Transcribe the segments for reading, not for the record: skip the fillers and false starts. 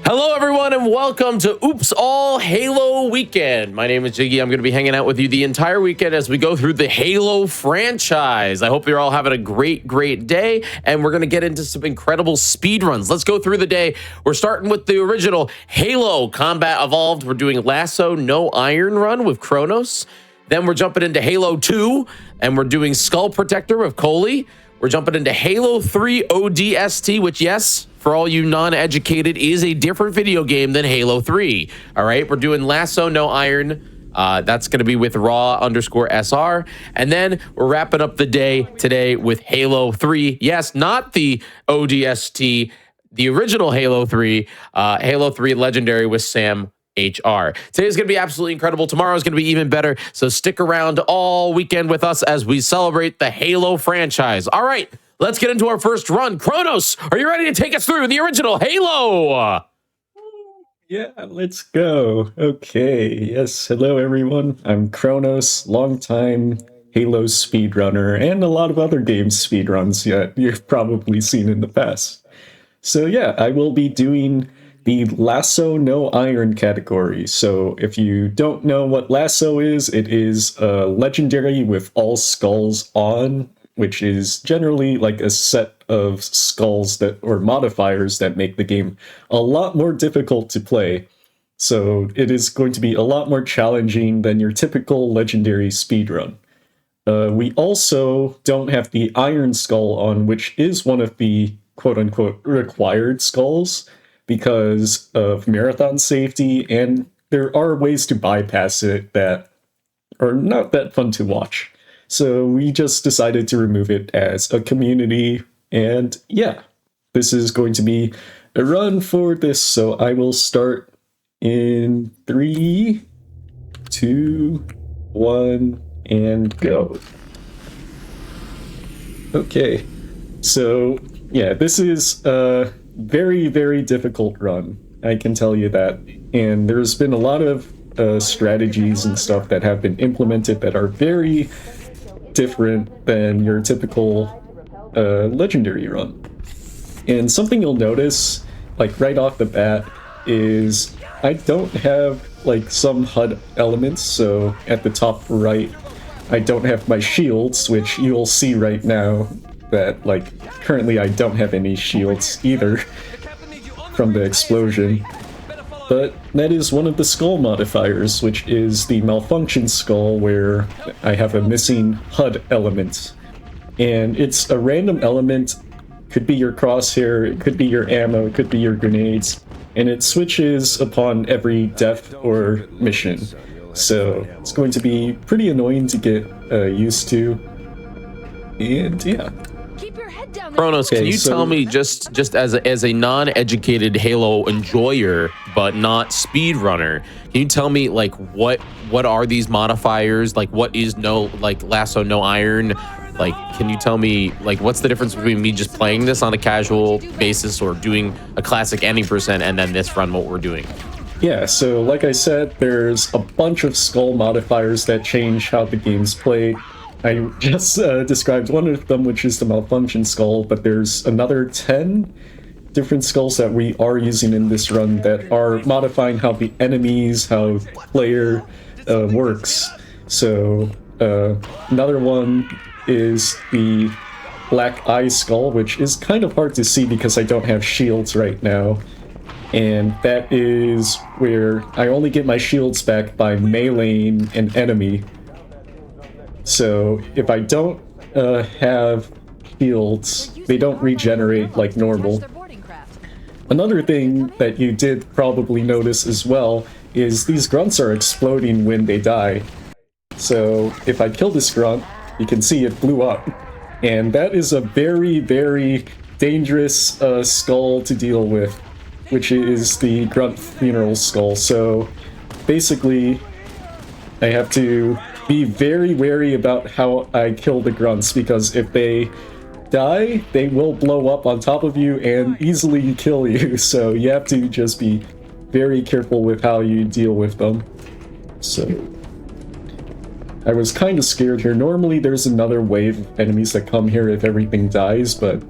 Hello, everyone, and welcome to Oops All Halo Weekend. My name is Jiggy. I'm going to be hanging out with you the entire weekend as we go through the Halo franchise. I hope you're all having a great day, and we're going to get into some incredible speedruns. Let's go through the day. We're starting with the original Halo Combat Evolved. We're doing Lasso No Iron Run with Kronos. Then we're jumping into Halo 2, and we're doing Skull Protector with Coley. We're jumping into Halo 3 ODST, which, yes, for all you non-educated, is a different video game than Halo 3. All right, we're doing Lasso No Iron. That's going to be with raw_SR. And then we're wrapping up the day today with Halo 3. Yes, not the ODST, the original Halo 3. Halo 3 Legendary with Sam HR. Today's going to be absolutely incredible. Tomorrow's going to be even better. So stick around all weekend with us as we celebrate the Halo franchise. All right, let's get into our first run. Kronos, are you ready to take us through the original Halo? Yeah, let's go. Okay, yes, hello everyone. I'm Kronos, longtime Halo speedrunner, and a lot of other games speedruns you've probably seen in the past. So yeah, I will be doing the Lasso No Iron category. So if you don't know what Lasso is, it is a legendary with all skulls on, which is generally like a set of skulls or modifiers that make the game a lot more difficult to play. So it is going to be a lot more challenging than your typical legendary speedrun. We also don't have the Iron Skull on, which is one of the quote-unquote required skulls because of marathon safety, and there are ways to bypass it that are not that fun to watch. So we just decided to remove it as a community, and yeah, this is going to be a run for this, so I will start in 3, 2, 1, and go. Okay, so yeah, this is a very difficult run, I can tell you that, and there's been a lot of strategies and stuff that have been implemented that are very different than your typical legendary run. And something you'll notice, like right off the bat, is I don't have like some HUD elements. So at the top right, I don't have my shields, which you'll see right now that like currently I don't have any shields either from the explosion. But that is one of the skull modifiers, which is the malfunction skull, where I have a missing HUD element. And it's a random element, could be your crosshair, it could be your ammo, it could be your grenades, and it switches upon every death or mission. So it's going to be pretty annoying to get used to. And yeah. Kronos, can you tell me, just as a non-educated Halo enjoyer but not speedrunner, can you tell me like what are these modifiers? Like what is Lasso No Iron? Like, can you tell me like what's the difference between me just playing this on a casual basis or doing a classic any percent and then this run what we're doing? Yeah, so like I said, there's a bunch of skull modifiers that change how the game's played. I just described one of them, which is the malfunction skull, but there's another 10 different skulls that we are using in this run that are modifying how the enemies, how player works. So another one is the Black Eye Skull, which is kind of hard to see because I don't have shields right now. And that is where I only get my shields back by meleeing an enemy. So if I don't have shields, they don't regenerate like normal. Another thing that you did probably notice as well is these grunts are exploding when they die. So if I kill this grunt, you can see it blew up. And that is a very dangerous skull to deal with, which is the grunt funeral skull. So basically, I have to be very wary about how I kill the grunts, because if they die, they will blow up on top of you and easily kill you. So you have to just be very careful with how you deal with them. So I was kind of scared here. Normally there's another wave of enemies that come here if everything dies, but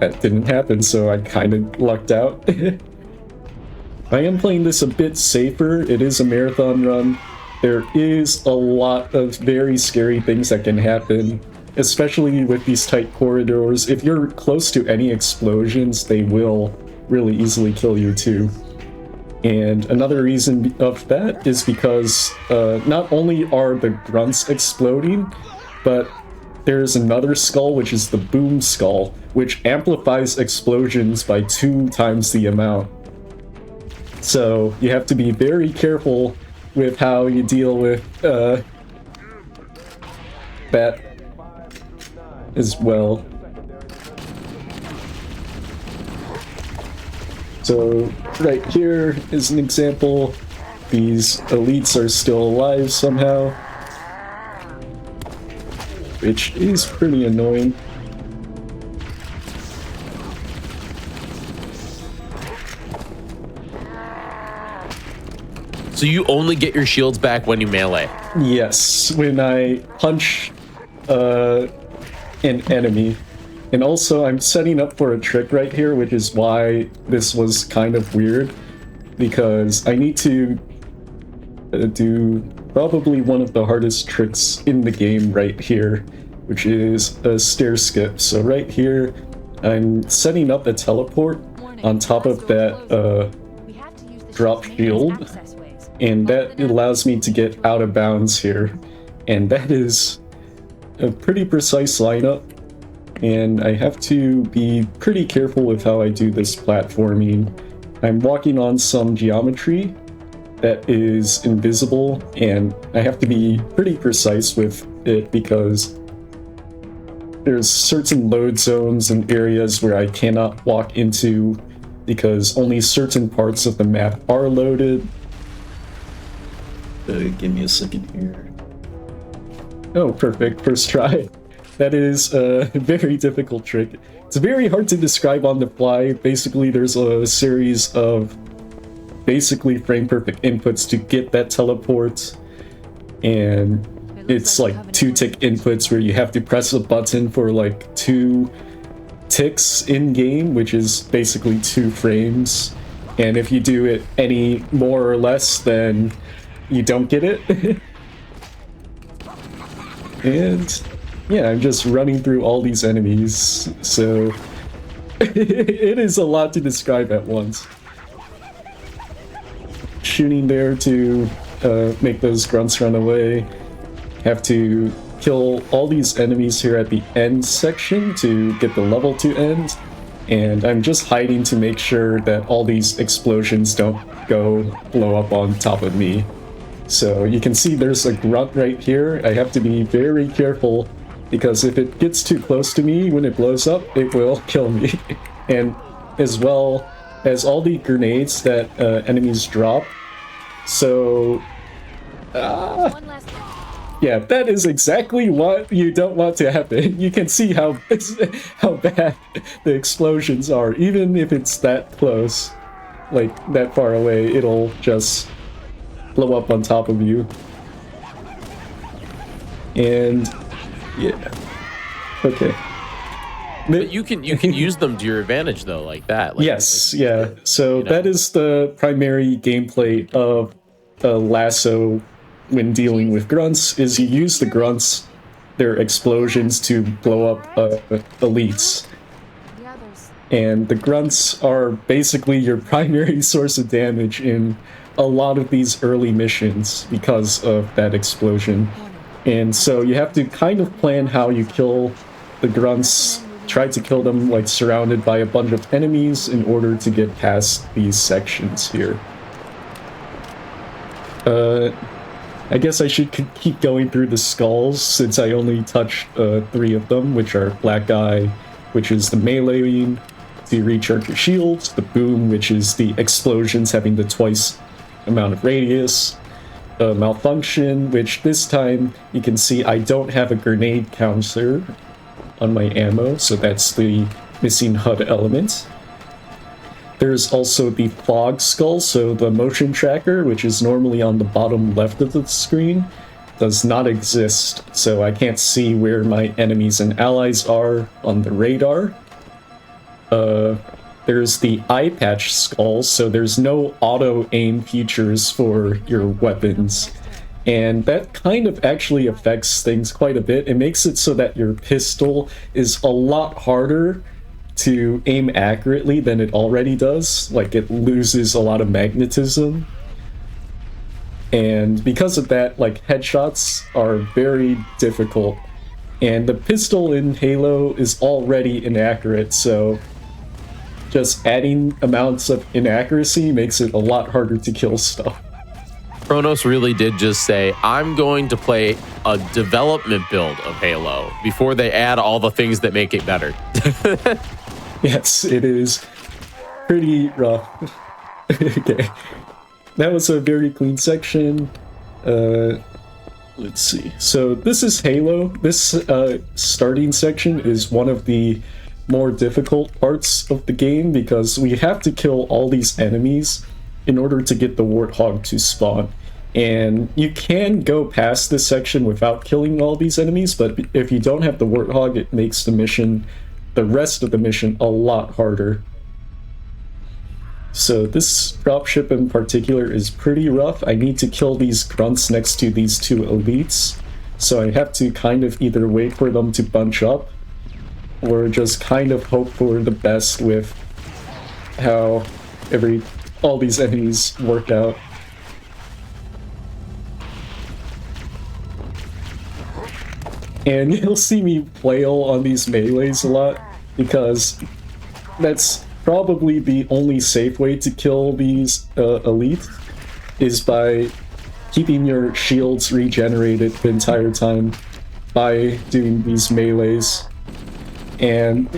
that didn't happen, so I kind of lucked out. I am playing this a bit safer. It is a marathon run. There is a lot of very scary things that can happen, especially with these tight corridors. If you're close to any explosions, they will really easily kill you too. And another reason of that is because not only are the grunts exploding, but there's another skull, which is the boom skull, which amplifies explosions by 2 times the amount. So you have to be very careful with how you deal with that as well. So right here is an example. These elites are still alive somehow, which is pretty annoying. So you only get your shields back when you melee? Yes, when I punch an enemy. And also, I'm setting up for a trick right here, which is why this was kind of weird, because I need to do probably one of the hardest tricks in the game right here, which is a stair skip. So right here, I'm setting up a teleport on top of that drop shield, and that allows me to get out of bounds here. And that is a pretty precise lineup. And I have to be pretty careful with how I do this platforming. I'm walking on some geometry that is invisible, and I have to be pretty precise with it because there's certain load zones and areas where I cannot walk into because only certain parts of the map are loaded. Give me a second here. Oh, perfect. First try. That is a very difficult trick. It's very hard to describe on the fly. Basically, there's a series of basically frame-perfect inputs to get that teleport. And it's like 2-tick inputs where you have to press a button for like 2 ticks in-game, which is basically 2 frames. And if you do it any more or less, then you don't get it. And yeah, I'm just running through all these enemies, so it is a lot to describe at once. Shooting there to make those grunts run away. Have to kill all these enemies here at the end section to get the level to end. And I'm just hiding to make sure that all these explosions don't go blow up on top of me. So you can see there's a grunt right here. I have to be very careful, because if it gets too close to me when it blows up, it will kill me. And as well as all the grenades that enemies drop. So, yeah, that is exactly what you don't want to happen. You can see how bad the explosions are. Even if it's that close, like that far away, it'll just blow up on top of you. And yeah. Okay. But you can use them to your advantage though, like that. Like, yes, yeah. So that is the primary gameplay of Lasso when dealing with grunts, is you use the grunts, their explosions, to blow up elites. And the grunts are basically your primary source of damage in a lot of these early missions because of that explosion. And so you have to kind of plan how you kill the grunts, try to kill them like surrounded by a bunch of enemies in order to get past these sections here. I guess I should keep going through the skulls since I only touched 3 of them, which are Black Eye, which is the meleeing to recharge your shields, the Boom, which is the explosions having the twice amount of radius, Malfunction, which this time you can see I don't have a grenade counter on my ammo, so that's the missing HUD element. There's also the Fog Skull, so the motion tracker, which is normally on the bottom left of the screen, does not exist, so I can't see where my enemies and allies are on the radar. there's the eye patch skull, so there's no auto aim features for your weapons. And that kind of actually affects things quite a bit. It makes it so that your pistol is a lot harder to aim accurately than it already does. Like, it loses a lot of magnetism. And because of that, like, headshots are very difficult. And the pistol in Halo is already inaccurate, so just adding amounts of inaccuracy makes it a lot harder to kill stuff. Kronos really did just say, I'm going to play a development build of Halo before they add all the things that make it better. Yes, it is pretty rough. Okay. That was a very clean section. Let's see. So this is Halo. This starting section is one of the more difficult parts of the game because we have to kill all these enemies in order to get the Warthog to spawn. And you can go past this section without killing all these enemies, but if you don't have the Warthog, it makes the rest of the mission, a lot harder. So this dropship in particular is pretty rough. I need to kill these grunts next to these two elites, so I have to kind of either wait for them to bunch up or just kind of hope for the best with how all these enemies work out. And you'll see me flail on these melees a lot because that's probably the only safe way to kill these elites is by keeping your shields regenerated the entire time by doing these melees. And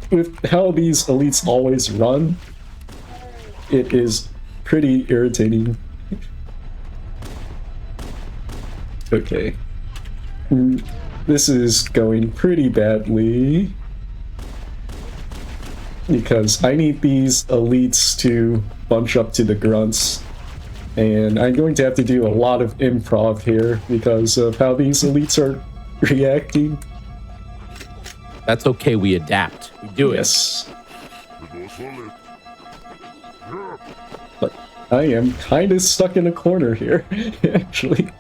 with how these elites always run, it is pretty irritating. Okay. This is going pretty badly because I need these elites to bunch up to the grunts, and I'm going to have to do a lot of improv here because of how these elites are reacting. That's okay, we adapt. We do it. Yes. But I am kind of stuck in a corner here, actually.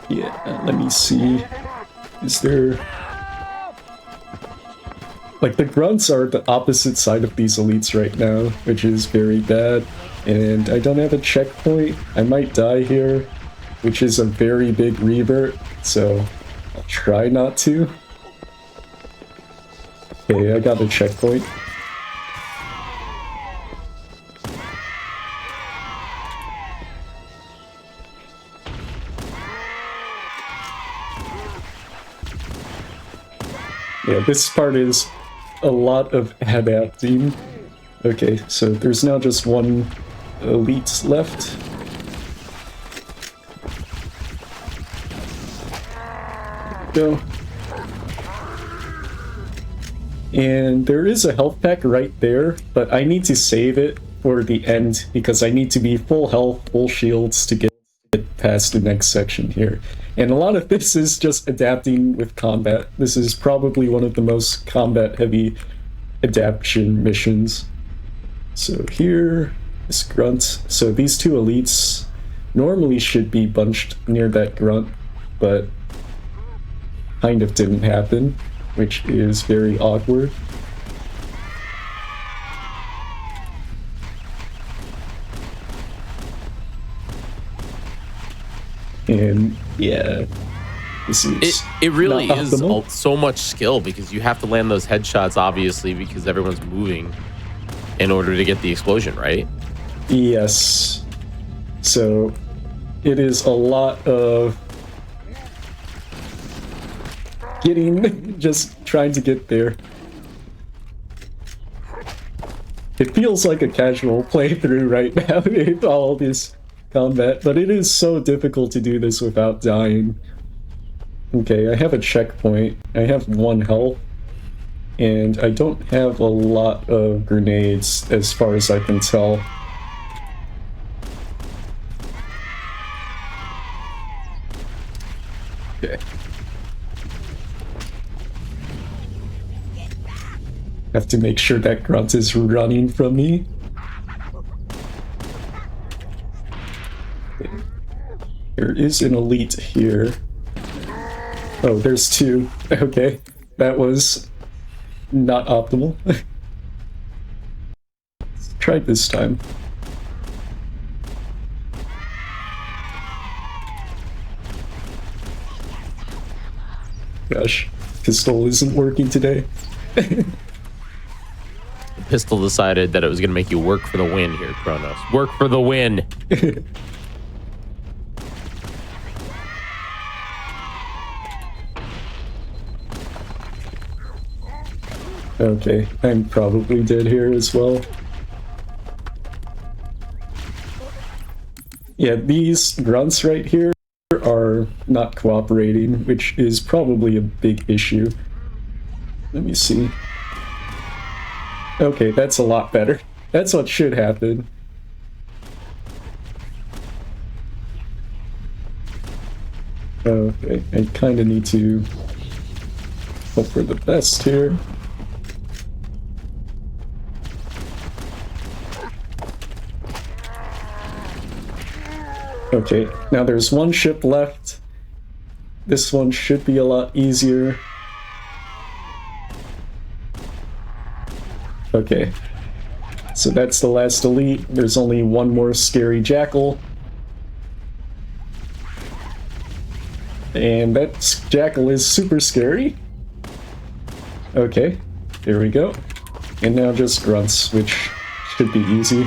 Yeah, let me see. Is there... Like, the grunts are the opposite side of these elites right now, which is very bad. And I don't have a checkpoint. I might die here, which is a very big revert, so I'll try not to. Okay, I got a checkpoint. Yeah, this part is a lot of adapting. Okay, so there's now just one elite left. Go. And there is a health pack right there, but I need to save it for the end because I need to be full health, full shields to get past the next section here. And a lot of this is just adapting with combat. This is probably one of the most combat-heavy adaptation missions. So here, this grunt. So these two elites normally should be bunched near that grunt, but kind of didn't happen, which is very awkward. And yeah, this is it really not is optimal. so much skill because you have to land those headshots, obviously, because everyone's moving in order to get the explosion, right? Yes. So it is a lot of just trying to get there. It feels like a casual playthrough right now with all this combat, but it is so difficult to do this without dying. Okay, I have a checkpoint. I have 1 health, and I don't have a lot of grenades as far as I can tell. Okay. Have to make sure that grunt is running from me. There is an elite here. Oh, there's two. Okay, that was not optimal. Let's try this time. Gosh, pistol isn't working today. The pistol decided that it was going to make you work for the win here, Kronos. Work for the win. Okay, I'm probably dead here as well. Yeah, these grunts right here are not cooperating, which is probably a big issue. Let me see. Okay, that's a lot better. That's what should happen. Okay, I kind of need to hope for the best here. Okay, now there's one ship left. This one should be a lot easier. Okay, so that's the last elite. There's only one more scary jackal. And that jackal is super scary. Okay, there we go. And now just grunts, which should be easy.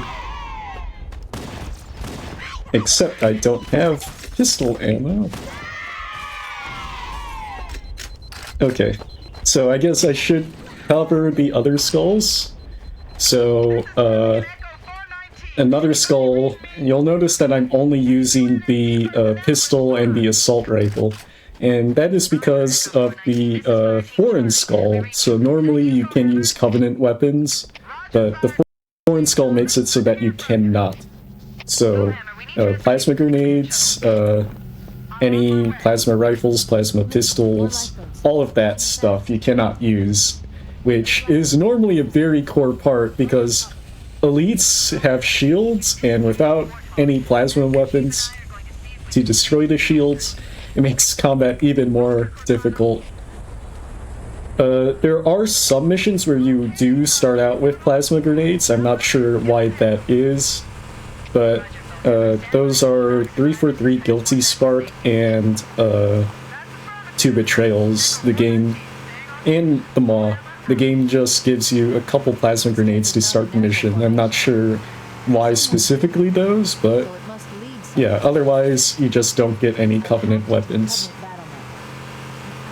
Except I don't have pistol ammo. Okay, so I guess I should cover the other skulls. So, another skull, you'll notice that I'm only using the pistol and the assault rifle. And that is because of the foreign skull. So normally you can use Covenant weapons, but the foreign skull makes it so that you cannot. So, plasma grenades, any plasma rifles, plasma pistols, all of that stuff you cannot use, which is normally a very core part because elites have shields, and without any plasma weapons to destroy the shields, it makes combat even more difficult. There are some missions where you do start out with plasma grenades. I'm not sure why that is, but those are 343 Guilty Spark and 2 Betrayals. The game, and the Maw. The game just gives you a couple plasma grenades to start the mission. I'm not sure why specifically those, but yeah, otherwise you just don't get any Covenant weapons.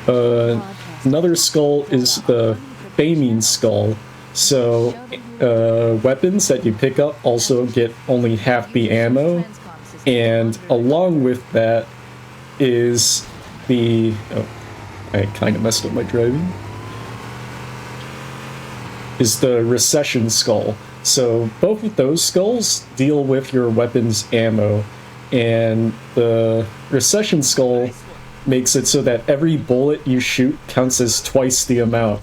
Another skull is the Famine Skull. So, weapons that you pick up also get only half the ammo, and along with that is the... oh, I kind of messed up my driving. Is the Recession Skull. So, both of those skulls deal with your weapon's ammo, and the Recession Skull makes it so that every bullet you shoot counts as twice the amount.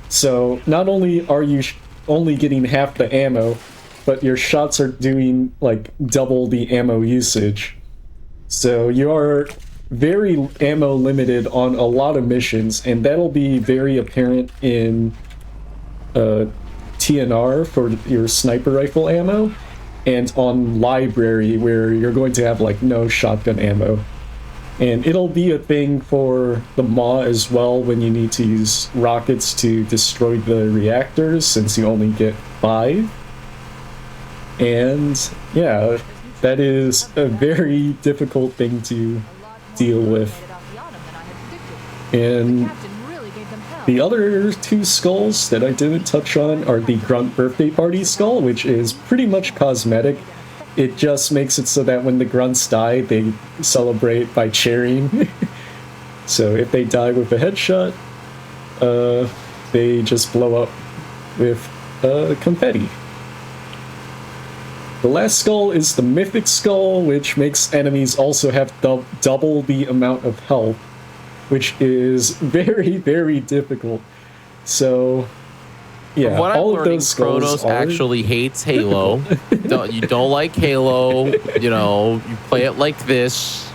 So, not only are you only getting half the ammo, but your shots are doing, like, double the ammo usage. So, you are very ammo limited on a lot of missions, and that'll be very apparent in TNR for your sniper rifle ammo, and on Library, where you're going to have, like, no shotgun ammo. And it'll be a thing for the Maw as well when you need to use rockets to destroy the reactors, since you only get 5. And yeah, that is a very difficult thing to deal with. And the other 2 skulls that I didn't touch on are the Grunt Birthday Party Skull, which is pretty much cosmetic. It just makes it so that when the grunts die, they celebrate by cheering. So if they die with a headshot, they just blow up with confetti. The last skull is the Mythic Skull, which makes enemies also have double the amount of health, which is very, very difficult. So Yeah, From what I'm all of learning, those skulls Kronos are actually hates Halo. You don't like Halo. You know, you play it like this.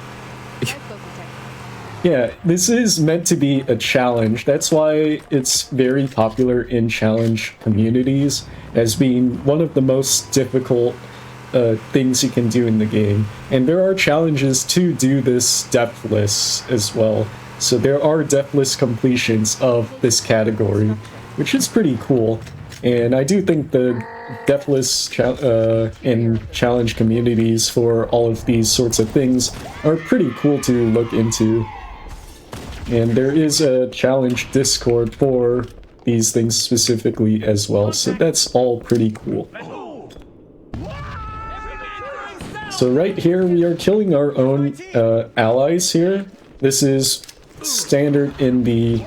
Yeah, this is meant to be a challenge. That's why it's very popular in challenge communities as being one of the most difficult things you can do in the game. And there are challenges to do this deathless as well. So there are deathless completions of this category, which is pretty cool. And I do think the deathless in challenge communities for all of these sorts of things are pretty cool to look into. And there is a challenge Discord for these things specifically as well, so that's all pretty cool. So right here we are killing our own allies here. This is standard in the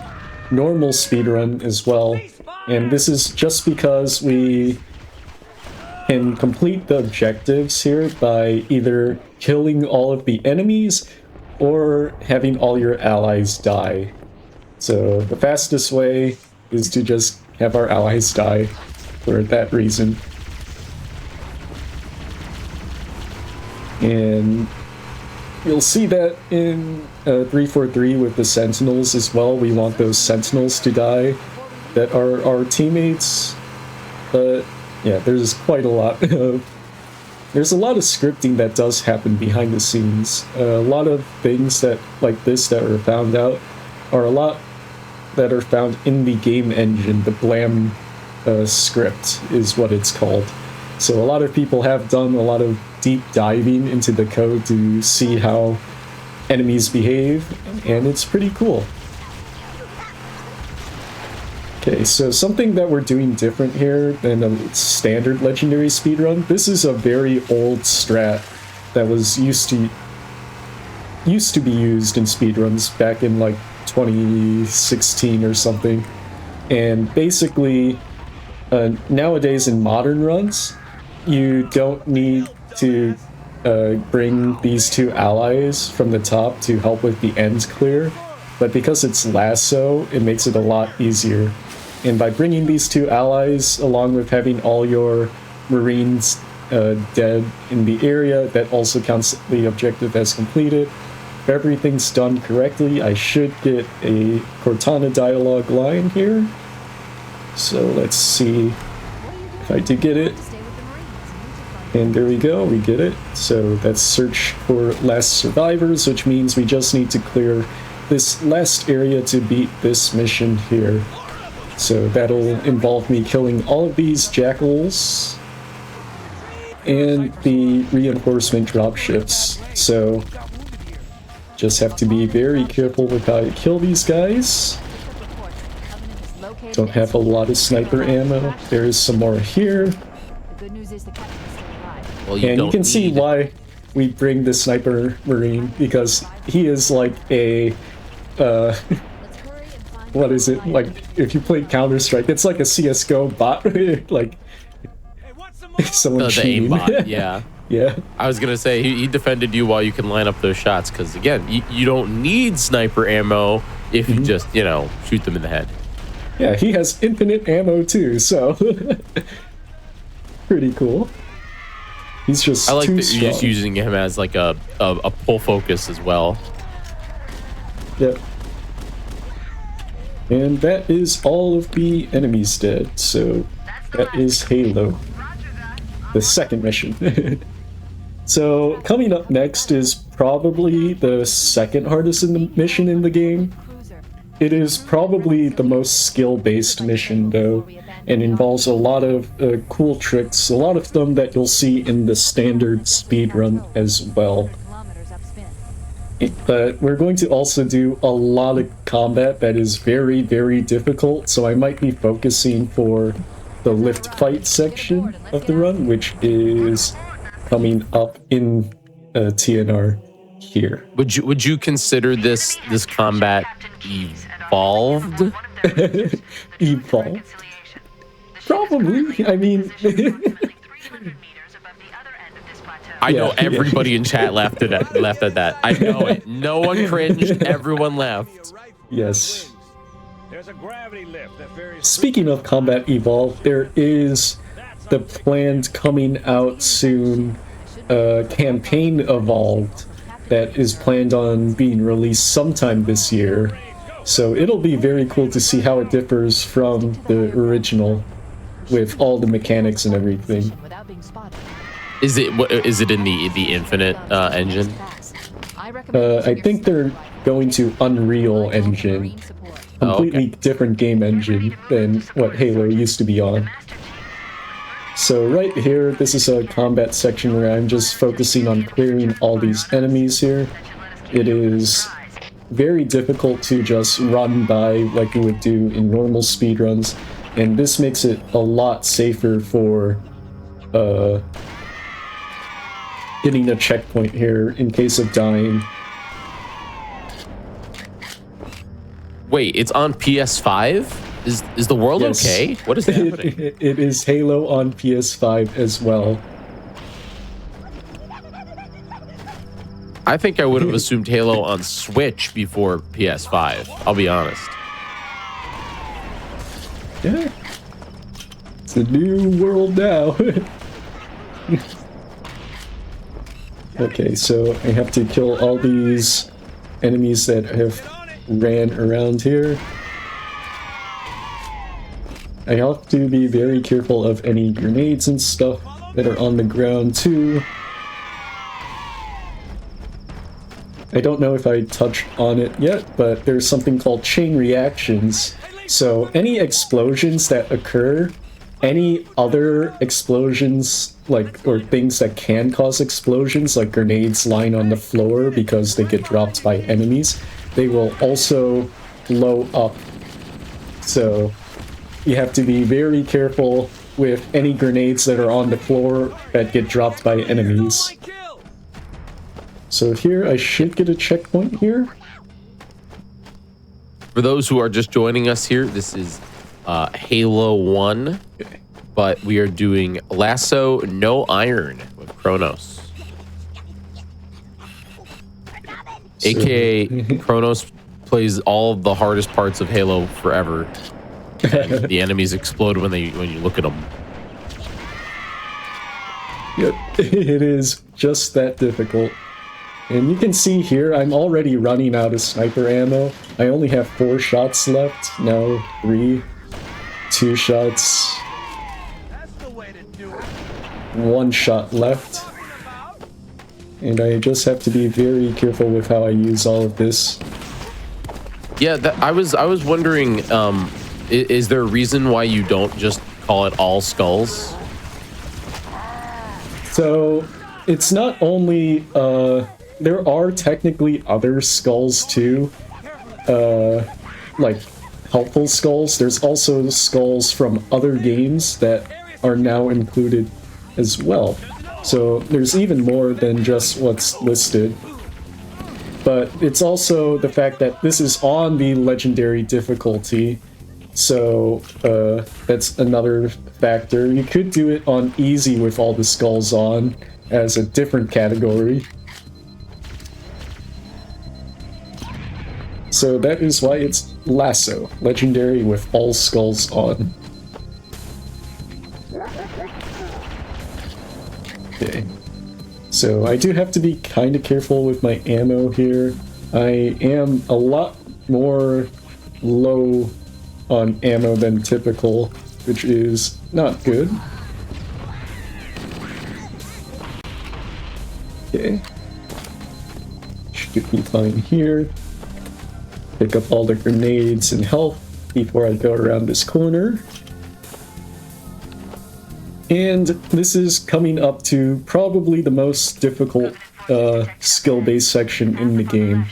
normal speedrun as well, and this is just because we can complete the objectives here by either killing all of the enemies or having all your allies die. So the fastest way is to just have our allies die for that reason. And you'll see that in 343 with the Sentinels as well. We want those Sentinels to die that are our teammates. But yeah, there's quite a lot of there's a lot of scripting that does happen behind the scenes. A lot of things that like this that are found out are a lot that are found in the game engine. The Blam script is what it's called. So a lot of people have done a lot of deep diving into the code to see how enemies behave, and it's pretty cool. Okay, so something that we're doing different here than a standard legendary speedrun. This is a very old strat that was used to be used in speedruns back in like 2016 or something. And basically, nowadays in modern runs, you don't need to bring these two allies from the top to help with the ends clear, but because it's lasso, it makes it a lot easier. And by bringing these two allies, along with having all your Marines dead in the area, that also counts the objective as completed. If everything's done correctly, I should get a Cortana dialogue line here. So let's see if I do get it. And there we go, we get it. So that's search for last survivors, which means we just need to clear this last area to beat this mission here. So that'll involve me killing all of these jackals and the reinforcement dropships. So just have to be very careful with how I kill these guys. Don't have a lot of sniper ammo. There is some more here. Well, and you can see why we bring the sniper marine, because he is like a what is it, like if you play Counter-Strike, it's like a CSGO bot. Like someone cheating. Aimbot, yeah. Yeah, I was gonna say he defended you while you can line up those shots, because again, you don't need sniper ammo if you just, you know, shoot them in the head. Yeah, he has infinite ammo too, so pretty cool. He's just I like too that strong. you're just using him as like a pull focus as well. Yep. And that is all of the enemies dead, so that is Halo, the second mission. So coming up next is probably the second hardest mission in the game. It is probably the most skill-based mission though, and involves a lot of cool tricks, a lot of them that you'll see in the standard speedrun as well. But we're going to also do a lot of combat that is very, very difficult, so I might be focusing for the lift fight section of the run, which is coming up in TNR here. Would you consider this combat evolved? Evolved? Probably. I mean, I know everybody in chat laughed at that. I know it. No one cringed. Everyone laughed. Yes. There's a gravity lift that varies. Speaking of Combat Evolved, there is the planned coming out soon campaign Evolved that is planned on being released sometime this year. So it'll be very cool to see how it differs from the original with all the mechanics and everything. Is it in the Infinite engine? I think they're going to Unreal Engine. Completely different game engine than what Halo used to be on. So right here, this is a combat section where I'm just focusing on clearing all these enemies here. It is very difficult to just run by like you would do in normal speedruns, and this makes it a lot safer for hitting a checkpoint here in case of dying. Wait, it's on PS5? Is the world okay? What is happening? It is Halo on PS5 as well. I think I would have assumed Halo on Switch before PS5. I'll be honest. Yeah. It's a new world now. Okay, so I have to kill all these enemies that have ran around here. I have to be very careful of any grenades and stuff that are on the ground too. I don't know if I touched on it yet, but there's something called chain reactions. So any explosions that occur, any other explosions, like, or things that can cause explosions, like grenades lying on the floor because they get dropped by enemies, they will also blow up. So you have to be very careful with any grenades that are on the floor that get dropped by enemies. So here, I should get a checkpoint here. For those who are just joining us here, this is Halo 1, but we are doing Lasso No Iron with Kronos. AKA Kronos plays all of the hardest parts of Halo forever. And the enemies explode when you look at them. Yep, it is just that difficult. And you can see here, I'm already running out of sniper ammo. I only have 4 shots left. No, 3. 2 shots. 1 shot left. And I just have to be very careful with how I use all of this. Yeah, I was wondering, is there a reason why you don't just call it all skulls? So, it's not only, there are technically other skulls too, like helpful skulls. There's also skulls from other games that are now included as well. So there's even more than just what's listed. But it's also the fact that this is on the legendary difficulty. So that's another factor. You could do it on easy with all the skulls on as a different category. So that is why it's Lasso, legendary with all skulls on. Okay. So I do have to be kind of careful with my ammo here. I am a lot more low on ammo than typical, which is not good. Okay. Should be fine here. Pick up all the grenades and health before I go around this corner. And this is coming up to probably the most difficult skill-based section in the game.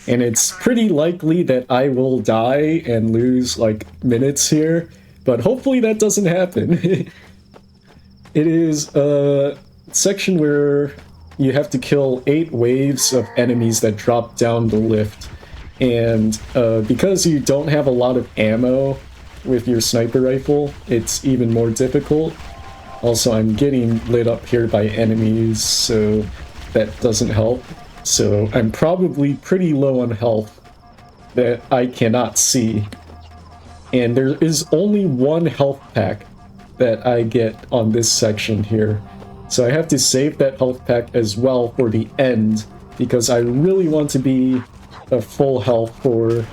And it's pretty likely that I will die and lose like minutes here, but hopefully that doesn't happen. It is a section where you have to kill 8 waves of enemies that drop down the lift. And because you don't have a lot of ammo with your sniper rifle, it's even more difficult. Also, I'm getting lit up here by enemies, so that doesn't help. So I'm probably pretty low on health that I cannot see. And there is only one health pack that I get on this section here. So I have to save that health pack as well for the end, because I really want to be a full health for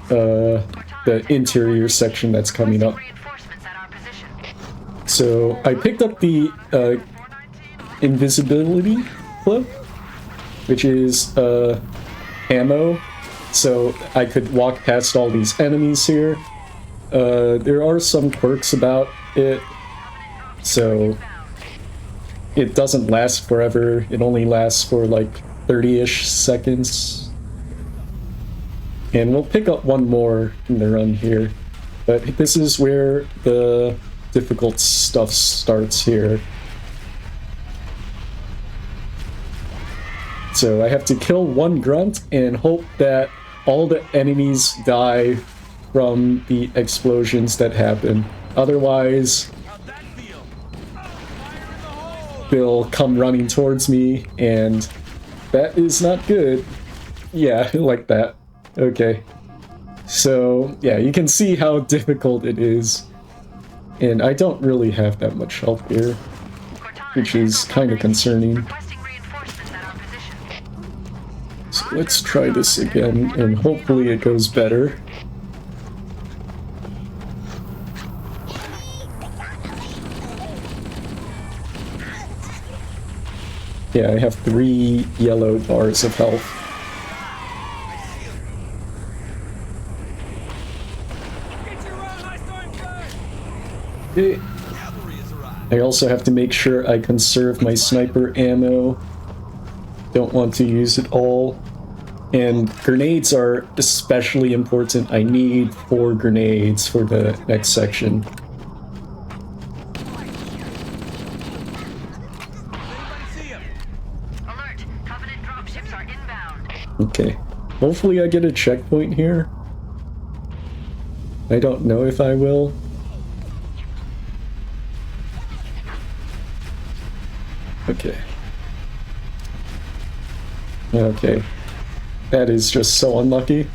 the interior section that's coming up. So I picked up the invisibility clip, which is ammo, so I could walk past all these enemies here. There are some quirks about it, so it doesn't last forever. It only lasts for like 30-ish seconds. And we'll pick up one more in the run here. But this is where the difficult stuff starts here. So I have to kill one grunt and hope that all the enemies die from the explosions that happen. Otherwise, they'll come running towards me, and that is not good. Yeah, like that. Okay. So, yeah, you can see how difficult it is. And I don't really have that much health here, which is kind of concerning. So let's try this again, and hopefully it goes better. Yeah, I have 3 yellow bars of health. Okay. I also have to make sure I conserve my sniper ammo. Don't want to use it all. And grenades are especially important. I need 4 grenades for the next section. Okay. Hopefully I get a checkpoint here. I don't know if I will. Okay. Okay. That is just so unlucky.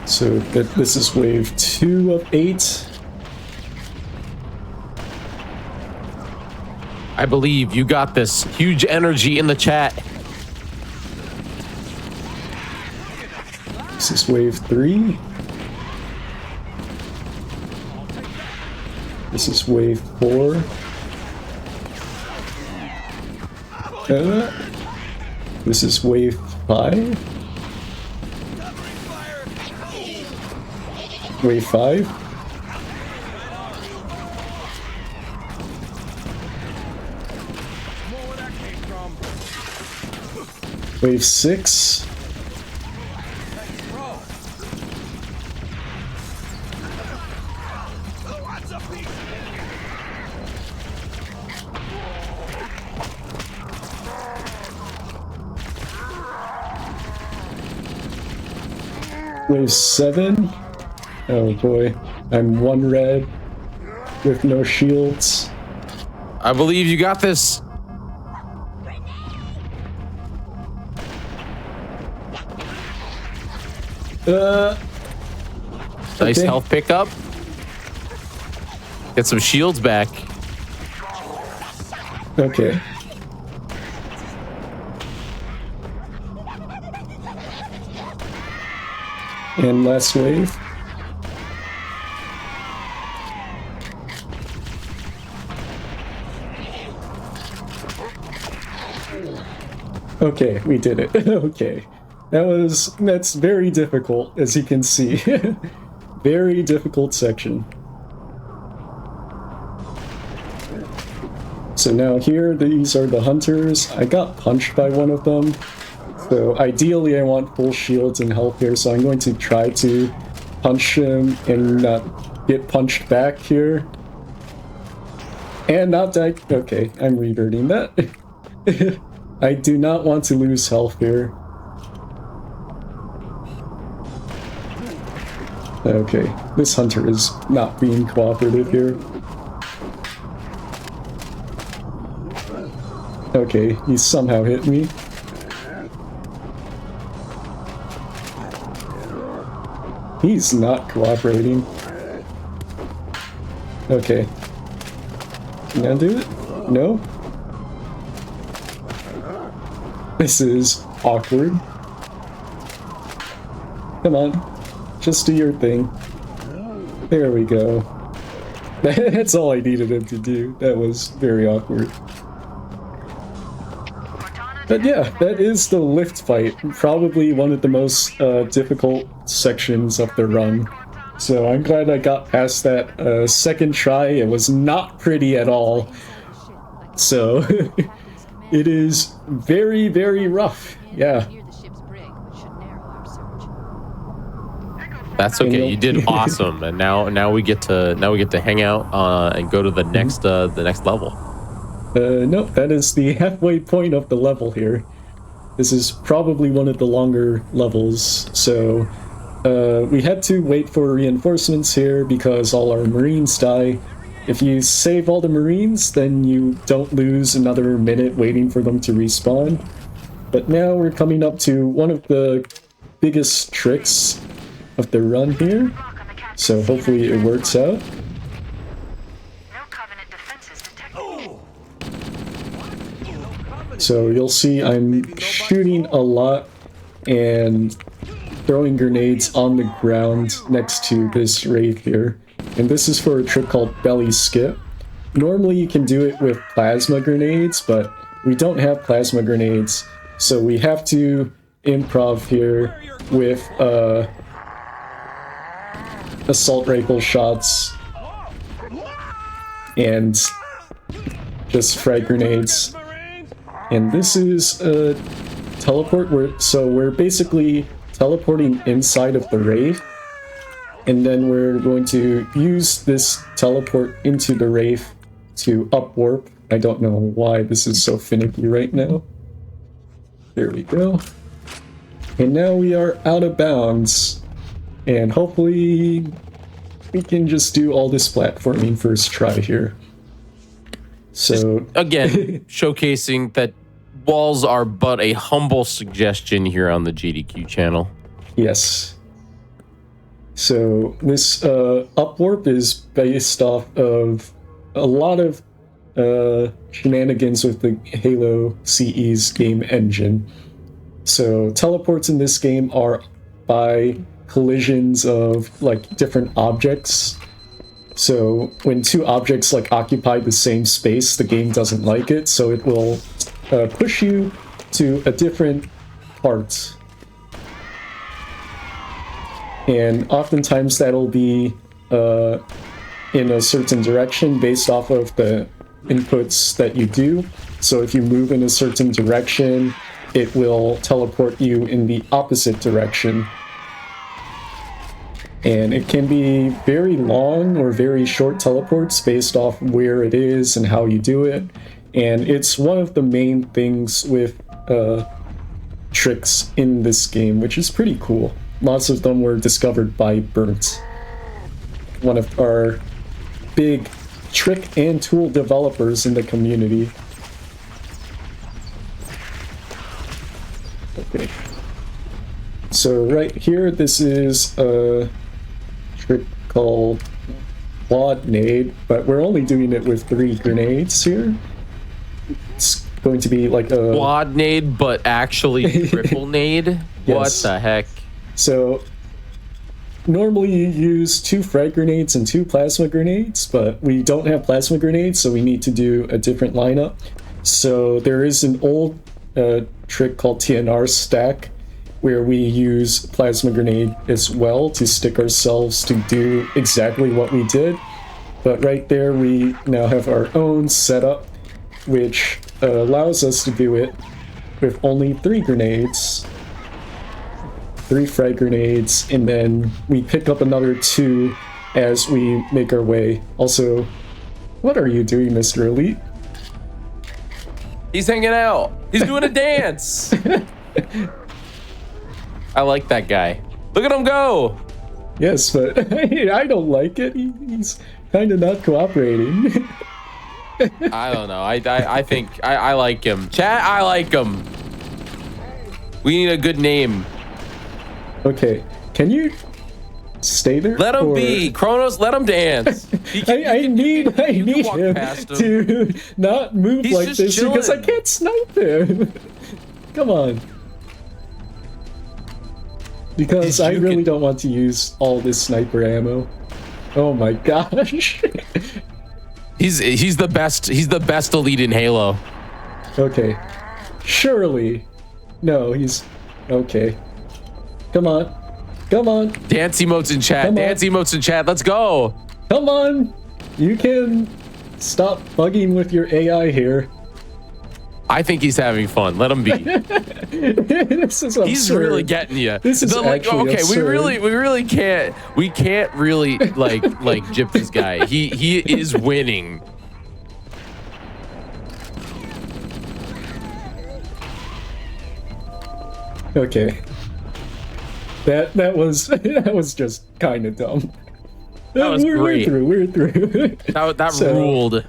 So this is wave 2 of 8. I believe you got this. Huge energy in the chat. This is wave 3. This is wave 4. This is wave 5. Wave 5. Wave 6. Wave 7. Oh boy, I'm 1 red with no shields. I believe you got this. Nice okay. health pickup. Get some shields back. Okay. And last wave. Okay, we did it. Okay. That's very difficult, as you can see. Very difficult section. So now here, these are the hunters. I got punched by one of them. So ideally I want full shields and health here, so I'm going to try to punch him and not get punched back here. And not die. Okay, I'm reverting that. I do not want to lose health here. Okay, this hunter is not being cooperative here. Okay, he somehow hit me. He's not cooperating. Okay. Can I do it? No? This is awkward. Come on. Just do your thing. There we go. That's all I needed him to do. That was very awkward. But yeah, that is the lift fight. Probably one of the most difficult sections of the run. So I'm glad I got past that second try. It was not pretty at all. So it is very, very rough. Yeah. That's okay. You did awesome, and now we get to hang out and go to the next level. Nope, that is the halfway point of the level here. This is probably one of the longer levels, so we had to wait for reinforcements here because all our Marines die. If you save all the Marines, then you don't lose another minute waiting for them to respawn. But now we're coming up to one of the biggest tricks of the run here, so hopefully it works out. So you'll see I'm shooting a lot and throwing grenades on the ground next to this raid here. And this is for a trick called Belly Skip. Normally you can do it with plasma grenades, but we don't have plasma grenades, so we have to improv here with assault rifle shots and just frag grenades. And this is a teleport so we're basically teleporting inside of the raid, and then we're going to use this teleport into the Wraith to upwarp. I don't know why this is so finicky right now. There we go. And now we are out of bounds, and hopefully we can just do all this platforming first try here. So again, showcasing that walls are but a humble suggestion here on the GDQ channel. Yes. So this upwarp is based off of a lot of shenanigans with the Halo CE's game engine. So teleports in this game are by collisions of like different objects. So when two objects like occupy the same space, the game doesn't like it, so it will push you to a different part. And oftentimes that'll be in a certain direction based off of the inputs that you do. So if you move in a certain direction, it will teleport you in the opposite direction. And it can be very long or very short teleports based off where it is and how you do it. And it's one of the main things with tricks in this game, which is pretty cool. Lots of them were discovered by Burnt, one of our big trick and tool developers in the community. Okay. So right here, this is a trick called Quad Nade, but we're only doing it with 3 grenades here. It's going to be like a quad nade, but actually triple nade. Yes. What the heck? So normally you use 2 frag grenades and 2 plasma grenades, but we don't have plasma grenades, so we need to do a different lineup. So there is an old trick called TNR stack, where we use plasma grenade as well to stick ourselves to do exactly what we did. But right there we now have our own setup, which allows us to do it with only 3 grenades, 3 frag grenades, and then we pick up another 2 as we make our way. Also, what are you doing, Mr. Elite? He's hanging out. He's doing a dance. I like that guy. Look at him go. Yes, but I don't like it. He's kind of not cooperating. I don't know. I think I like him. Chat, I like him. We need a good name. Okay, can you stay there? Let him be. Kronos, let him dance. I need him to not move He's like just this because I chilling. can't snipe him. Come on. Because I really don't want to use all this sniper ammo. Oh my gosh. He's the best. He's the best elite in Halo. Okay. Surely. No, he's okay. Come on. Come on. Dance emotes in chat. Dance emotes in chat. Let's go. Come on. You can stop bugging with your AI here. I think he's having fun. Let him be. This is absurd. He's really getting you. This is actually okay. absurd. We can't really like gyp this guy. He is winning. Okay. That was just kind of dumb. That was great. We're through. That So, ruled.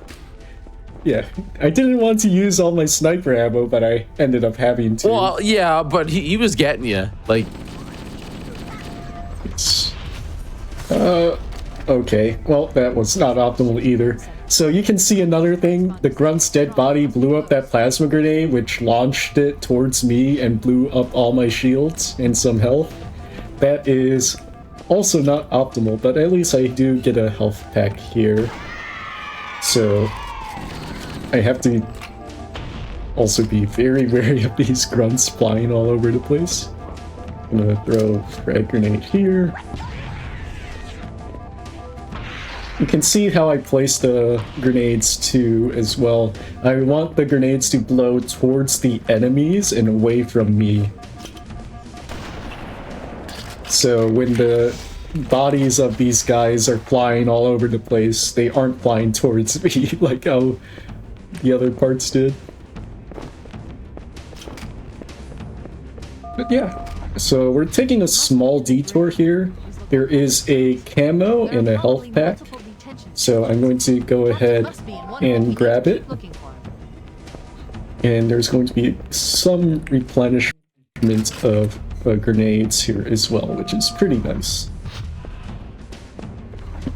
Yeah, I didn't want to use all my sniper ammo, but I ended up having to. Well, yeah, but he was getting you. Like, Okay. Well, that was not optimal either. So you can see another thing. The Grunt's dead body blew up that plasma grenade, which launched it towards me and blew up all my shields and some health. That is also not optimal, but at least I do get a health pack here. So I have to also be very wary of these grunts flying all over the place. I'm gonna throw a frag grenade here. You can see how I place the grenades too as well. I want the grenades to blow towards the enemies and away from me. So when the bodies of these guys are flying all over the place, they aren't flying towards me like how the other parts did. But yeah, so we're taking a small detour here. There is a camo and a health pack. So I'm going to go ahead and grab it. And there's going to be some replenishment of grenades here as well, which is pretty nice.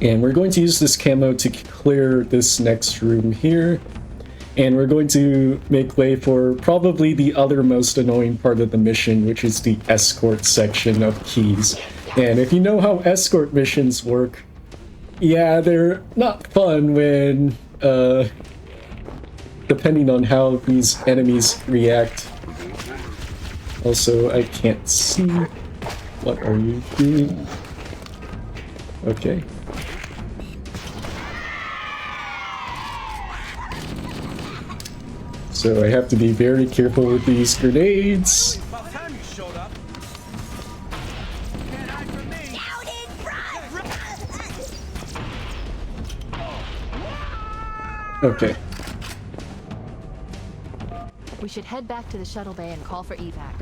And we're going to use this camo to clear this next room here. And we're going to make way for probably the other most annoying part of the mission, which is the escort section of keys. And if you know how escort missions work, yeah, they're not fun when, depending on how these enemies react. Also, I can't see. What are you doing? Okay. So I have to be very careful with these grenades. Okay. We should head back to the shuttle bay and call for evac.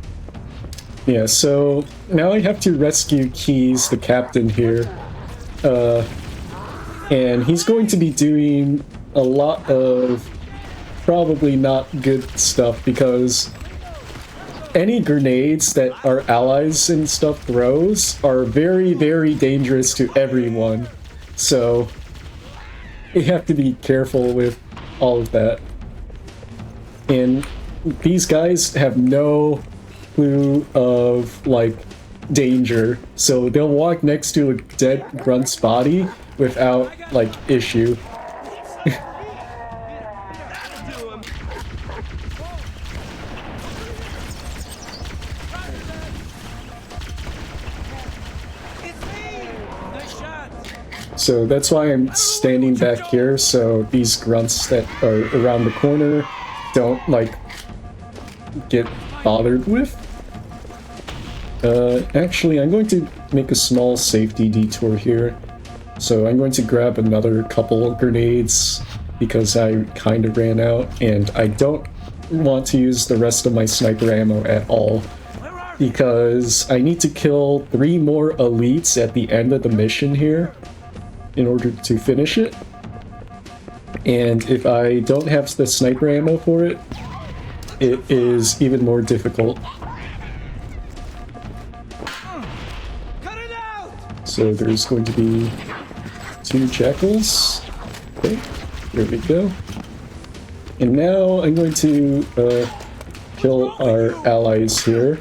Yeah, so now I have to rescue Keys, the captain here. And he's going to be doing a lot of probably not good stuff because any grenades that our allies and stuff throws are very, very dangerous to everyone. So you have to be careful with all of that. And these guys have no clue of, like, danger. So they'll walk next to a dead grunt's body without, like, issue. So that's why I'm standing back here, so these grunts that are around the corner don't, like, get bothered with. Actually, I'm going to make a small safety detour here. So I'm going to grab another couple of grenades because I kind of ran out, and I don't want to use the rest of my sniper ammo at all. because I need to kill 3 more elites at the end of the mission here in order to finish it. And if I don't have the sniper ammo for it, it is even more difficult. So there's going to be 2 jackals. Okay, there we go. And now I'm going to kill our allies here.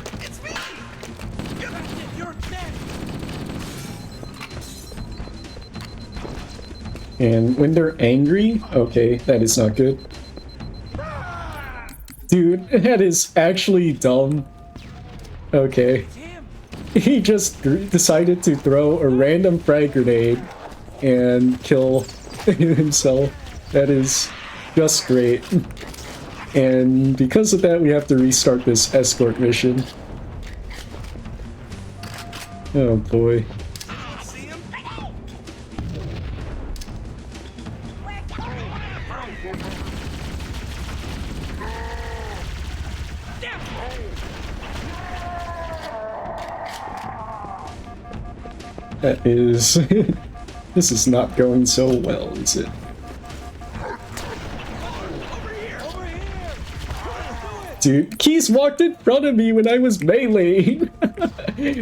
And when they're angry, okay, that is not good. Dude, that is actually dumb. Okay. He just decided to throw a random frag grenade and kill himself. That is just great. And because of that, we have to restart this escort mission. Oh boy. That is... this is not going so well, is it? Dude, Keys walked in front of me when I was meleeing!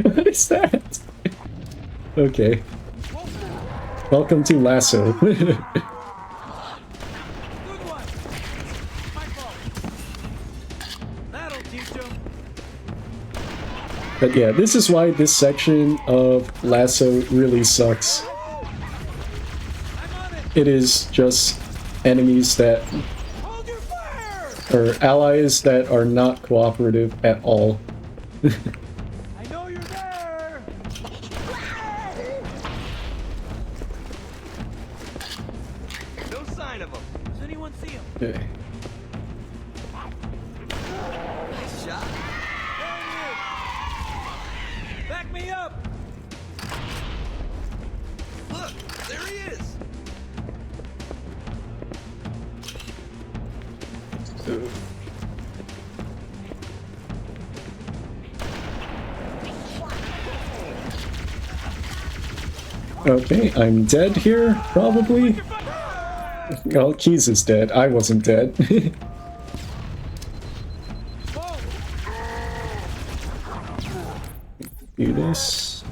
What is that? Okay. Welcome to Lasso. But yeah, this is why this section of Lasso really sucks. It is just enemies that... or allies that are not cooperative at all. I know you're there. No sign of him. Does anyone see him? Okay. Nice shot. Back me up. Look, there he is. Okay, I'm dead here, probably. Well, Keys is dead. I wasn't dead. Do this.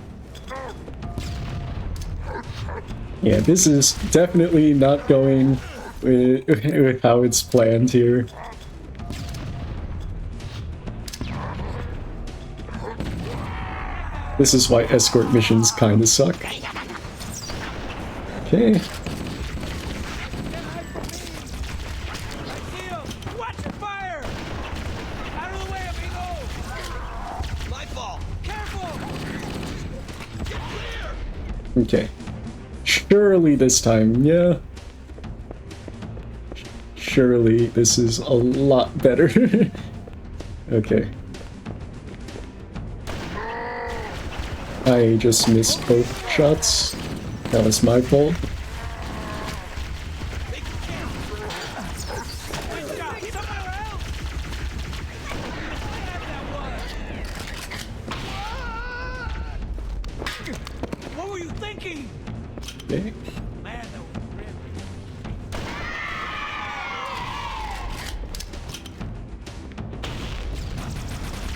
Yeah, this is definitely not going with how it's planned here. This is why escort missions kinda suck. Okay. Watch your fire! Out of the way, amigo! My fault. Careful! Get clear! Okay. Surely this time, yeah. Surely this is a lot better. Okay. I just missed both shots. That was my fault. What were you thinking? Okay. Man, that was grim.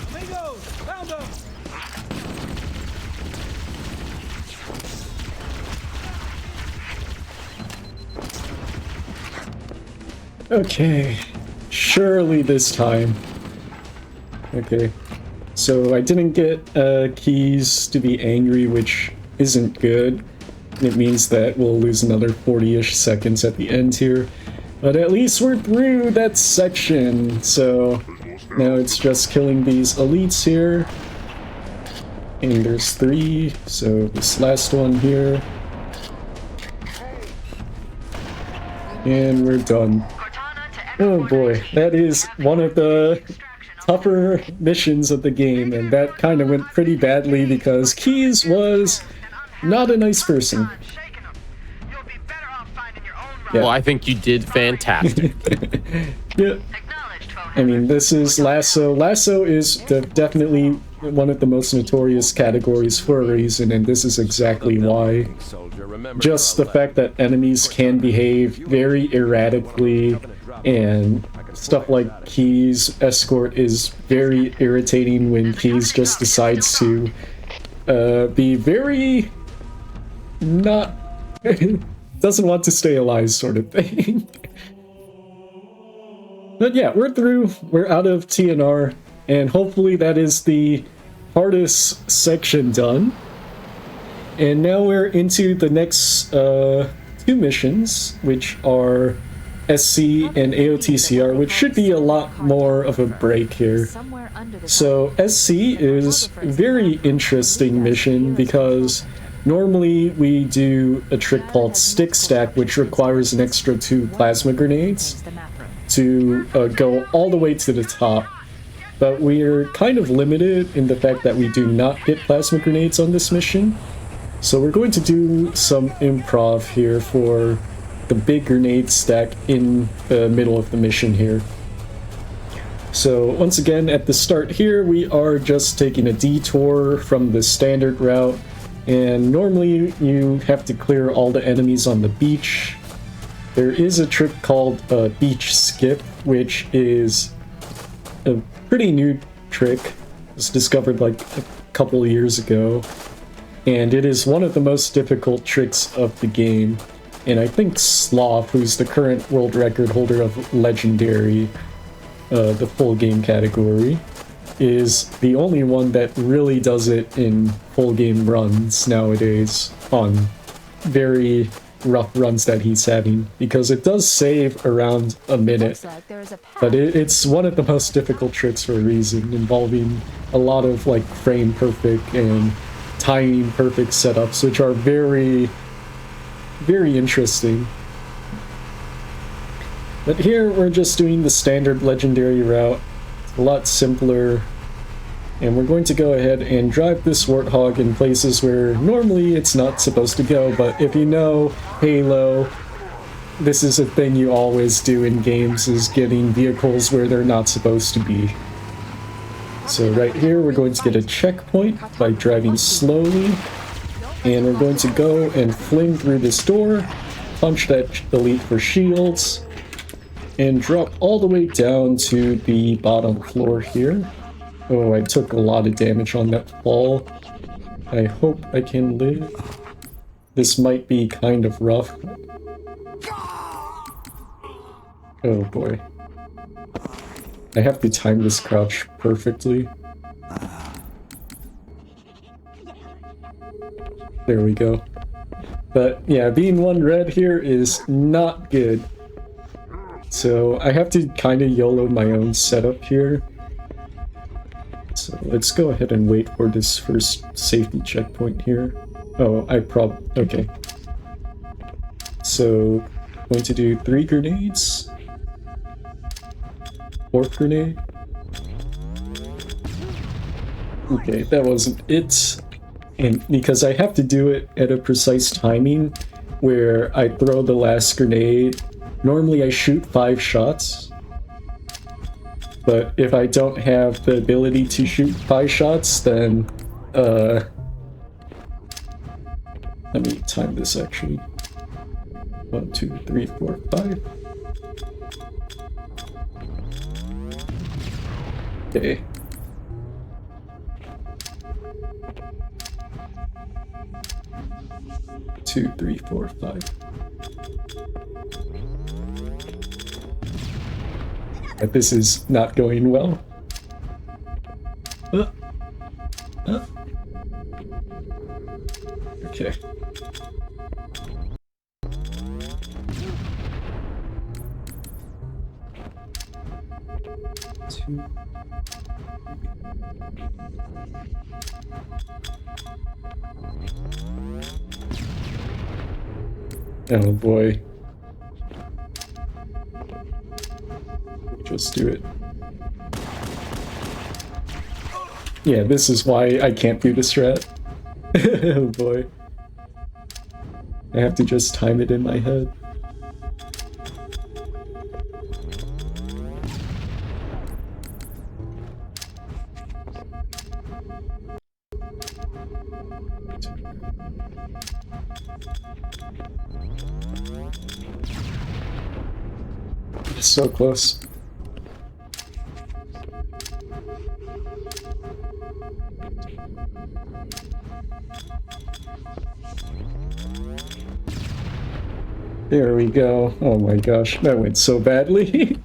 Amigos, found them. Okay. Surely this time. Okay. So I didn't get Keys to be angry, which isn't good. It means that we'll lose another 40-ish seconds at the end here. But at least we're through that section. So now it's just killing these elites here. And there's 3, so this last one here. And we're done. Oh boy, that is one of the tougher missions of the game, and that kind of went pretty badly because Keys was not a nice person. Yeah. Well, I think you did fantastic. Yeah. I mean, this is Lasso. Lasso is definitely one of the most notorious categories for a reason, and this is exactly why. Just the fact that enemies can behave very erratically, and stuff like Keys Escort is very irritating when Keys just decides to be very not doesn't want to stay alive sort of thing. But yeah, we're through. We're out of TNR, and hopefully that is the hardest section done. And now we're into the next two missions, which are SC and AOTCR, which should be a lot more of a break here. So SC is a very interesting mission because normally we do a trick called Stick Stack, which requires an extra 2 plasma grenades to go all the way to the top. But we're kind of limited in the fact that we do not get plasma grenades on this mission. So we're going to do some improv here for the big grenade stack in the middle of the mission here. So once again, at the start here, we are just taking a detour from the standard route. And normally you have to clear all the enemies on the beach. There is a trick called Beach Skip, which is a pretty new trick. It was discovered like a couple of years ago. And it is one of the most difficult tricks of the game. And I think Sloth, who's the current world record holder of Legendary, the full game category, is the only one that really does it in full game runs nowadays on very rough runs that he's having, because it does save around a minute, but it's one of the most difficult tricks for a reason, involving a lot of like frame perfect and timing perfect setups, which are very, very interesting. But here we're just doing the standard Legendary route. It's a lot simpler. And we're going to go ahead and drive this Warthog in places where normally it's not supposed to go, but if you know Halo, this is a thing you always do in games, is getting vehicles where they're not supposed to be. So right here we're going to get a checkpoint by driving slowly, and we're going to go and fling through this door, punch that elite for shields, and drop all the way down to the bottom floor here. Oh, I took a lot of damage on that fall. I hope I can live. This might be kind of rough. Oh boy. I have to time this crouch perfectly. There we go. But yeah, being 1 red here is not good. So I have to kind of YOLO my own setup here. So let's go ahead and wait for this first safety checkpoint here. Oh, okay. So, going to do 3 grenades. 4th grenade. Okay, that wasn't it. And because I have to do it at a precise timing where I throw the last grenade, normally I shoot 5 shots. But if I don't have the ability to shoot 5 shots, then, let me time this actually. 1, 2, 3, 4, 5. Okay. Two, 3, 4, 5. This is not going well. Okay. Two. Oh boy. Just do it. Yeah, this is why I can't do the strat. Oh boy. I have to just time it in my head. So close. There we go. Oh my gosh, that went so badly.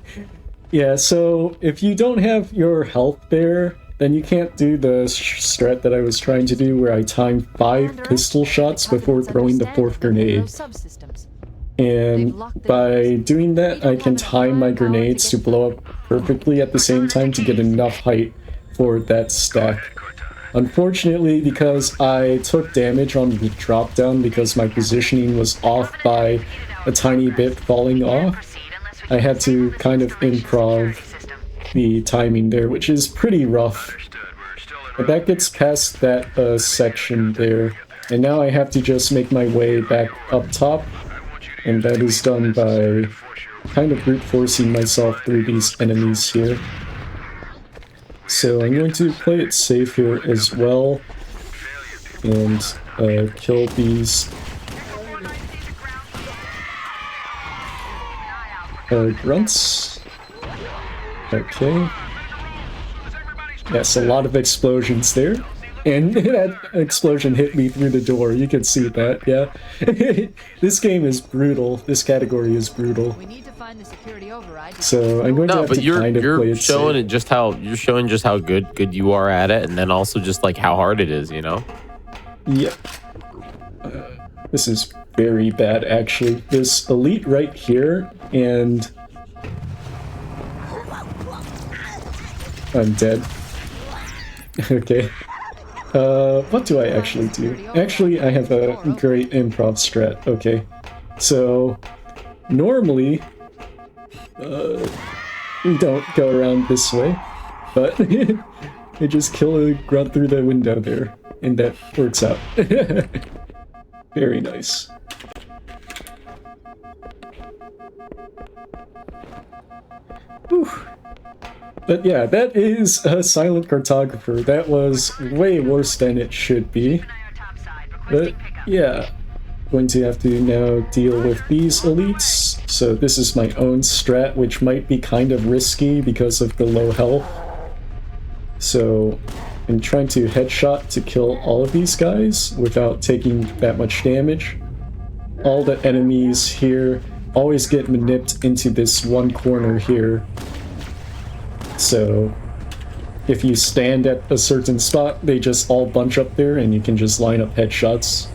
Yeah, so if you don't have your health there, then you can't do the strat that I was trying to do where I time 5 pistol shots before throwing the 4th grenade. And by doing that, I can time my grenades to blow up perfectly at the same time to get enough height for that stack. Unfortunately, because I took damage on the drop down because my positioning was off by a tiny bit falling off, I had to kind of improv the timing there, which is pretty rough. But that gets past that section there, and now I have to just make my way back up top, and that is done by kind of brute forcing myself through these enemies here. So I'm going to play it safe here as well, and kill these grunts. Okay. Yes, a lot of explosions there. And that explosion hit me through the door. You can see that, yeah. This game is brutal. This category is brutal. So I'm going to have to kind of play it showing safe. it just how you're showing just how good you are at it, and then also just like how hard it is, you know? Yep. This is very bad, actually. This elite right here, and I'm dead. Okay. What do I actually do? Actually, I have a great improv strat. Okay. So, normally, we don't go around this way, but we just kill a grunt through the window there, and that works out. Very nice. Whew. But yeah, that is a silent cartographer. That was way worse than it should be. But yeah, going to have to now deal with these elites. So this is my own strat, which might be kind of risky because of the low health. So I'm trying to headshot to kill all of these guys without taking that much damage. All the enemies here always get manipped into this one corner here. So if you stand at a certain spot, they just all bunch up there and you can just line up headshots.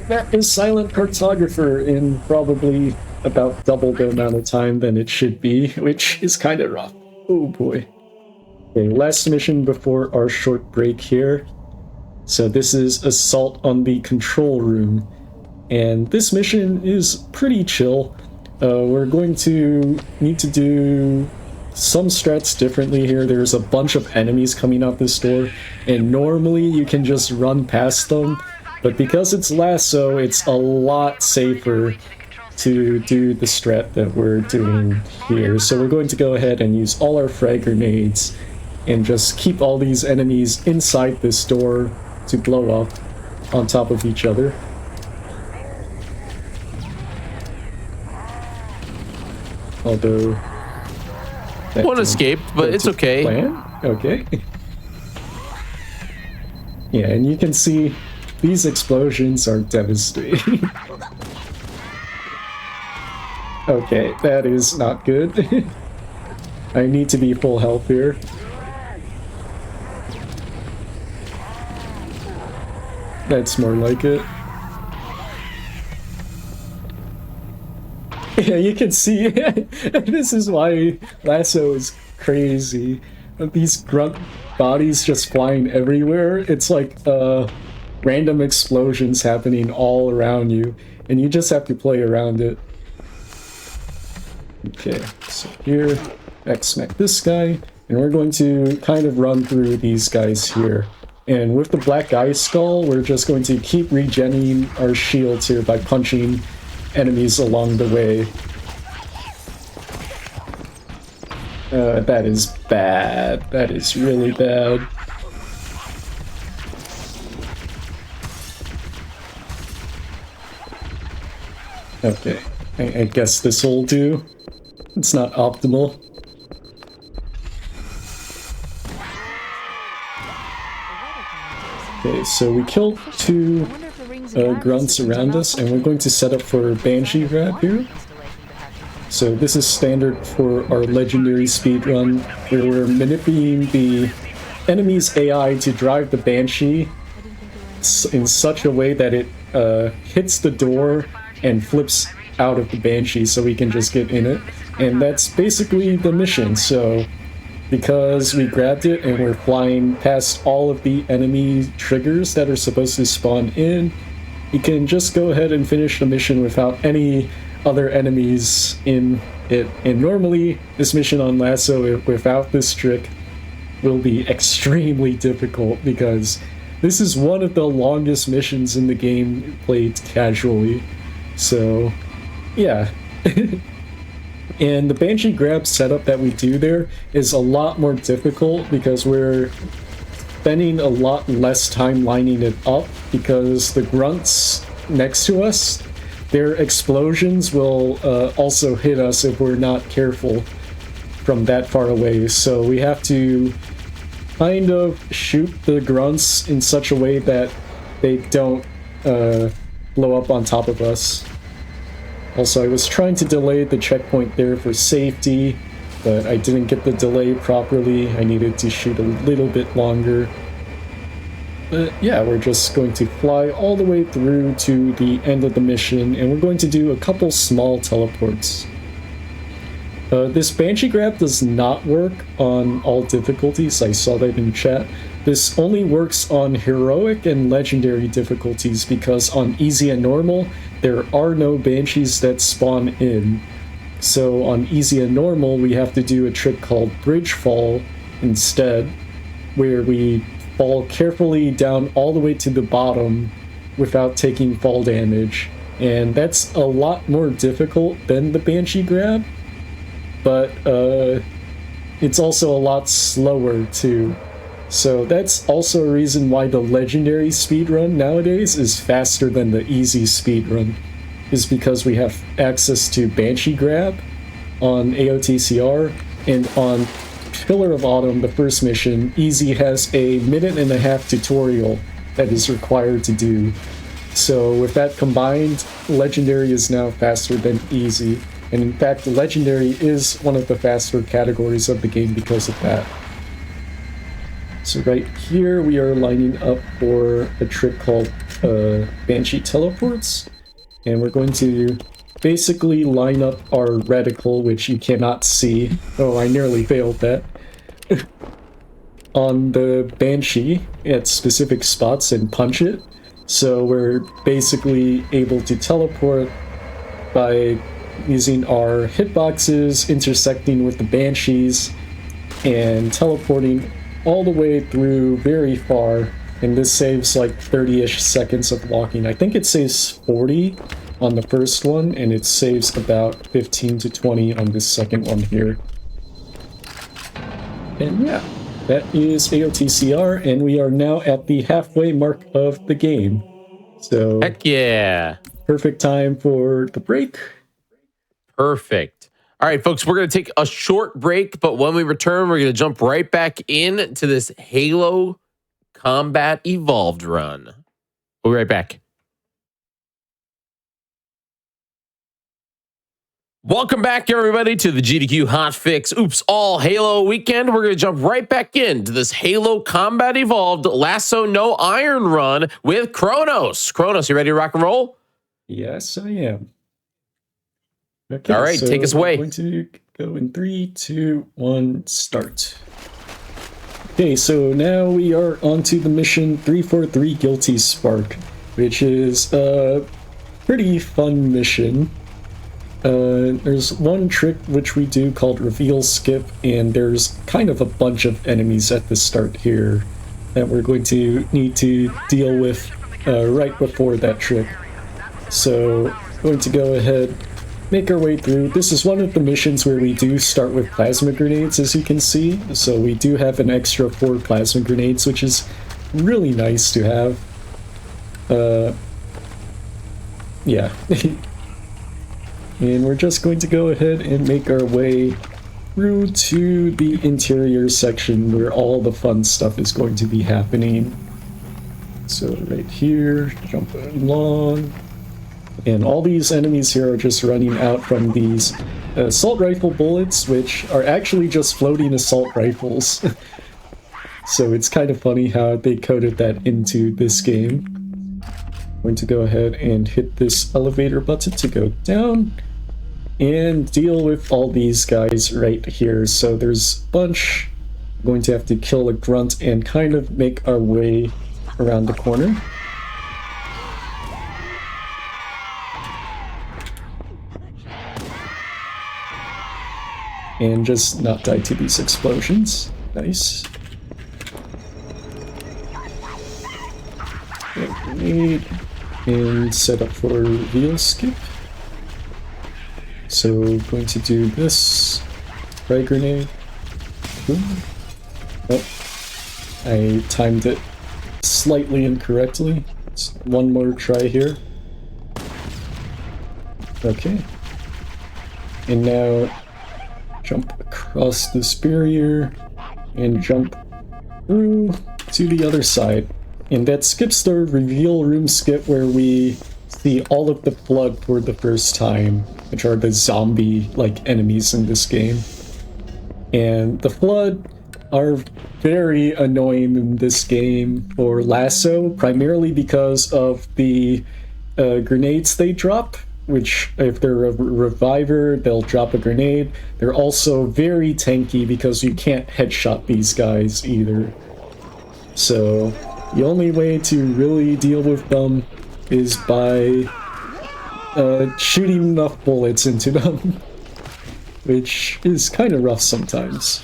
That is silent cartographer in probably about double the amount of time than it should be, which is kind of rough. Oh boy. Okay, last mission before our short break here. So this is Assault on the Control Room. And this mission is pretty chill. We're going to need to do some strats differently here. There's a bunch of enemies coming out this door, and normally you can just run past them, but because it's lasso, it's a lot safer to do the strat that we're doing here. So we're going to go ahead and use all our frag grenades and just keep all these enemies inside this door to blow up on top of each other. Although One escaped, but it's okay. Plan? Okay. Yeah, and you can see these explosions are devastating. Okay, that is not good. I need to be full health here. That's more like it. Yeah, you can see, this is why Lasso is crazy. These grunt bodies just flying everywhere. It's like random explosions happening all around you, and you just have to play around it. Okay, so here, X-smack this guy, and we're going to kind of run through these guys here. And with the Black Eye Skull, we're just going to keep regenerating our shields here by punching enemies along the way. That is bad. That is really bad. Okay, I guess this will do. It's not optimal. Okay, so we killed two grunts around us, and we're going to set up for Banshee grab here. So this is standard for our legendary speedrun, where we're manipulating the enemy's AI to drive the Banshee in such a way that it hits the door and flips out of the Banshee so we can just get in it. And that's basically the mission. So because we grabbed it and we're flying past all of the enemy triggers that are supposed to spawn in, you can just go ahead and finish the mission without any other enemies in it. And normally this mission on Lasso without this trick will be extremely difficult, because this is one of the longest missions in the game played casually. So yeah. And the Banshee grab setup that we do there is a lot more difficult because we're spending a lot less time lining it up, because the grunts next to us, their explosions will also hit us if we're not careful from that far away. So we have to kind of shoot the grunts in such a way that they don't blow up on top of us. Also, I was trying to delay the checkpoint there for safety, but I didn't get the delay properly. I needed to shoot a little bit longer. But yeah, we're just going to fly all the way through to the end of the mission, and we're going to do a couple small teleports. This Banshee grab does not work on all difficulties. I saw that in chat. This only works on heroic and legendary difficulties, because on easy and normal, there are no Banshees that spawn in. So on easy and normal, we have to do a trick called bridge fall instead, where we fall carefully down all the way to the bottom without taking fall damage. And that's a lot more difficult than the Banshee grab, but it's also a lot slower too. So that's also a reason why the legendary speedrun nowadays is faster than the easy speedrun, is because we have access to Banshee grab on AOTCR, and on Pillar of Autumn, the first mission, easy has a 1.5-minute tutorial that is required to do. So with that combined, legendary is now faster than easy, and in fact legendary is one of the faster categories of the game because of that. So right here we are lining up for a trick called Banshee teleports, and we're going to basically line up our reticle, which you cannot see. Oh, I nearly failed that. On the Banshee at specific spots and punch it. So we're basically able to teleport by using our hitboxes, intersecting with the Banshees, and teleporting all the way through very far, and this saves like 30-ish seconds of walking. I think it saves 40 on the first one, and it saves about 15 to 20 on this second one here. And yeah, that is AOTCR, and we are now at the halfway mark of the game. So Heck yeah. Perfect time for the break. Perfect. All right, folks, we're going to take a short break, but when we return, we're going to jump right back into this Halo Combat Evolved run. We'll be right back. Welcome back, everybody, to the GDQ Hotfix Oops All Halo Weekend. We're going to jump right back into this Halo Combat Evolved Lasso No Iron run with Kronos. Kronos, you ready to rock and roll? Yes, I am. Okay, all right, so take us away. I'm going to go in 3, 2, 1, start. Okay, so now we are on to the mission 343 Guilty Spark, which is a pretty fun mission. There's one trick which we do called Reveal Skip, and there's kind of a bunch of enemies at the start here that we're going to need to deal with right before that trick. So, going to go ahead, make our way through. This is one of the missions where we do start with plasma grenades, as you can see. So we do have an extra 4 plasma grenades, which is really nice to have. Yeah. And we're just going to go ahead and make our way through to the interior section where all the fun stuff is going to be happening. So right here, jump along. And all these enemies here are just running out from these assault rifle bullets, which are actually just floating assault rifles. So it's kind of funny how they coded that into this game. I'm going to go ahead and hit this elevator button to go down and deal with all these guys right here. So there's a bunch. I'm going to have to kill a grunt and kind of make our way around the corner. And just not die to these explosions. Nice. Grenade and set up for reveal skip. So going to do this. Frag grenade. Boom. Oh, I timed it slightly incorrectly. Let's one more try here. Okay. And now jump across this barrier and jump through to the other side. And that skips the reveal room skip where we see all of the flood for the first time, which are the zombie-like enemies in this game. And the flood are very annoying in this game for Lasso, primarily because of the grenades they drop, which if they're a reviver, they'll drop a grenade. They're also very tanky because you can't headshot these guys either. So the only way to really deal with them is by shooting enough bullets into them, which is kind of rough sometimes.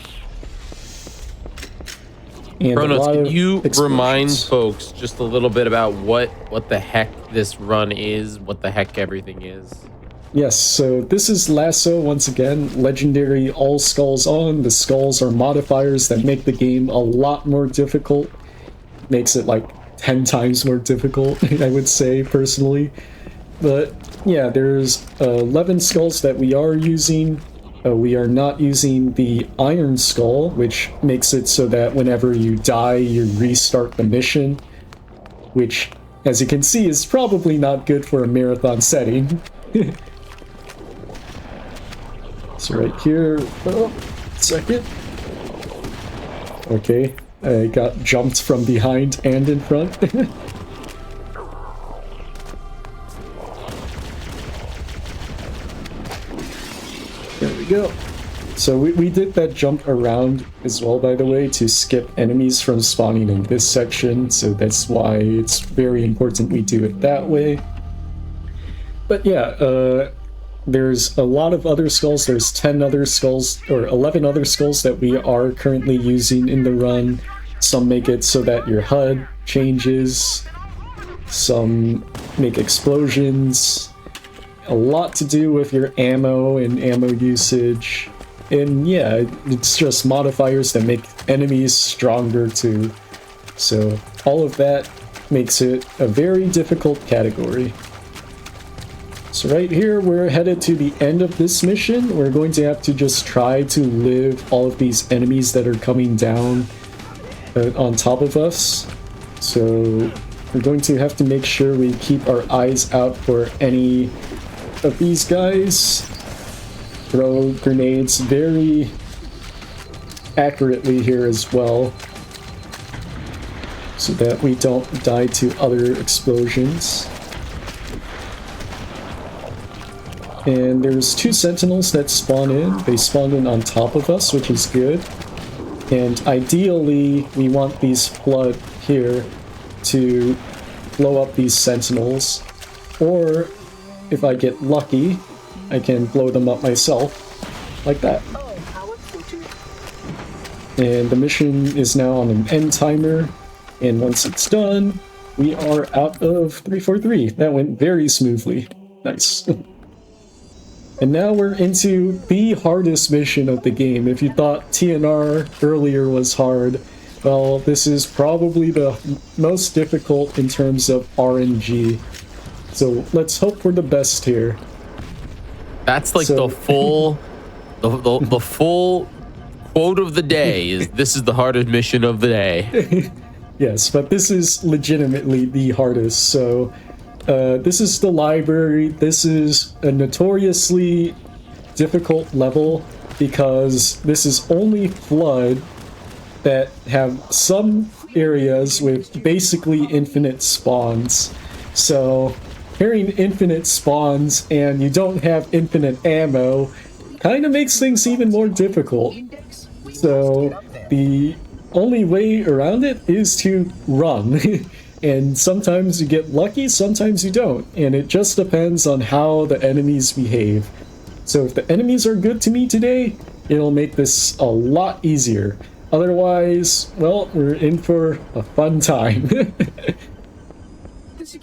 And Kronos, can you remind folks just a little bit about what the heck this run is, what the heck everything is? Yes, so this is Lasso once again, legendary all skulls on. The skulls are modifiers that make the game a lot more difficult. Makes it like 10 times more difficult, I would say, personally. But yeah, there's 11 skulls that we are using. We are not using the Iron Skull, which makes it so that whenever you die, you restart the mission, which, as you can see, is probably not good for a marathon setting. So right here, second. Okay, I got jumped from behind and in front. There we go. So we did that jump around as well, by the way, to skip enemies from spawning in this section, so that's why it's very important we do it that way. But yeah, there's a lot of other skulls. There's 10 other skulls, or 11 other skulls that we are currently using in the run. Some make it so that your HUD changes. Some make explosions. A lot to do with your ammo and ammo usage. And yeah, it's just modifiers that make enemies stronger too. So all of that makes it a very difficult category. So right here, we're headed to the end of this mission. We're going to have to just try to live all of these enemies that are coming down on top of us. So we're going to have to make sure we keep our eyes out for any of these guys. Throw grenades very accurately here as well, so that we don't die to other explosions. And there's 2 sentinels that spawn in. They spawn in on top of us, which is good. And ideally, we want these flood here to blow up these sentinels. Or, if I get lucky, I can blow them up myself, like that. And the mission is now on an end timer. And once it's done, we are out of 343. That went very smoothly. Nice. And now we're into the hardest mission of the game. If you thought TNR earlier was hard, well, this is probably the most difficult in terms of RNG. So let's hope for the best here. That's like So- the full, the full quote of the day is this is the hardest mission of the day. Yes, but this is legitimately the hardest. So this is the library. This is a notoriously difficult level because this is only Flood that have some areas with basically infinite spawns. So carrying infinite spawns and you don't have infinite ammo kind of makes things even more difficult. So the only way around it is to run. And sometimes you get lucky, sometimes you don't. And it just depends on how the enemies behave. So if the enemies are good to me today, it'll make this a lot easier. Otherwise, well, we're in for a fun time.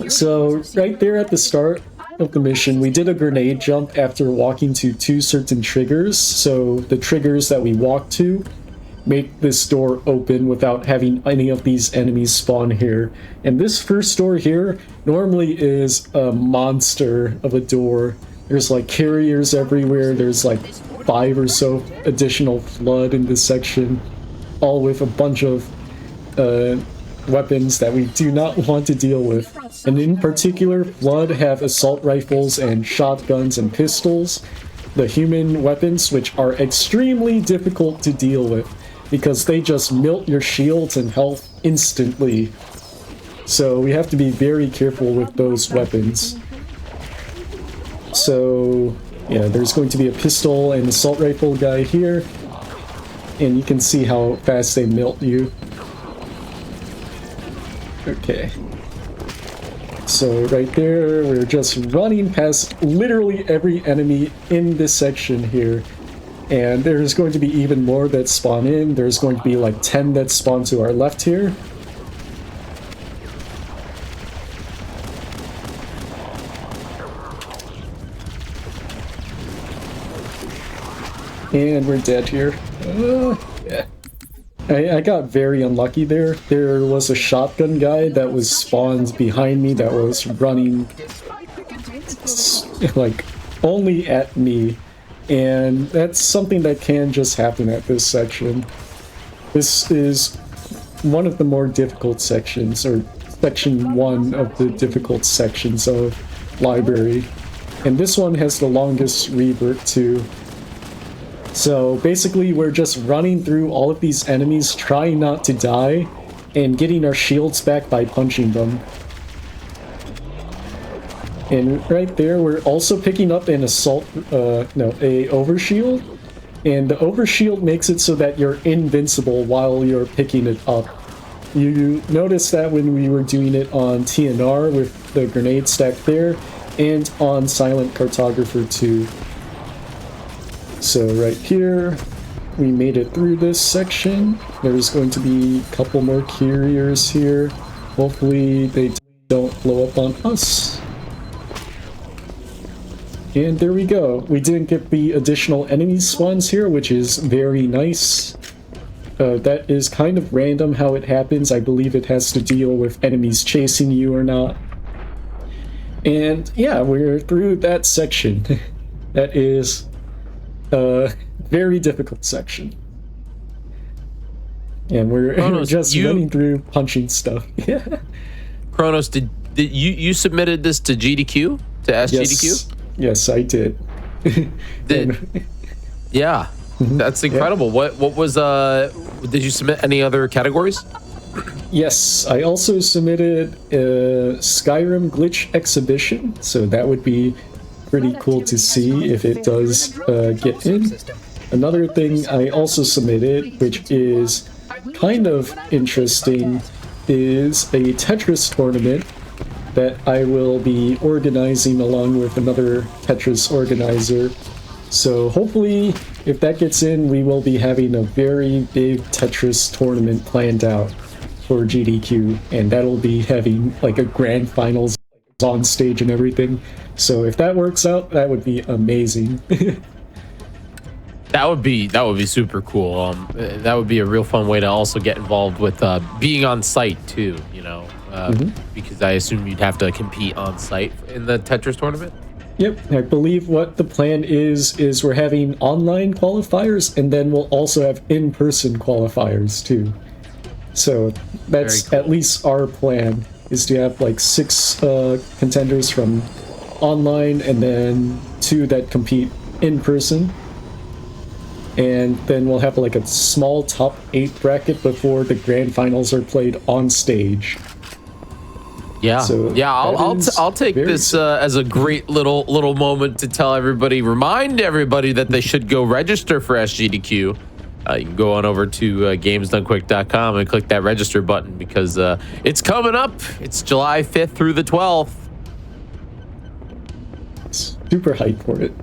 So right there at the start of the mission, we did a grenade jump after walking to 2 certain triggers. So the triggers that we walk to make this door open without having any of these enemies spawn here. And this first door here normally is a monster of a door. There's like carriers everywhere. There's like 5 or so additional Flood in this section, all with a bunch of weapons that we do not want to deal with. And in particular, Flood have assault rifles and shotguns and pistols, the human weapons, which are extremely difficult to deal with because they just melt your shields and health instantly. So we have to be very careful with those weapons. So yeah, there's going to be a pistol and assault rifle guy here, and you can see how fast they melt you. Okay. So right there, we're just running past literally every enemy in this section here. And there's going to be even more that spawn in. There's going to be like 10 that spawn to our left here. And we're dead here. Yeah. I got very unlucky there. There was a shotgun guy that was spawned behind me that was running like only at me. And that's something that can just happen at this section. This is one of the more difficult sections, or section 1 of the difficult sections of library. And this one has the longest revert too. So basically we're just running through all of these enemies, trying not to die, and getting our shields back by punching them. And right there we're also picking up an assault, a overshield. And the overshield makes it so that you're invincible while you're picking it up. You notice that when we were doing it on TNR with the grenade stack there, and on Silent Cartographer too. So right here, we made it through this section. There's going to be a couple more carriers here. Hopefully they don't blow up on us. And there we go. We didn't get the additional enemy spawns here, which is very nice. That is kind of random how it happens. I believe it has to deal with enemies chasing you or not. And yeah, we're through that section. That is a very difficult section. And we're Kronos, just running through punching stuff. Yeah. Kronos, did you submitted this to GDQ? To ask GDQ? Yes, I did. Yeah. That's incredible. Yeah. What was did you submit any other categories? Yes, I also submitted a Skyrim glitch exhibition, so that would be pretty cool to see if it does get in. Another thing I also submitted, which is kind of interesting, is a Tetris tournament that I will be organizing along with another Tetris organizer. So hopefully, if that gets in, we will be having a very big Tetris tournament planned out for GDQ, and that'll be having like a grand finals on stage and everything. So if that works out, that would be amazing. That would be super cool. That would be a real fun way to also get involved with being on site too, you know, because I assume you'd have to compete on site in the Tetris tournament. Yep, I believe what the plan is we're having online qualifiers, and then we'll also have in-person qualifiers too. So that's Very cool. at least our plan, is to have like 6 contenders from online and then 2 that compete in person. And then we'll have like a small top 8 bracket before the grand finals are played on stage. Yeah, So yeah. I'll take very this as a great little moment to tell everybody, remind everybody that they should go register for SGDQ. You can go on over to gamesdonequick.com and click that register button because it's coming up. It's July 5th through the 12th. Super hyped for it.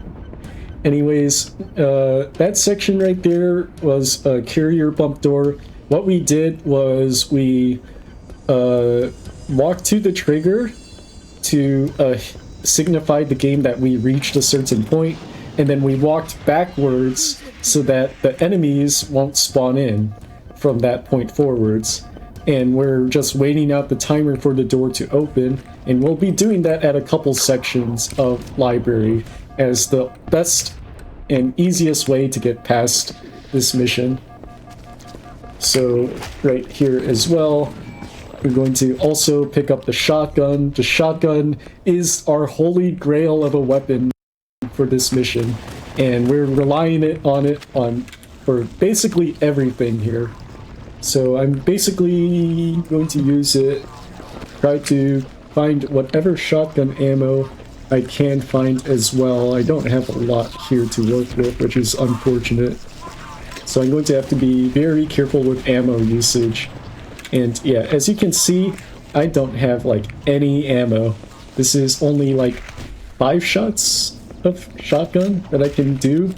Anyways, that section right there was a carrier bump door. What we did was we walked to the trigger to signify the game that we reached a certain point, and then we walked backwards so that the enemies won't spawn in from that point forwards. And we're just waiting out the timer for the door to open, and we'll be doing that at a couple sections of library as the best and easiest way to get past this mission. So right here as well, we're going to also pick up the shotgun. The shotgun is our holy grail of a weapon for this mission, and we're relying on it for basically everything here. So I'm basically going to use it, try to find whatever shotgun ammo I can find as well. I don't have a lot here to work with, which is unfortunate. So I'm going to have to be very careful with ammo usage. And yeah, as you can see, I don't have like any ammo. This is only like 5 shots of shotgun that I can do.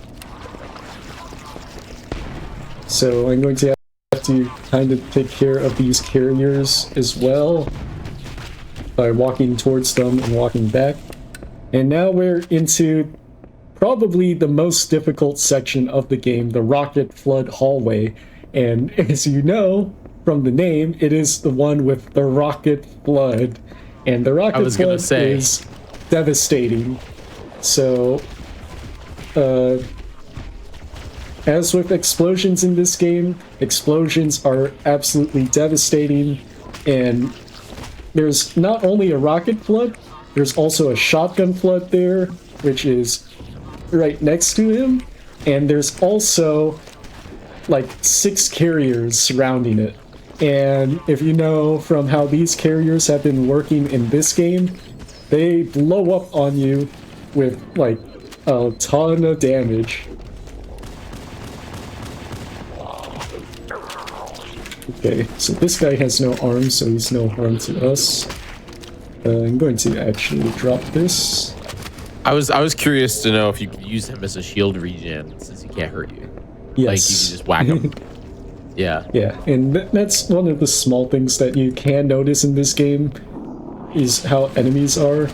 So I'm going to have to kind of take care of these carriers as well by walking towards them and walking back. And now we're into probably the most difficult section of the game, the Rocket Flood Hallway. And as you know from the name, it is the one with the Rocket Flood. And the Rocket Flood is devastating. So, as with explosions in this game, explosions are absolutely devastating. And there's not only a rocket flood, there's also a shotgun flood there, which is right next to him. And there's also like 6 carriers surrounding it. And if you know from how these carriers have been working in this game, they blow up on you with like a ton of damage. Okay, so this guy has no arms, so he's no harm to us. I'm going to actually drop this. I was curious to know if you could use him as a shield regen since he can't hurt you. Yes. Like you can just whack him. Yeah. Yeah, and that's one of the small things that you can notice in this game is how enemies are.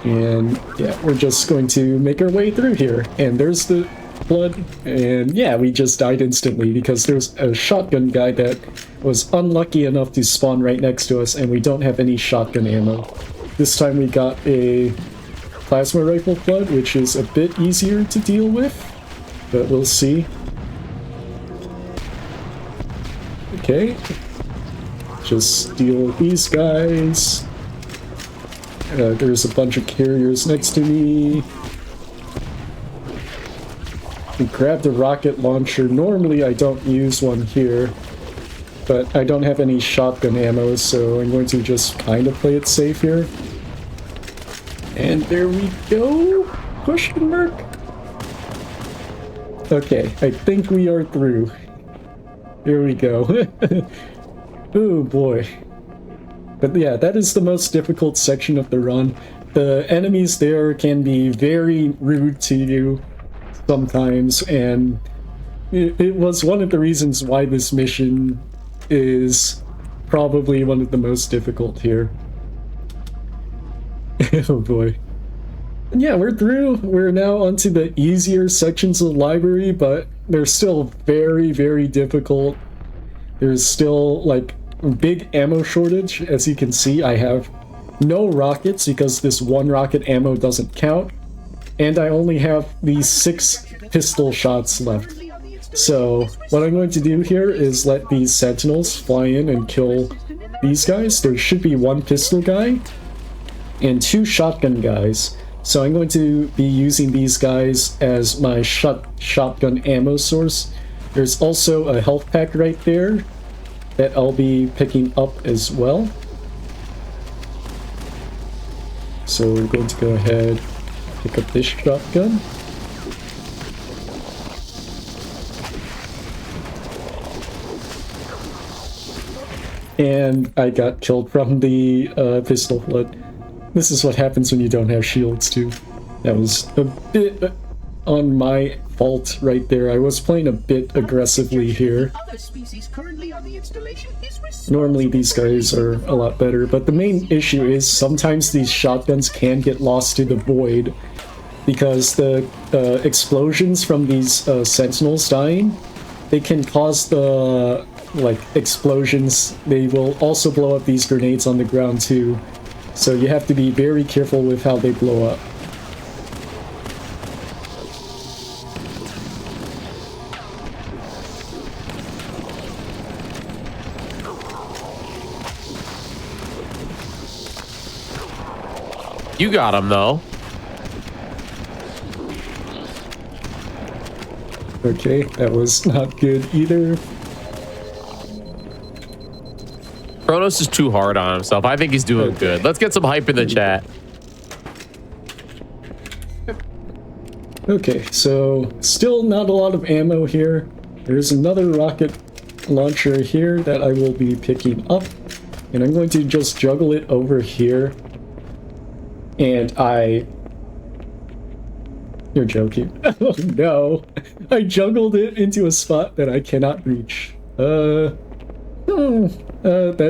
And yeah, we're just going to make our way through here. And there's the flood, and yeah, we just died instantly because there's a shotgun guy that was unlucky enough to spawn right next to us, and we don't have any shotgun ammo. This time we got a plasma rifle flood, which is a bit easier to deal with, but we'll see. Okay, just deal with these guys. There's a bunch of carriers next to me. We grabbed a rocket launcher. Normally I don't use one here, but I don't have any shotgun ammo, so I'm going to just kind of play it safe here. And there we go! Question mark? Okay, I think we are through. Here we go. Oh boy. But yeah, that is the most difficult section of the run. The enemies there can be very rude to you sometimes, and it was one of the reasons why this mission is probably one of the most difficult here. Oh boy. And yeah, we're through. We're now onto the easier sections of the library, but they're still very, very difficult. There's still like a big ammo shortage. As you can see, I have no rockets because this 1 rocket ammo doesn't count, and I only have these 6 pistol shots left. So what I'm going to do here is let these sentinels fly in and kill these guys. There should be 1 pistol guy and 2 shotgun guys. So I'm going to be using these guys as my shotgun ammo source. There's also a health pack right there that I'll be picking up as well. So we're going to go ahead, pick up this shotgun. And I got killed from the pistol. But this is what happens when you don't have shields too. That was a bit on my fault right there. I was playing a bit aggressively here. Normally these guys are a lot better, but the main issue is sometimes these shotguns can get lost to the void because the explosions from these sentinels dying, they can cause the explosions. They will also blow up these grenades on the ground too, so you have to be very careful with how they blow up. You got him, though. Okay, that was not good either. Kronos is too hard on himself. I think he's doing good. Let's get some hype in the chat. Okay, so still not a lot of ammo here. There's another rocket launcher here that I will be picking up. And I'm going to just juggle it over here. And You're joking. Oh no. I juggled it into a spot that I cannot reach. That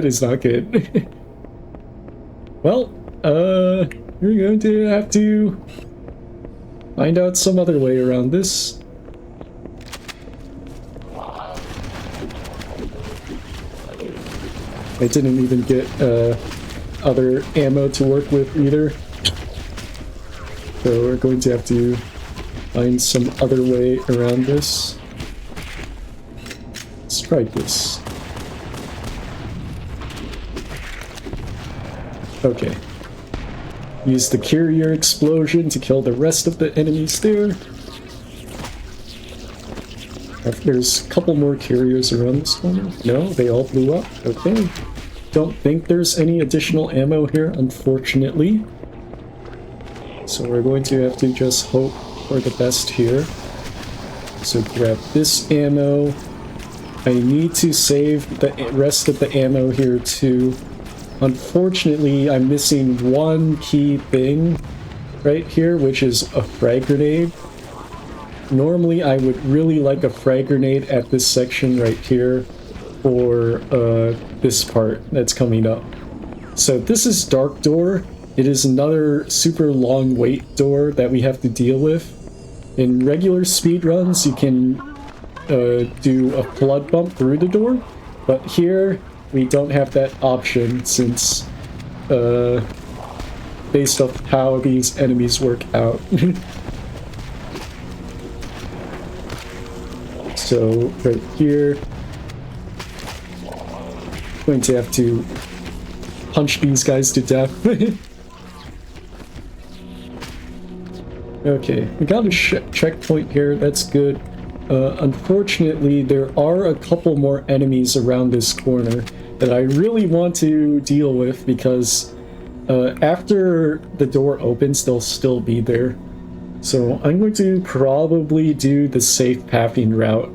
is not good. Well, you're going to have to find out some other way around this. I didn't even get other ammo to work with either. So we're going to have to find some other way around this. Let's try this. Okay. Use the carrier explosion to kill the rest of the enemies there. There's a couple more carriers around this corner. No, they all blew up. Okay. Don't think there's any additional ammo here, unfortunately. So we're going to have to just hope for the best here. So grab this ammo. I need to save the rest of the ammo here too. Unfortunately, I'm missing one key thing right here, which is a frag grenade. Normally, I would really like a frag grenade at this section right here for this part that's coming up. So this is Dark Door. It is another super long wait door that we have to deal with. In regular speedruns, you can do a flood bump through the door, but here we don't have that option since based off how these enemies work out. So right here, going to have to punch these guys to death. Okay, we got a checkpoint here, that's good. Unfortunately, there are a couple more enemies around this corner that I really want to deal with because after the door opens, they'll still be there. So I'm going to probably do the safe pathing route,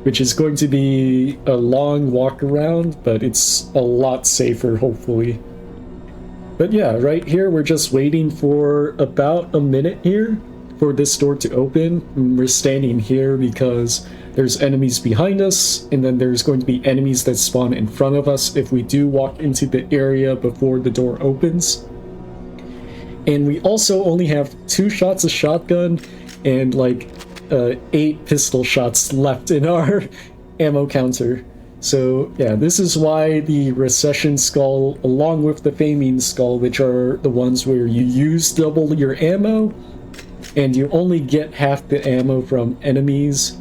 which is going to be a long walk around, but it's a lot safer, hopefully. But yeah, right here, we're just waiting for about a minute here for this door to open. And we're standing here because there's enemies behind us, and then there's going to be enemies that spawn in front of us if we do walk into the area before the door opens. And we also only have 2 shots of shotgun and like 8 pistol shots left in our ammo counter. So yeah, this is why the Recession Skull, along with the Famine Skull, which are the ones where you use double your ammo, and you only get half the ammo from enemies,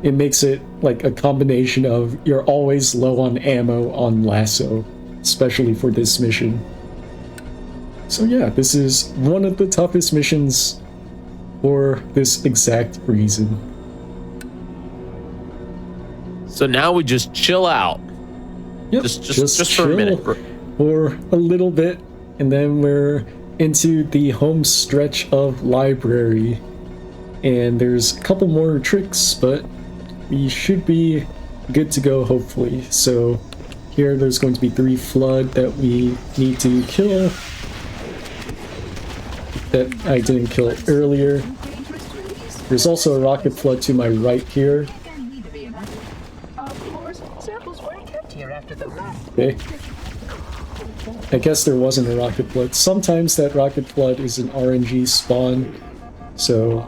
it makes it like a combination of you're always low on ammo on Lasso, especially for this mission. So yeah, this is one of the toughest missions for this exact reason. So now we just chill out. Yep, Just for a minute. For a little bit, and then we're into the home stretch of library. And there's a couple more tricks, but we should be good to go, hopefully. So here there's going to be 3 flood that we need to kill. That I didn't kill earlier. There's also a rocket flood to my right here. Okay. I guess there wasn't a rocket flood. Sometimes that rocket flood is an RNG spawn, so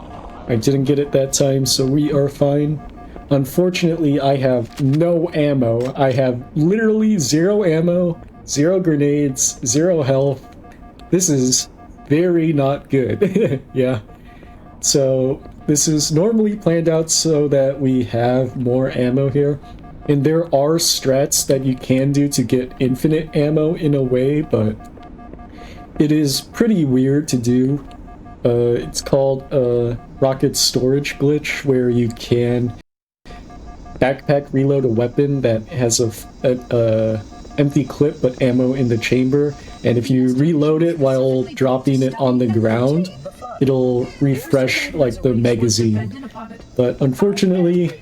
I didn't get it that time, so we are fine. Unfortunately, I have no ammo. I have literally 0 ammo, 0 grenades, 0 health. This is very not good. Yeah. So this is normally planned out so that we have more ammo here. And there are strats that you can do to get infinite ammo in a way, but it is pretty weird to do. It's called a rocket storage glitch, where you can backpack reload a weapon that has a empty clip but ammo in the chamber, and if you reload it while dropping it on the ground, it'll refresh like the magazine. But unfortunately,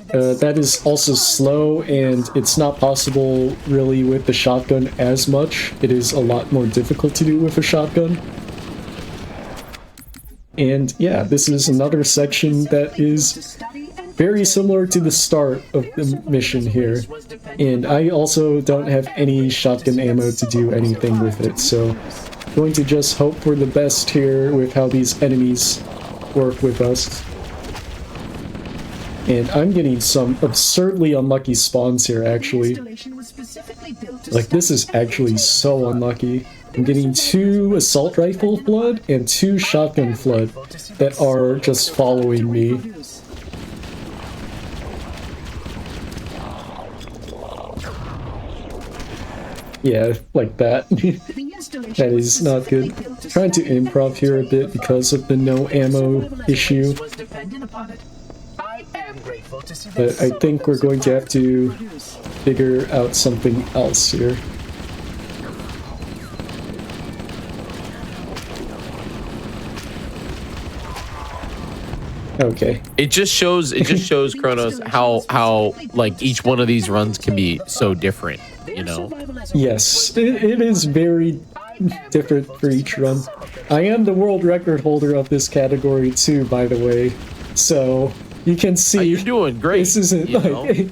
that is also slow, and it's not possible really with the shotgun as much. It is a lot more difficult to do with a shotgun. And yeah, this is another section that is very similar to the start of the mission here. And I also don't have any shotgun ammo to do anything with it, so I'm going to just hope for the best here with how these enemies work with us. And I'm getting some absurdly unlucky spawns here, actually. Like, this is actually so unlucky. I'm getting 2 assault rifle flood and 2 shotgun flood that are just following me. Yeah, like that. That is not good. Trying to improv here a bit because of the no ammo issue. But I think we're going to have to figure out something else here. Okay. It just shows Kronos how like each one of these runs can be so different, you know? Yes, it is very different for each run. I am the world record holder of this category too, by the way. So you can see you're doing great. This isn't like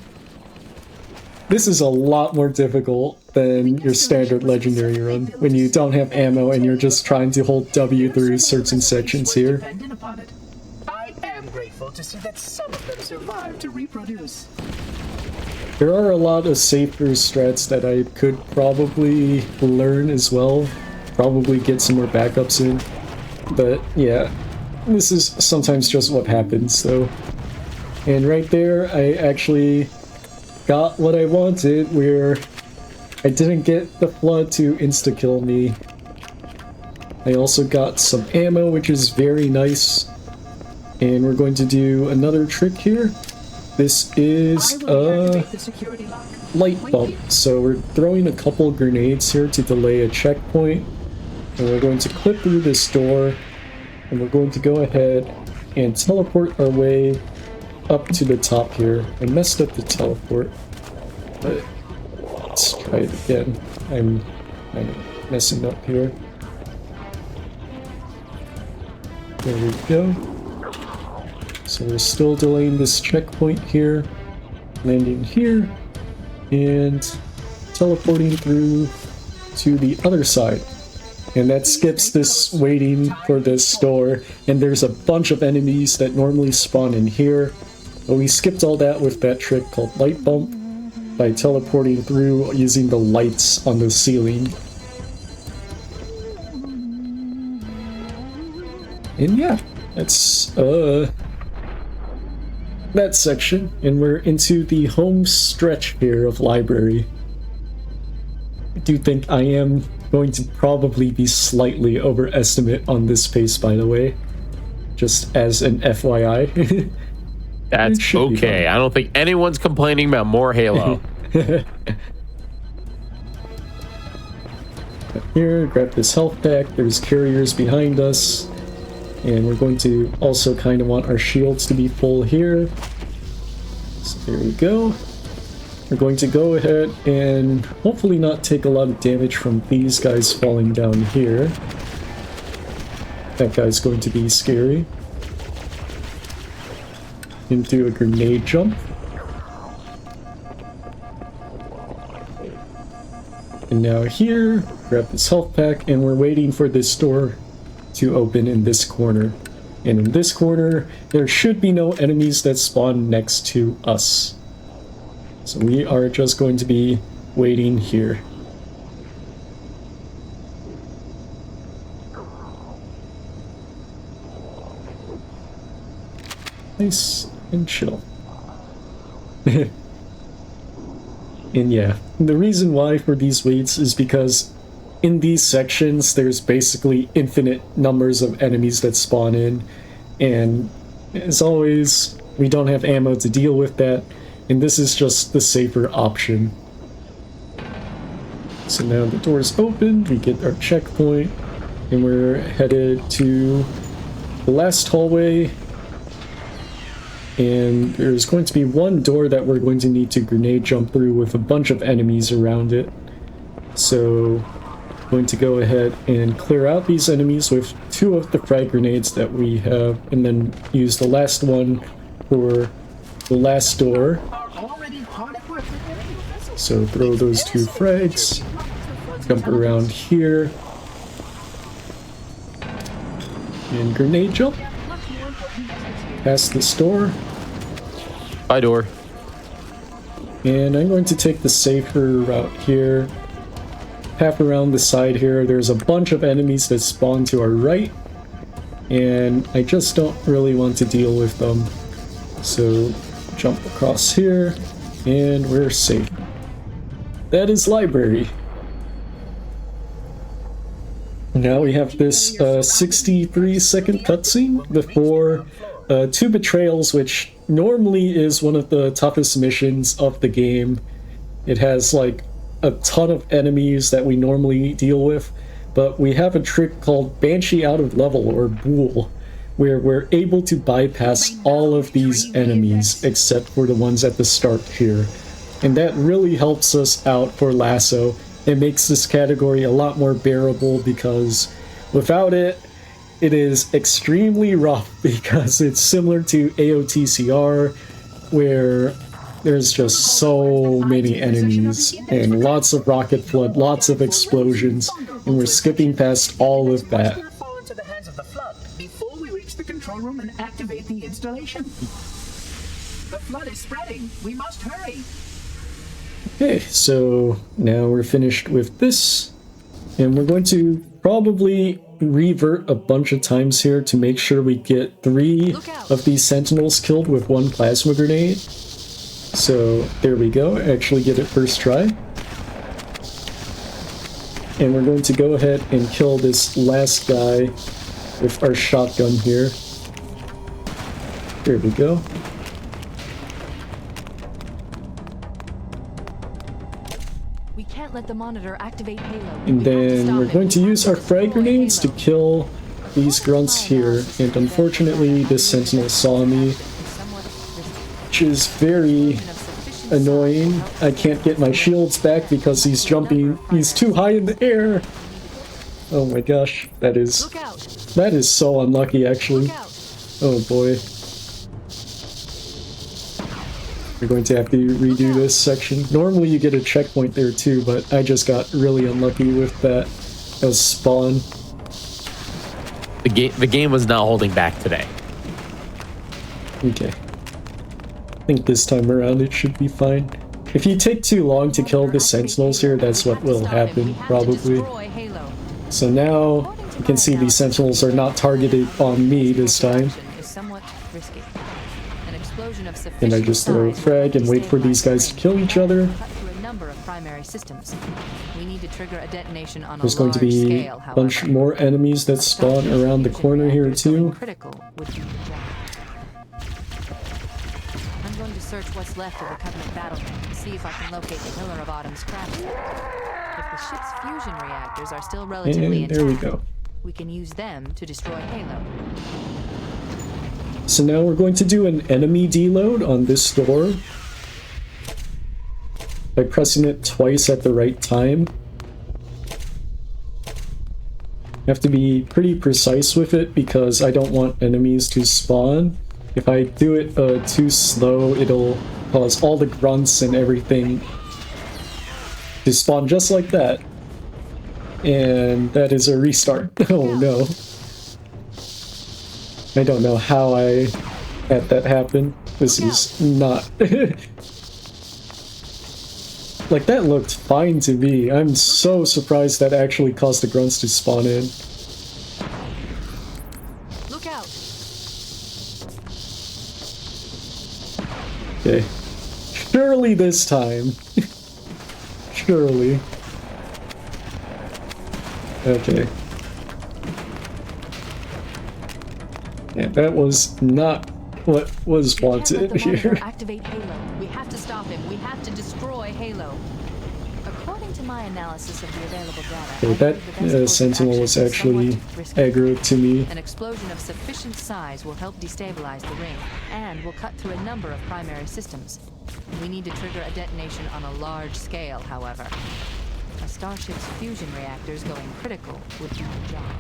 this is a lot more difficult than your standard legendary run when you don't have ammo and you're just trying to hold W through certain sections here. I am grateful to see that some of them survive to reproduce. There are a lot of safer strats that I could probably learn as well. Probably get some more backups in. But yeah, this is sometimes just what happens though. And right there, I actually got what I wanted, where I didn't get the flood to insta-kill me. I also got some ammo, which is very nice. And we're going to do another trick here. This is a light bump. So we're throwing a couple grenades here to delay a checkpoint. And we're going to clip through this door. And we're going to go ahead and teleport our way up to the top here. I messed up the teleport, but let's try it again. I'm kind of messing up here. There we go. So we're still delaying this checkpoint here, landing here, and teleporting through to the other side. And that skips this waiting for this door, and there's a bunch of enemies that normally spawn in here. But we skipped all that with that trick called Light Bump. by teleporting through using the lights on the ceiling. And yeah, that's that section, and we're into the home stretch here of library. I do think I am going to probably be slightly overestimate on this pace, by the way, just as an FYI. That's okay. I don't think anyone's complaining about more Halo. Here, grab this health pack. There's carriers behind us. And we're going to also kind of want our shields to be full here. So there we go. We're going to go ahead and hopefully not take a lot of damage from these guys falling down here. That guy's going to be scary. Into a grenade jump. And now here, grab this health pack, and we're waiting for this door to open in this corner. And in this corner, there should be no enemies that spawn next to us. So we are just going to be waiting here. Nice and chill. And yeah, the reason why for these waits is because in these sections, there's basically infinite numbers of enemies that spawn in, and as always, we don't have ammo to deal with that, and this is just the safer option. So now the door's open, we get our checkpoint, and we're headed to the last hallway, and there's going to be one door that we're going to need to grenade jump through with a bunch of enemies around it. So going to go ahead and clear out these enemies with 2 of the frag grenades that we have, and then use the last one for the last door. So throw those 2 frags, jump around here, and grenade jump past this door. Bye, door. And I'm going to take the safer route here. Half around the side here, there's a bunch of enemies that spawn to our right, and I just don't really want to deal with them. So jump across here, and we're safe. That is library. Now we have this 63-second cutscene before 2 betrayals, which normally is one of the toughest missions of the game. It has like a ton of enemies that we normally deal with, but we have a trick called Banshee out of level, or Bool, where we're able to bypass all of these enemies except for the ones at the start here. And that really helps us out for Lasso. It makes this category a lot more bearable, because without it, it is extremely rough, because it's similar to AOTCR, where there's just so many enemies and lots of rocket flood, lots of explosions, and we're skipping past all of that. Fall into the hands of the flood before we reach the control room and activate the installation. The flood is spreading. We must hurry. Okay, so now we're finished with this, and we're going to probably revert a bunch of times here to make sure we get 3 of these sentinels killed with 1 plasma grenade. So there we go, actually get it first try. And we're going to go ahead and kill this last guy with our shotgun here. There we go. We can't let the monitor activate Halo. And then we're going to use our frag grenades to kill these grunts here. And unfortunately, this sentinel saw me, which is very annoying. I can't get my shields back because he's jumping. He's too high in the air. Oh my gosh, that is so unlucky, actually. Oh boy. We're going to have to redo this section. Normally you get a checkpoint there too, but I just got really unlucky with that as spawn. The game was not holding back today. Okay. I think this time around it should be fine. If you take too long to kill the sentinels here, that's what will happen, probably. So now, you can see these sentinels are not targeted on me this time. And I just throw a frag and wait for these guys to kill each other. There's going to be a bunch more enemies that spawn around the corner here too. I'm going to search what's left of the Covenant battlement and see if I can locate the Pillar of Autumn's craft. If the ship's fusion reactors are still relatively And there we intact, go. we can use them to destroy Halo. So now we're going to do an enemy deload on this door by pressing it twice at the right time. You have to be pretty precise with it because I don't want enemies to spawn. If I do it too slow, it'll cause all the grunts and everything to spawn just like that. And that is a restart. Oh no. I don't know how I had that happen. This is not... Like, that looked fine to me. I'm so surprised that actually caused the grunts to spawn in. Look out! Okay. Surely this time. Surely. Okay. Yeah, that was not what was wanted here. Activate Halo. We have to stop him. We have to destroy Halo. According to my analysis of the available data, Okay, that sentinel was actually aggro to me. An explosion of sufficient size will help destabilize the ring, and will cut through a number of primary systems. We need to trigger a detonation on a large scale, however. A starship's fusion reactors going critical would do the job.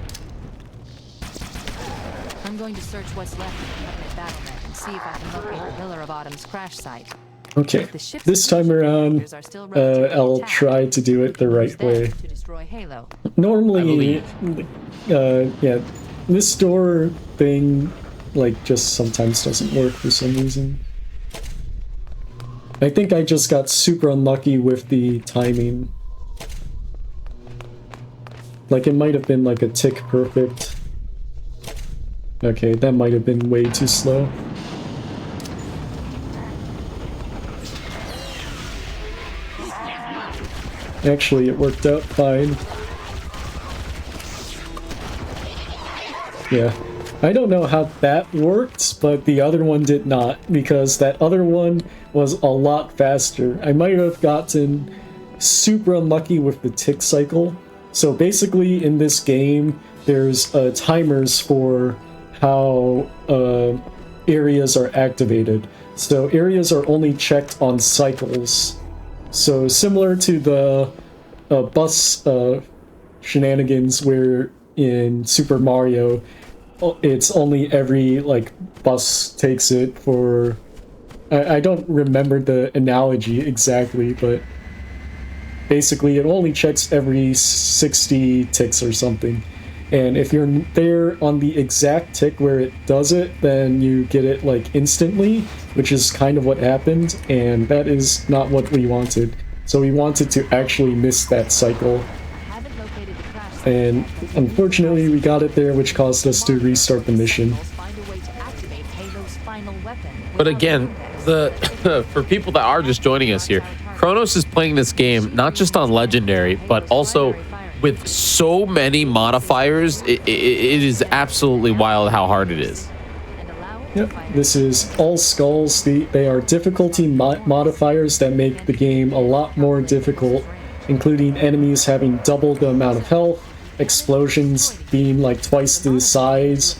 I'm going to search what's left of the Covenant battlement and see if I can locate the Pillar of Autumn's crash site. Okay, this time around, I'll try to do it the right way. Normally, yeah, this door thing, like, just sometimes doesn't work for some reason. I think I just got super unlucky with the timing. Like, it might have been like a tick perfect. Okay, that might have been way too slow. Actually, it worked out fine. Yeah. I don't know how that worked, but the other one did not, because that other one was a lot faster. I might have gotten super unlucky with the tick cycle. So basically, in this game, there's timers for how areas are activated. So areas are only checked on cycles. So similar to the bus shenanigans where in Super Mario, it's only every, like, bus takes it for... I don't remember the analogy exactly, but basically it only checks every 60 ticks or something. And if you're there on the exact tick where it does it, then you get it, like, instantly, which is kind of what happened, and that is not what we wanted. So we wanted to actually miss that cycle. And unfortunately we got it there, which caused us to restart the mission. But again, for people that are just joining us here, Kronos is playing this game not just on Legendary, but also with so many modifiers. It is absolutely wild how hard it is. Yep, this is all skulls. They are difficulty modifiers that make the game a lot more difficult, including enemies having double the amount of health, explosions being like twice the size,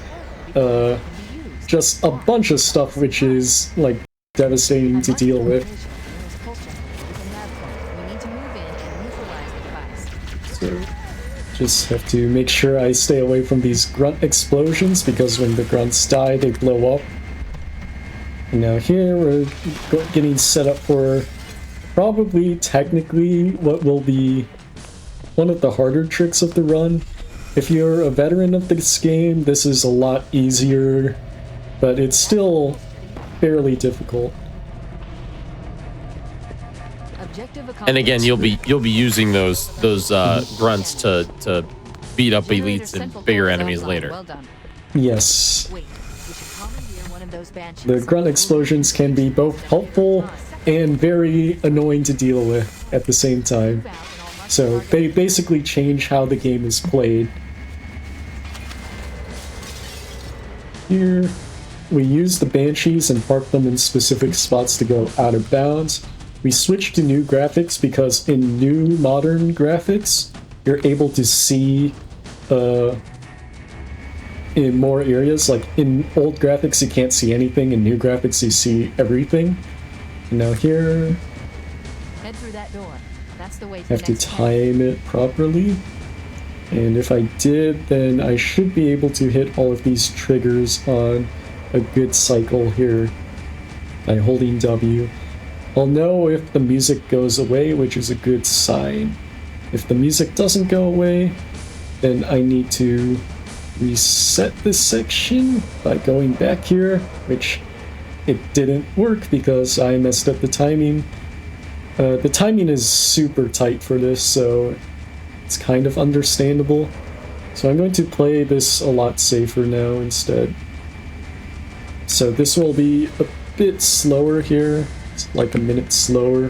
just a bunch of stuff which is, like, devastating to deal with. So, just have to make sure I stay away from these grunt explosions, because when the grunts die, they blow up. And now here, we're getting set up for probably, technically, what will be one of the harder tricks of the run. If you're a veteran of this game, this is a lot easier, but it's still fairly difficult. Objective And again, accomplished. you'll be using those grunts to beat up Generator elites and central bigger core is enemies offline. later. Well done. Yes. Wait, we should commandeer one of those banshees. The grunt explosions can be both helpful and very annoying to deal with at the same time. So they basically change how the game is played. Here, we use the banshees and park them in specific spots to go out of bounds. We switched to new graphics because in new modern graphics, you're able to see in more areas. Like in old graphics, you can't see anything. In new graphics, you see everything. And now here, Head through that door. That's the way to have the to next time it properly. And if I did, then I should be able to hit all of these triggers on a good cycle here by holding W. I'll know if the music goes away, which is a good sign. If the music doesn't go away, then I need to reset this section by going back here, which it didn't work because I messed up the timing. The timing is super tight for this, so it's kind of understandable. So I'm going to play this a lot safer now instead. So this will be a bit slower here. It's like a minute slower.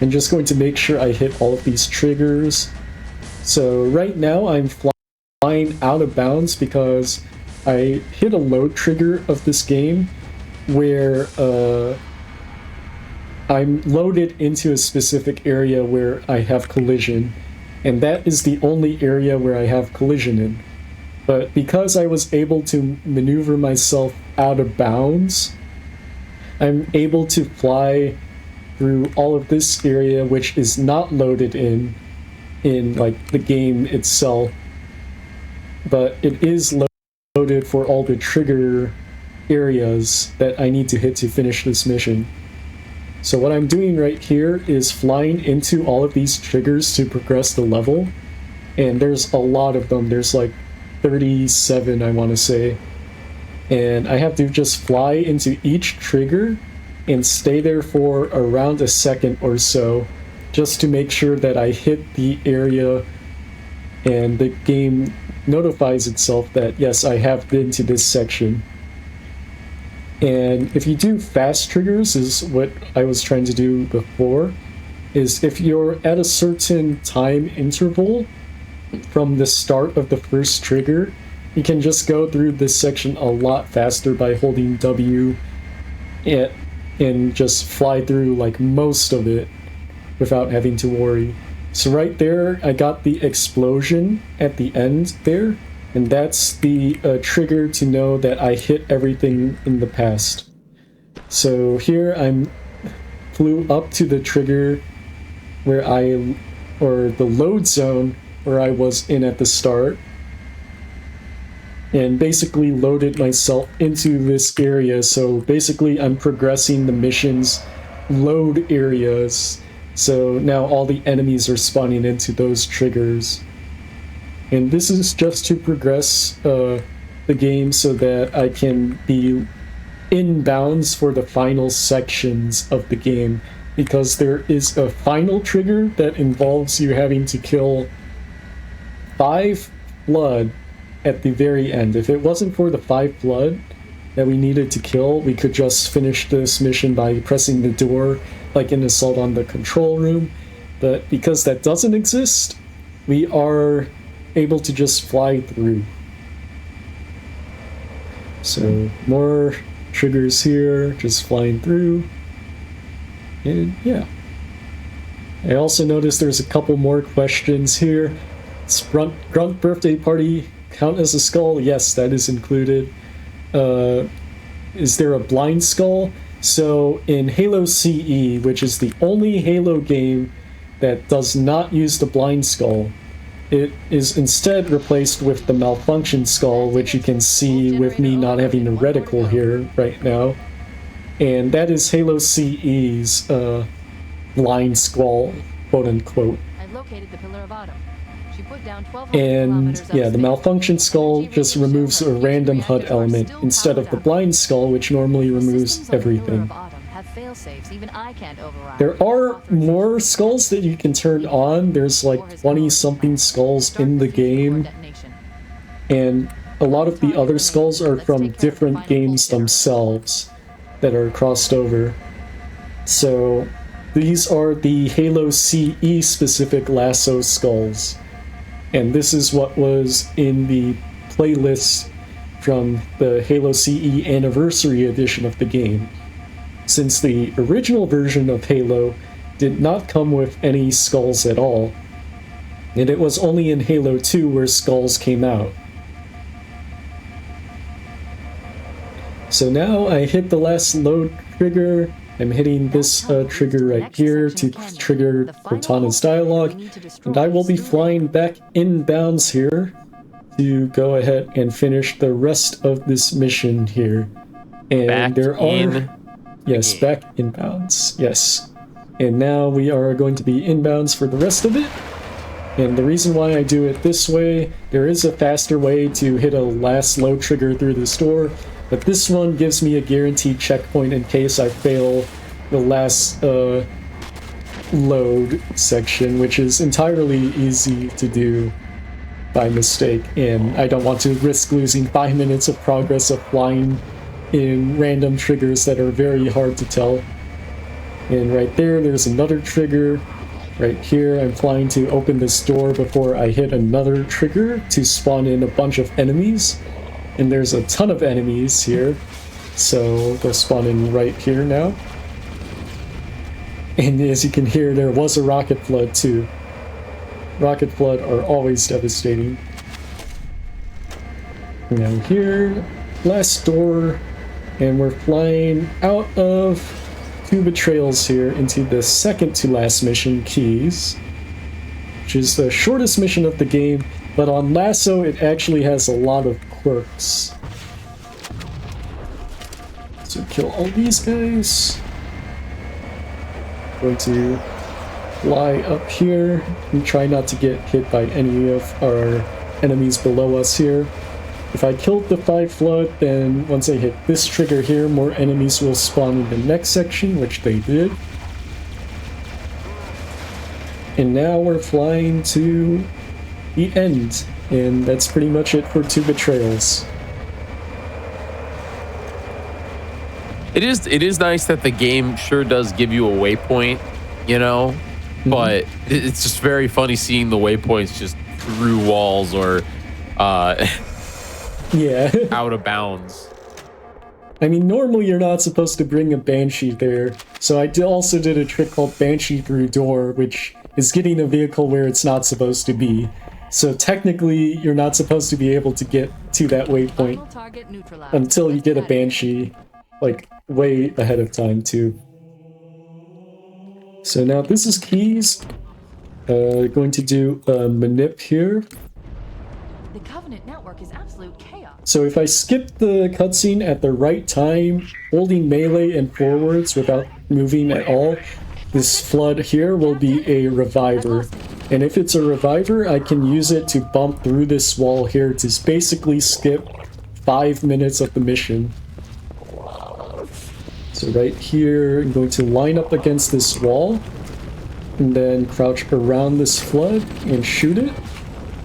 I'm just going to make sure I hit all of these triggers. So right now I'm flying out of bounds because I hit a load trigger of this game where I'm loaded into a specific area where I have collision, and that is the only area where I have collision in. But because I was able to maneuver myself out of bounds, I'm able to fly through all of this area which is not loaded in like the game itself, but it is loaded for all the trigger areas that I need to hit to finish this mission. So what I'm doing right here is flying into all of these triggers to progress the level, and there's a lot of them. There's like 37, I want to say, and I have to just fly into each trigger and stay there for around a second or so just to make sure that I hit the area and the game notifies itself that yes, I have been to this section. And if you do fast triggers, is what I was trying to do before, is if you're at a certain time interval from the start of the first trigger, you can just go through this section a lot faster by holding W and just fly through like most of it without having to worry. So right there, I got the explosion at the end there, and that's the trigger to know that I hit everything in the past. So here I'm flew up to the trigger where or the load zone where I was in at the start, and basically loaded myself into this area. So basically I'm progressing the mission's load areas. So now all the enemies are spawning into those triggers. And this is just to progress the game so that I can be in bounds for the final sections of the game, because there is a final trigger that involves you having to kill 5 blood at the very end. If it wasn't for the 5 blood that we needed to kill, we could just finish this mission by pressing the door like in Assault on the Control Room. But because that doesn't exist, we are able to just fly through. So more triggers here, just flying through. And yeah. I also noticed there's a couple more questions here. Grunt birthday party count as a skull? Yes, that is included. Is there a blind skull? So in Halo CE, which is the only Halo game that does not use the blind skull, it is instead replaced with the malfunction skull, which you can see with me not having a reticle here right now. And that is Halo CE's blind skull, quote unquote. I've located the Pillar of Autumn. She put down 1,200 And kilometers yeah, the upstate. malfunction skull just removes a random HUD element instead of the blind skull, which normally removes everything. fail-safes even I can't override. There are more skulls that you can turn on. There's like 20-something skulls in the game, and a lot of the other skulls are from different games themselves that are crossed over. So these are the Halo CE specific lasso skulls, and this is what was in the playlist from the Halo CE Anniversary Edition of the game, since the original version of Halo did not come with any skulls at all, and it was only in Halo 2 where skulls came out. So now I hit the last load trigger. I'm hitting this trigger right here to trigger Cortana's dialogue, and I will be flying back inbounds here to go ahead and finish the rest of this mission here. And back there are back inbounds. Yes. And now we are going to be inbounds for the rest of it. And the reason why I do it this way, there is a faster way to hit a last load trigger through this door, but this one gives me a guaranteed checkpoint in case I fail the last load section, which is entirely easy to do by mistake, and I don't want to risk losing 5 minutes of progress of flying in random triggers that are very hard to tell. And right there's another trigger. Right here, I'm flying to open this door before I hit another trigger to spawn in a bunch of enemies. And there's a ton of enemies here, so they'll spawn in right here now. And as you can hear, there was a rocket flood too. Rocket flood are always devastating. Now here, last door, and we're flying out of two betrayals here into the second to last mission, Keys, which is the shortest mission of the game, but on Lasso it actually has a lot of quirks. So kill all these guys. Going to fly up here and try not to get hit by any of our enemies below us here. If I killed the 5 flood, then once I hit this trigger here, more enemies will spawn in the next section, which they did. And now we're flying to the end, and that's pretty much it for 2 betrayals. It is nice that the game sure does give you a waypoint, you know, but it's just very funny seeing the waypoints just through walls or yeah, out of bounds. I mean, normally you're not supposed to bring a Banshee there, so I also did a trick called Banshee Through Door, which is getting a vehicle where it's not supposed to be. So technically, you're not supposed to be able to get to that waypoint until you get a Banshee, like, way ahead of time, too. So now this is Keys. Going to do a manip here. The Covenant network is absolute chaos. So if I skip the cutscene at the right time, holding melee and forwards without moving at all, this flood here will be a reviver. And if it's a reviver, I can use it to bump through this wall here to basically skip 5 minutes of the mission. So right here, I'm going to line up against this wall, and then crouch around this flood and shoot it.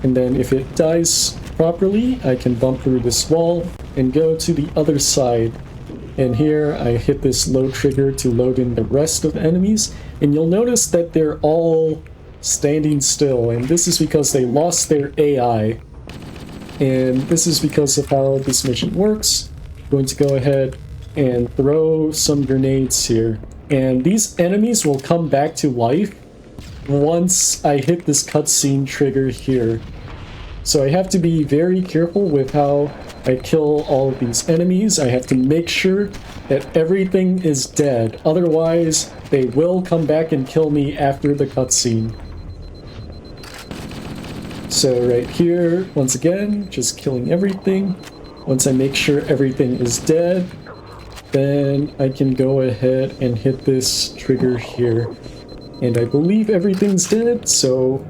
And then if it dies properly, I can bump through this wall and go to the other side. And here I hit this load trigger to load in the rest of the enemies. And you'll notice that they're all standing still, and this is because they lost their AI. And this is because of how this mission works. I'm going to go ahead and throw some grenades here. And these enemies will come back to life once I hit this cutscene trigger here. So I have to be very careful with how I kill all of these enemies. I have to make sure that everything is dead. Otherwise, they will come back and kill me after the cutscene. So right here, once again, just killing everything. Once I make sure everything is dead, then I can go ahead and hit this trigger here. And I believe everything's dead, so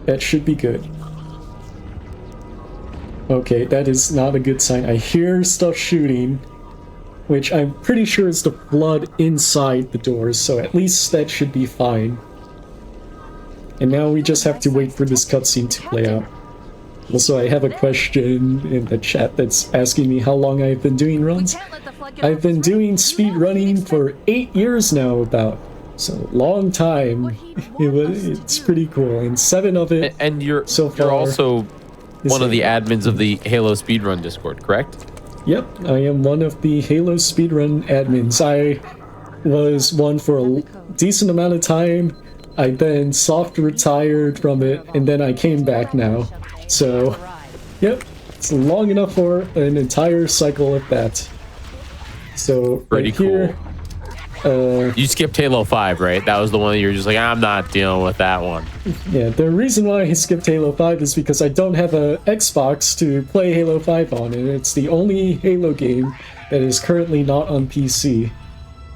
that should be good. Okay, that is not a good sign. I hear stuff shooting, which I'm pretty sure is the flood inside the doors, so at least that should be fine. And now we just have to wait for this cutscene to play out. Also, I have a question in the chat that's asking me how long I've been doing runs. I've been doing speed running for 8 years now, about. So, long time. It's pretty cool. And 7 of it And you're so far. you're also one of the admins of the Halo Speedrun Discord, correct? Yep, I am one of the Halo Speedrun admins. I was one for a decent amount of time. I then soft retired from it, and then I came back now. So, yep, it's long enough for an entire cycle of that. So, Pretty right here, You skipped Halo 5, right? That was the one that you were just like, I'm not dealing with that one. yeah, the reason why I skipped Halo 5 is because I don't have a Xbox to play Halo 5 on, and it's the only Halo game that is currently not on PC.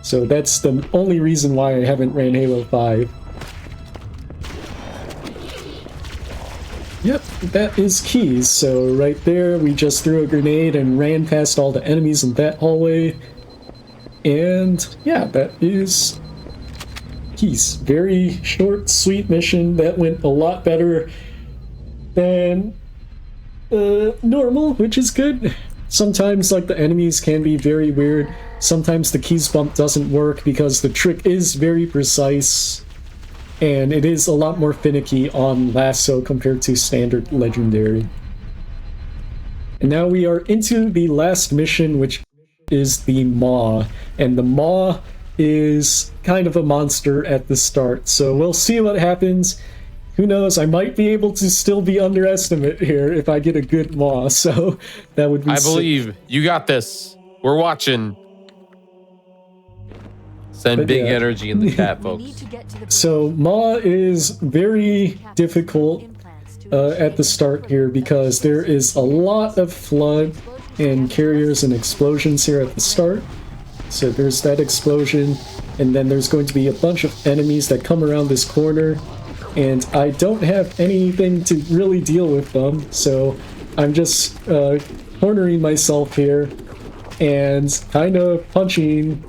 So that's the only reason why I haven't ran Halo 5. Yep, that is keys. So right there, we just threw a grenade and ran past all the enemies in that hallway. And yeah, that is keys. Very short, sweet mission that went a lot better than normal, which is good. Sometimes, like, the enemies can be very weird. Sometimes the keys bump doesn't work because the trick is very precise. And it is a lot more finicky on Lasso compared to standard Legendary. And now we are into the last mission, which is the Maw. And the Maw is kind of a monster at the start. So we'll see what happens. Who knows, I might be able to still be underestimate here if I get a good Maw. So that would be I believe you got this. We're watching. Send But big yeah. energy in the chat, folks. So Maw is very difficult at the start here because there is a lot of flood and carriers and explosions here at the start. So there's that explosion, and then there's going to be a bunch of enemies that come around this corner, and I don't have anything to really deal with them, so I'm just cornering myself here and kind of punching.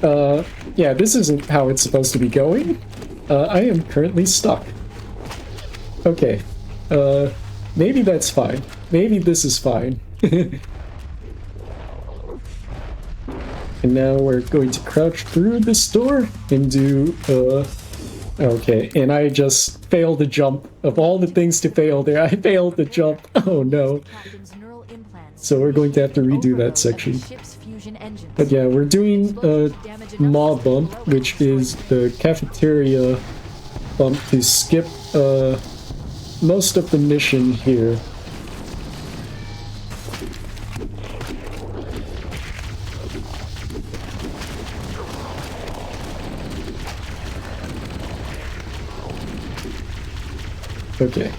Yeah, this isn't how it's supposed to be going. I am currently stuck. Okay. Maybe that's fine. Maybe this is fine. And now we're going to crouch through this door and do, okay, and I just failed the jump. Of all the things to fail there, I failed the jump. Oh no. So we're going to have to redo that section. But yeah, we're doing a Maw bump, which is the cafeteria bump to skip most of the mission here. Okay.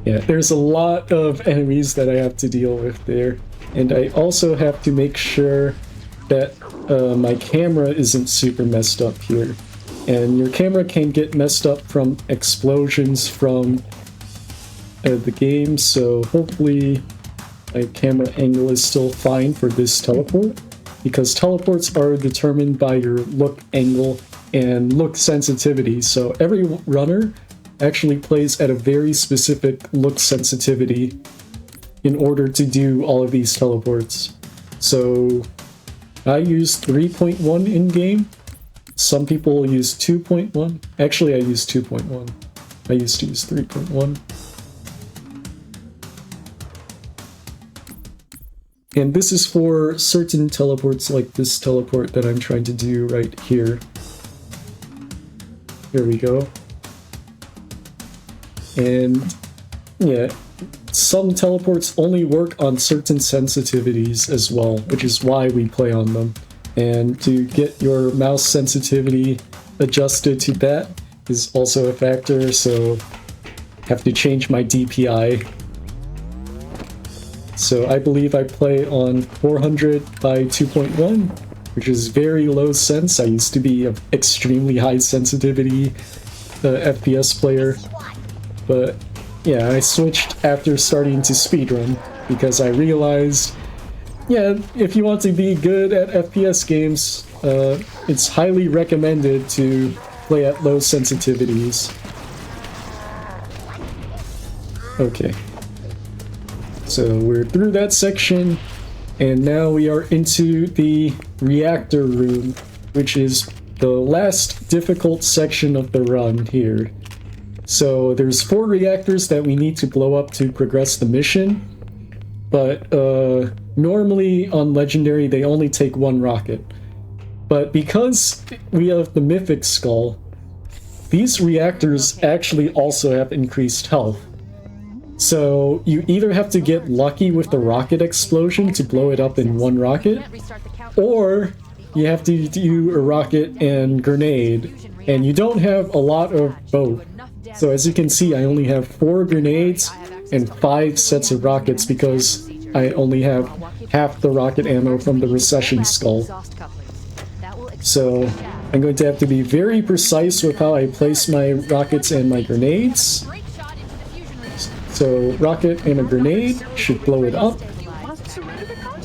Yeah, there's a lot of enemies that I have to deal with there. And I also have to make sure that my camera isn't super messed up here. And your camera can get messed up from explosions from the game, so hopefully my camera angle is still fine for this teleport, because teleports are determined by your look angle and look sensitivity, so every runner actually plays at a very specific look sensitivity in order to do all of these teleports. So I use 3.1 in-game. Some people use 2.1. Actually, I use 2.1. I used to use 3.1. And this is for certain teleports like this teleport that I'm trying to do right here. Here we go. And yeah, some teleports only work on certain sensitivities as well, which is why we play on them. And to get your mouse sensitivity adjusted to that is also a factor, so I have to change my DPI. So I believe I play on 400 by 2.1, which is very low sense. I used to be an extremely high sensitivity FPS player. But yeah, I switched after starting to speedrun because I realized yeah, if you want to be good at FPS games, it's highly recommended to play at low sensitivities. Okay. So we're through that section, and now we are into the reactor room, which is the last difficult section of the run here. So there's 4 reactors that we need to blow up to progress the mission, but normally on Legendary they only take 1 rocket. But because we have the Mythic Skull, these reactors actually also have increased health. So you either have to get lucky with the rocket explosion to blow it up in 1 rocket, or you have to do a rocket and grenade, and you don't have a lot of both. So as you can see, I only have 4 grenades and 5 sets of rockets because I only have half the rocket ammo from the Recession Skull. So I'm going to have to be very precise with how I place my rockets and my grenades. So rocket and a grenade should blow it up.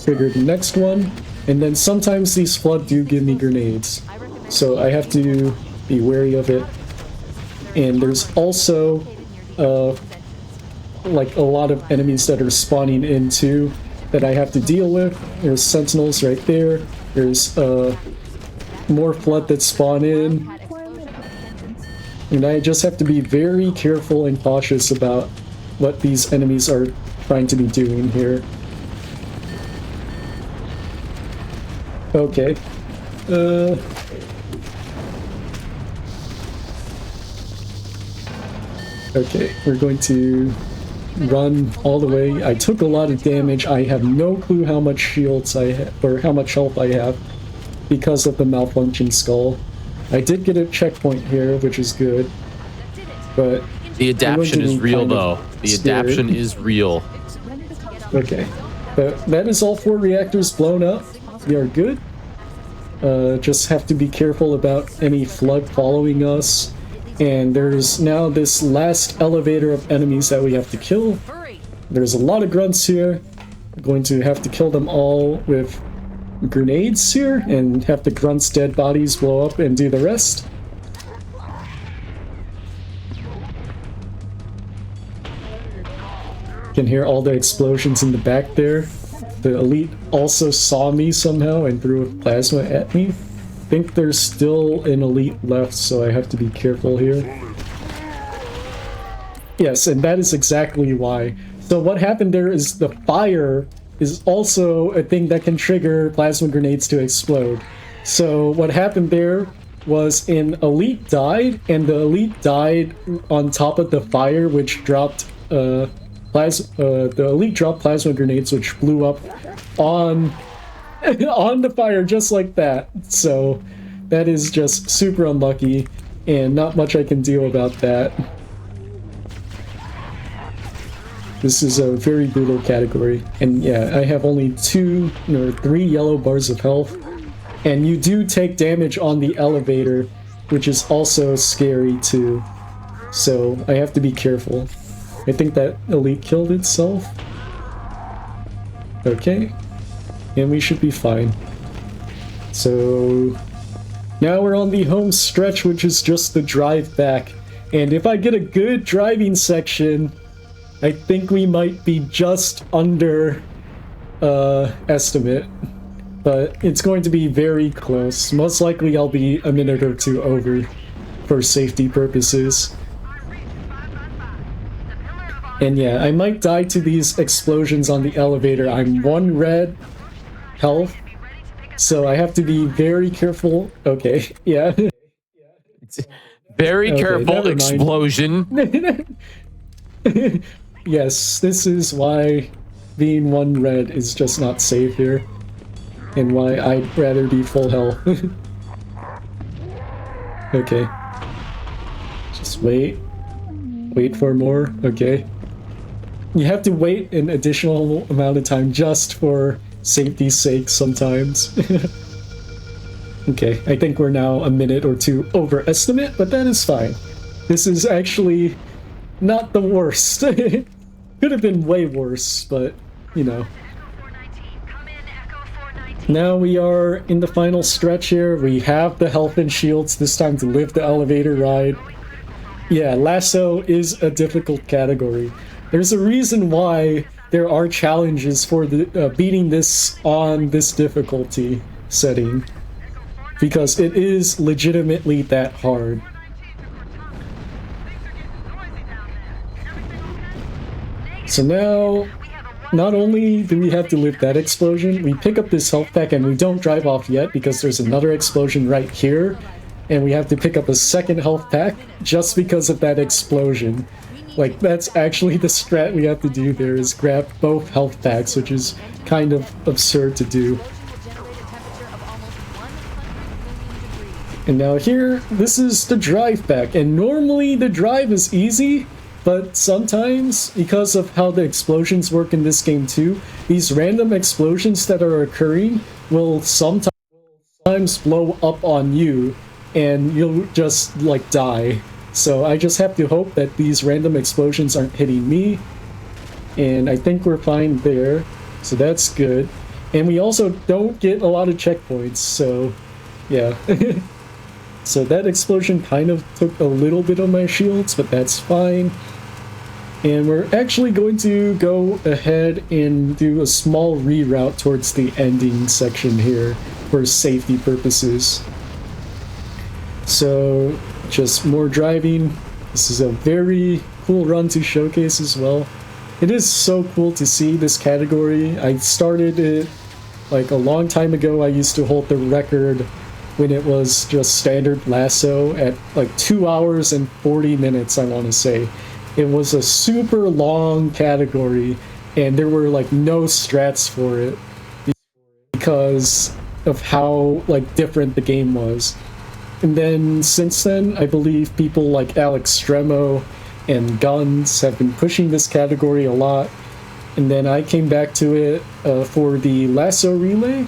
Trigger the next one. And then sometimes these flood do give me grenades. So I have to be wary of it. And there's also like a lot of enemies that are spawning in too that I have to deal with. There's sentinels right there. There's more flood that spawn in. And I just have to be very careful and cautious about what these enemies are trying to be doing here. Okay. Okay, we're going to run all the way. I took a lot of damage. I have no clue how much shields I have, or how much health I have, because of the malfunction skull. I did get a checkpoint here, which is good. But the adaption is real, though. The adaption is real. Okay. But that is all 4 reactors blown up. We are good. Just have to be careful about any flood following us. And there's now this last elevator of enemies that we have to kill. There's a lot of grunts here. We're going to have to kill them all with grenades here and have the grunts' dead bodies blow up and do the rest. Can hear all the explosions in the back there. The elite also saw me somehow and threw a plasma at me. I think there's still an elite left, so I have to be careful here. Yes, and that is exactly why. So what happened there is the fire is also a thing that can trigger plasma grenades to explode. So what happened there was an elite died, and the elite died on top of the fire, which dropped the elite dropped plasma grenades, which blew up on the fire just like that. So that is just super unlucky, and not much I can do about that. This is a very brutal category, and yeah, I have only 2 or 3 yellow bars of health, and you do take damage on the elevator, which is also scary too. So I have to be careful. I think that elite killed itself. Okay. And we should be fine. So now we're on the home stretch, which is just the drive back. And if I get a good driving section, I think we might be just under estimate. But it's going to be very close. Most likely I'll be a minute or 2 over for safety purposes. And yeah, I might die to these explosions on the elevator. I'm 1 red health, so I have to be very careful. Okay, yeah. Very careful, explosion. Yes, this is why being 1 red is just not safe here. And why I'd rather be full health. Okay. Just wait. Wait for more. Okay. You have to wait an additional amount of time just for safety's sake sometimes. Okay, I think we're now a minute or 2 over estimate, but that is fine. This is actually not the worst. Could have been way worse, but, you know. Now we are in the final stretch here. We have the health and shields this time to live the elevator ride. Yeah, lasso is a difficult category. There's a reason why there are challenges for the beating this on this difficulty setting, because it is legitimately that hard. So now, not only do we have to live that explosion, we pick up this health pack and we don't drive off yet because there's another explosion right here, and we have to pick up a second health pack just because of that explosion. Like, that's actually the strat we have to do there, is grab both health packs, which is kind of absurd to do. And now here, this is the drive pack, and normally the drive is easy, but sometimes, because of how the explosions work in this game too, these random explosions that are occurring will sometimes blow up on you, and you'll just, like, die. So I just have to hope that these random explosions aren't hitting me, and I think we're fine there, so that's good. And we also don't get a lot of checkpoints, so yeah. So that explosion kind of took a little bit of my shields, but that's fine. And we're actually going to go ahead and do a small reroute towards the ending section here for safety purposes. So, just more driving. This is a very cool run to showcase as well. It is so cool to see this category. I started it like a long time ago. I used to hold the record when it was just standard lasso at like 2 hours and 40 minutes, I want to say. It was a super long category, and there were like no strats for it because of how like different the game was. And then since then, I believe people like Alex Stremo and Guns have been pushing this category a lot. And then I came back to it for the Lasso Relay,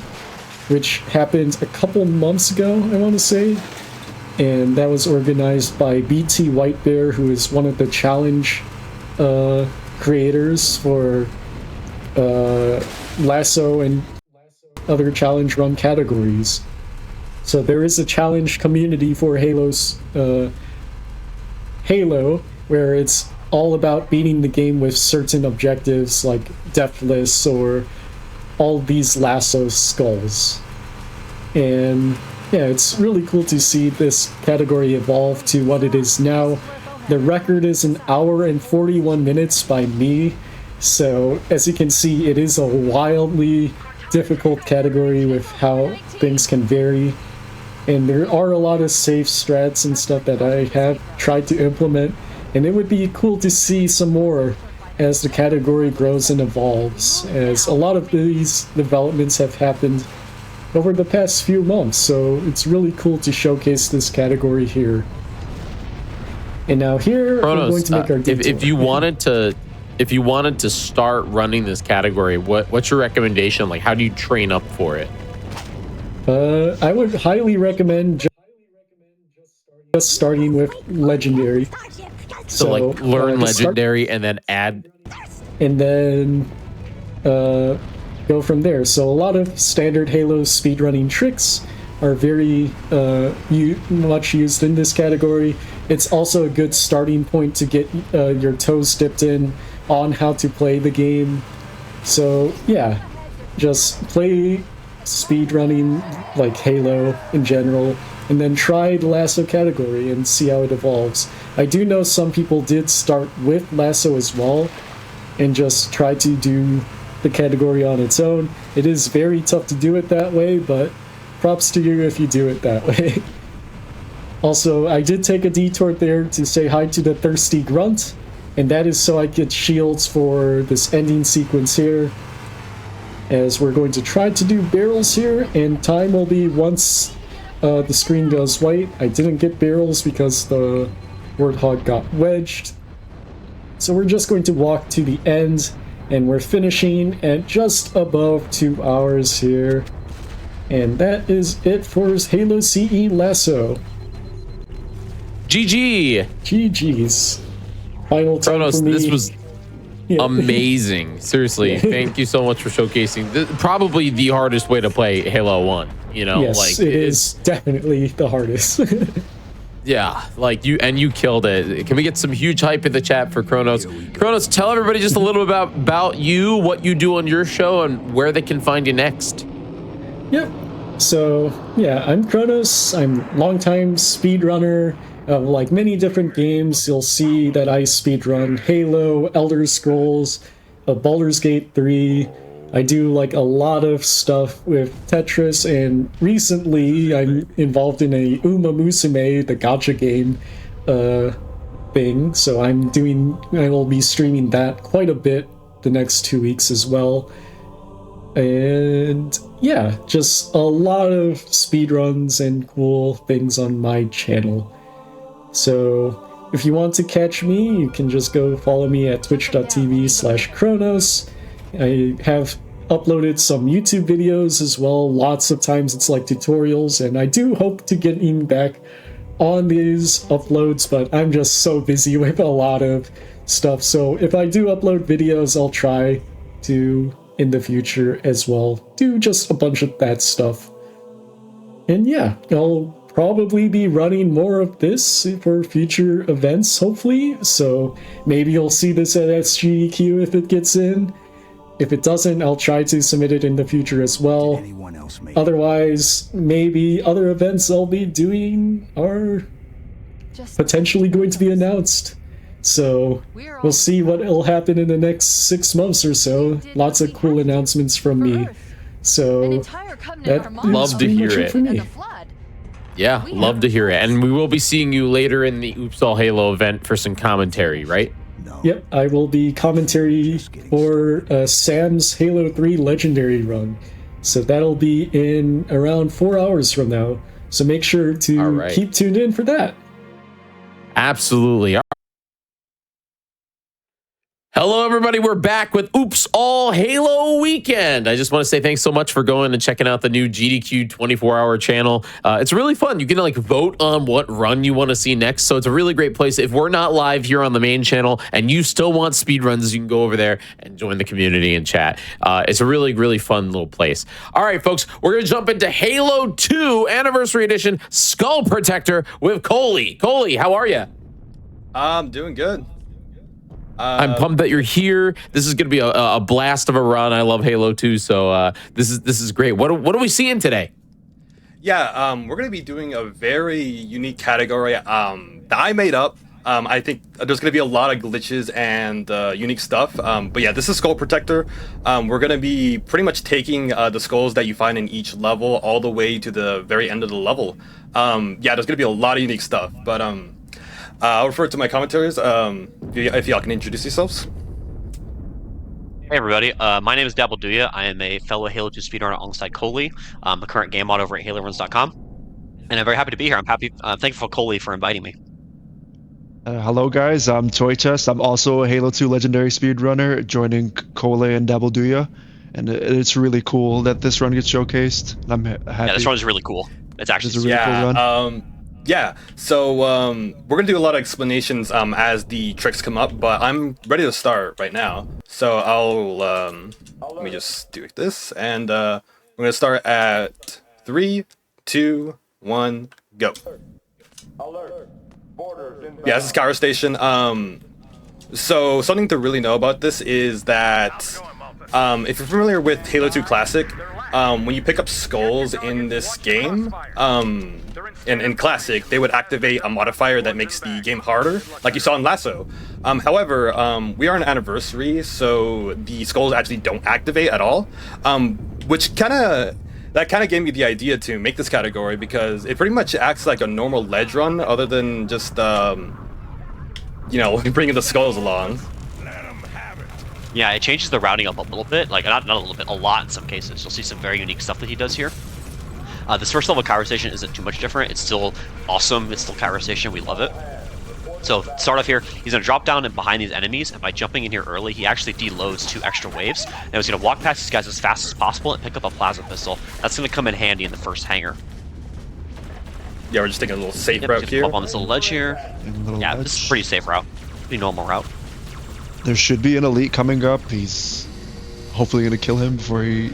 which happened a couple months ago, I want to say. And that was organized by BT Whitebear, who is one of the challenge creators for Lasso and other challenge run categories. So there is a challenge community for Halo, where it's all about beating the game with certain objectives like Deathless or all these lasso skulls. And yeah, it's really cool to see this category evolve to what it is now. The record is 1 hour and 41 minutes by me. So as you can see, it is a wildly difficult category with how things can vary. And there are a lot of safe strats and stuff that I have tried to implement. And it would be cool to see some more as the category grows and evolves, as a lot of these developments have happened over the past few months, so it's really cool to showcase this category here. And now here Kronos, we're going to make our detour. if you wanted to start running this category, what's your recommendation? Like, how do you train up for it? I would highly recommend just starting with Legendary. So like learn Legendary and then add, and then go from there. So a lot of standard Halo speedrunning tricks are very much used in this category. It's also a good starting point to get your toes dipped in on how to play the game. So yeah, just play speedrunning like Halo in general, and then try the Lasso category and see how it evolves. I do know some people did start with Lasso as well and just try to do the category on its own. It is very tough to do it that way, but props to you if you do it that way. Also, I did take a detour there to say hi to the Thirsty Grunt, and that is so I get shields for this ending sequence here, as we're going to try to do barrels here, and time will be once the screen goes white. I didn't get barrels because the Warthog got wedged. So we're just going to walk to the end, and we're finishing at just above 2 hours here. And that is it for Halo CE Lasso. GG! GG's. Final time Kronos, for me. Yeah. Amazing. Seriously, thank you so much for showcasing probably the hardest way to play Halo 1. You know, Yes, like it is definitely the hardest. yeah, like you killed it. Can we get some huge hype in the chat for Kronos? Kronos, tell everybody just a little about you, what you do on your show, and where they can find you next. Yep. So, yeah, I'm Kronos. I'm longtime speedrunner of like many different games. You'll see that I speedrun Halo, Elder Scrolls, Baldur's Gate 3. I do like a lot of stuff with Tetris, and recently I'm involved in a Uma Musume, the gacha game thing. So I will be streaming that quite a bit the next 2 weeks as well. And yeah, just a lot of speedruns and cool things on my channel. So if you want to catch me, you can just go follow me at twitch.tv/Kronos. I have uploaded some YouTube videos as well. Lots of times it's like tutorials, and I do hope to getting back on these uploads, but I'm just so busy with a lot of stuff. So if I do upload videos, I'll try to in the future as well do just a bunch of that stuff. And yeah, I'll probably be running more of this for future events, hopefully. So maybe you'll see this at SGDQ if it gets in. If it doesn't, I'll try to submit it in the future as well. Otherwise, maybe other events I'll be doing are potentially going to be announced. So we'll see what will happen in the next 6 months or so. Lots of cool announcements from me. So that love to hear it. For me. Yeah, love to hear it. And we will be seeing you later in the Oops All Halo event for some commentary, right? Yep, I will be commentary for Sam's Halo 3 Legendary run. So that'll be in around 4 hours from now. So make sure to keep tuned in for that. Absolutely. Hello, everybody. We're back with Oops All Halo Weekend. I just want to say thanks so much for going and checking out the new GDQ 24-hour channel. It's really fun. You can like vote on what run you want to see next. So it's a really great place. If we're not live here on the main channel and you still want speedruns, you can go over there and join the community and chat. It's a really, really fun little place. All right, folks, we're going to jump into Halo 2 Anniversary Edition Skull Protector with Coley. Coley, how are you? I'm doing good. I'm pumped that you're here. This is going to be a blast of a run. I love Halo 2, so this is great. What are we seeing today? Yeah, we're going to be doing a very unique category that I made up. I think there's going to be a lot of glitches and unique stuff. But yeah, this is Skull Protector. We're going to be pretty much taking the skulls that you find in each level all the way to the very end of the level. Yeah, there's going to be a lot of unique stuff. But I'll refer to my commentaries if y'all can introduce yourselves. Hey everybody, my name is Dabbleduya. I am a fellow Halo 2 speedrunner alongside Coley. I'm a current game mod over at HaloRuns.com, and I'm very happy to be here. I'm thankful for Coley for inviting me. Hello guys, I'm Toychest. I'm also a Halo 2 legendary speedrunner, joining Coley and Dabbleduya, and it's really cool that this run gets showcased. I'm happy. Yeah, this run is really cool. It's actually a really cool run. Yeah, so we're gonna do a lot of explanations as the tricks come up, but I'm ready to start right now. So I'll let me just do this, and we're gonna start at 3, 2, 1, go. Yeah, this is Scour Station. So something to really know about this is that if you're familiar with Halo 2 Classic, when you pick up skulls in this game, in Classic, they would activate a modifier that makes the game harder, like you saw in Lasso. However, we are on Anniversary, so the skulls actually don't activate at all, which kind of gave me the idea to make this category, because it pretty much acts like a normal ledge run, other than just, you know, bringing the skulls along. Yeah, it changes the routing up a little bit, like not a little bit, a lot in some cases. You'll see some very unique stuff that he does here. This first level Kyra Station isn't too much different. It's still awesome. It's still Kyra Station. We love it. So start off here, he's going to drop down and behind these enemies, and by jumping in here early, he actually deloads 2 extra waves, and he's going to walk past these guys as fast as possible and pick up a plasma pistol. That's going to come in handy in the first hangar. Yeah, we're just taking a little safe route here. Up on this little ledge here. Yeah, this is a pretty safe route. Pretty normal route. There should be an elite coming up. He's hopefully gonna kill him before he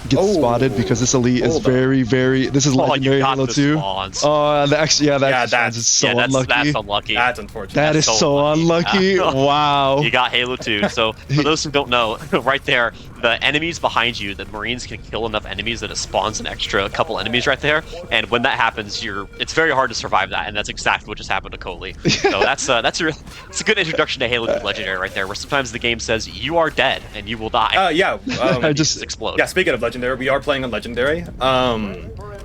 gets spotted, because this elite is very, very. This is legendary Halo 2. Oh, that is so unlucky. That's unlucky. That's unfortunate. That is so unlucky. Wow. You got Halo 2. So for those who don't know, right there, the enemies behind you, the Marines can kill enough enemies that it spawns an extra couple enemies right there. And when that happens, it's very hard to survive that, and that's exactly what just happened to Coley. So it's a good introduction to Halo 2 Legendary right there, where sometimes the game says you are dead and you will die. I just explode. Yeah, speaking of Legendary, we are playing on Legendary.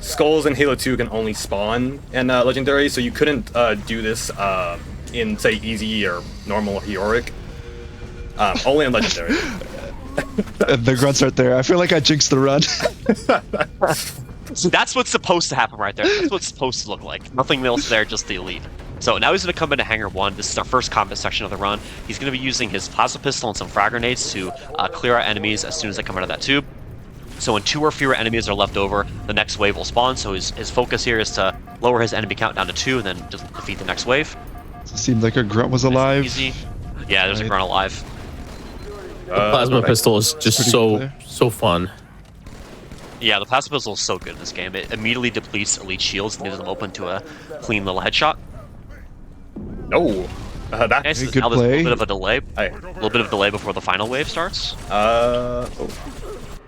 Skulls in Halo 2 can only spawn in Legendary, so you couldn't do this in, say, easy or normal or heroic. Only in Legendary. The grunts right there. I feel like I jinxed the run. So that's what's supposed to happen right there. That's what's supposed to look like. Nothing else there, just the elite. So now he's going to come into Hangar 1. This is our first combat section of the run. He's going to be using his plasma pistol and some frag grenades to clear out enemies as soon as they come out of that tube. So when 2 or fewer enemies are left over, the next wave will spawn. So his focus here is to lower his enemy count down to 2 and then just defeat the next wave. It seemed like a grunt was alive. Easy. Yeah, there's a grunt alive. The plasma pistol is just so fun. Yeah, the plasma pistol is so good in this game. It immediately depletes elite shields and leaves them open to a clean little headshot. No. Now there's a little bit of a delay. A little bit of delay before the final wave starts.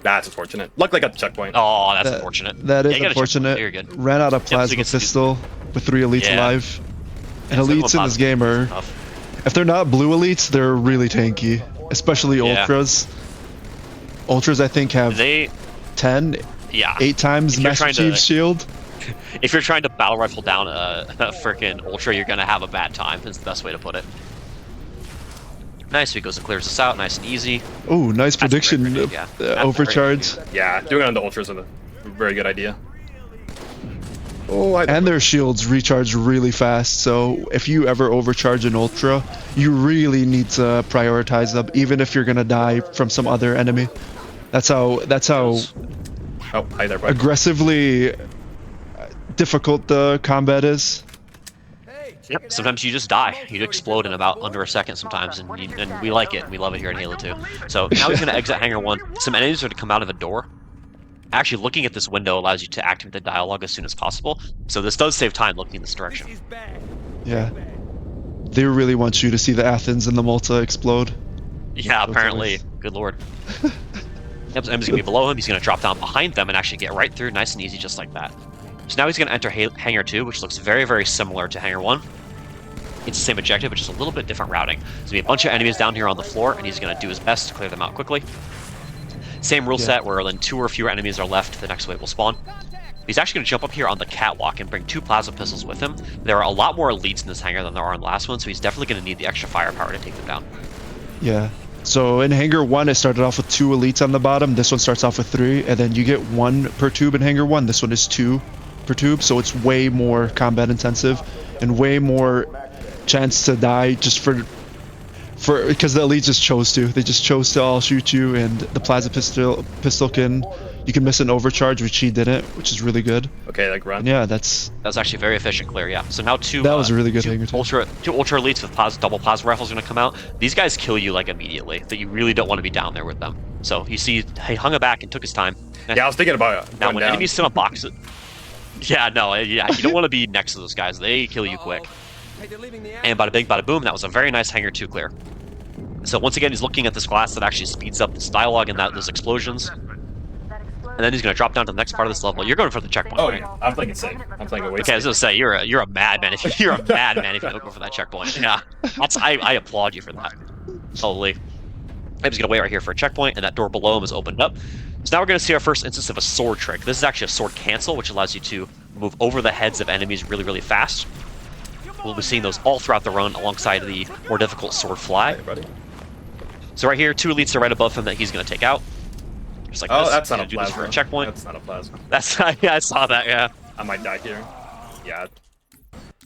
That's unfortunate. Luckily, I got the checkpoint. Oh, that's unfortunate. That is unfortunate. You're good. Ran out of plasma pistol with 3 elites alive. And elites in this game are, if they're not blue elites, they're really tanky. Especially ultras. Ultras, I think, have 10, 8 times Master Chief's shield. If you're trying to battle rifle down a freaking ultra, you're gonna have a bad time. Is the best way to put it. Nice, he goes and clears this out, nice and easy. Oh, nice prediction. Overcharge. Yeah, doing it on the ultras is a very good idea. And their shields recharge really fast, so if you ever overcharge an ultra, you really need to prioritize them, even if you're gonna die from some other enemy. That's how hi there, aggressively difficult the combat is. Yep, sometimes you just die. You explode in about under a second sometimes, and we like it. We love it here in Halo 2. So now he's going to exit Hangar 1. Some enemies are to come out of a door. Actually, looking at this window allows you to activate the dialogue as soon as possible. So this does save time looking in this direction. Yeah. They really want you to see the Athens and the Malta explode. Yeah, apparently. Good lord. Yep, so enemy's going to be below him. He's going to drop down behind them and actually get right through nice and easy just like that. So now he's going to enter Hangar 2, which looks very, very similar to Hangar 1. It's the same objective, but just a little bit different routing. There's going to be a bunch of enemies down here on the floor, and he's going to do his best to clear them out quickly. Same rule set, where then 2 or fewer enemies are left, the next wave will spawn. He's actually going to jump up here on the catwalk and bring 2 plasma pistols with him. There are a lot more elites in this hangar than there are in the last one, so he's definitely going to need the extra firepower to take them down. Yeah. So in Hangar 1, it started off with 2 elites on the bottom. This one starts off with 3, and then you get 1 per tube in Hangar 1. This one is 2 per tube, so it's way more combat intensive and way more chance to die just for because the elites just chose to. They just chose to all shoot you, and the plasma pistol you can miss an overcharge, which he didn't, which is really good. Okay, like run. And yeah, that was actually very efficient clear. Yeah. So now 2. That was a really good Hangar 2 ultra elites with double plasma rifles are going to come out. These guys kill you like immediately. That you really don't want to be down there with them. So you see, he hung it back and took his time. Yeah, I was thinking about it. Now when enemies sit on boxes. Yeah, no, you don't want to be next to those guys. They kill you quick. And bada bing, bada boom. That was a very nice Hangar 2 clear. So once again, he's looking at this glass that actually speeds up this dialogue and those explosions. And then he's going to drop down to the next part of this level. You're going for the checkpoint, right? I'm playing it safe. I'm playing it way safe. Okay, I was going to say, you're a madman if you're a madman if you don't go for that checkpoint. Yeah, I applaud you for that. Holy. I'm just going to wait right here for a checkpoint, and that door below him is opened up. So now we're going to see our first instance of a sword trick. This is actually a sword cancel, which allows you to move over the heads of enemies really, really fast. We'll be seeing those all throughout the run alongside the more difficult sword fly. Hey, buddy. So right here, 2 elites are right above him that he's going to take out. Just like this. That's not a do this for a checkpoint. That's not a plasma. Yeah, I saw that, yeah. I might die here. Yeah.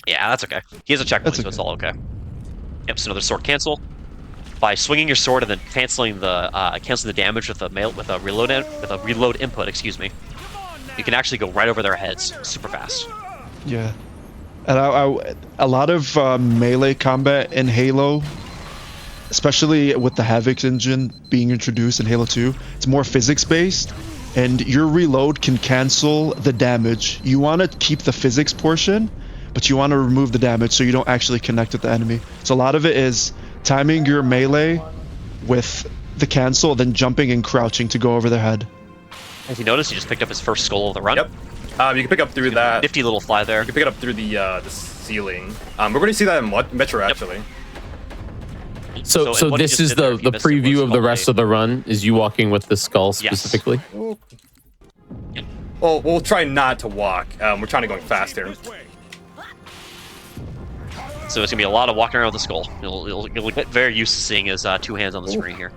Yeah, that's okay. He has a checkpoint, so it's all okay. Yep, so another sword cancel. By swinging your sword and then canceling the damage with a reload input, excuse me, you can actually go right over their heads super fast. Yeah. And a lot of melee combat in Halo especially with the Havoc engine being introduced in Halo 2. It's more physics-based, and your reload can cancel the damage. You want to keep the physics portion, but you want to remove the damage so you don't actually connect with the enemy. So a lot of it is timing your melee with the cancel, then jumping and crouching to go over their head. If you notice, he just picked up his first skull of the run. Yep. You can pick up through that. Nifty little fly there. You can pick it up through the ceiling. We're going to see that in Metro, actually. So and what he this just is did there, the if you missed it, preview was of the rest of the run, is you walking with the skull Yes. specifically? Well, we'll try not to walk. We're trying to go fast here. So it's gonna be a lot of walking around with the skull. You'll get very used to seeing his 2 hands on the screen here.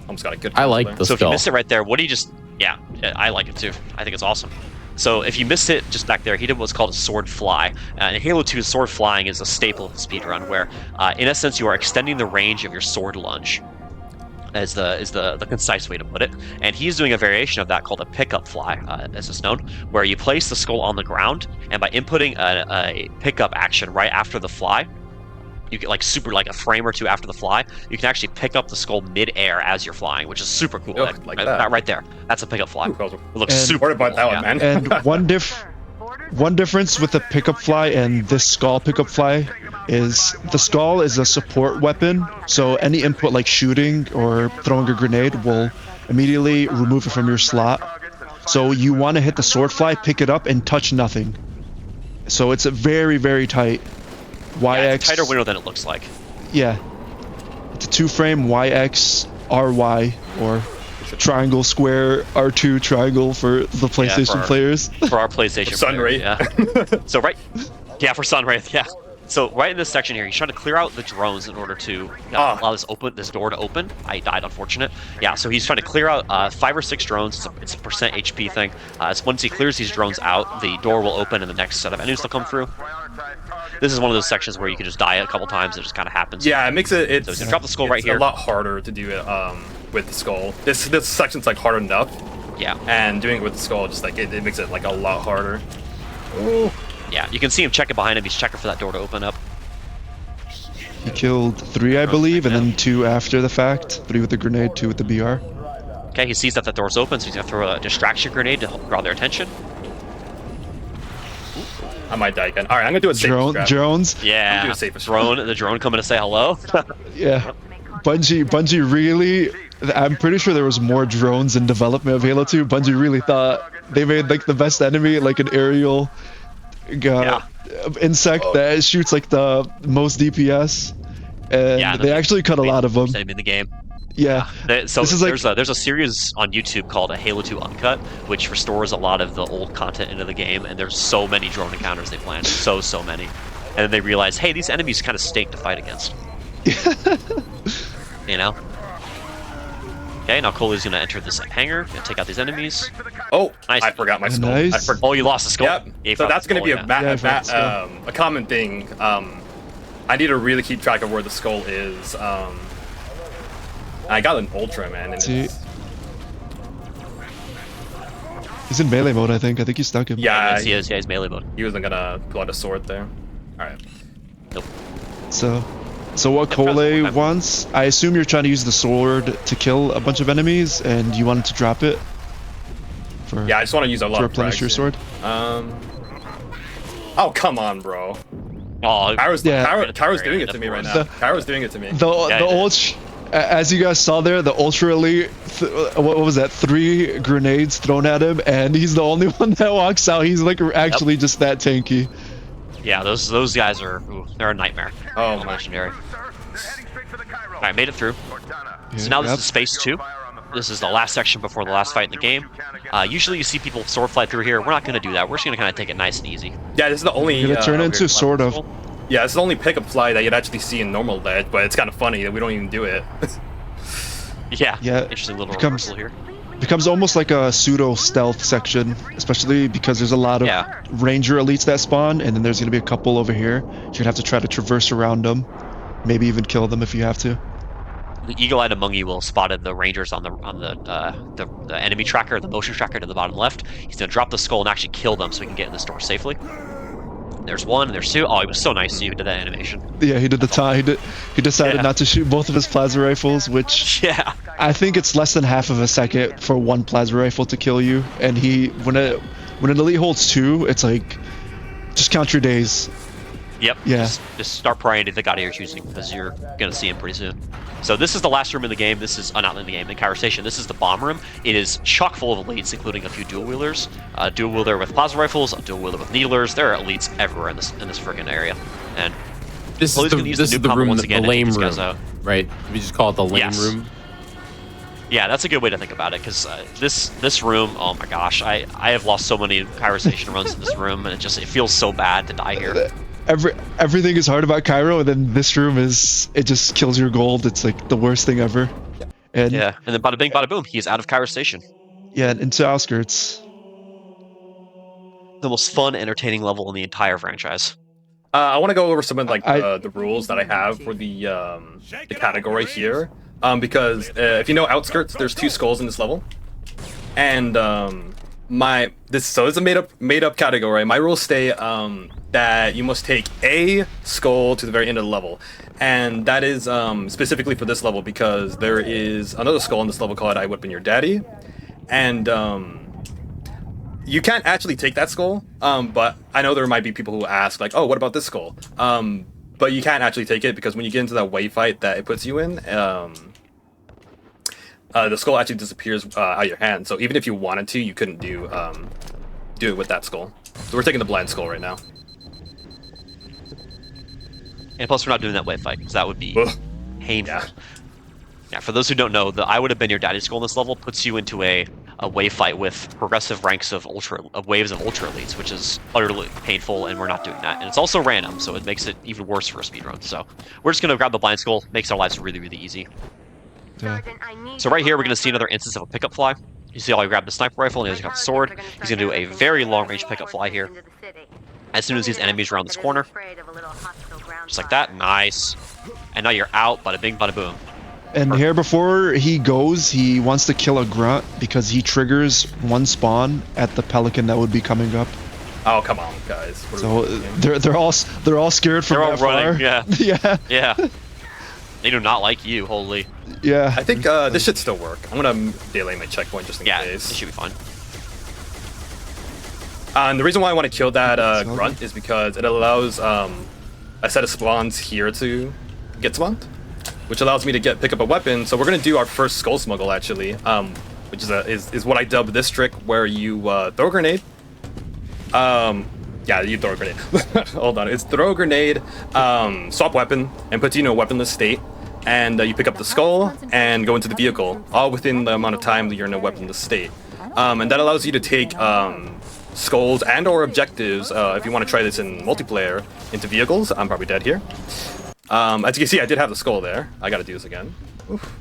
Almost got a good. I like the So if you skull. missed it right there, what do you just? Yeah, I like it too. I think it's awesome. So if you missed it just back there, he did what's called a sword fly. In Halo 2, sword flying is a staple of the speedrun, where in essence you are extending the range of your sword lunge. Is the concise way to put it. And he's doing a variation of that called a pickup fly, as it's known, where you place the skull on the ground, and by inputting a pickup action right after the fly, you get like a frame or two after the fly, you can actually pick up the skull mid-air as you're flying, which is super cool. Oh, like that. Right there. That's a pickup fly. Ooh, It looks and super about cool, that yeah. one, man. And one difference with the pickup fly and this skull pickup fly is the skull is a support weapon, so any input like shooting or throwing a grenade will immediately remove it from your slot. So you want to hit the sword fly, pick it up, and touch nothing. So it's a very, very tight. Yeah, it's a tighter window than it looks like. Yeah. It's a 2-frame YX RY or triangle square R2 triangle for the PlayStation players. For our PlayStation Sunray. players, yeah. So for Sunray, yeah. So right in this section here, he's trying to clear out the drones in order to allow this door to open. I died, unfortunate. Yeah, so he's trying to clear out 5 or 6 drones. It's a percent HP thing. So once he clears these drones out, the door will open and the next set of enemies will come through. This is one of those sections where you can just die a couple times. It just kind of happens. Yeah, it makes it. So he's gonna drop the skull right here. It's a lot harder to do it with the skull. This section's like hard enough. Yeah. And doing it with the skull, just like it makes it like a lot harder. Ooh. Yeah, you can see him checking behind him. He's checking for that door to open up. He killed 3, I believe, and then 2 after the fact. 3 with the grenade, 2 with the BR. Okay, he sees that the door's open, so he's gonna throw a distraction grenade to draw their attention. I might die again. All right, I'm gonna do a safe strat. Drones. Yeah, do a safe the drone coming to say hello. Yeah, Bungie really. I'm pretty sure there was more drones in development of Halo 2. Bungie really thought they made like the best enemy, like an aerial insect that shoots like the most DPS, and they actually cut a lot of them. In the game. Yeah. So there's a series on YouTube called a Halo 2 Uncut, which restores a lot of the old content into the game, and there's so many drone encounters they planned, so many, and then they realize, hey, these enemies kind of stink to fight against. You know. Okay, now Coley's gonna enter this hangar and take out these enemies. Oh, nice. I forgot my skull. Nice. Oh, you lost the skull. Yep. Yeah, So that's gonna be skull, a common thing. I need to really keep track of where the skull is. I got an ultra, man. And he's in melee mode, I think. I think you stuck him. Yeah, he is. Yeah, he's melee mode. He wasn't gonna pull out a sword there. All right. Nope. So what Cole wants, I assume you're trying to use the sword to kill a bunch of enemies, and you wanted to drop it. Yeah, I just want to use a lot to of replenish your sword. Oh, come on, bro. Oh, Kyro's doing it to me right now. Kyro's doing it to me. The ultra, as you guys saw there, the ultra elite, what was that? 3 grenades thrown at him, and he's the only one that walks out. He's like actually just that tanky. Yeah, those guys are they're a nightmare. Oh my. Legendary. All right, made it through. So now this is Space 2. This is the last section before the last fight in the game. Usually you see people sword fly through here. We're not going to do that. We're just going to kind of take it nice and easy. Yeah, this is the only. You're gonna turn into sort of. Yeah, it's the only pickup fly that you'd actually see in normal dead, but it's kind of funny that we don't even do it. Yeah. Interesting little reversal here. Becomes almost like a pseudo stealth section, especially because there's a lot of ranger elites that spawn, and then there's going to be a couple over here. You're gonna have to try to traverse around them, maybe even kill them if you have to. The eagle-eyed among you will have spotted the rangers on the enemy tracker, the motion tracker to the bottom left. He's gonna drop the skull and actually kill them so we can get in this door safely. There's one, and there's two. Oh, it was so nice you did that animation. Yeah, he did the time. He decided not to shoot both of his plasma rifles, which Yeah. I think it's less than half of a second for one plasma rifle to kill you. And when an elite holds two, it's like just count your days. Yep. Yeah. Just start praying to the god of your choosing, because you're gonna see him pretty soon. So this is the last room in the game. This is not in the game, in Kyra Station. This is the bomb room. It is chock full of elites, including a few dual wheelers, a dual wheeler with plasma rifles, a dual wheeler with needlers. There are elites everywhere in this freaking area. And This is the room, once the again lame and take room, these guys out. right? We just call it the lame room. Yeah, that's a good way to think about it, because this room, oh my gosh, I have lost so many Kyra Station runs in this room, and it feels so bad to die here. Everything is hard about Cairo, and then this room it just kills your gold. It's like the worst thing ever. And yeah, and then bada bing, bada boom, he's out of Kyra Station. Yeah, into outskirts. The most fun, entertaining level in the entire franchise. I want to go over some of the rules that I have for the category here, because if you know outskirts, there's 2 skulls in this level, and this is a made up category. My rules stay that you must take a skull to the very end of the level, and that is specifically for this level because there is another skull in this level called "I Whippin' Your Daddy," and you can't actually take that skull, but I know there might be people who ask, like, oh, what about this skull? But you can't actually take it because when you get into that wave fight that it puts you in, the skull actually disappears out of your hand. So even if you wanted to, you couldn't do it with that skull. So we're taking the blind skull right now. And plus, we're not doing that wave fight, because that would be painful. Yeah, for those who don't know, the I Would Have Been Your Daddy skull in this level puts you into a wave fight with progressive ranks of waves of ultra elites, which is utterly painful, and we're not doing that. And it's also random, so it makes it even worse for a speedrun. So we're just gonna grab the blind skull, makes our lives really, really easy. Yeah. So right here, we're gonna see another instance of a pickup fly. You see how he grabbed the sniper rifle, and he got the sword. He's gonna do a very long-range pickup fly here. As soon as these enemies around this corner, just like that, nice. And now you're out, bada bing, bada boom. And here, before he goes, he wants to kill a grunt because he triggers one spawn at the pelican that would be coming up. Oh, come on, guys. So they're all scared from They're all that running. far. Yeah. Yeah. Yeah. They do not like you, holy. Yeah. I think this should still work. I'm gonna delay my checkpoint just in Yeah, case. it should be fine. And the reason why I want to kill that grunt is because it allows a set of spawns here to get spawned, which allows me to pick up a weapon. So we're gonna do our first skull smuggle actually, which is what I dub this trick, where you throw a grenade. Yeah, you throw a grenade. Hold on, it's throw a grenade, swap weapon, and puts you in a weaponless state. And you pick up the skull and go into the vehicle, all within the amount of time that you're in a weaponless state. And that allows you to take skulls and or objectives, if you want to try this in multiplayer, into vehicles. I'm probably dead here. As you can see, I did have the skull there. I gotta do this again. Oof.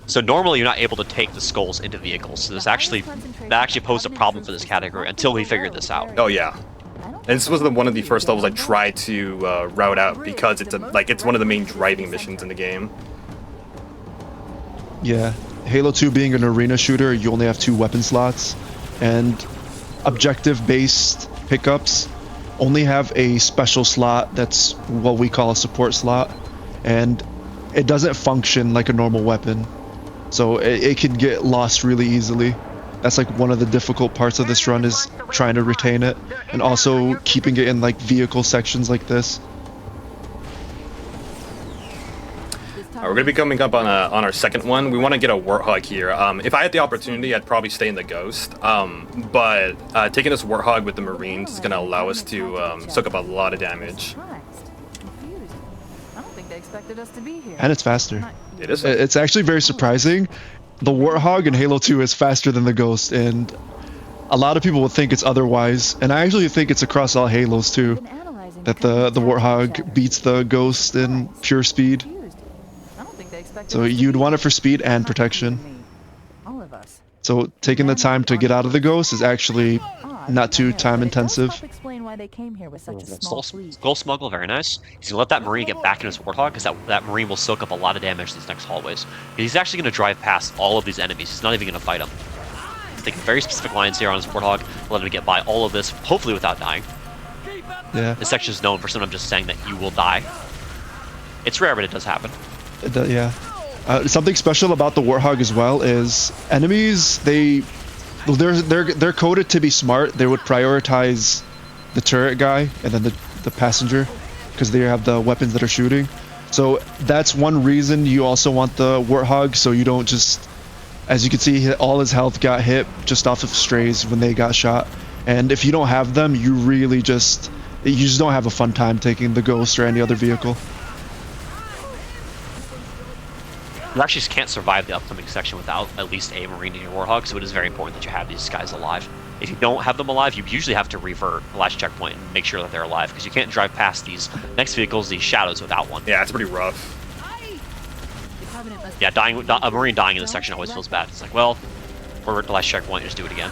So normally you're not able to take the skulls into vehicles. So that actually posed a problem for this category until we figured this out. Oh yeah. And this was one of the first levels I tried to route out because it's one of the main driving missions in the game. Yeah. Halo 2 being an arena shooter, you only have 2 weapon slots, and objective-based pickups only have a special slot that's what we call a support slot, and it doesn't function like a normal weapon, so it can get lost really easily. That's like one of the difficult parts of this run, is trying to retain it and also keeping it in like vehicle sections like this. We're going to be coming up on our second one. We want to get a Warthog here. If I had the opportunity, I'd probably stay in the Ghost. But taking this Warthog with the Marines is going to allow us to soak up a lot of damage. And it's faster. It is. It's actually very surprising. The Warthog in Halo 2 is faster than the Ghost, and a lot of people would think it's otherwise. And I actually think it's across all Halos too, that the Warthog beats the Ghost in pure speed. So you'd want it for speed and protection. So taking the time to get out of the Ghost is actually not too time intensive. Skull smuggle, very nice. He's gonna let that Marine get back in his Warthog, because that Marine will soak up a lot of damage in these next hallways. He's actually gonna drive past all of these enemies. He's not even gonna fight them. He's taking very specific lines here on his Warthog, let him get by all of this, hopefully without dying. Yeah, This section is known for sometimes just saying that you will die. It's rare, but it does happen. yeah. Something special about the Warthog as well is enemies. They're coded to be smart. They would prioritize the turret guy and then the passenger because they have the weapons that are shooting. So that's one reason you also want the Warthog, so you don't just, as you can see, all his health got hit just off of strays when they got shot. And if you don't have them, you just don't have a fun time taking the Ghost or any other vehicle. You actually just can't survive the upcoming section without at least a Marine in your Warthog, so it is very important that you have these guys alive. If you don't have them alive, you usually have to revert the last checkpoint and make sure that they're alive, because you can't drive past these next vehicles, these shadows, without one. Yeah, it's pretty rough. Yeah, a Marine dying in this section always feels bad. It's like, well, we're at the last checkpoint, just do it again.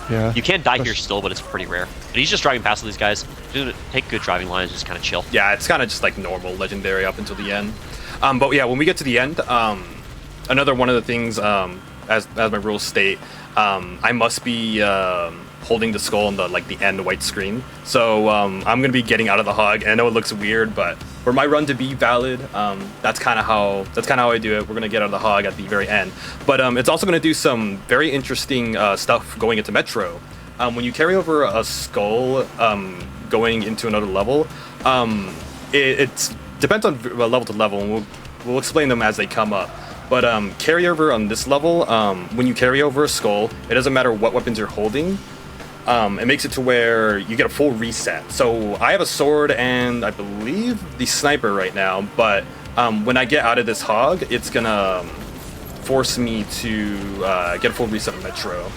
Yeah. You can die here still, but it's pretty rare. But he's just driving past all these guys. Take good driving lines, just kind of chill. Yeah, it's kind of just like normal legendary up until the end. But yeah, when we get to the end, another one of the things, as my rules state, I must be holding the skull on the end white screen. So I'm gonna be getting out of the hog. And I know it looks weird, but for my run to be valid, that's kind of how I do it. We're gonna get out of the hog at the very end. But it's also gonna do some very interesting stuff going into Metro. When you carry over a skull going into another level, it depends on level to level, and we'll explain them as they come up. But carryover on this level, when you carry over a skull, it doesn't matter what weapons you're holding. It makes it to where you get a full reset. So I have a sword and I believe the sniper right now, but when I get out of this hog, it's gonna force me to get a full reset of Metro.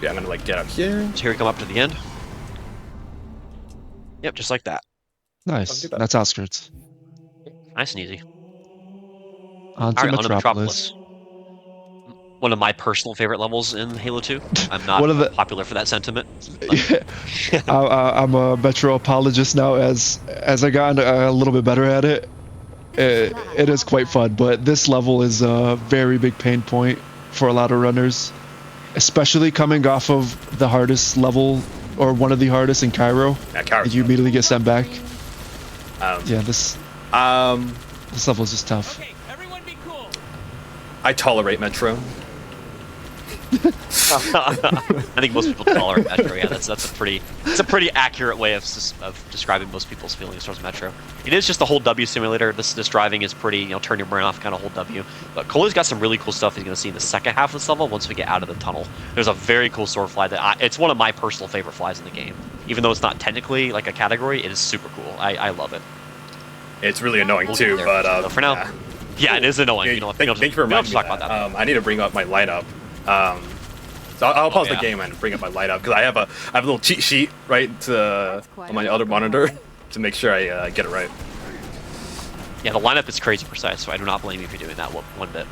Yeah, I'm gonna get up here. So here we come up to the end. Yep, just like that. Nice. That's outskirts. Nice and easy. On to Metropolis. One of my personal favorite levels in Halo 2. I'm not popular for that sentiment. Yeah. I'm a Metro apologist now as I got a little bit better at it. It is quite fun, but this level is a very big pain point for a lot of runners, especially coming off of the hardest level, or one of the hardest in Cairo. Yeah, Cairo. You immediately get sent back. Yeah, this level is just tough. Okay, everyone be cool. I tolerate Metro. I think most people tolerate Metro. Yeah, that's a pretty accurate way of describing most people's feelings towards Metro. It is just a whole W simulator. This driving is pretty, turn your brain off kind of whole W. But Cole's got some really cool stuff he's going to see in the second half of this level once we get out of the tunnel. There's a very cool sword fly that it's one of my personal favorite flies in the game. Even though it's not technically like a category, it is super cool. I love it. It's really annoying too, but for now, yeah, it is annoying. Thank you for reminding me talk about that. I need to bring up my lineup. So I'll pause the game and bring up my light up because I have a little cheat sheet on my other monitor to make sure I get it right. Yeah, the lineup is crazy precise, so I do not blame you for doing that one bit.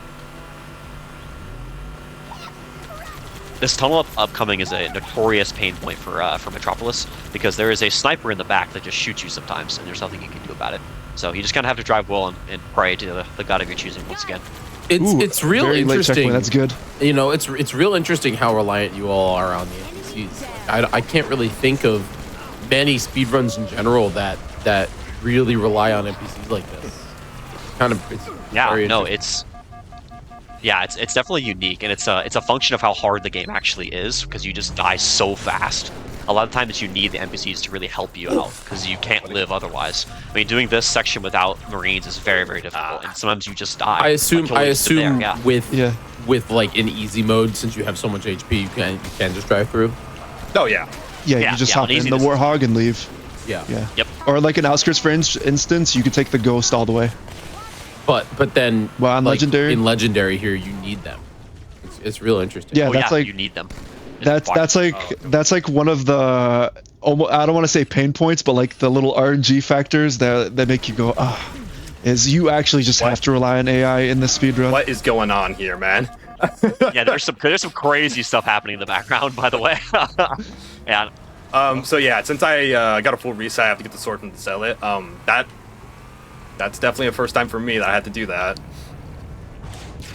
This tunnel upcoming is a notorious pain point for Metropolis because there is a sniper in the back that just shoots you sometimes, and there's nothing you can do about it. So you just kind of have to drive well and pray to the god of your choosing once again. It's real interesting. That's good. It's real interesting how reliant you all are on the NPCs. I can't really think of many speedruns in general that really rely on NPCs like this. It's definitely unique, and it's a function of how hard the game actually is because you just die so fast. A lot of times you need the NPCs to really help you out because you can't live otherwise. I mean, doing this section without Marines is very, very difficult, and sometimes you just die. I assume with like in easy mode, since you have so much HP, you can just drive through. Oh yeah. Yeah, you just hop in the Warthog and leave. Yeah. Yep. Or like in Outskirts, for instance, you could take the Ghost all the way. But then, well, in Legendary here, you need them. It's real interesting. Yeah, you need them. That's like one of the I don't want to say pain points, but like the little RNG factors that make you go is you actually just have to rely on AI in the speedrun. What is going on here, man? Yeah, there's some crazy stuff happening in the background, by the way. Yeah. So yeah, since I got a full reset, I have to get the sword and sell it. That's definitely a first time for me that I had to do that.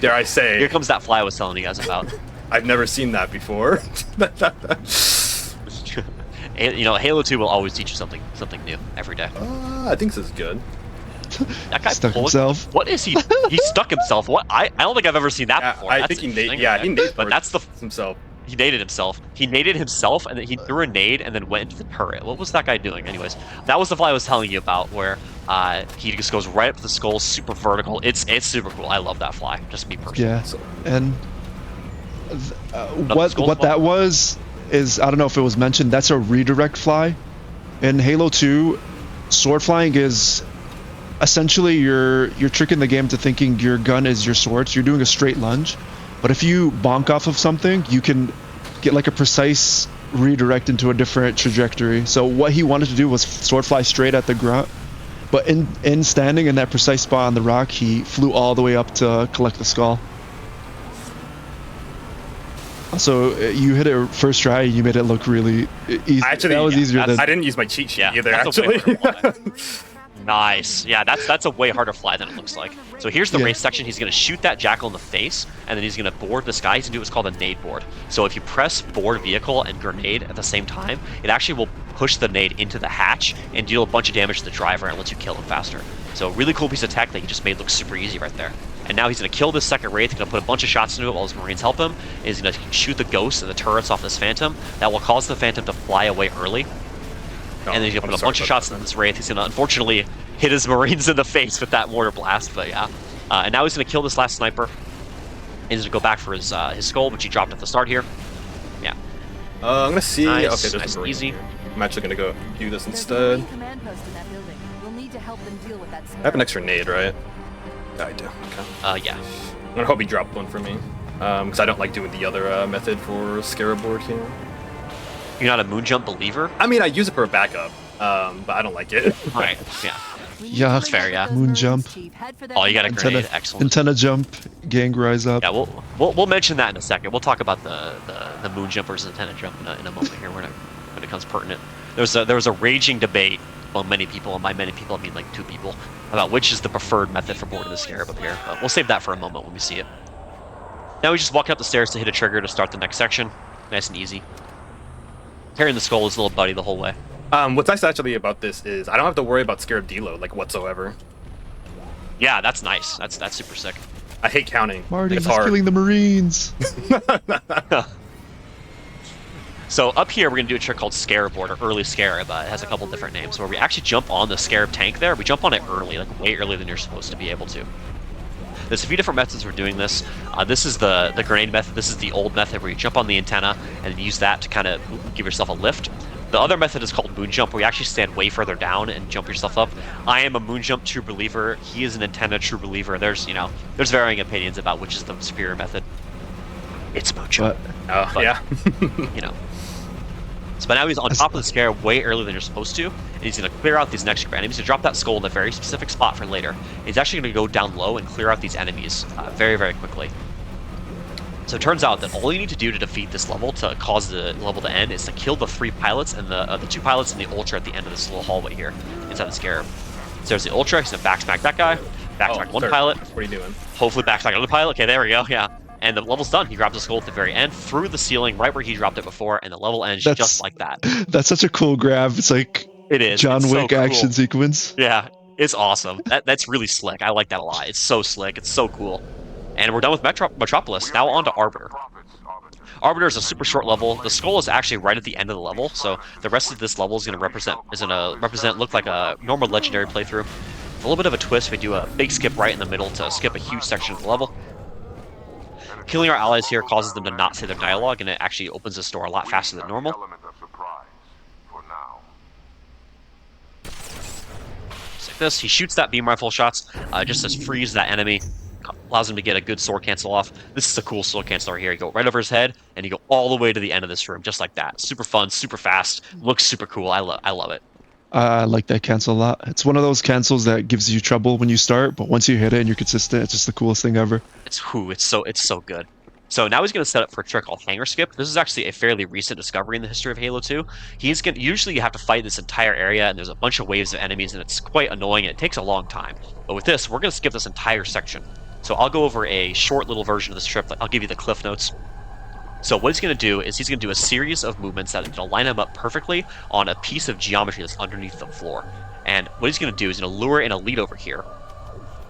Dare I say? Here comes that fly I was telling you guys about. I've never seen that before. You know, Halo 2 will always teach you something new every day. I think this is good. That guy Stuck himself. What is he? He stuck himself. What? I don't think I've ever seen that before. I That's think he interesting. he naded But that's the himself. He naded himself. He naded himself, and then he threw a nade and then went into the turret. What was that guy doing? Anyways, that was the fly I was telling you about, where he just goes right up to the skull, super vertical. It's super cool. I love that fly. Just me personally. Yeah, and what that was is, I don't know if it was mentioned, that's a redirect fly. In Halo 2, sword flying is essentially you're tricking the game to thinking your gun is your sword, so you're doing a straight lunge. But if you bonk off of something, you can get like a precise redirect into a different trajectory. So what he wanted to do was sword fly straight at the grunt, but in standing in that precise spot on the rock, he flew all the way up to collect the skull. So you hit it first try, you made it look really easy. Actually, that was easier than... I didn't use my cheat sheet either, that's a way actually. harder fly. Nice. Yeah, that's a way harder fly than it looks like. So here's the race section. He's going to shoot that jackal in the face, and then he's going to board this guy. He's going to do what's called a nade board. So if you press board vehicle and grenade at the same time, it actually will push the nade into the hatch and deal a bunch of damage to the driver and lets you kill him faster. So really cool piece of tech that he just made look super easy right there. And now he's going to kill this second wraith. He's going to put a bunch of shots into it while his marines help him. And he's going to shoot the ghosts and the turrets off this phantom. That will cause the phantom to fly away early. And then he's going to put a bunch of shots into this wraith. He's going to unfortunately hit his marines in the face with that mortar blast, but yeah. And now he's going to kill this last sniper. He's going to go back for his skull, which he dropped at the start here. Yeah. I'm going to see... Nice, okay, there's nice, a marine easy. here. I'm actually going to go do this instead. I have an extra nade, right? Yeah, I do. Okay. Yeah. I'm going to hope he dropped one for me. Because I don't like doing the other method for Scarab board here. You're not a moon jump believer? I mean, I use it for a backup, but I don't like it. Right, yeah. Yeah, that's fair, yeah. Moon jump. Oh, you got a grenade, excellent. Antenna jump, gang rise up. Yeah, we'll mention that in a second. We'll talk about the moon jump versus antenna jump in a moment here when it becomes pertinent. There was a raging debate among many people, and by many people I mean like 2 people, about which is the preferred method for boarding the Scarab up here. But we'll save that for a moment when we see it. Now we just walk up the stairs to hit a trigger to start the next section. Nice and easy. Carrying the skull is little buddy the whole way. What's nice actually about this is I don't have to worry about Scarab deload like whatsoever. Yeah, that's nice. That's super sick. I hate counting. Marty, it's he's hard. killing the Marines. So up here we're gonna do a trick called Scarab Board, or Early Scarab. It has a couple different names, where we actually jump on the Scarab tank there. We jump on it early, like way earlier than you're supposed to be able to. There's a few different methods for doing this. This is the grenade method. This is the old method where you jump on the antenna and use that to kind of give yourself a lift. The other method is called moon jump, where you actually stand way further down and jump yourself up. I am a moon jump true believer. He is an antenna true believer. There's varying opinions about which is the superior method. It's moon jump. But, yeah. You know. So by now he's on top of the Scarab way earlier than you're supposed to, and he's going to clear out these next enemies. He's going to drop that skull in a very specific spot for later. He's actually going to go down low and clear out these enemies very, very quickly. So it turns out that all you need to do to defeat this level, to cause the level to end, is to kill the 3 pilots and the 2 pilots and the Ultra at the end of this little hallway here inside the Scarab. So there's the Ultra. He's going to backsmack that guy, backsmack one pilot. What are you doing? Hopefully backsmack another pilot. Okay, there we go. Yeah. And the level's done. He grabs the skull at the very end, through the ceiling, right where he dropped it before, and the level ends just like that. That's such a cool grab. It's like it is. John Wick so action cool. sequence. Yeah, it's awesome. That's really slick. I like that a lot. It's so slick. It's so cool. And we're done with Metropolis. Now on to Arbiter. Arbiter is a super short level. The skull is actually right at the end of the level, so the rest of this level is going to look like a normal legendary playthrough. With a little bit of a twist, we do a big skip right in the middle to skip a huge section of the level. Killing our allies here causes them to not say their dialogue, and it actually opens the door a lot faster than normal. Just like this, he shoots that beam rifle shots, just to freeze that enemy, allows him to get a good sword cancel off. This is a cool sword cancel here. You go right over his head, and you go all the way to the end of this room, just like that. Super fun, super fast, looks super cool. I love it. I like that cancel a lot. It's one of those cancels that gives you trouble when you start, but once you hit it and you're consistent, it's just the coolest thing ever. It's so good. So now he's going to set up for a trick called Hanger Skip. This is actually a fairly recent discovery in the history of Halo 2. Usually you have to fight this entire area, and there's a bunch of waves of enemies, and it's quite annoying, and it takes a long time. But with this, we're going to skip this entire section. So I'll go over a short little version of this trip. I'll give you the cliff notes. So what he's going to do is he's going to do a series of movements that are going to line him up perfectly on a piece of geometry that's underneath the floor. And what he's going to do is going to lure an elite over here,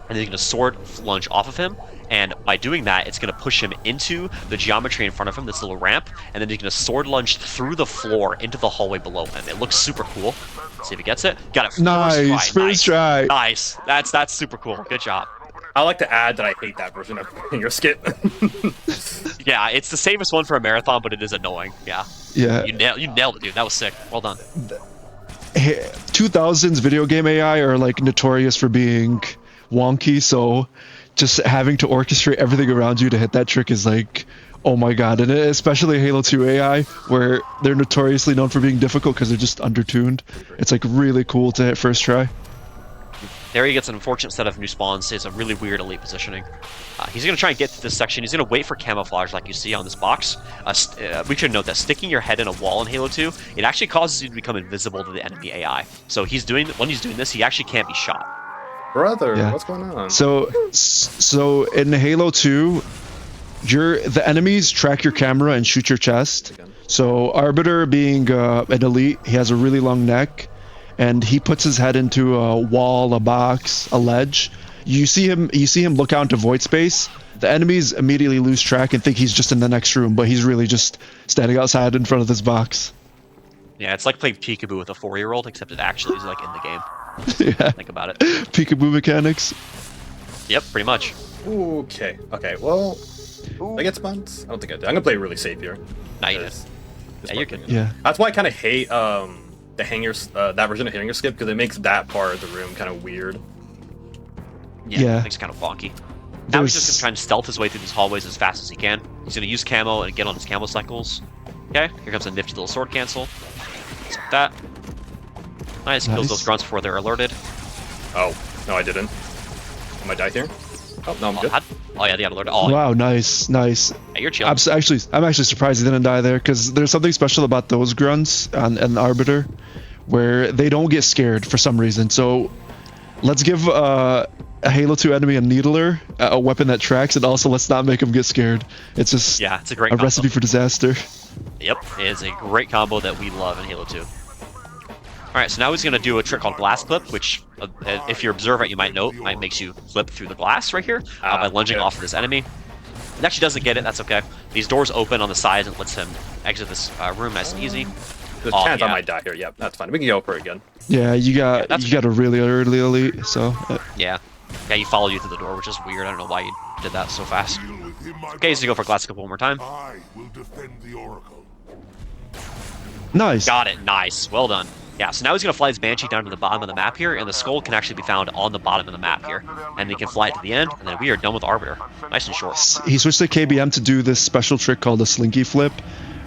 and then he's going to sword lunge off of him. And by doing that, it's going to push him into the geometry in front of him, this little ramp, and then he's going to sword lunge through the floor into the hallway below him. It looks super cool. Let's see if he gets it. Got it. Nice, first try. Nice. That's super cool. Good job. I like to add that I hate that version of finger skip. Yeah, it's the safest one for a marathon, but it is annoying. Yeah. Yeah. You nailed it, dude. That was sick. Well done. 2000s video game AI are like notorious for being wonky, so just having to orchestrate everything around you to hit that trick is like, oh my god. And especially Halo 2 AI, where they're notoriously known for being difficult because they're just undertuned. It's like really cool to hit first try. There he gets an unfortunate set of new spawns. It's a really weird elite positioning. He's going to try and get to this section. He's going to wait for camouflage like you see on this box. We should note that sticking your head in a wall in Halo 2, it actually causes you to become invisible to the enemy AI. So when he's doing this, he actually can't be shot. Brother, Yeah. what's going on? So in Halo 2, the enemies track your camera and shoot your chest. So Arbiter being an elite, he has a really long neck, and he puts his head into a wall, a box, a ledge. You see him look out into void space. The enemies immediately lose track and think he's just in the next room, but he's really just standing outside in front of this box. Yeah, it's like playing peekaboo with a 4-year-old, except it actually is like in the game. Yeah. Think about it. Peekaboo mechanics. Yep, pretty much. Okay, well, did I get spawns? I don't think I did. I'm gonna play really safe here. Nah, you did. Yeah, you're good. Yeah. That's why I kind of hate the hangers, that version of hanger skip, because it makes that part of the room kind of weird. Yeah. It makes it kind of bonky. Now he's just going to try and stealth his way through these hallways as fast as he can. He's going to use camo and get on his camo cycles. Okay, here comes a nifty little sword cancel. Just like that. Nice, kills those grunts before they're alerted. Oh, no, I didn't. Am I die here? Oh, no, I'm good. Oh yeah, they got alerted. Oh, Wow, nice. yeah, you're chill. I'm actually surprised he didn't die there, because there's something special about those grunts and Arbiter, where they don't get scared for some reason. So let's give a Halo 2 enemy a needler, a weapon that tracks, and also let's not make them get scared. It's just It's a great a combo. recipe for disaster. Yep, it is a great combo that we love in Halo 2. Alright, so now he's going to do a trick called Glass Clip, which, if you're observant, you might note, makes you flip through the glass right here by lunging off of this enemy. It actually doesn't get it, that's okay. These doors open on the sides and lets him exit this room nice and easy. There's a chance I might die here. Yep, that's fine. We can go for it again. Yeah, you got a really early elite, so Yeah, he followed you through the door, which is weird. I don't know why you did that so fast. Okay, he's going to go for Glass Clip one more time. I will defend the Oracle. nice. Got it, nice, well done. Yeah, so now he's going to fly his Banshee down to the bottom of the map here, and the skull can actually be found on the bottom of the map here. And he can fly it to the end, and then we are done with Arbiter. Nice and short. He switched to KBM to do this special trick called the Slinky Flip.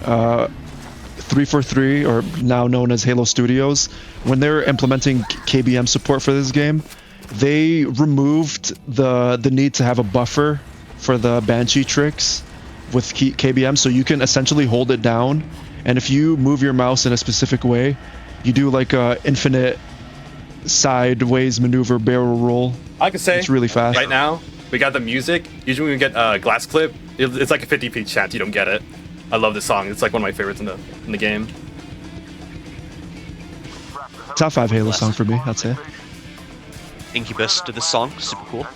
343, or now known as Halo Studios, when they're implementing KBM support for this game, they removed the need to have a buffer for the Banshee tricks with KBM, so you can essentially hold it down, and if you move your mouse in a specific way, you do like a infinite sideways maneuver barrel roll. I can say it's really fast. Right now, we got the music. Usually when we get Glass Clip, it's like a 50p chance you don't get it. I love this song. It's like one of my favorites in the game. Top 5 Halo song for me, I'd say. Incubus to this song, super cool.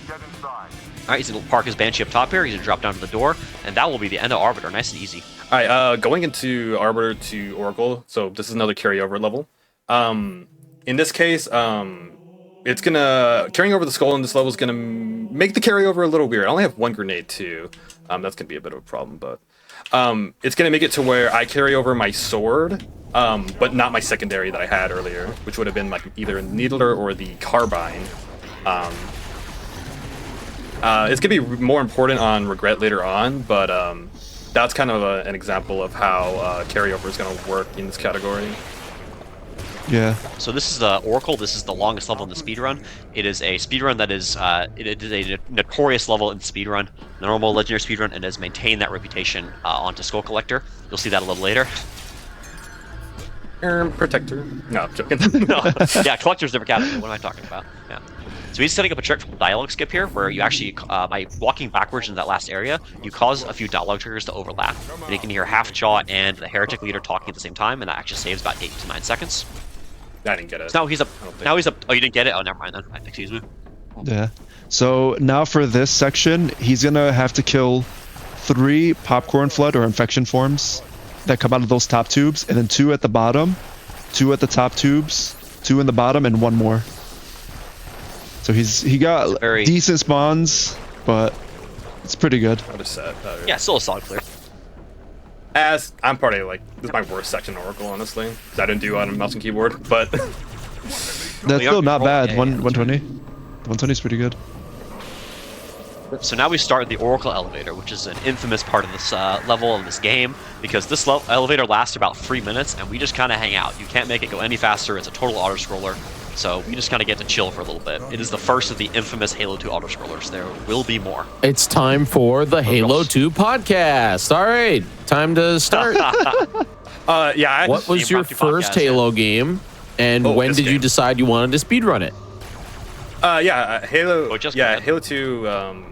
Alright, he's going to park his Banshee up top here, he's going to drop down to the door, and that will be the end of Arbiter, nice and easy. Alright, going into Arbiter to Oracle, so this is another carryover level. In this case, it's carrying over the skull in this level is gonna make the carryover a little weird. I only have one grenade too. That's gonna be a bit of a problem, but it's gonna make it to where I carry over my sword, but not my secondary that I had earlier, which would have been like either a needler or the carbine. It's gonna be more important on Regret later on, but that's kind of an example of how carryover is gonna work in this category. Yeah. So this is the Oracle. This is the longest level in the speedrun. It is a speedrun that is it is a notorious level in speedrun, normal legendary speedrun, and has maintained that reputation onto Skull Collector. You'll see that a little later. Protector. No, I'm joking. No. Yeah, Collector's never category. What am I talking about? Yeah. So he's setting up a trick from dialogue skip here, where you actually, by walking backwards in that last area, you cause a few dialogue triggers to overlap. And you can hear Half Jaw and the Heretic Leader talking at the same time, and that actually saves about 8 to 9 seconds. I didn't get it. So now he's up. Now he's up. Oh, you didn't get it? Oh, never mind then. Excuse me. Yeah. So now for this section, he's gonna have to kill 3 popcorn flood or infection forms that come out of those top tubes, and then 2 at the bottom, 2 at the top tubes, 2 in the bottom, and 1 more. So he got decent spawns, but it's pretty good. I'll just set. Yeah, still a solid clear. As I'm probably like, this is my worst section in Oracle, honestly, because I didn't do it on a mouse and keyboard, but that's still not bad. 120. 120 is pretty good. So now we start the Oracle Elevator, which is an infamous part of this level of this game, because this elevator lasts about 3 minutes, and we just kind of hang out. You can't make it go any faster. It's a total auto-scroller, so we just kind of get to chill for a little bit. It is the first of the infamous Halo 2 auto-scrollers. There will be more. It's time for the Halo 2 podcast. All right, time to start. yeah. What was your first Halo game, and when did you decide you wanted to speedrun it? Halo. Halo 2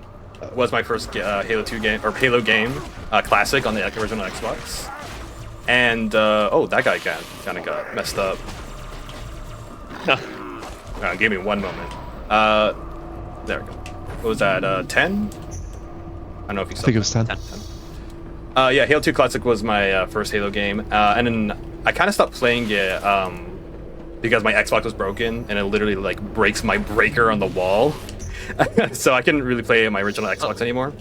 was my first Halo 2 game, or Halo game, classic on the original Xbox. And that guy kind of got messed up. Give me one moment. There we go. What was that? 10? I don't know if you saw. I think it was 10. 10. Yeah, Halo 2 Classic was my first Halo game, and then I kind of stopped playing it because my Xbox was broken, and it literally like breaks my breaker on the wall. So I couldn't really play my original Xbox anymore.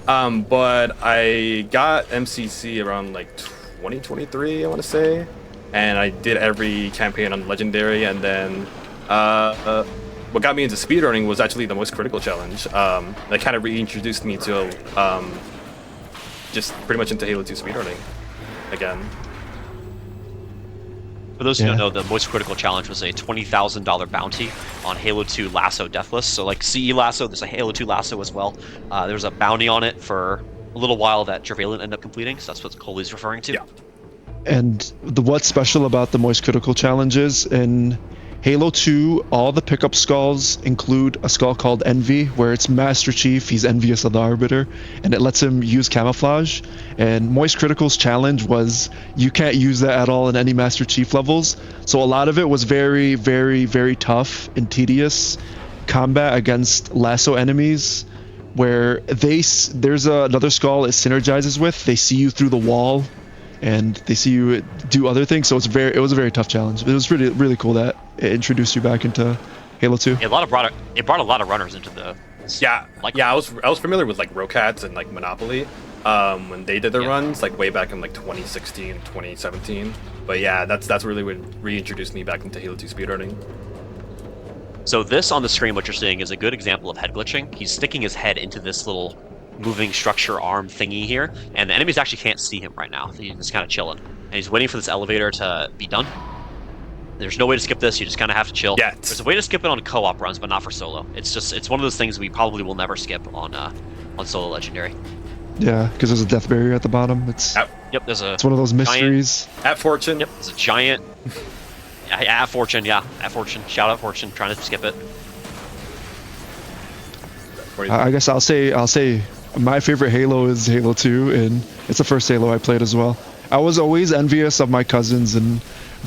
But I got MCC around like 2023, I want to say, and I did every campaign on Legendary, and then what got me into speedrunning was actually the Most Critical Challenge. That kind of reintroduced me to just pretty much into Halo 2 speedrunning again. For those who don't know, the Most Critical Challenge was a $20,000 bounty on Halo 2 Lasso Deathless. So like CE Lasso, there's a Halo 2 Lasso as well. There's a bounty on it for a little while that Trevelyan ended up completing, so that's what Coley's referring to. Yeah. And what's special about the Most Critical Challenges in Halo 2, all the pickup skulls include a skull called Envy, where it's Master Chief, he's envious of the Arbiter, and it lets him use camouflage. And Moist Critical's challenge was you can't use that at all in any Master Chief levels. So a lot of it was very, very, very tough and tedious combat against lasso enemies, where there's another skull it synergizes with. They see you through the wall, and they see you do other things. So it was a very tough challenge. It was really cool that it introduced you back into Halo 2. It brought a lot of runners into the. I was familiar with like Rocats and like Monopoly when they did their runs like way back in like 2016, 2017. But yeah, that's really what reintroduced me back into Halo 2 speedrunning. So this on the screen, what you're seeing, is a good example of head glitching. He's sticking his head into this little moving structure arm thingy here, and the enemies actually can't see him right now. He's just kind of chilling, and he's waiting for this elevator to be done. There's no way to skip this. You just kind of have to chill. Yeah. There's a way to skip it on co-op runs, but not for solo. It's one of those things we probably will never skip on solo legendary. Yeah, because there's a death barrier at the bottom. It's one of those mysteries. At Fortune. Yep, there's a giant. At Fortune, yeah. At Fortune. Shout out Fortune, trying to skip it. I guess I'll say my favorite Halo is Halo 2, and it's the first Halo I played as well. I was always envious of my cousins and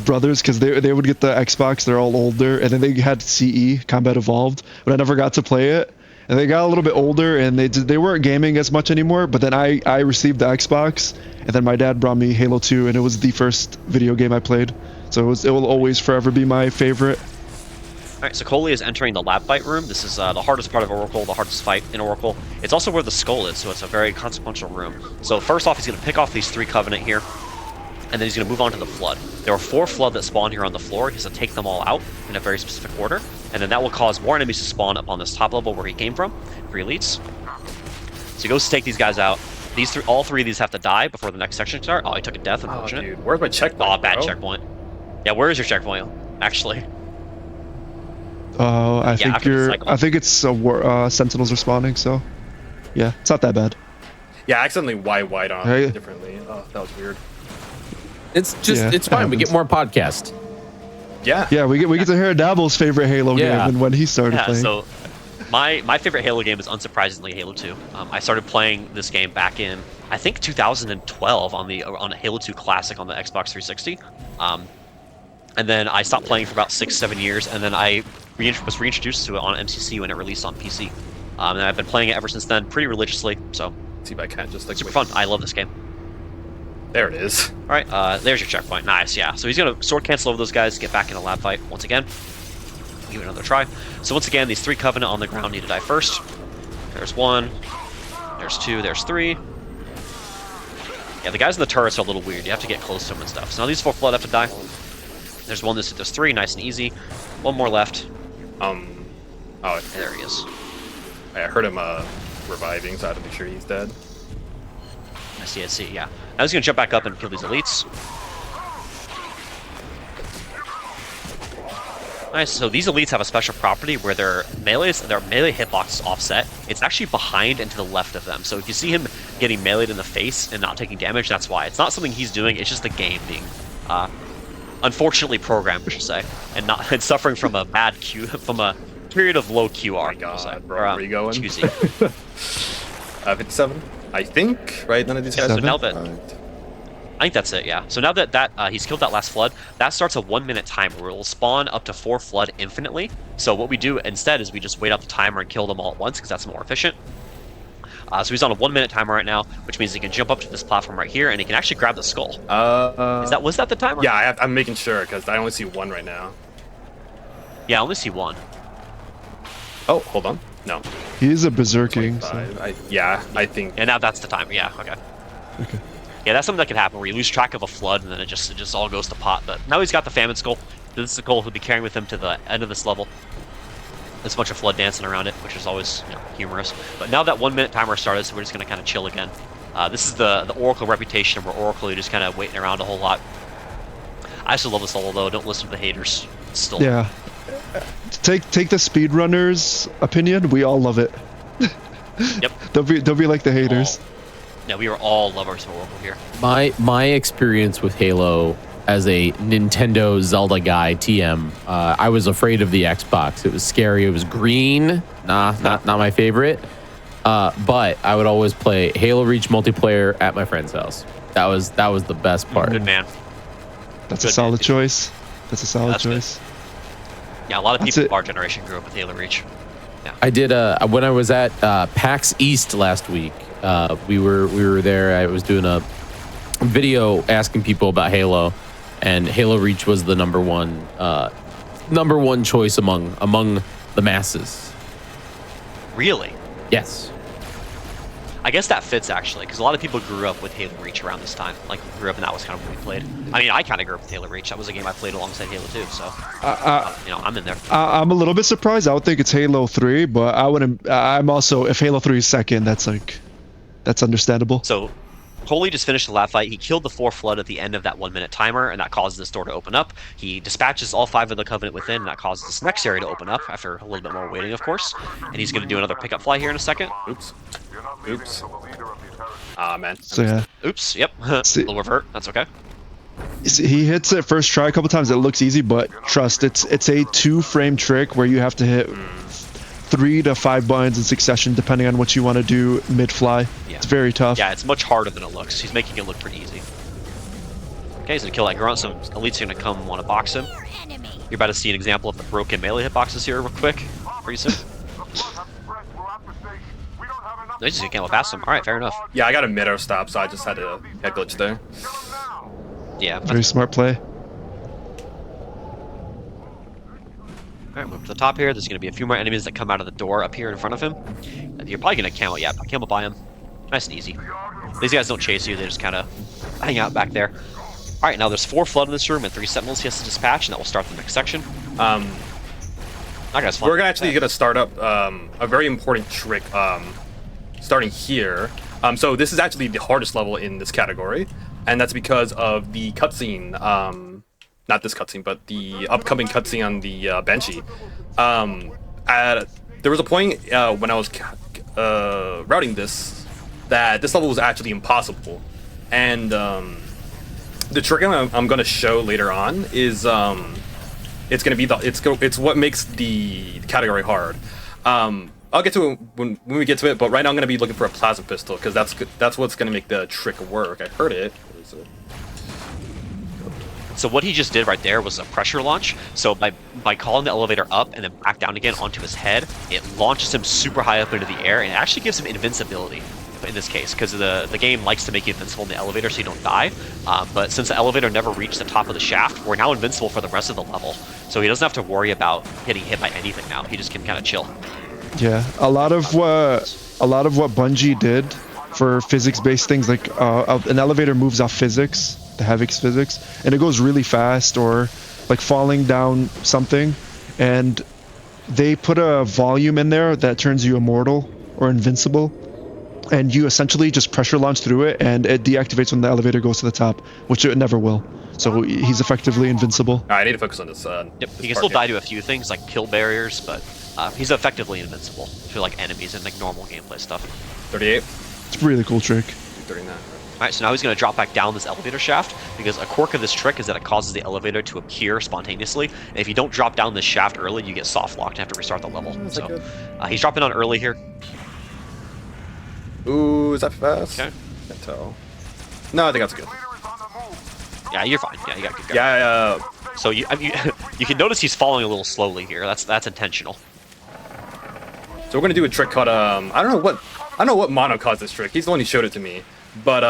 brothers because they would get the Xbox. They're all older, and then they had CE, Combat Evolved, but I never got to play it. And they got a little bit older, and they weren't gaming as much anymore. But then I received the Xbox, and then my dad brought me Halo 2, and it was the first video game I played. So it will always forever be my favorite. Alright, so Coley is entering the lab fight room. This is the hardest part of Oracle, the hardest fight in Oracle. It's also where the skull is, so it's a very consequential room. So first off, he's going to pick off these 3 Covenant here, and then he's going to move on to the Flood. There are 4 Flood that spawn here on the floor. He has to take them all out in a very specific order, and then that will cause more enemies to spawn up on this top level where he came from, for elites. So he goes to take these guys out. All three of these have to die before the next section starts. Oh, he took a death, unfortunate. Oh, dude, where's my checkpoint? Oh, bad checkpoint. Yeah, where is your checkpoint, actually? I think it's Sentinels are spawning, so yeah, it's not that bad. Yeah, I accidentally wide on differently. Oh, that was weird. It's fine. We get more podcasts. Yeah. Yeah, we get to hear Dabble's favorite Halo game and when he started playing. So my favorite Halo game is unsurprisingly Halo 2. I started playing this game back in I think 2012 on a Halo 2 Classic on the Xbox 360. And then I stopped playing for about 6-7 years, and then I was reintroduced to it on MCC when it released on PC. And I've been playing it ever since then, pretty religiously. So see if I can't just like super fun. I love this game. There it is. All right, there's your checkpoint. Nice, yeah. So he's gonna sword cancel over those guys, get back in a lab fight once again. Give it another try. So once again, these 3 Covenant on the ground need to die first. There's 1. There's 2. There's 3. Yeah, the guys in the turrets are a little weird. You have to get close to them and stuff. So now these 4 Flood have to die. There's 1. There's 3. Nice and easy. 1 more left. Oh, there he is. I heard him reviving, so I have to be sure he's dead. I see, yeah. Now he's gonna jump back up and kill these elites. Nice, so these elites have a special property where their melee hitbox is offset. It's actually behind and to the left of them. So if you see him getting meleeed in the face and not taking damage, that's why. It's not something he's doing, it's just the game being unfortunately programmed, I should say. And suffering from a bad from a period of low QR. Oh my god, bro, where are you going? 57, I think, right? None of these guys so are now that I think that's it, yeah. So now that he's killed that last Flood, that starts a 1-minute timer where it will spawn up to 4 Flood infinitely. So what we do instead is we just wait out the timer and kill them all at once because that's more efficient. So he's on a 1-minute timer right now, which means he can jump up to this platform right here and he can actually grab the skull. Was that the timer? Yeah, I'm making sure because I only see 1 right now. Yeah, I only see 1. Oh, hold on. No. He's a berserking. So. I think. And now that's the timer. Yeah. Okay. Yeah, that's something that can happen where you lose track of a Flood and then it just all goes to pot. But now he's got the Famine Skull. This is the goal he'll be carrying with him to the end of this level. There's a bunch of Flood dancing around it, which is always humorous. But now that 1-minute timer started, so we're just gonna kind of chill again. This is the Oracle reputation where Oracle you're just kind of waiting around a whole lot. I still love this level though. Don't listen to the haters. Still. Yeah. Take the speedrunners' opinion. We all love it. Yep. Don't be like the haters. Yeah, we are all lovers of Oracle here. My experience with Halo as a Nintendo Zelda guy, TM, I was afraid of the Xbox. It was scary. It was green. Not my favorite. But I would always play Halo Reach multiplayer at my friend's house. That was the best part. Good man. That's a solid choice. That's a solid choice. Good. Yeah, a lot of people of our generation grew up with Halo Reach. Yeah. I did when I was at PAX East last week. We were there. I was doing a video asking people about Halo, and Halo Reach was the number one choice among the masses. Really? Yes. I guess that fits actually, because a lot of people grew up with Halo Reach around this time. Like, grew up and that was kind of what we played. I mean, I kind of grew up with Halo Reach. That was a game I played alongside Halo 2, so I'm in there. I'm a little bit surprised. I would think it's Halo 3, but I wouldn't. I'm also, if Halo 3 is second, that's understandable. So, Holy just finished the lab fight. He killed the 4 Flood at the end of that 1-minute timer, and that causes this door to open up. He dispatches all 5 of the Covenant within, and that causes this next area to open up after a little bit more waiting, of course. And he's going to do another pickup fly here in a second. Oops. Ah, man. So yeah. Oops. Yep. Little revert. That's okay. He hits it first try a couple times. It looks easy, but trust, it's a 2-frame trick where you have to hit 3 to 5 buttons in succession, depending on what you want to do mid-fly. Yeah. It's very tough. Yeah, it's much harder than it looks. He's making it look pretty easy. Okay, he's gonna kill that grunt. Some elites are gonna come want to box him. You're about to see an example of the broken melee hitboxes here, real quick, pretty soon. No, he's just gonna gamble past him. All right, fair enough. Yeah, I got a mid-air stop, so I just had to glitch there. Yeah. Very smart play. Alright, move to the top here. There's going to be a few more enemies that come out of the door up here in front of him. You're probably going to camo, yeah, camo by him. Nice and easy. These guys don't chase you, they just kind of hang out back there. Alright, now there's 4 Flood in this room and 3 Sentinels he has to dispatch, and that will start the next section. We're actually going to start up a very important trick starting here. So this is actually the hardest level in this category, and that's because of the cutscene. Not this cutscene, but the upcoming cutscene on the Banshee. There was a point when I was routing this that this level was actually impossible, and the trick I'm going to show later on is it's gonna be it's what makes the category hard. I'll get to it when we get to it, but right now I'm gonna be looking for a plasma pistol because that's what's gonna make the trick work. I heard it. Where is it? So what he just did right there was a pressure launch. So by calling the elevator up and then back down again onto his head, it launches him super high up into the air and it actually gives him invincibility in this case, because the game likes to make you invincible in the elevator so you don't die. But since the elevator never reached the top of the shaft, we're now invincible for the rest of the level. So he doesn't have to worry about getting hit by anything now. He just can kind of chill. Yeah, a lot of what Bungie did for physics-based things, like an elevator moves off physics, the Havoc's physics, and it goes really fast, or like falling down something, and they put a volume in there that turns you immortal or invincible, and you essentially just pressure launch through it, and it deactivates when the elevator goes to the top, which it never will. So he's effectively invincible. I need to focus on this. Yep, he can still die to a few things like kill barriers, but he's effectively invincible to like enemies and like normal gameplay stuff. 38. It's a really cool trick. 39. Alright, so now he's going to drop back down this elevator shaft, because a quirk of this trick is that it causes the elevator to appear spontaneously, and if you don't drop down this shaft early, you get soft locked and have to restart the level. So he's dropping on early here. Ooh, is that fast? Okay. Can't tell. No, I think that's good. Yeah, you're fine. Yeah, you got good guard. Yeah, So you you can notice he's falling a little slowly here. That's intentional. So we're gonna do a trick called I don't know what Mono caused this trick. He's the one who showed it to me. But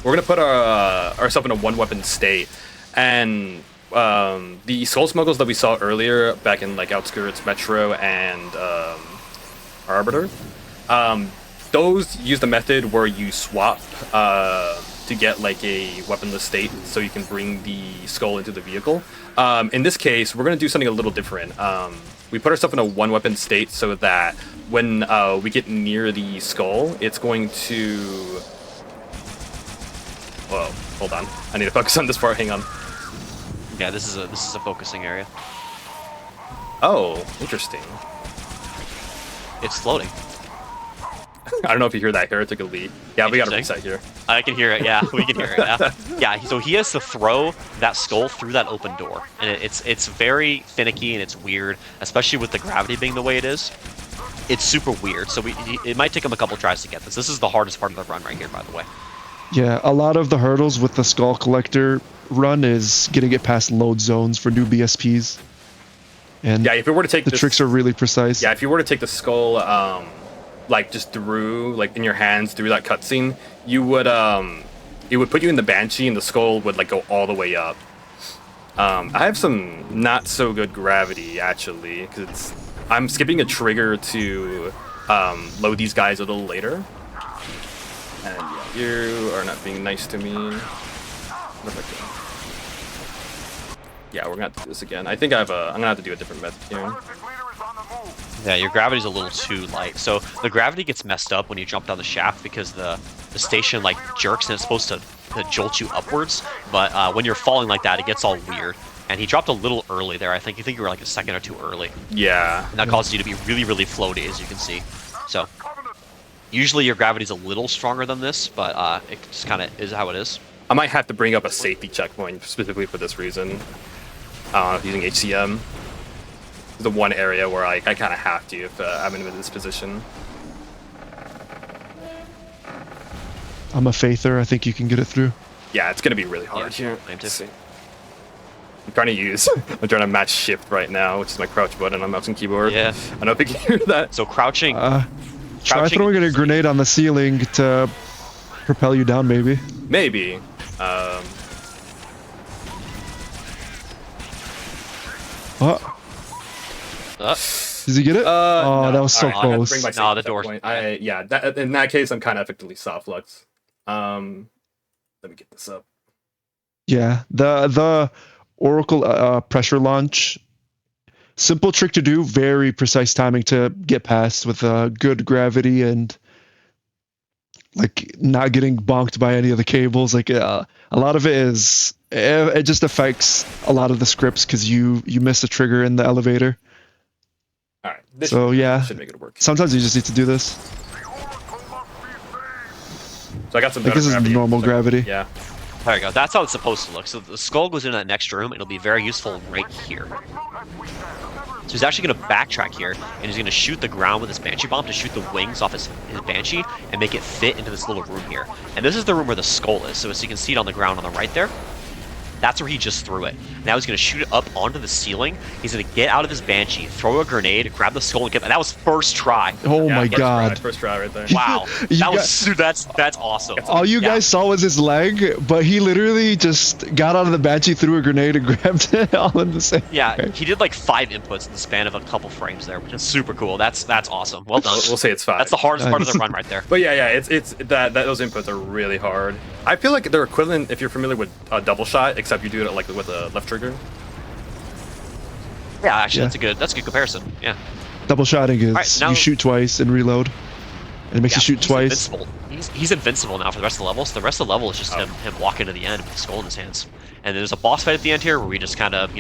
we're gonna put ourselves in a one-weapon state, and the Soul Smuggles that we saw earlier back in like Outskirts, Metro, and Arbiter, those use the method where you swap to get like a weaponless state, so you can bring the skull into the vehicle. In this case, we're gonna do something a little different. We put ourselves in a one-weapon state so that when we get near the skull, it's going to. Whoa, hold on. I need to focus on this part. Hang on. Yeah, this is a focusing area. Oh, interesting. It's floating. I don't know if you hear that heretic elite. Yeah, we gotta reset here. I can hear it. Yeah, we can hear it. Yeah. Yeah. So he has to throw that skull through that open door, and it's very finicky and it's weird, especially with the gravity being the way it is. It's super weird. So it might take him a couple tries to get this. This is the hardest part of the run right here, by the way. Yeah, a lot of the hurdles with the Skull Collector run is getting it past load zones for new BSPs. And yeah, if we were to take the tricks are really precise. Yeah, if you were to take the skull, like just through, like in your hands through that cutscene, you would, it would put you in the Banshee, and the skull would like go all the way up. I have some not so good gravity actually, because I'm skipping a trigger to load these guys a little later. And yeah, you are not being nice to me. Yeah, we're gonna have to do this again. I think I'm gonna have to do a different method here. Yeah, your gravity's a little too light. So the gravity gets messed up when you jump down the shaft because the station like jerks and it's supposed to jolt you upwards. But when you're falling like that, it gets all weird. And he dropped a little early there. I think you were like a second or two early. Yeah. And that causes you to be really, really floaty, as you can see. So usually your gravity's a little stronger than this, but it just kind of is how it is. I might have to bring up a safety checkpoint specifically for this reason. Using HCM. The one area where I kind of have to if I'm in this position. I'm a faither. I think you can get it through. Yeah, it's gonna be really hard. Yeah, I'm trying to match shift right now, which is my crouch button on mouse and keyboard. Yeah. I don't know if you can hear that. So crouching. Try throwing a grenade on the ceiling to propel you down, maybe. Maybe. Does he get it? No. That was so close. No, the door's... Yeah, in that case, I'm kind of effectively soft lux. Let me get this up. Yeah, the Oracle pressure launch, simple trick to do, very precise timing to get past with good gravity and like not getting bonked by any of the cables. Like a lot of it is, it just affects a lot of the scripts because you miss a trigger in the elevator. All right. So yeah, should make it work. Sometimes you just need to do this. So I got some. Like this is normal gravity. Yeah. There you go. That's how it's supposed to look. So the skull goes into that next room, and it'll be very useful right here. So he's actually going to backtrack here, and he's going to shoot the ground with his Banshee Bomb to shoot the wings off his Banshee and make it fit into this little room here. And this is the room where the skull is. So as you can see it on the ground on the right there, that's where he just threw it. Now he's going to shoot it up onto the ceiling. He's going to get out of his Banshee, throw a grenade, grab the skull, and get that. That was first try. Oh my god. First try right there. Wow. That's awesome. All you guys saw was his leg, but he literally just got out of the Banshee, threw a grenade, and grabbed it all in the same. Yeah, he did like 5 inputs in the span of a couple frames there, which is super cool. That's awesome. Well done. We'll say it's 5. That's the hardest part of the run right there. But yeah, it's that those inputs are really hard. I feel like they're equivalent if you're familiar with double shot, except you do it like with a left trigger. Yeah, actually, that's a good comparison. Yeah. Double shotting is Right, now- you shoot twice and reload, and it makes you shoot he's twice. Invincible. He's invincible now for the rest of the level. So the rest of the level is just him walking to the end with the skull in his hands. And there's a boss fight at the end here where we just kind of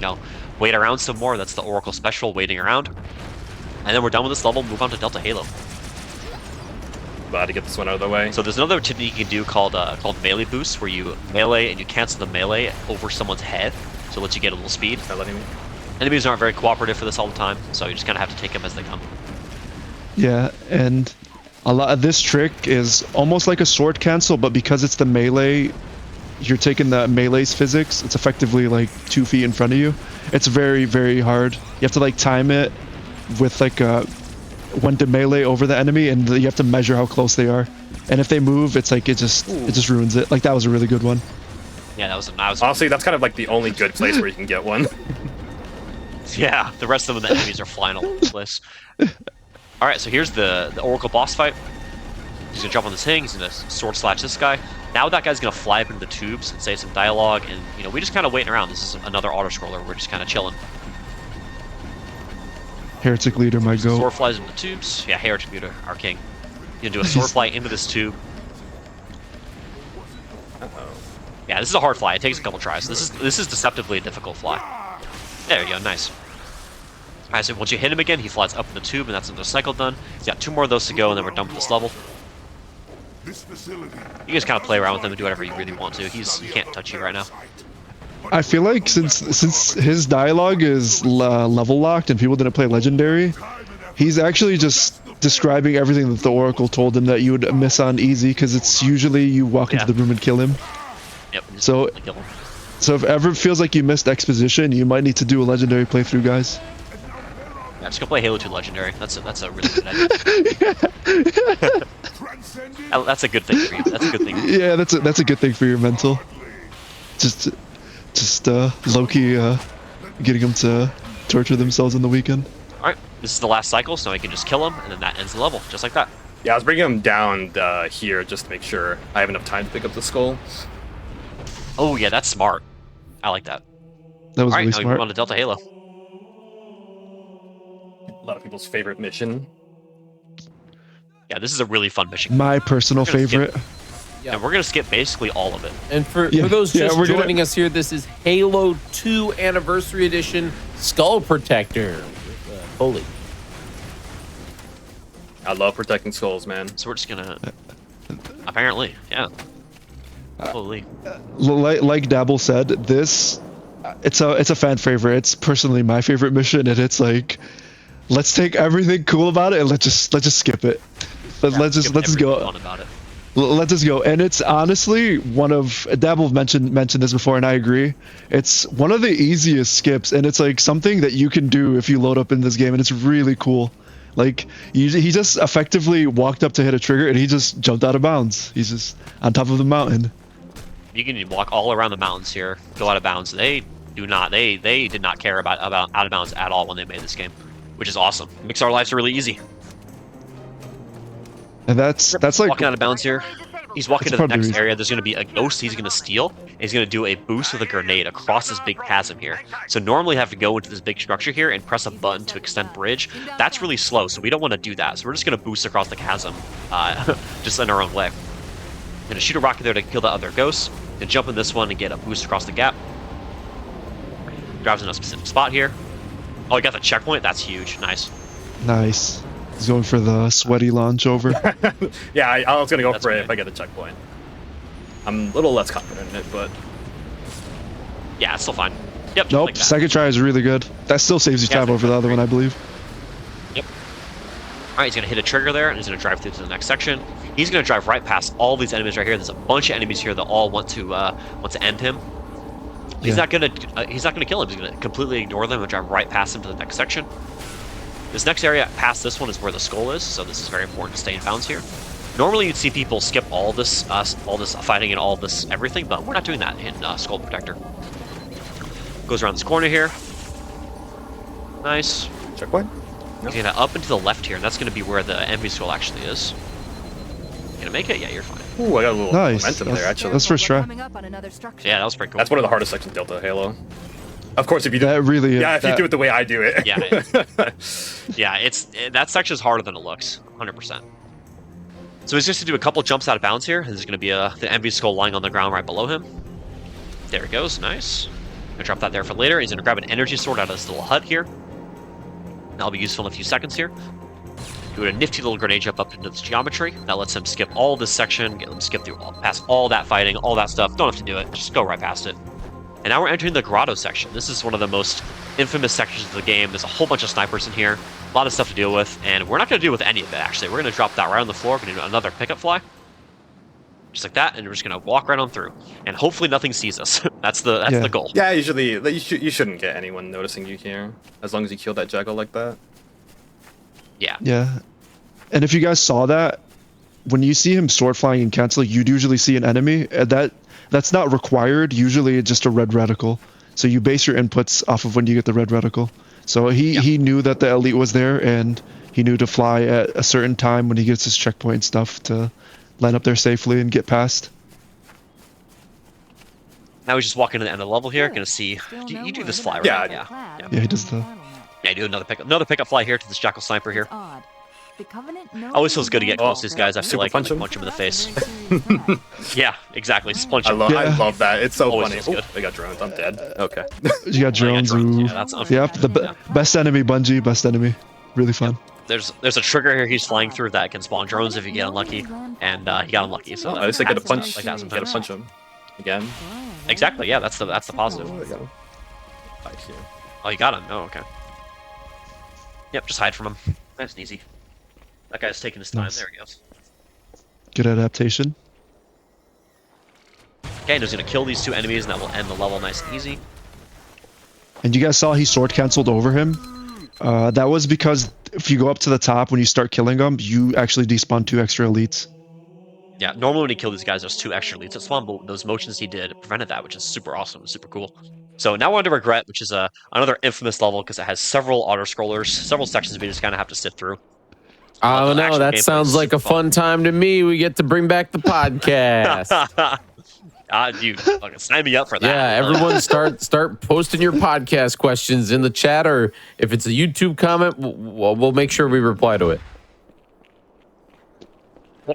wait around some more. That's the Oracle special, waiting around. And then we're done with this level. Move on to Delta Halo. Glad to get this one out of the way. So there's another technique you can do called melee boost, where you melee and you cancel the melee over someone's head, so it lets you get a little speed. Enemies aren't very cooperative for this all the time, so you just kind of have to take them as they come. Yeah, and a lot of this trick is almost like a sword cancel, but because it's the melee, you're taking the melee's physics. It's effectively like 2 feet in front of you. It's very, very hard. You have to like time it with like when to melee over the enemy, and you have to measure how close they are. And if they move, it's like it just ruins it. Like that was a really good one. Yeah, that was honestly, that's kind of like the only good place where you can get one. Yeah, the rest of the enemies are flying all over the place. All right, so here's the Oracle boss fight. He's gonna jump on this thing. He's gonna sword slash this guy. Now that guy's gonna fly up into the tubes and say some dialogue, and we just kind of waiting around. This is another auto scroller. We're just kind of chilling. Heretic leader might go. Sword flies into the tubes. Yeah, Heretic leader, our king. You're gonna do a sword fly into this tube. Yeah, this is a hard fly. It takes a couple tries. This is deceptively a difficult fly. There you go, nice. Alright, so once you hit him again, he flies up in the tube, and that's another cycle done. He's got 2 more of those to go, and then we're done with this level. You guys kind of play around with him and do whatever you really want to. He can't touch you right now. I feel like since his dialogue is level locked and people didn't play Legendary, he's actually just describing everything that the Oracle told him that you would miss on easy, because it's usually you walk into the room and kill him. Yep. So if ever it feels like you missed exposition, you might need to do a Legendary playthrough, guys. Yeah, just go play Halo 2 Legendary. That's a really good idea. That's a good thing for you. That's a good thing. Yeah, that's a good thing for your mental. Just low-key getting them to torture themselves on the weekend. Alright, this is the last cycle, so I can just kill him, and then that ends the level, just like that. Yeah, I was bringing him down here just to make sure I have enough time to pick up the skull. Oh yeah, that's smart. I like that. That was Alright, really now we smart. move on to Delta Halo. A lot of people's favorite mission. Yeah, this is a really fun mission. My personal favorite. And we're gonna skip basically all of it. And for those just joining us here, this is Halo 2 Anniversary Edition Skull Protector with Holy. I love protecting skulls, man. So we're just gonna... Apparently, yeah. Holy. Like Dabble said, this it's a fan favorite. It's personally my favorite mission, and it's like, let's take everything cool about it and let's just skip it. Let's just go. About it. Let's just go. And it's honestly one of Dabble mentioned this before, and I agree. It's one of the easiest skips, and it's like something that you can do if you load up in this game, and it's really cool. Like he just effectively walked up to hit a trigger, and he just jumped out of bounds. He's just on top of the mountain. You can walk all around the mountains here, go out of bounds. They did not care about out of bounds at all when they made this game, which is awesome. It makes our lives really easy. And that's like walking out of bounds here. He's walking to the next area. There's going to be a ghost he's going to steal. And he's going to do a boost with a grenade across this big chasm here. So normally you have to go into this big structure here and press a button to extend bridge. That's really slow, so we don't want to do that. So we're just going to boost across the chasm just in our own way. I'm going to shoot a rocket there to kill the other ghost. And jump in this one and get a boost across the gap. Drives in a specific spot here. Oh, he got the checkpoint? That's huge. Nice. Nice. He's going for the sweaty launch over. Yeah, I was going to go for it if I get the checkpoint. I'm a little less confident in it, but Yeah, it's still fine. Yep. just Nope, like that. second try is really good. That still saves you Yeah, time over the other one, I believe. Yep. All right, he's gonna hit a trigger there, and he's gonna drive through to the next section. He's gonna drive right past all these enemies right here. There's a bunch of enemies here that all want to end him. He's not gonna kill him. He's gonna completely ignore them and drive right past him to the next section. This next area past this one is where the skull is, so this is very important to stay in bounds here. Normally, you'd see people skip all this fighting and all this everything, but we're not doing that in Skull Protector. Goes around this corner here. Nice. checkpoint. He's gonna up and to the left here, and that's gonna be where the envy skull actually is. You gonna make it? Yeah, you're fine. Ooh, I got a little Nice. momentum there actually. That's first try. Coming up on another structure. Yeah, that was pretty cool. That's one of the hardest sections in Delta Halo. Of course, if you do, That really is. yeah, if you that- do it the way I do it. Yeah, yeah, that section is harder than it looks, 100%. So he's just to do a couple jumps out of bounds here. There's going to be the envy skull lying on the ground right below him. There he goes, nice. Gonna drop that there for later. He's gonna grab an energy sword out of this little hut here. That'll be useful in a few seconds here. Do a nifty little grenade jump up into this geometry. That lets him skip all this section, get him skip through past all that fighting, all that stuff. Don't have to do it, just go right past it. And now we're entering the grotto section. This is one of the most infamous sections of the game. There's a whole bunch of snipers in here, a lot of stuff to deal with, and we're not going to deal with any of it, actually. We're going to drop that right on the floor. We're going to do another pickup fly. Just like that, and we're just going to walk right on through. And hopefully nothing sees us. That's the goal. Yeah, usually you shouldn't get anyone noticing you here, as long as you kill that jackal like that. Yeah. Yeah. And if you guys saw that, when you see him sword flying and canceling, you'd usually see an enemy. That's not required. Usually it's just a red reticle. So you base your inputs off of when you get the red reticle. So he knew that the elite was there, and he knew to fly at a certain time when he gets his checkpoint stuff to line up there safely and get past. Now we just walk into the end of the level here. Gonna see. You do this fly, right? Yeah. Yeah, he does the... Yeah, do another pickup fly here to this jackal sniper here. Always feels good to get close to these guys. I feel like punch him in the face. Yeah, exactly. Just punch him. I love that. It's so Always funny. feels good. They got drones. I'm dead. Okay. You got drones. drones, Ooh. yeah, that's Yep, best enemy, Bungie. Best enemy. Really fun. There's a trigger here he's flying through that can spawn drones if you get unlucky, and he got unlucky. So I just get a punch. like that Get a sometimes. punch him again. Exactly. Yeah, that's the positive. Oh, I got him. Right here. Oh, you got him. Oh, okay. Yep, just hide from him. Nice and easy. That guy's taking his time. Nice. There he goes. Good adaptation. Okay, and he's gonna kill these two enemies, and that will end the level nice and easy. And you guys saw he sword canceled over him. That was because if you go up to the top when you start killing them, you actually despawn 2 extra elites. Yeah, normally when he killed these guys, there's 2 extra elites that spawn, but those motions he did prevented that, which is super awesome, super cool. So now we're on to Regret, which is another infamous level because it has several auto-scrollers, several sections we just kind of have to sit through. Oh the no, actual that gameplay sounds is like a super fun time to me. We get to bring back the podcast. Dude, fucking sign me up for that. Yeah, everyone start posting your podcast questions in the chat, or if it's a YouTube comment, we'll make sure we reply to it.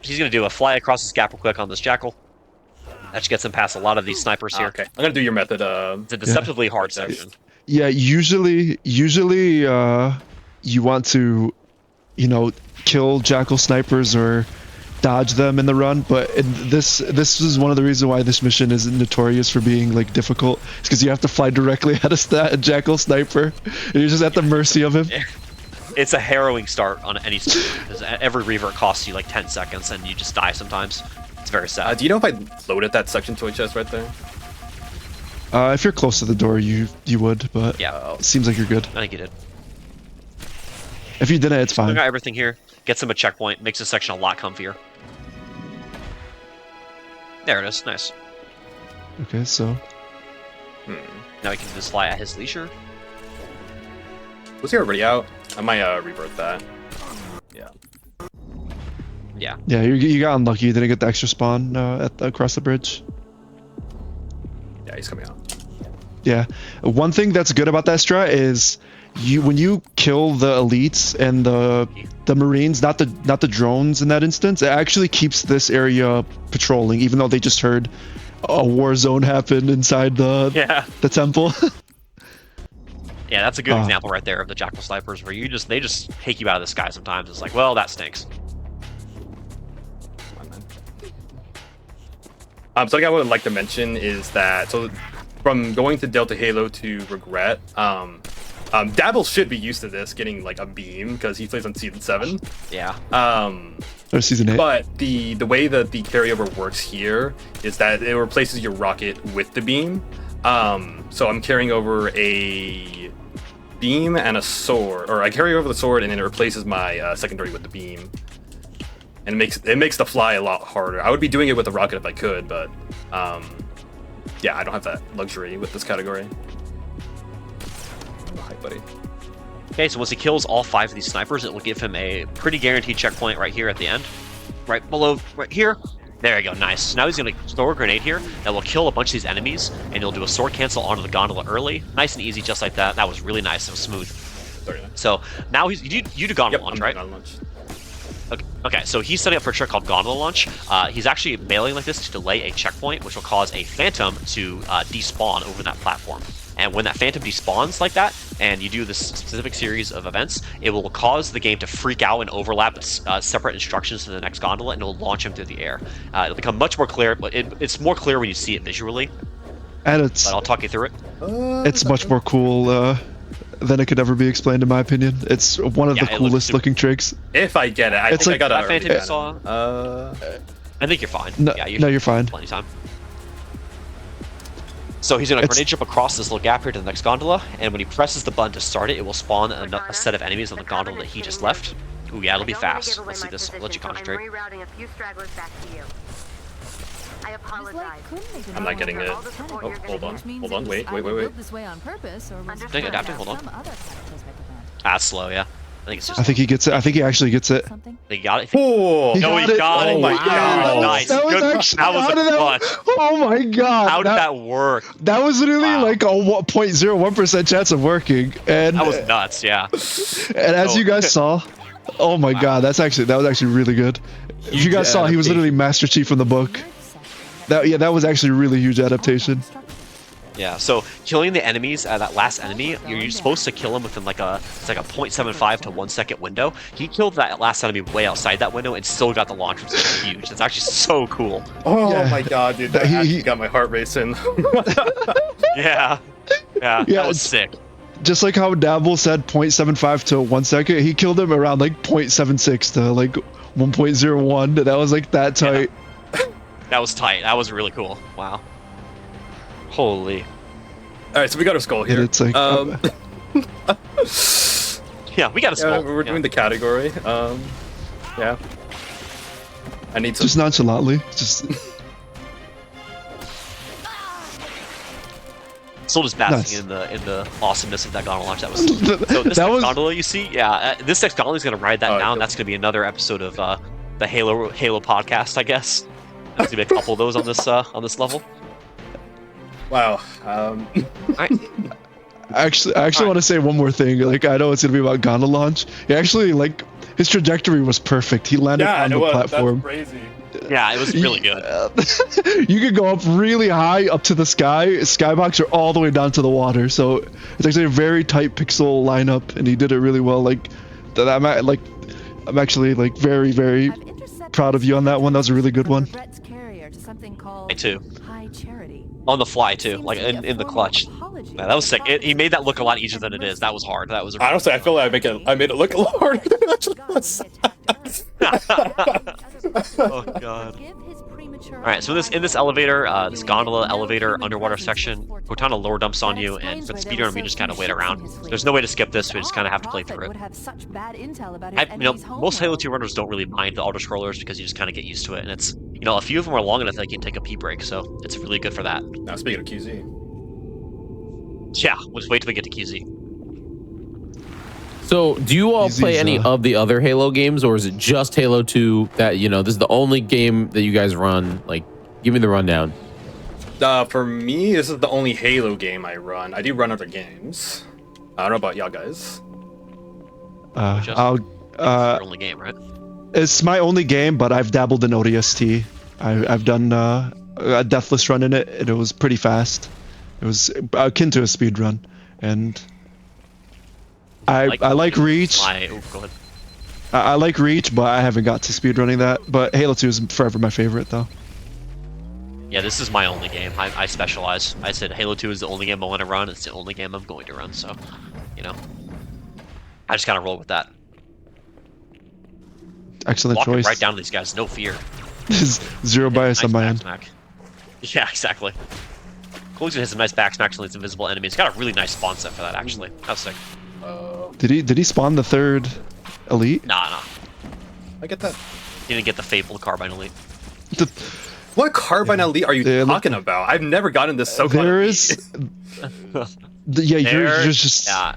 He's going to do a fly across this gap real quick on this jackal. That just gets him past a lot of these snipers here. Okay. I'm gonna do your method. It's a deceptively hard section. Yeah, usually you want to, kill jackal snipers or dodge them in the run, but this is one of the reasons why this mission is notorious for being like difficult. It's because you have to fly directly at a jackal sniper, and you're just at the mercy of him. It's a harrowing start on any sniper because every revert costs you like 10 seconds and you just die sometimes. It's very sad. Do you know if I loaded that section to a chest right there? If you're close to the door, you would, but Yeah. it seems like you're good. I think you did. If you didn't, it's We fine. got everything here. Gets him a checkpoint. Makes this section a lot comfier. There it is. Nice. Okay, so Now he can just fly at his leisure. Was he already out? I might revert that. Yeah. Yeah. yeah, you got unlucky. You didn't get the extra spawn across the bridge. Yeah, he's coming out. Yeah, one thing that's good about that strat is when you kill the elites and the marines, not the drones in that instance, it actually keeps this area patrolling, even though they just heard a war zone happen inside the temple. Yeah, that's a good example right there of the jackal snipers where they just take you out of the sky sometimes. It's like, well, that stinks. Something I would like to mention is that from going to Delta Halo to Regret, Dabble should be used to this, getting like a beam because he plays on season 7. Yeah. Or season 8. But the way that the carryover works here is that it replaces your rocket with the beam. So I'm carrying over a beam and a sword, or I carry over the sword and then it replaces my secondary with the beam. And it makes the fly a lot harder. I would be doing it with a rocket if I could, but yeah, I don't have that luxury with this category. Oh, hi, buddy. Okay, so once he kills all 5 of these snipers, it will give him a pretty guaranteed checkpoint right here at the end. Right below, right here. There you go, nice. So now he's going to throw a grenade here that will kill a bunch of these enemies, and he'll do a sword cancel onto the gondola early. Nice and easy, just like that. That was really nice. It was smooth. So now you do gondola launch, right? Launch. Okay, so he's setting up for a trick called gondola launch. He's actually bailing like this to delay a checkpoint, which will cause a phantom to despawn over that platform. And when that phantom despawns like that, and you do this specific series of events, it will cause the game to freak out and overlap separate instructions to the next gondola, and it will launch him through the air. It'll become much more clear, but it's more clear when you see it visually. And But I'll talk you through it. it's much more cool than it could ever be explained, in my opinion. It's one of the coolest looking tricks. If I get it, I think like I got That it. phantom you saw. I think you're fine. No, Yeah, no, you're fine. Plenty of time. So he's going to grenade jump across this little gap here to the next gondola, and when he presses the button to start it, it will spawn a set of enemies on the gondola that he just left. Ooh, yeah, it'll be fast. Let's see this. I'll let you concentrate. I'm not getting it. Oh, hold on. Hold on. Wait. Dang, adapting. Hold on. That's slow, yeah. I think it's just. I think he gets it. I think he actually gets it. They got it. Oh, No, he got it. Oh my god. Nice. That was Good. actually, That was how a did that, clutch. oh my god. How did that work? That was literally Wow. like a 0.01% chance of working. And, That was nuts, yeah. and as you guys saw, oh my god, that was actually really good. If you guys saw, he was literally Master Chief from the book. That was actually a really huge adaptation. Yeah, so killing the enemies, that last enemy, you're supposed to kill him within it's like a 0.75 to 1 second window. He killed that last enemy way outside that window and still got the launch, which is huge. It's actually so cool. Oh Yeah. my god, dude. That actually got my heart racing. Yeah. Yeah, that was sick. Just like how Dabble said 0.75 to 1 second, he killed him around like 0.76 to like 1.01. That was like that tight. Yeah. That was tight. That was really cool. Wow. Holy. Alright, so we got our skull here. And it's like, Yeah, we got a skull. We're doing the category. Yeah. I need some. just nonchalantly, just Still just basking Nice. in the awesomeness of that gondola launch. That was so this that next was gondola you see, yeah, this next gondola is gonna ride that Oh, down. cool. That's gonna be another episode of the Halo podcast, I guess. There's gonna be a couple of those on this level. Wow. Alright. I actually want to say one more thing. Like, I know it's gonna be about gondola launch. He actually, like, his trajectory was perfect. He landed on the platform. That's crazy. Yeah, it was really good. You could go up really high up to the sky, skybox, or all the way down to the water. So it's actually a very tight pixel lineup, and he did it really well. Like, I'm actually like very, very proud of you on that one. That was a really good one. Me too. On the fly too, like in the clutch. Yeah, that was sick. He made that look a lot easier than it is. That was hard. That was. Honestly, I feel like I made it look a lot harder than it actually was. Oh god. Alright, so in this elevator, this gondola elevator underwater section, Cortana lower dumps on you, and for the speedrun, we just kind of wait around. There's no way to skip this, we just kind of have to play through it. Most Halo 2 runners don't really mind the auto-scrollers because you just kind of get used to it, and it's, a few of them are long enough that you can take a pee break, so it's really good for that. Now, speaking of QZ. Yeah, we'll just wait till we get to QZ. So, do you all play any of the other Halo games, or is it just Halo 2 that, this is the only game that you guys run? Like, give me the rundown. For me, this is the only Halo game I run. I do run other games. I don't know about y'all guys. It's your only game, right? It's my only game, but I've dabbled in ODST. I've done a deathless run in it, and it was pretty fast. It was akin to a speed run, and I like Reach. Go ahead. I like Reach, but I haven't got to speedrunning that. But Halo 2 is forever my favorite, though. Yeah, this is my only game. I specialize. I said Halo 2 is the only game I want to run. It's the only game I'm going to run, so, you know. I just kind of roll with that. Excellent Walking choice. right down to these guys, no fear. Zero bias on my end. Backsmack. Yeah, exactly. Collusion has some nice backsmacks on these invisible enemies. It's got a really nice spawn set for that, actually. That was sick. Did he spawn the third elite? Nah. I get that. Didn't get the Fabled Carbine Elite. What Carbine Elite are you talking about? I've never gotten this so There is. Yeah, you're just. Yeah.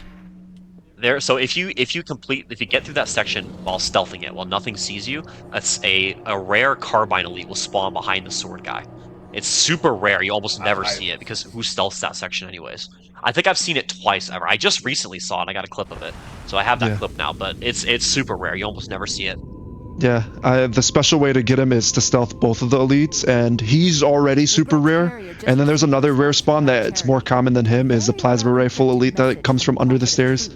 There. So if you get through that section while stealthing it, while nothing sees you, that's a rare Carbine Elite will spawn behind the sword guy. It's super rare. You almost never see it because who stealths that section anyways? I think I've seen it twice ever. I just recently saw it. I got a clip of it, so I have that clip now. But it's super rare. You almost never see it. Yeah, the special way to get him is to stealth both of the elites, and he's already super rare. And then there's another rare spawn that's more common than him, is the plasma rifle elite that comes from under the stairs.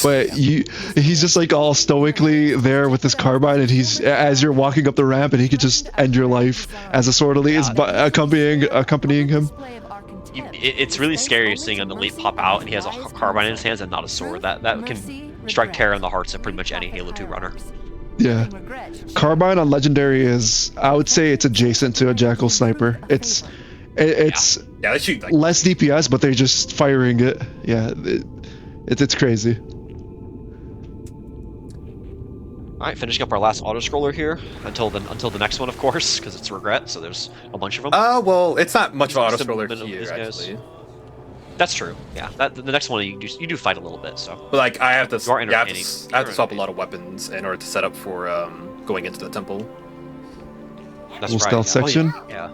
But he's just like all stoically there with his carbine, and he's as you're walking up the ramp, and he could just end your life as a sword elite is accompanying him. It's really scary seeing an elite pop out and he has a carbine in his hands and not a sword. That can strike terror in the hearts of pretty much any Halo 2 runner. Yeah, carbine on legendary is, I would say, it's adjacent to a jackal sniper. It's they shoot like less DPS, but they're just firing it. Yeah, it's crazy. Alright, finishing up our last auto-scroller here, until the next one, of course, because it's Regret, so there's a bunch of them. Well, it's not much of an auto-scroller here, actually. That's true, yeah. The next one, you do fight a little bit, so. But, like, I have to swap a lot of weapons in order to set up for going into the temple. That's right, stealth section? Yeah.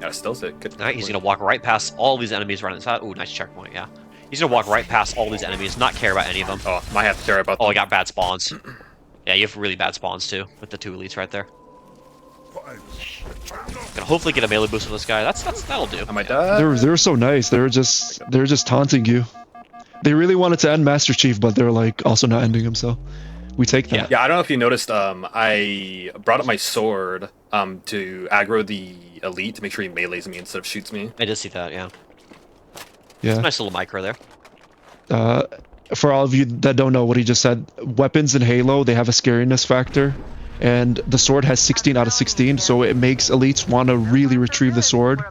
Yeah, stealth it. Good. Alright, he's gonna walk right past all these enemies right inside. Ooh, nice checkpoint, yeah. He's gonna walk right past all these enemies, not care about any of them. Oh, might have to care about them. Oh, I got bad spawns. Yeah, you have really bad spawns too, with the two elites right there. Gonna hopefully get a melee boost with this guy. That'll do. I might die. They were so nice. They were just taunting you. They really wanted to end Master Chief, but they're like also not ending him. So we take that. Yeah, I don't know if you noticed. I brought up my sword to aggro the elite to make sure he melees me instead of shoots me. I did see that. Yeah. Yeah. It's a nice little micro there. For all of you that don't know what he just said, weapons in Halo, they have a scariness factor, and the sword has 16 out of 16, so it makes elites want to really retrieve the sword,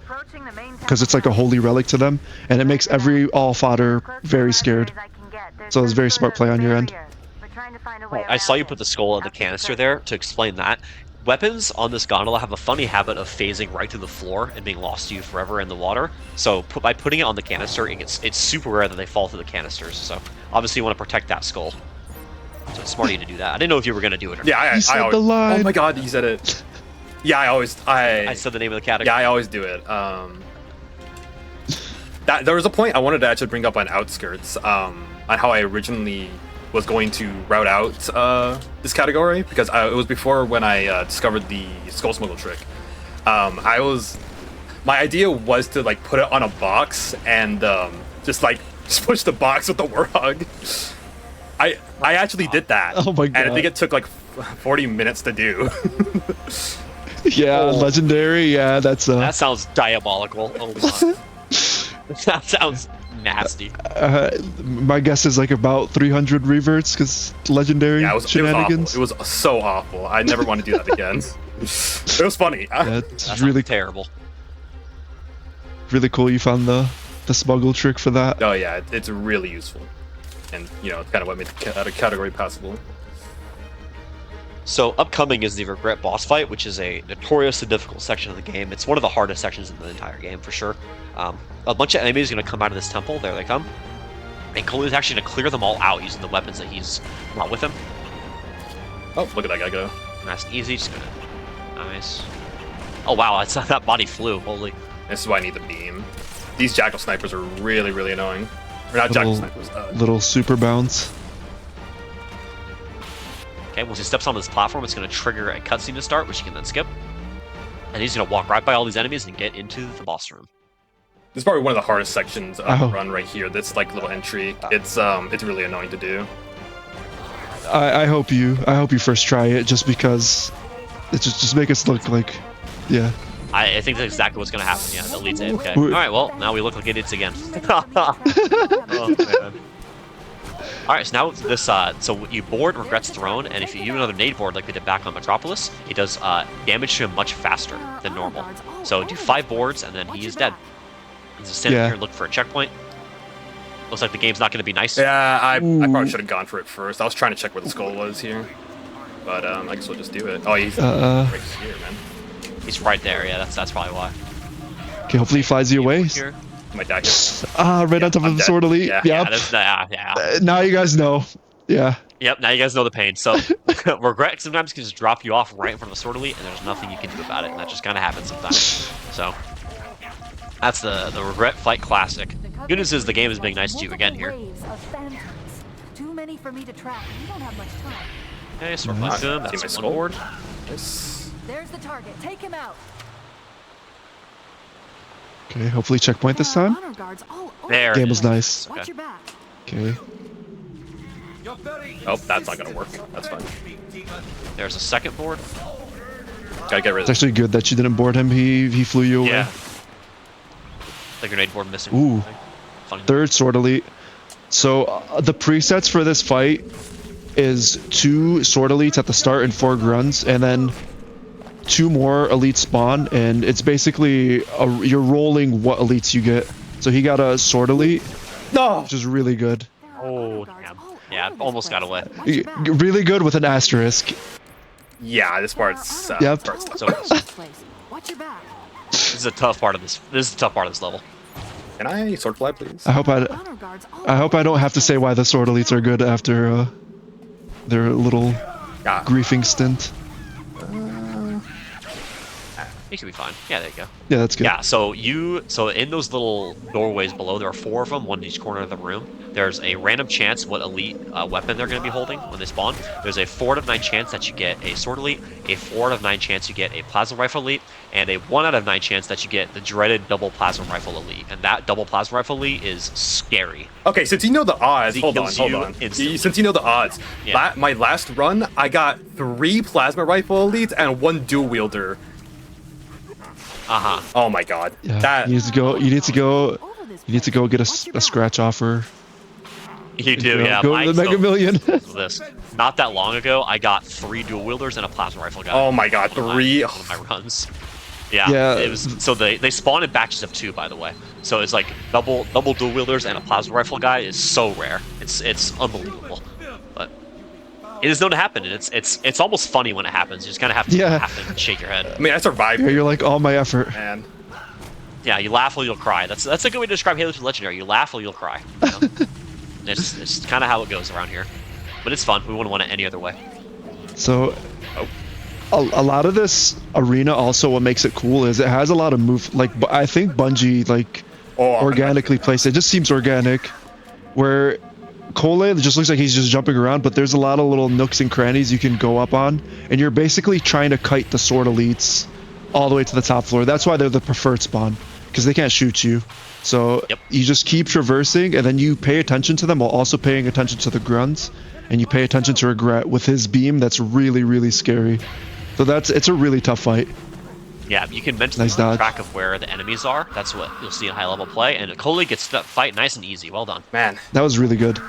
because it's like a holy relic to them, and it makes every all fodder very scared. So it's a very smart play on your end. I saw you put the skull in the canister there. To explain that, weapons on this gondola have a funny habit of phasing right through the floor and being lost to you forever in the water. So by putting it on the canister, it's super rare that they fall through the canisters. So obviously you want to protect that skull. So it's smart of you to do that. I didn't know if you were going to do it or not. Yeah, I always, the line. Oh my god, you said it. Yeah, I said the name of the category. Yeah, I always do it. There was a point I wanted to actually bring up on Outskirts, on how I originally was going to route out this category, because it was before when I discovered the skull smuggle trick. My idea was to like put it on a box and just push the box with the warthog. I actually did that. Oh my god! And I think it took like 40 minutes to do. Yeah, legendary. Yeah, that sounds diabolical. Oh my. That sounds nasty. My guess is like about 300 reverts, because legendary shenanigans. It was so awful. I never want to do that again. It was funny. That's really terrible. Really cool you found the smuggle trick for that. Oh yeah, it's really useful. And, it's kind of what made the category passable. So upcoming is the Regret boss fight, which is a notoriously difficult section of the game. It's one of the hardest sections in the entire game, for sure. A bunch of enemies are going to come out of this temple. There they come. And Cole is actually going to clear them all out using the weapons that he's brought with him. Oh, look at that guy go. Nice and easy. Just gonna... Nice. Oh, wow. That body flew. Holy. This is why I need the beam. These jackal snipers are really, really annoying. Or not jackal snipers. Little super bounce. Okay, once he steps on this platform, it's going to trigger a cutscene to start, which you can then skip. And he's going to walk right by all these enemies and get into the boss room. This is probably one of the hardest sections of the run right here. This little entry. It's really annoying to do. I hope you first try it, just because it just make us look like, yeah. I think that's exactly what's gonna happen. Yeah, the lead's AFK. We're- All right, well now we look like idiots again. Oh, man. All right, so now this, so you board Regret's Throne, and if you use another nade board like we did back on Metropolis, it does damage to him much faster than normal. So do 5 boards, and then he is dead. He's just standing Yeah. here, look for a checkpoint. Looks like the game's not going to be nice. Yeah, I probably should have gone for it first. I was trying to check where the skull was here. But I guess we'll just do it. Oh, he's right here, man. He's right there. Yeah, that's probably why. Okay, hopefully he flies you away. Here. My dad here. Right on top I'm of the dead. sword elite. Yeah. Yeah, Yep. yeah. Now you guys know. Yeah. Yep, now you guys know the pain. So, Regret sometimes can just drop you off right in front of the Sword Elite, and there's nothing you can do about it, and that just kind of happens sometimes. So, that's the Regret Fight Classic. Good news is the game is being nice to you again here. Too many for me to track. You don't have much time. Okay, Sword Punch him. See my That's one skull? board. Yes. There's the target. Take him out. Okay, hopefully checkpoint this time. Honor guards all over. There. Game it was is. nice. Watch Okay. your back. Okay. Oh, that's not gonna work. That's fine. There's a second board. Gotta get rid It's of actually good that you didn't board him. He flew you away. Yeah. The grenade board missing. Ooh. Funny. Third sword elite. So the presets for this fight is 2 sword elites at the start and 4 grunts, and then 2 more elites spawn, and it's basically you're rolling what elites you get. So he got a sword elite, No! which is really good. Oh, damn. Yeah, almost got away. Really good with an asterisk. Yeah, this part's Yep. this part's tough. So Watch your back. this is a tough part of this. This is the tough part of this level. Can I sword fly, please? I hope Honor guards all I hope I don't have to say why the sword elites are good after their little Yeah. griefing stint. You should be fine. Yeah, there you go. Yeah, that's good. Yeah, so in those little doorways below, there are 4 of them, one in each corner of the room. There's a random chance what elite weapon they're going to be holding when they spawn. There's a 4 out of 9 chance that you get a sword elite, a 4 out of 9 chance you get a plasma rifle elite, and a 1 out of 9 chance that you get the dreaded double plasma rifle elite. And that double plasma rifle elite is scary. Okay, since you know the odds, He hold on. kills you instantly. Since you know the odds, Yeah. my last run, I got 3 plasma rifle elites and 1 dual wielder. Uh-huh. Oh my god. Yeah, That you need to go. You need to go. You need to go get a scratch offer. You do, yeah. Go to the Mega Million. This. Not that long ago, I got 3 dual wielders and a plasma rifle guy. Oh my god, One of 3. one of my runs. Yeah, Yeah. it was. So they spawn in batches of 2, by the way. So it's like double dual wielders and a plasma rifle guy is so rare. It's unbelievable. But it is known to happen, and it's almost funny when it happens. You just kind of have to Yeah. laugh and shake your head. I mean, I survived, Yeah, you're like all my effort. man. Yeah, you laugh or you'll cry. That's a good way to describe Halo 2 Legendary. You laugh or you'll cry. You know? it's kind of how it goes around here. But it's fun. We wouldn't want it any other way. So, a lot of this arena also what makes it cool is it has a lot of move. Like I think Bungie like organically placed it. Just seems organic. Where Cole it just looks like he's just jumping around, but there's a lot of little nooks and crannies you can go up on, and you're basically trying to kite the sword elites all the way to the top floor. That's why they're the preferred spawn, because they can't shoot you. So you just keep traversing, and then you pay attention to them while also paying attention to the grunts, and you pay attention to Regret with his beam. That's really, really scary. So it's a really tough fight. Yeah, you can mentally Nice keep dodge. track of where the enemies are. That's what you'll see in high level play. And Coley gets that fight nice and easy. Well done. Man. That was really good.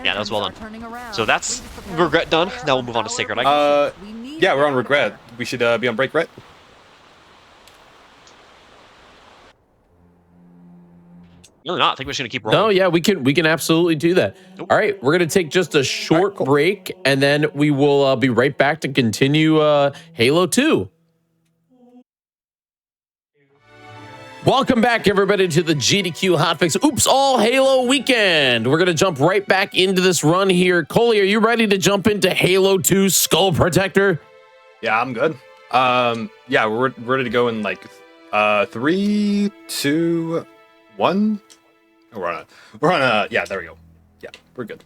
Yeah, that was well done. So that's Regret done. Now we'll move on to Sacred Icon. Yeah, we're on Regret. We should be on break, Brett. Really not. I think we're just gonna keep rolling. No, yeah, we can absolutely do that. All right, we're gonna take just a short break, and then we will be right back to continue Halo 2. Welcome back, everybody, to the GDQ Hotfix Oops All Halo Weekend. We're gonna jump right back into this run here. Coley, are you ready to jump into Halo 2 Skull Protector? Yeah, I'm good. Yeah, we're ready to go in like 3, 2, 1. Oh, we're on a yeah, there we go. Yeah, we're good.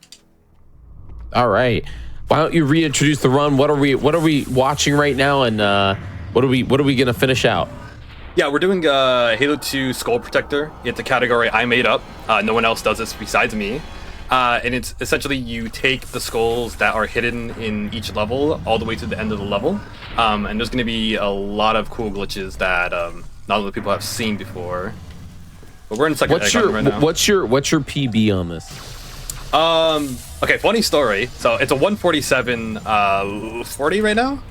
All right. Why don't you reintroduce the run? What are we watching right now, and what are we gonna finish out? Yeah, we're doing Halo 2 Skull Protector. It's a category I made up. No one else does this besides me. And it's essentially you take the skulls that are hidden in each level all the way to the end of the level. And there's going to be a lot of cool glitches that not a lot of people have seen before. But we're in second icon right now. What's your PB on this? Okay, funny story. So it's a 147.40 right now.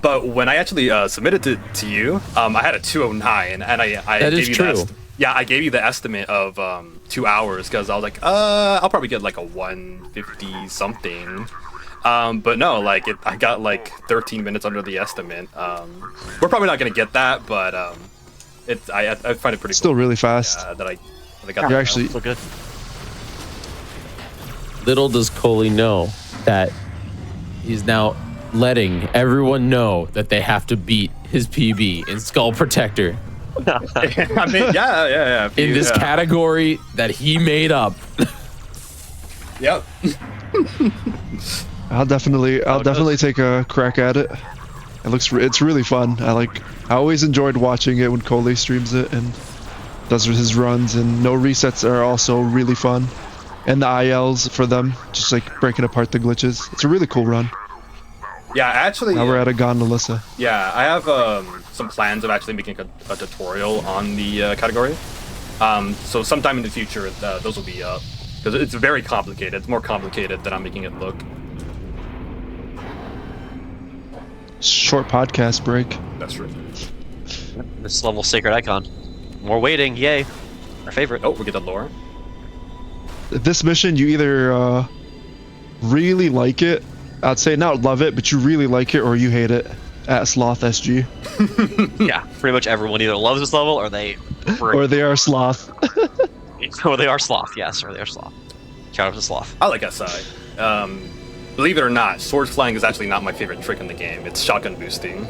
But when I actually submitted it to you, I had a 209, and I that gave is you true. I gave you the estimate of 2 hours because I was like, I'll probably get like a 150 something. But no, like I got like 13 minutes under the estimate. We're probably not gonna get that, but I find it pretty Still cool, really fast. that I got. You're actually So good. Little does Coley know that he's now letting everyone know that they have to beat his PB in Skull Protector I mean, yeah. in this category that he made up. Yep. I'll definitely take a crack at it. It's really fun. I always enjoyed watching it when Coley streams it and does his runs, and no resets are also really fun. And the ILs for them, just like breaking apart the glitches. It's a really cool run. Yeah, actually. Now we're at a Gondolissa. Yeah, I have some plans of actually making a tutorial on the category. So sometime in the future, those will be up. Because it's very complicated. It's more complicated than I'm making it look. Short podcast break. That's true. This level sacred icon. More waiting, yay. Our favorite. Oh, we get the lore. This mission, you either really like it, I'd say not love it, but you really like it, or you hate it. At Sloth SG. Yeah, pretty much everyone either loves this level or they Or they are Sloth. or they are sloth, yes, or they are sloth. Shout out to sloth. I like SI. Believe it or not, sword flying is actually not my favorite trick in the game. It's shotgun boosting.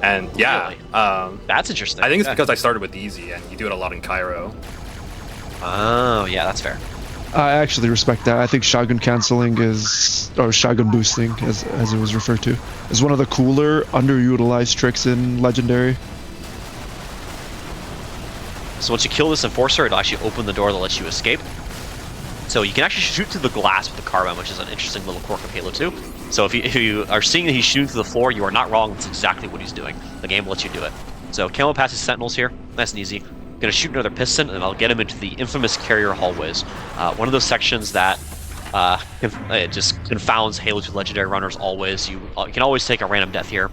And yeah, Really? That's interesting. I think it's because I started with easy, and you do it a lot in Cairo. Oh, yeah, that's fair. I actually respect that. I think shotgun canceling or shotgun boosting, as it was referred to, is one of the cooler, underutilized tricks in Legendary. So once you kill this enforcer, it'll actually open the door that lets you escape. So you can actually shoot through the glass with the carbine, which is an interesting little quirk of Halo 2. So if you are seeing that he's shooting through the floor, you are not wrong. That's exactly what he's doing. The game will let you do it. So Camo passes Sentinels here, nice and easy. Gonna shoot another piston, and I'll get him into the infamous carrier hallways. One of those sections that it just confounds Halo 2 Legendary runners always. You can always take a random death here.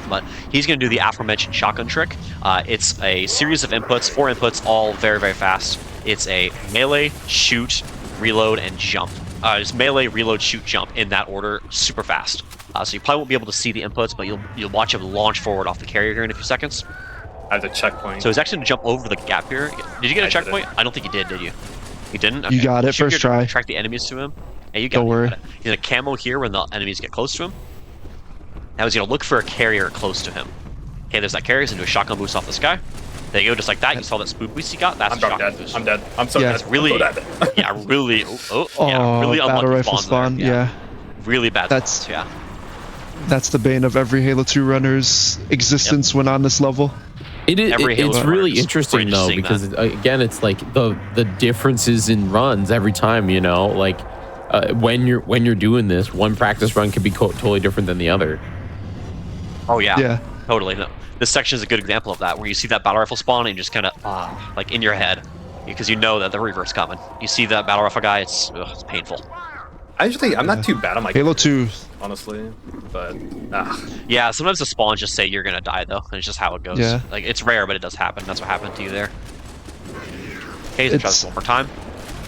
But he's going to do the aforementioned shotgun trick. It's a series of inputs, 4 inputs, all very, very fast. It's a melee, shoot, reload, and jump. It's melee, reload, shoot, jump in that order, super fast. So you probably won't be able to see the inputs, but you'll watch him launch forward off the carrier here in a few seconds. I have the checkpoint. So he's actually going to jump over the gap here. Did you get a checkpoint? I don't think you did you? You didn't? Okay. You got it, first try. Track the enemies to him. Yeah, you got Don't worry. Got it. He's going to camo here when the enemies get close to him. Now he's going to look for a carrier close to him. Okay, there's that carrier. He's going to do a shotgun boost off the sky. There you go, just like that. You saw that spook boost he got? That's a shotgun dead. boost. I'm dead. I'm so dead. It's really, I'm so dead. yeah, really, really battle unlucky rifle spawn, there. yeah. Really bad That's- spawns, yeah. That's the bane of every Halo 2 runner's existence when on this level. It's Halo really runner is interesting great though, seeing because again, it's like the differences in runs every time. You know, like when you're doing this, one practice run can be totally different than the other. Oh yeah, Yeah. totally. No. This section is a good example of that, where you see that battle rifle spawn and you just kind of like in your head, because you know that the reverse coming. You see that battle rifle guy, it's painful. I'm not too bad on my Halo 2. honestly, but Yeah, sometimes the spawns just say you're gonna die though, and it's just how it goes. Yeah. Like it's rare, but it does happen. That's what happened to you there. Okay, let's try this one more time.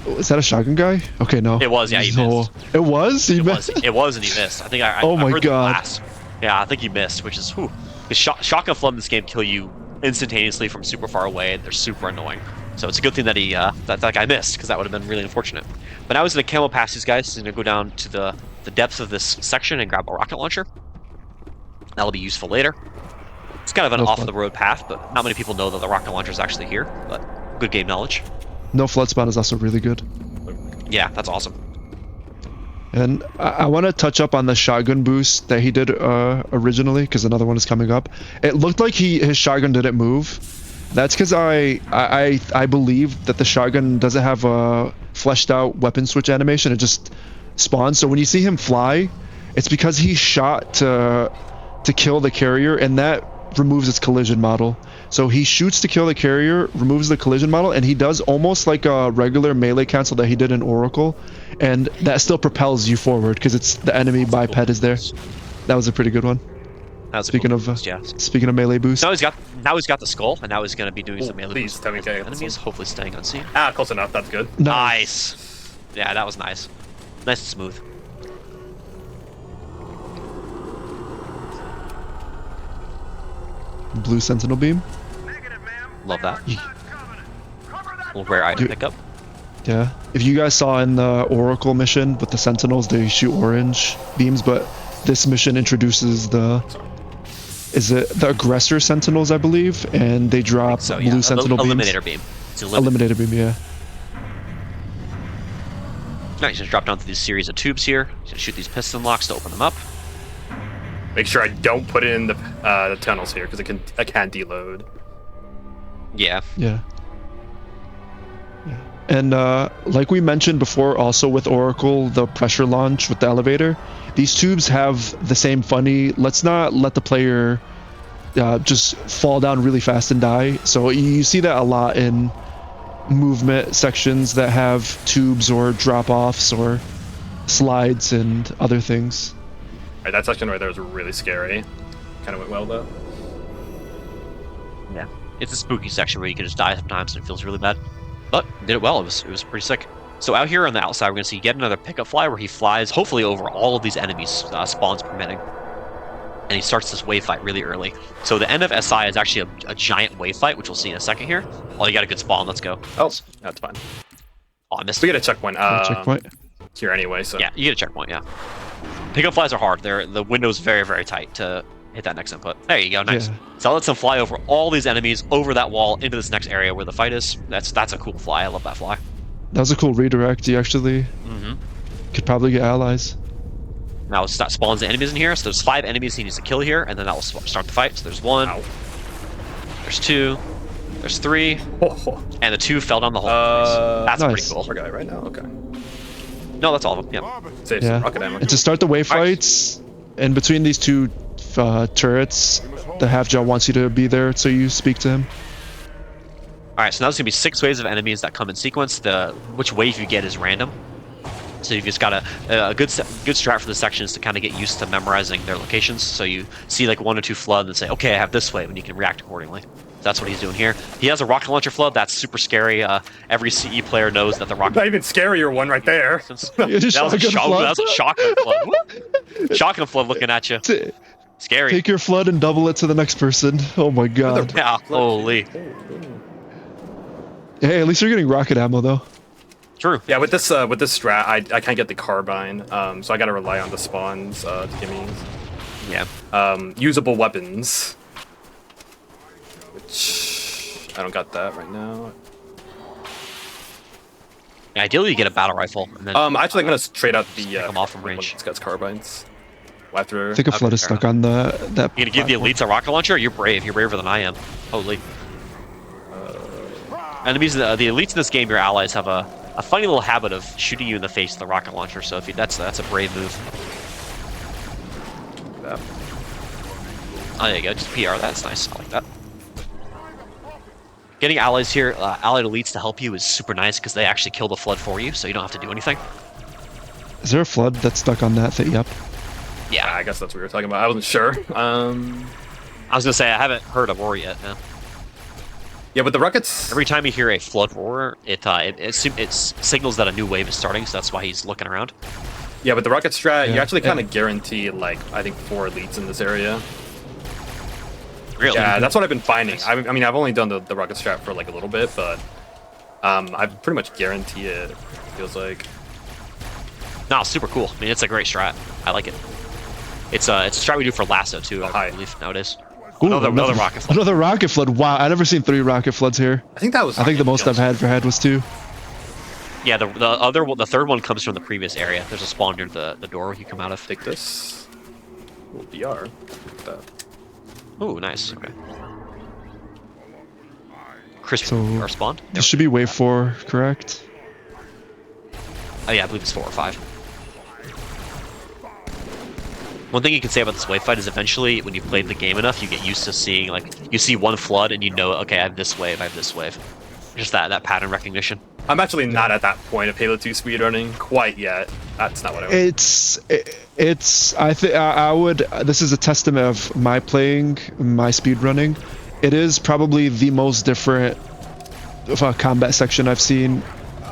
Is that a shotgun guy? Okay, no. It was, yeah, he missed. It was? He It missed? was. It was, and he missed. I think I Oh my heard the God. blast. Yeah, I think he missed, which is whew. Because shotgun flood in this game kill you instantaneously from super far away, and they're super annoying. So it's a good thing that he that guy missed, because that would have been really unfortunate. But now he's gonna camo past these guys. He's gonna go down to the depths of this section and grab a rocket launcher. That'll be useful later. It's kind of an No off the road path, but not many people know that the rocket launcher is actually here. But good game knowledge. No flood spawn is also really good. Yeah, that's awesome. And I want to touch up on the shotgun boost that he did originally, because another one is coming up. It looked like his shotgun didn't move, That's because I believe that the shotgun doesn't have a fleshed out weapon switch animation. It just spawns. So when you see him fly, it's because he shot to kill the carrier, and that removes its collision model. So he shoots to kill the carrier, removes the collision model, and he does almost like a regular melee cancel that he did in Oracle, and that still propels you forward because it's the enemy biped is there. That was a pretty good one. Speaking of melee boost. Now he's got the skull, and now he's going to be doing some melee Please boost. tell me Enemies hopefully staying unseen. Ah, close enough. That's good. Nice. Yeah, that was nice. Nice and smooth. Blue sentinel beam. Love that. Little rare item pickup. Yeah. If you guys saw in the Oracle mission with the sentinels, they shoot orange beams, but this mission introduces the aggressor sentinels, I believe, and they drop blue sentinel beams. Eliminator beam. It's Eliminator beam, yeah. Now he's gonna drop down through this series of tubes here. He's gonna shoot these piston locks to open them up. Make sure I don't put it in the tunnels here because I can't deload. Yeah. Yeah. And like we mentioned before, also with Oracle, the pressure launch with the elevator, these tubes have the same funny, let's not let the player just fall down really fast and die. So you see that a lot in movement sections that have tubes or drop-offs or slides and other things. Alright, that section right there was really scary. Kind of went well though. Yeah. It's a spooky section where you can just die sometimes and it feels really bad. But did it well. It was pretty sick. So out here on the outside, we're going to see yet another pickup fly where he flies, hopefully over all of these enemies, spawns permitting. And he starts this wave fight really early. So the end of SI is actually a giant wave fight, which we'll see in a second here. Oh, you got a good spawn. Let's go. Oh, that's fine. Oh, I missed. We get a checkpoint. Checkpoint. Here anyway, so. Yeah, you get a checkpoint, yeah. Pickup flies are hard. The window's very, very tight to hit that next input. There you go, nice. Yeah. So that lets them fly over all these enemies, over that wall, into this next area where the fight is. That's a cool fly. I love that fly. That was a cool redirect. You actually could probably get allies. Now that spawns the enemies in here. So there's 5 enemies he needs to kill here, and then that will start the fight. So there's 1, there's 2, there's 3, and the 2 fell down the hole. That's nice. pretty cool. Forgot right now. Okay. No, that's all of them. Yeah. Save some rocket ammo. And to start the wave fights, in between these two turrets, the half-jaw wants you to be there, so you speak to him. Alright, so now there's going to be 6 waves of enemies that come in sequence. Which wave you get is random. So you've just got a good strat for the sections to kind of get used to memorizing their locations. So you see like 1 or 2 flood and say, okay, I have this wave, and you can react accordingly. That's what he's doing here. He has a rocket launcher flood. That's super scary. Every CE player knows that the rocket... Not even scarier one right there. That was a shotgun flood. Shotgun flood looking at you. Scary. Take your flood and double it to the next person. Oh my god. Yeah, holy. Hey, at least you're getting rocket ammo though. True. Yeah, with this strat, I can't get the carbine, so I gotta rely on the spawns to give me usable weapons. Which I don't got that right now. Yeah, ideally, you get a battle rifle. And then, actually, I'm gonna trade out the them off from range. It's got carbines. After I think a flood is stuck on that. You're gonna give the elites a rocket launcher? You're brave. You're braver than I am. Holy. Enemies, the elites in this game, your allies have a funny little habit of shooting you in the face with a rocket launcher. So if that's a brave move. Oh, there you go. Just PR. That's nice. I like that. Getting allies here, allied elites to help you is super nice because they actually kill the flood for you, so you don't have to do anything. Is there a flood that's stuck on that? Yep. Yeah, I guess that's what we were talking about. I wasn't sure. I was gonna say I haven't heard a roar yet. No. Yeah, but the rockets. Every time you hear a flood roar, it signals that a new wave is starting, so that's why he's looking around. Yeah, but the rocket strat, you actually kind of guarantee like I think 4 elites in this area. Really? Yeah, that's what I've been finding. I mean, I've only done the rocket strat for like a little bit, but I pretty much guarantee it. Feels like. No, super cool. I mean, it's a great strat. I like it. It's a strat we do for lasso too. I believe nowadays. Ooh, another rocket flood. Another rocket flood. Wow, I've never seen 3 rocket floods here. I think that was. I think the most I've had for head was 2. Yeah, the third one comes from the previous area. There's a spawn near the door you come out of. Take this. Little DR. Oh, nice. Okay. Crisp So are spawned. this should be wave 4, correct? Oh yeah, I believe it's 4 or 5. One thing you can say about this wave fight is eventually, when you've played the game enough, you get used to seeing, like, you see one flood and you know, okay, I have this wave, I have this wave. Just that pattern recognition. I'm actually not at that point of Halo 2 speedrunning quite yet. That's not what I want. I would, this is a testament of my playing, my speedrunning. It is probably the most different combat section I've seen.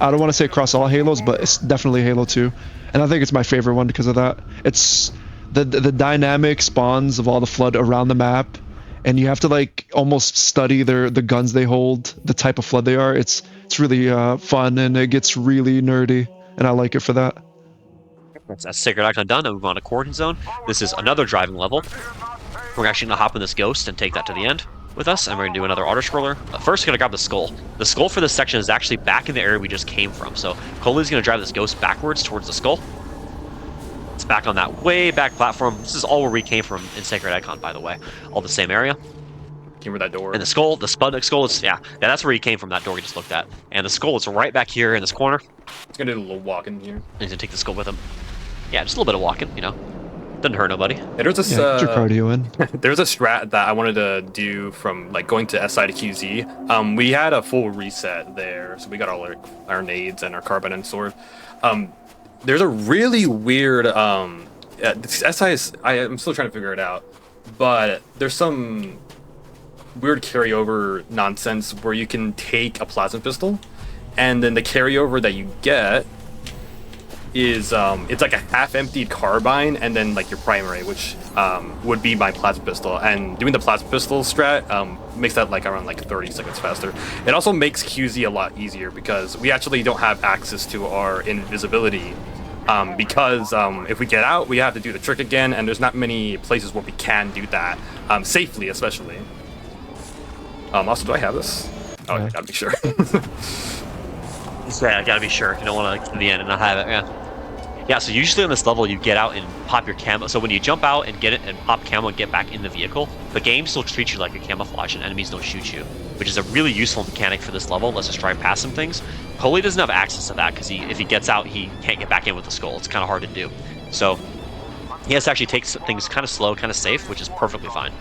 I don't want to say across all Halos, but it's definitely Halo 2. And I think it's my favorite one because of that. It's the dynamic spawns of all the flood around the map, and you have to like almost study the guns they hold, the type of flood they are. It's really fun, and it gets really nerdy, and I like it for that. That's Sacred Icon done, and move on to Coordinate Zone. This is another driving level. We're actually going to hop in this Ghost and take that to the end with us, and we're going to do another auto-scroller. But first, we're going to grab the Skull. The Skull for this section is actually back in the area we just came from, so Coley's going to drive this Ghost backwards towards the Skull. It's back on that way back platform. This is all where we came from in Sacred Icon, by the way. All the same area. Came with that door. And the Skull, the Sputnik Skull, is, yeah, that's where he came from, that door we just looked at. And the Skull is right back here in this corner. He's going to do a little walk in here. And he's going to take the Skull with him. Yeah, just a little bit of walking, you know. Doesn't hurt nobody. Yeah, there's this, get your cardio in. There's a strat that I wanted to do from like going to SI to QZ. We had a full reset there, so we got all our nades and our carbine and sword. There's a really weird SI is, I'm still trying to figure it out, but there's some weird carryover nonsense where you can take a plasma pistol, and then the carryover that you get is it's like a half-emptied carbine and then like your primary, which would be my plasma pistol, and doing the plasma pistol strat makes that like around like 30 seconds faster. It also makes QZ a lot easier because we actually don't have access to our invisibility because if we get out we have to do the trick again, and there's not many places where we can do that safely, especially. Also, do I have this? Oh, I gotta be sure. Yeah, I gotta be sure. You don't want to get to the end and not have it. Yeah. Yeah. So usually on this level, you get out and pop your camo. So when you jump out and get it and pop camo and get back in the vehicle, the game still treats you like a camouflage, and enemies don't shoot you, which is a really useful mechanic for this level. Let's just drive past some things. Coley doesn't have access to that because if he gets out, he can't get back in with the Skull. It's kind of hard to do. So he has to actually take things kind of slow, kind of safe, which is perfectly fine.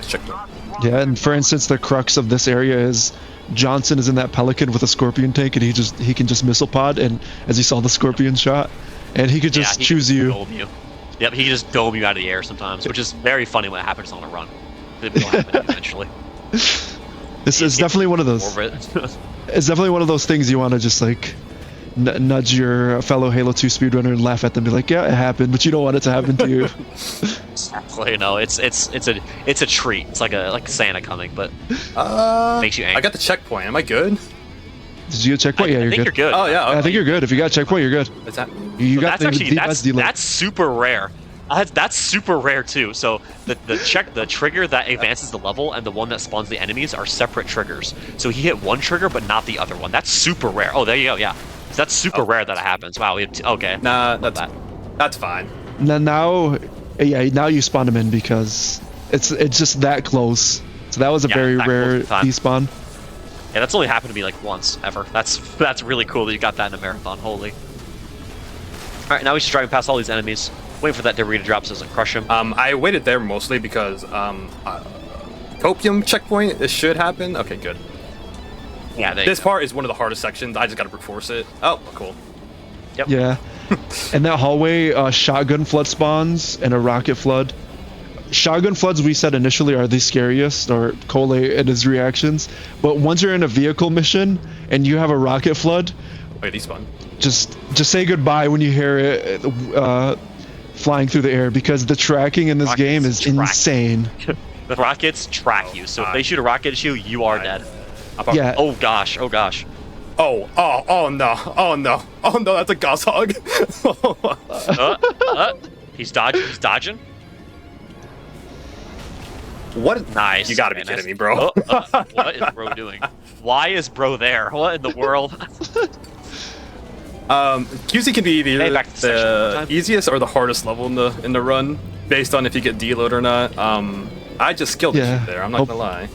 Check that. Yeah, and for instance, the crux of this area is Johnson is in that Pelican with a Scorpion tank, and he can just missile pod, and as you saw the Scorpion shot, and he could just choose you. Dome you. Yep, he can just dome you out of the air sometimes, which is very funny when it happens on a run. It will happen eventually. This is definitely one of those. It's definitely one of those things you want to just like nudge your fellow Halo 2 speedrunner and laugh at them, be like, yeah, it happened, but you don't want it to happen to you. Exactly, you know, it's a treat. It's like Santa coming, but makes you angry. I got the checkpoint. Am I good? Did you get a checkpoint? Yeah, I you're think good. you're good. Oh yeah. Okay. I think you're good. If you got a checkpoint, you're good. Is that? You got that's super rare. That's super rare too. So the trigger that advances the level and the one that spawns the enemies are separate triggers. So he hit one trigger but not the other one. That's super rare. Oh, there you go. Yeah, so that's super rare that it happens. Wow. We have okay. Nah, that's fine. Now you spawn him in because it's just that close. So that was a very rare despawn. Yeah, that's only happened to me like once ever. That's really cool that you got that in a marathon. Holy. All right, now we're just driving past all these enemies, waiting for that debris to drop so it doesn't crush him. I waited there mostly because copium checkpoint. This should happen. Okay, good. Yeah, this part is one of the hardest sections. I just got to brute force it. Oh, cool. Yep. Yeah. And that hallway, shotgun flood spawns and a rocket flood. Shotgun floods, we said initially, are the scariest, or Cole and his reactions. But once you're in a vehicle mission and you have a rocket flood, wait, these fun. Just say goodbye when you hear it flying through the air, because the tracking in this game is insane. The rockets track you, so if they shoot a rocket at you, you are dead. Yeah. Oh gosh. Oh gosh. Oh no, that's a Gauss hog. He's dodging. What? Nice. You gotta be kidding me, bro. What is bro doing? Why is bro there? What in the world? QC can be either the easiest or the hardest level in the run, based on if you get deload or not. I just killed the shit there. I'm not gonna lie.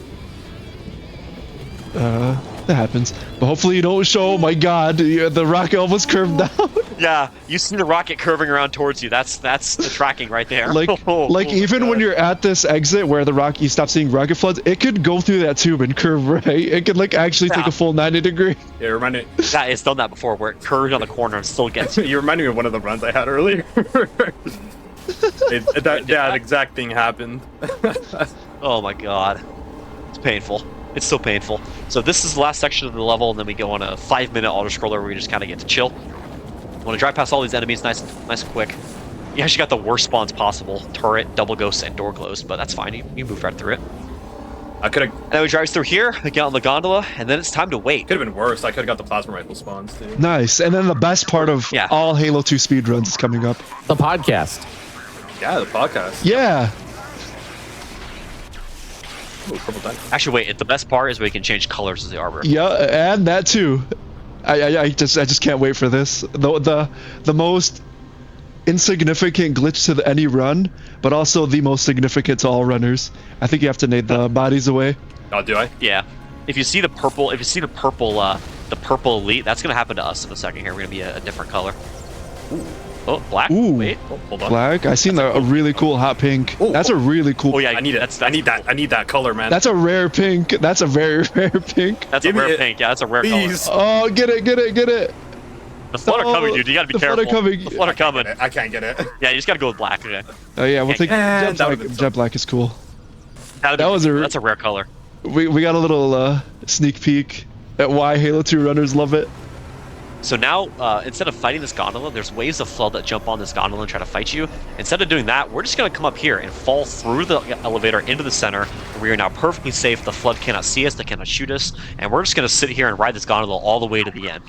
That happens. But hopefully you don't show. Oh my God, the rocket almost curved down. Yeah, you see the rocket curving around towards you. That's the tracking right there. Like even when you're at this exit where the rocket, you stop seeing rocket floods, it could go through that tube and curve right. It could like actually take a full 90 degree. Yeah, remind me. That it's done that before, where it curved on the corner and still gets you. You remind me of one of the runs I had earlier. That exact thing happened. Oh my God, it's painful. It's so painful. So this is the last section of the level, and then we go on a 5-minute auto-scroller where we just kind of get to chill. Want to drive past all these enemies nice and quick. You actually got the worst spawns possible. Turret, double ghosts, and door glows, but that's fine. You move right through it. I could have. And then we drive through here, we get on the gondola, and then it's time to wait. Could have been worse. I could have got the plasma rifle spawns too. Nice. And then the best part of all Halo 2 speedruns is coming up. The podcast. Yeah, the podcast. Yeah. Ooh, purple die. Actually, wait. The best part is we can change colors of the armor. Yeah, and that too. I just can't wait for this. The most insignificant glitch to any run, but also the most significant to all runners. I think you have to nade the bodies away. Oh, do I? Yeah. If you see the purple, the purple elite, that's gonna happen to us in a second. Here, we're gonna be a different color. Ooh. Oh, black. Ooh. Wait. Oh, hold on. Black. I seen a really cool hot pink. Ooh, that's a really cool. Oh yeah, I need it. I need that. I need that color, man. That's a rare pink. That's a very rare pink. That's a rare pink. Yeah, that's a rare Please. color. Oh, get it. The flood are coming, dude. You gotta be careful. The flood are coming. I can't get it. Yeah, you just gotta go with black. Okay. Oh yeah, we'll take And jet black is cool. That's a rare color. We got a little sneak peek at why Halo 2 runners love it. So now, instead of fighting this gondola, there's waves of flood that jump on this gondola and try to fight you. Instead of doing that, we're just going to come up here and fall through the elevator into the center, where we are now perfectly safe. The flood cannot see us, they cannot shoot us, and we're just going to sit here and ride this gondola all the way to the end.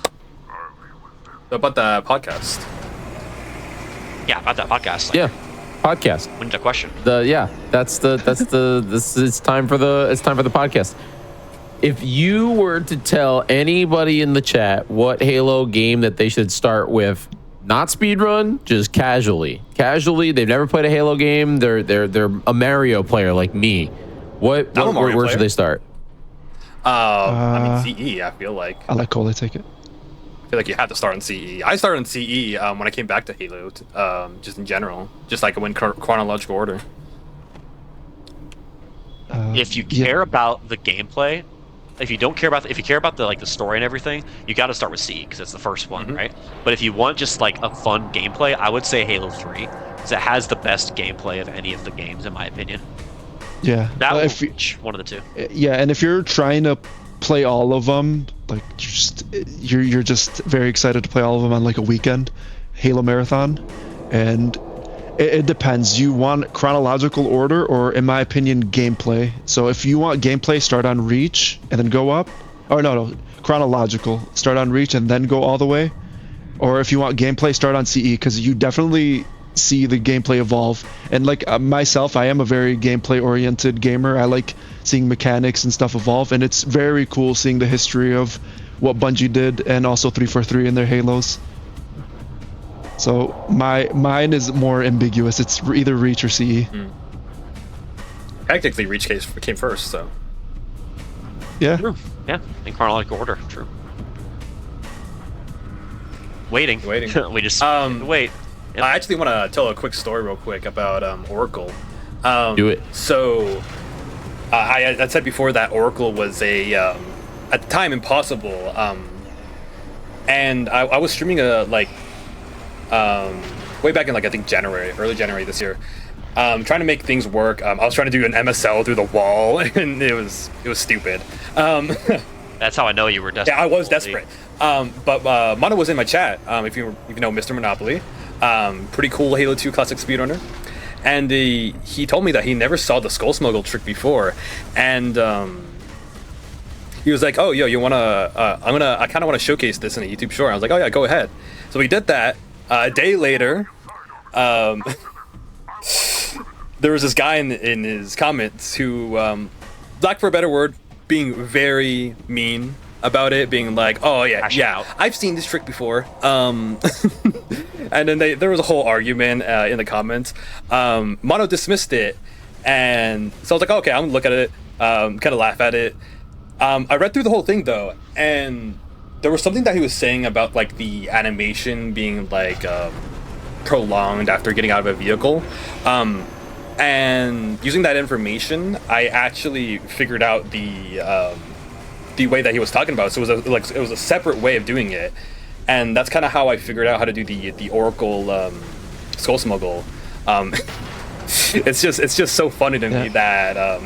About the podcast. Yeah, about that podcast. Yeah, podcast. When's the question? It's time for the podcast. If you were to tell anybody in the chat what Halo game that they should start with, not speedrun, just casually, they've never played a Halo game. They're a Mario player like me. Where should they start? I mean CE. I feel like. I let Cole take it. I feel like you have to start on CE. I started on CE when I came back to Halo, just in general, just like in chronological order. If you care about the gameplay, if you care about the story and everything, you got to start with CE because it's the first one, right? But if you want just like a fun gameplay, I would say Halo 3 because it has the best gameplay of any of the games in my opinion. Yeah, that would one of the two. Yeah, and if you're trying to play all of them, like you're just very excited to play all of them on like a weekend Halo marathon, and it depends. You want chronological order or, in my opinion, gameplay. So if you want gameplay, start on Reach and then go up. Or no, chronological. Start on Reach and then go all the way. Or if you want gameplay, start on CE because you definitely see the gameplay evolve. And like myself, I am a very gameplay-oriented gamer. I like seeing mechanics and stuff evolve, and it's very cool seeing the history of what Bungie did and also 343 in their Halos. So mine is more ambiguous. It's either Reach or CE. Technically, Reach came first, so. Yeah. True. Yeah, in chronological order. True. Waiting. We just wait. Yep. I actually want to tell a quick story real quick about Oracle. Do it. So, I said before that Oracle was at the time impossible. And I was streaming way back in I think early January this year, trying to make things work. I was trying to do an MSL through the wall, and it was stupid. That's how I know you were desperate. Yeah, I was desperate. But Mono was in my chat. If you know Mr. Monopoly, pretty cool Halo 2 classic speedrunner, and he told me that he never saw the skull smuggle trick before, and he was like, "Oh, yo, you wanna? I kind of want to showcase this in a YouTube short." I was like, "Oh yeah, go ahead." So we did that. A day later, there was this guy in his comments who, lack for a better word, being very mean about it, being like, "Oh yeah, I've seen this trick before." And then there was a whole argument in the comments. Mono dismissed it, and so I was like, "Okay, I'm gonna look at it, kind of laugh at it." I read through the whole thing though, and there was something that he was saying about like the animation being like prolonged after getting out of a vehicle. And using that information, I actually figured out the way that he was talking about. So it was a separate way of doing it, and that's kind of how I figured out how to do the Oracle skull smuggle. It's just so funny to me that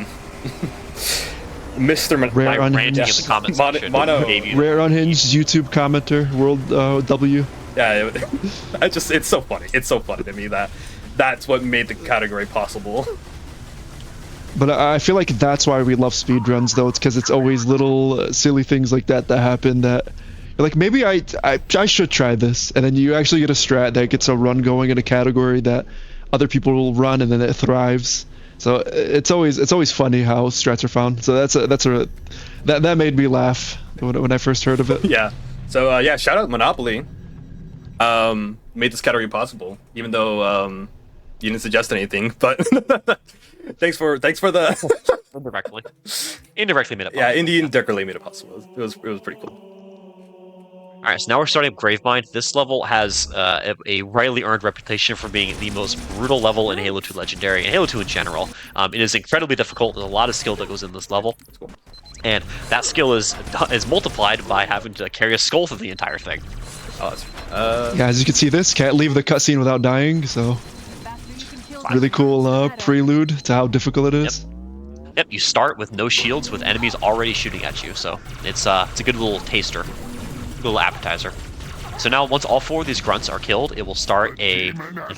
Mr. Rare ranting in the comments section gave you Rare Unhinged YouTube commenter, World W. Yeah, it's so funny. It's so funny to me that that's what made the category possible. But I feel like that's why we love speedruns, though. It's because it's always little silly things like that happen that you're like, maybe I should try this, and then you actually get a strat that gets a run going in a category that other people will run, and then it thrives. So it's always funny how strats are found. So that made me laugh when I first heard of it. Yeah. So yeah, shout out Monopoly. Made this category possible, even though you didn't suggest anything. But thanks for the indirectly made it possible. Yeah, indirectly made it possible. It was pretty cool. All right, so now we're starting up Gravemind. This level has a rightly earned reputation for being the most brutal level in Halo 2 Legendary, and Halo 2 in general. It is incredibly difficult. There's a lot of skill that goes in this level. And that skill is multiplied by having to carry a skull through the entire thing. Yeah, as you can see, this can't leave the cutscene without dying, so really cool prelude to how difficult it is. Yep, you start with no shields with enemies already shooting at you, so it's a good little taster. Little appetizer. So now once all 4 of these grunts are killed, it will start a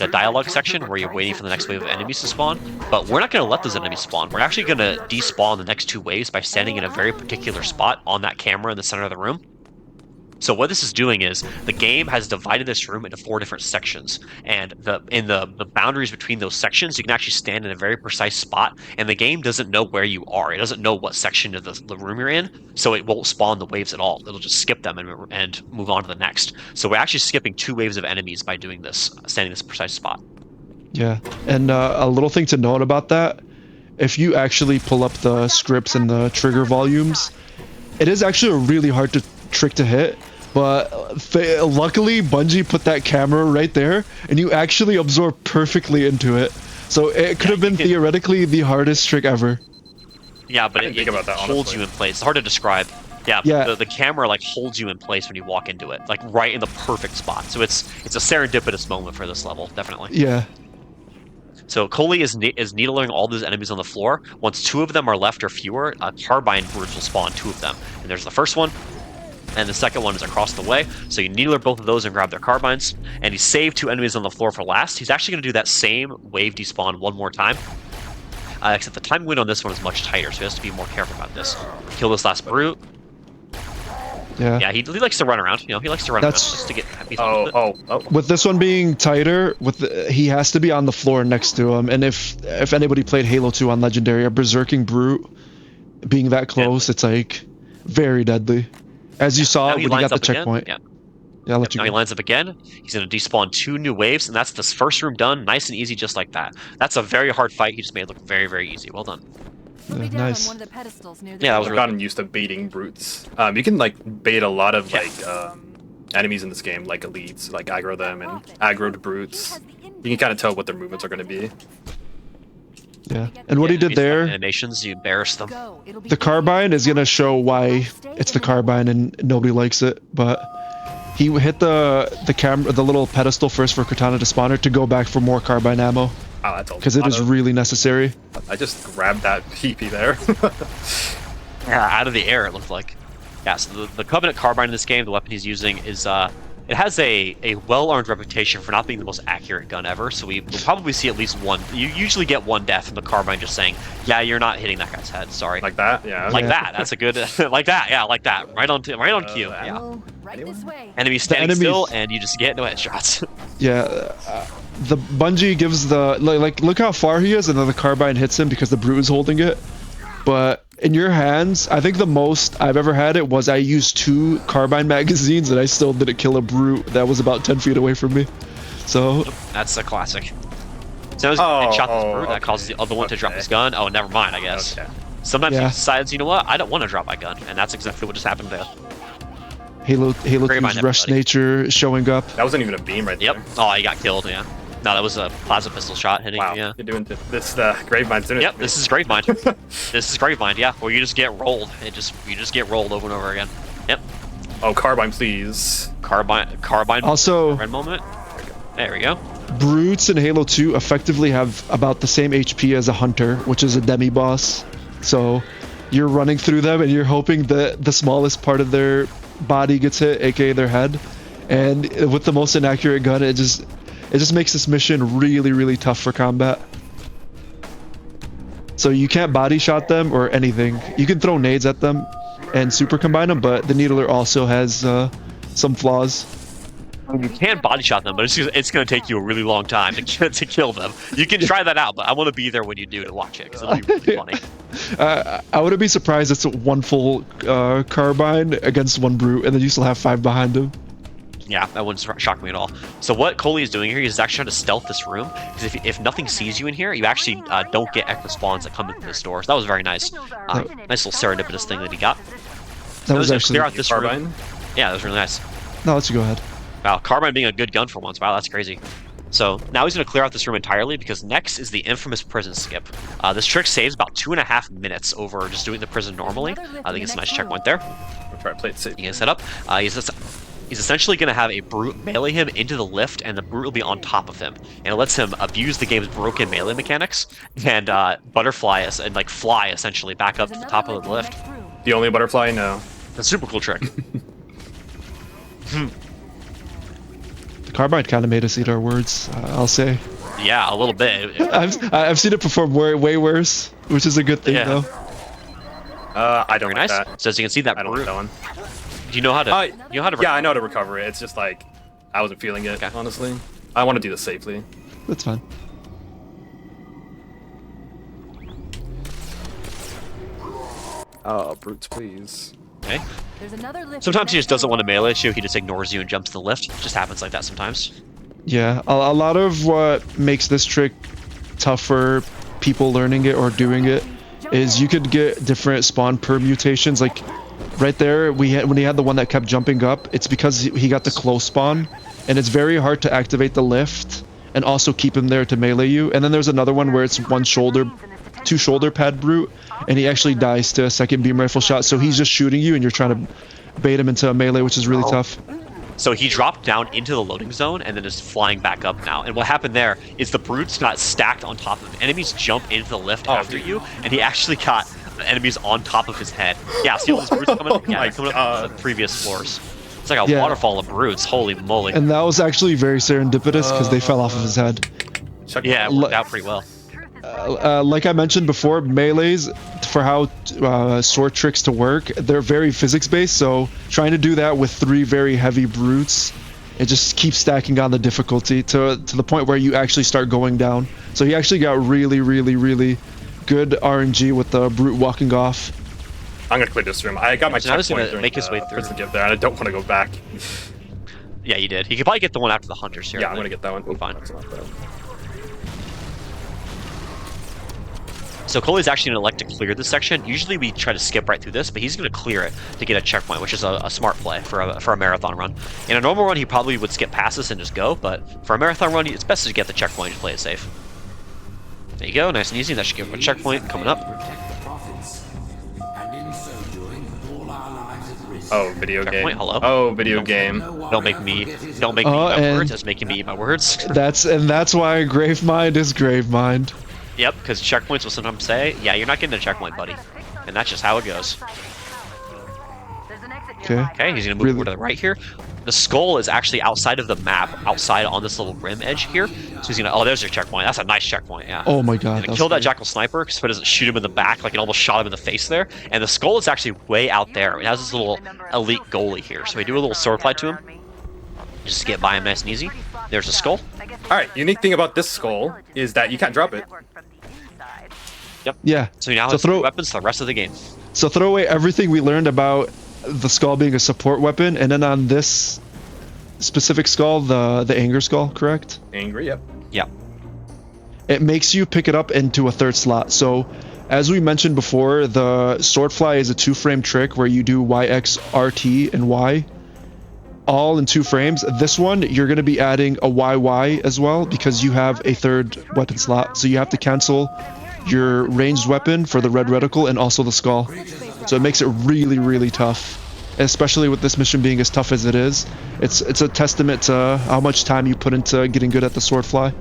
dialogue section where you're waiting for the next wave of enemies to spawn. But we're not going to let those enemies spawn. We're actually going to despawn the next 2 waves by standing in a very particular spot on that camera in the center of the room. So what this is doing is the game has divided this room into 4 different sections, and in the boundaries between those sections, you can actually stand in a very precise spot, and the game doesn't know where you are. It doesn't know what section of the room you're in, so it won't spawn the waves at all. It'll just skip them and move on to the next. So we're actually skipping 2 waves of enemies by doing this, standing in this precise spot. Yeah, and a little thing to note about that, if you actually pull up the scripts and the trigger volumes, it is actually a really hard trick to hit. But luckily, Bungie put that camera right there, and you actually absorb perfectly into it. So it could have been theoretically the hardest trick ever. Yeah, but it holds you in place. It's hard to describe. Yeah, the camera like holds you in place when you walk into it, like right in the perfect spot. So it's a serendipitous moment for this level, definitely. Yeah. So Coley is needling all those enemies on the floor. Once 2 of them are left or fewer, carbine brutes will spawn 2 of them. And there's the first one. And the second one is across the way, so you needler both of those and grab their carbines. And he saved 2 enemies on the floor for last. He's actually going to do that same wave despawn 1 more time. Except the time window on this one is much tighter, so he has to be more careful about this. Kill this last brute. Yeah, he likes to run around. He likes to run around just to get happy. With this one being tighter, he has to be on the floor next to him. And if anybody played Halo 2 on Legendary, a berserking brute being that close, it's like very deadly. As you saw when you got the checkpoint. Now he lines up again. He's going to despawn 2 new waves, and that's this first room done, nice and easy, just like that. That's a very hard fight. He just made it look very, very easy. Well done. Yeah, nice. Yeah, I've gotten used to baiting brutes. You can like bait a lot of enemies in this game, like elites, like aggro them and aggroed brutes. You can kind of tell what their movements are going to be. Yeah, and what he did there, animations, you embarrass them. The carbine is gonna show why it's the carbine and nobody likes it, but he hit the camera, the little pedestal first for Cortana to spawner to go back for more carbine ammo. Oh, that's because it is really necessary. I just grabbed that PP there. Yeah, out of the air it looked like. Yeah, so the Covenant carbine in this game, the weapon he's using is it has a well-earned reputation for not being the most accurate gun ever, so we'll probably see at least 1. You usually get 1 death from the carbine just saying, yeah, you're not hitting that guy's head, sorry. Like that? Yeah. Like that, that's a good, like that, yeah, like that. Right on cue, yeah. Enemies standing still, and you just get no headshots. Yeah, the Bungie gives the, like, look how far he is, and then the carbine hits him because the brute is holding it. But in your hands, I think the most I've ever had it was I used 2 carbine magazines and I still didn't kill a brute that was about 10 feet away from me. So that's a classic. So it shot this brute that causes the other one to drop his gun. Oh, never mind, I guess. Okay. Sometimes he Yeah. decides, you know what, I don't want to drop my gun, and that's exactly what just happened there. Halo Great mind, 2's Rush everybody. Nature showing up. That wasn't even a beam right Yep. there. Oh, he got killed. Yeah. No, that was a plasma pistol shot hitting. Wow. Yeah. You're doing this Gravemind soon. Yep. This is Gravemind. This is Gravemind. Yeah. Where you just get rolled. You just get rolled over and over again. Yep. Oh, Carbine, please. Carbine. Also, Red moment. There we go. Brutes in Halo 2 effectively have about the same HP as a Hunter, which is a demi-boss. So you're running through them and you're hoping that the smallest part of their body gets hit, aka their head. And with the most inaccurate gun, it just makes this mission really, really tough for combat. So you can't body shot them or anything. You can throw nades at them and super combine them, but the Needler also has some flaws. You can body shot them, but it's going to take you a really long time to kill them. You can try that out, but I want to be there when you do to watch it because it'll be really funny. I wouldn't be surprised it's one full carbine against one brute, and then you still have 5 behind him. Yeah, that wouldn't shock me at all. So what Coley is doing here, he's actually trying to stealth this room, because if nothing sees you in here, you actually don't get echo spawns that come into this door. So that was very nice. Nice little serendipitous thing that he got. That was actually clear out this Carbine. room. Yeah, that was really nice. No, let's go ahead. Wow, Carbine being a good gun for once. Wow, that's crazy. So now he's going to clear out this room entirely because next is the infamous prison skip. This trick saves about 2.5 minutes over just doing the prison normally. I think it's a nice checkpoint there. We'll try to play it safe. He can set up. He's essentially going to have a brute melee him into the lift, and the brute will be on top of him. And it lets him abuse the game's broken melee mechanics and butterfly us and like fly essentially back up to the top of the lift. The only butterfly? No. It's a super cool trick. The carbine kind of made us eat our words, I'll say. Yeah, a little bit. I've seen it perform way worse, which is a good thing, Yeah. though. I don't Very like nice. that. So as you can see, that I don't brute. like that one. Do you know how to? You know how to? Yeah, I know how to recover it. It's just like I wasn't feeling it, Okay. honestly. I want to do this safely. That's fine. Oh, brutes, please. Okay. There's another lift Sometimes he next just doesn't door. want to melee you. He just ignores you and jumps to the lift. It just happens like that sometimes. Yeah, a lot of what makes this trick tough for people learning it or doing it is you could get different spawn permutations. Like right there, when he had the one that kept jumping up, it's because he got the close spawn, and it's very hard to activate the lift and also keep him there to melee you. And then there's another one where it's two shoulder pad brute, and he actually dies to a second beam rifle shot. So he's just shooting you, and you're trying to bait him into a melee, which is really tough. So he dropped down into the loading zone and then is flying back up now. And what happened there is the brutes got stacked on top of him. Enemies jump into the lift after you, and he actually got enemies on top of his head. Yeah, see all these brutes coming up? Yeah, they're coming up from the previous floors. It's like a waterfall of brutes. Holy moly. And that was actually very serendipitous because they fell off of his head. Yeah, it worked out pretty well. Like I mentioned before, melees, for how sword tricks to work, they're very physics-based, so trying to do that with 3 very heavy brutes, it just keeps stacking on the difficulty to the point where you actually start going down. So he actually got really good RNG with the brute walking off. I'm gonna clear this room. I got my So now he's checkpoint gonna during make his way the through. prison give there, and I don't want to go back. Yeah, you did. He could probably get the one after the hunters here. Yeah, I'm gonna get that one. Fine. That's not bad. So Coley's actually going to elect to clear this section. Usually we try to skip right through this, but he's going to clear it to get a checkpoint, which is a smart play for a marathon run. In a normal run, he probably would skip past this and just go, but for a marathon run, it's best to get the checkpoint and play it safe. There you go, nice and easy. That should give him a checkpoint coming up. Oh, video game. Checkpoint, hello? Oh, video game. Don't make me eat my words. It's making me eat my words. That's why Gravemind is Gravemind. Yep, because checkpoints will sometimes say, yeah, you're not getting a checkpoint, buddy. And that's just how it goes. Okay. Okay, he's going to move over to the right here. The skull is actually outside of the map, outside on this little rim edge here. So he's going to... Oh, there's your checkpoint. That's a nice checkpoint, yeah. Oh my god. Kill that Jackal Sniper, so it doesn't shoot him in the back, like it almost shot him in the face there. And the skull is actually way out there. It has this little elite goalie here. So we do a little sword fight to him. Just to get by him nice and easy. There's the skull. Alright, unique thing about this skull is that you can't drop it. Yep. Yeah. So he now So has throw- weapons for the rest of the game. So throw away everything we learned about the skull being a support weapon, and then on this specific skull, the anger skull, correct? Angry, yep. Yeah. It makes you pick it up into a third slot. So As we mentioned before, the Swordfly is a 2-frame trick where you do YX, RT, and Y all in 2 frames. This one, you're going to be adding a YY as well because you have a 3rd weapon slot. So you have to cancel your ranged weapon for the red reticle and also the skull. So it makes it really, really tough. Especially with this mission being as tough as it is. It's a testament to how much time you put into getting good at the Swordfly.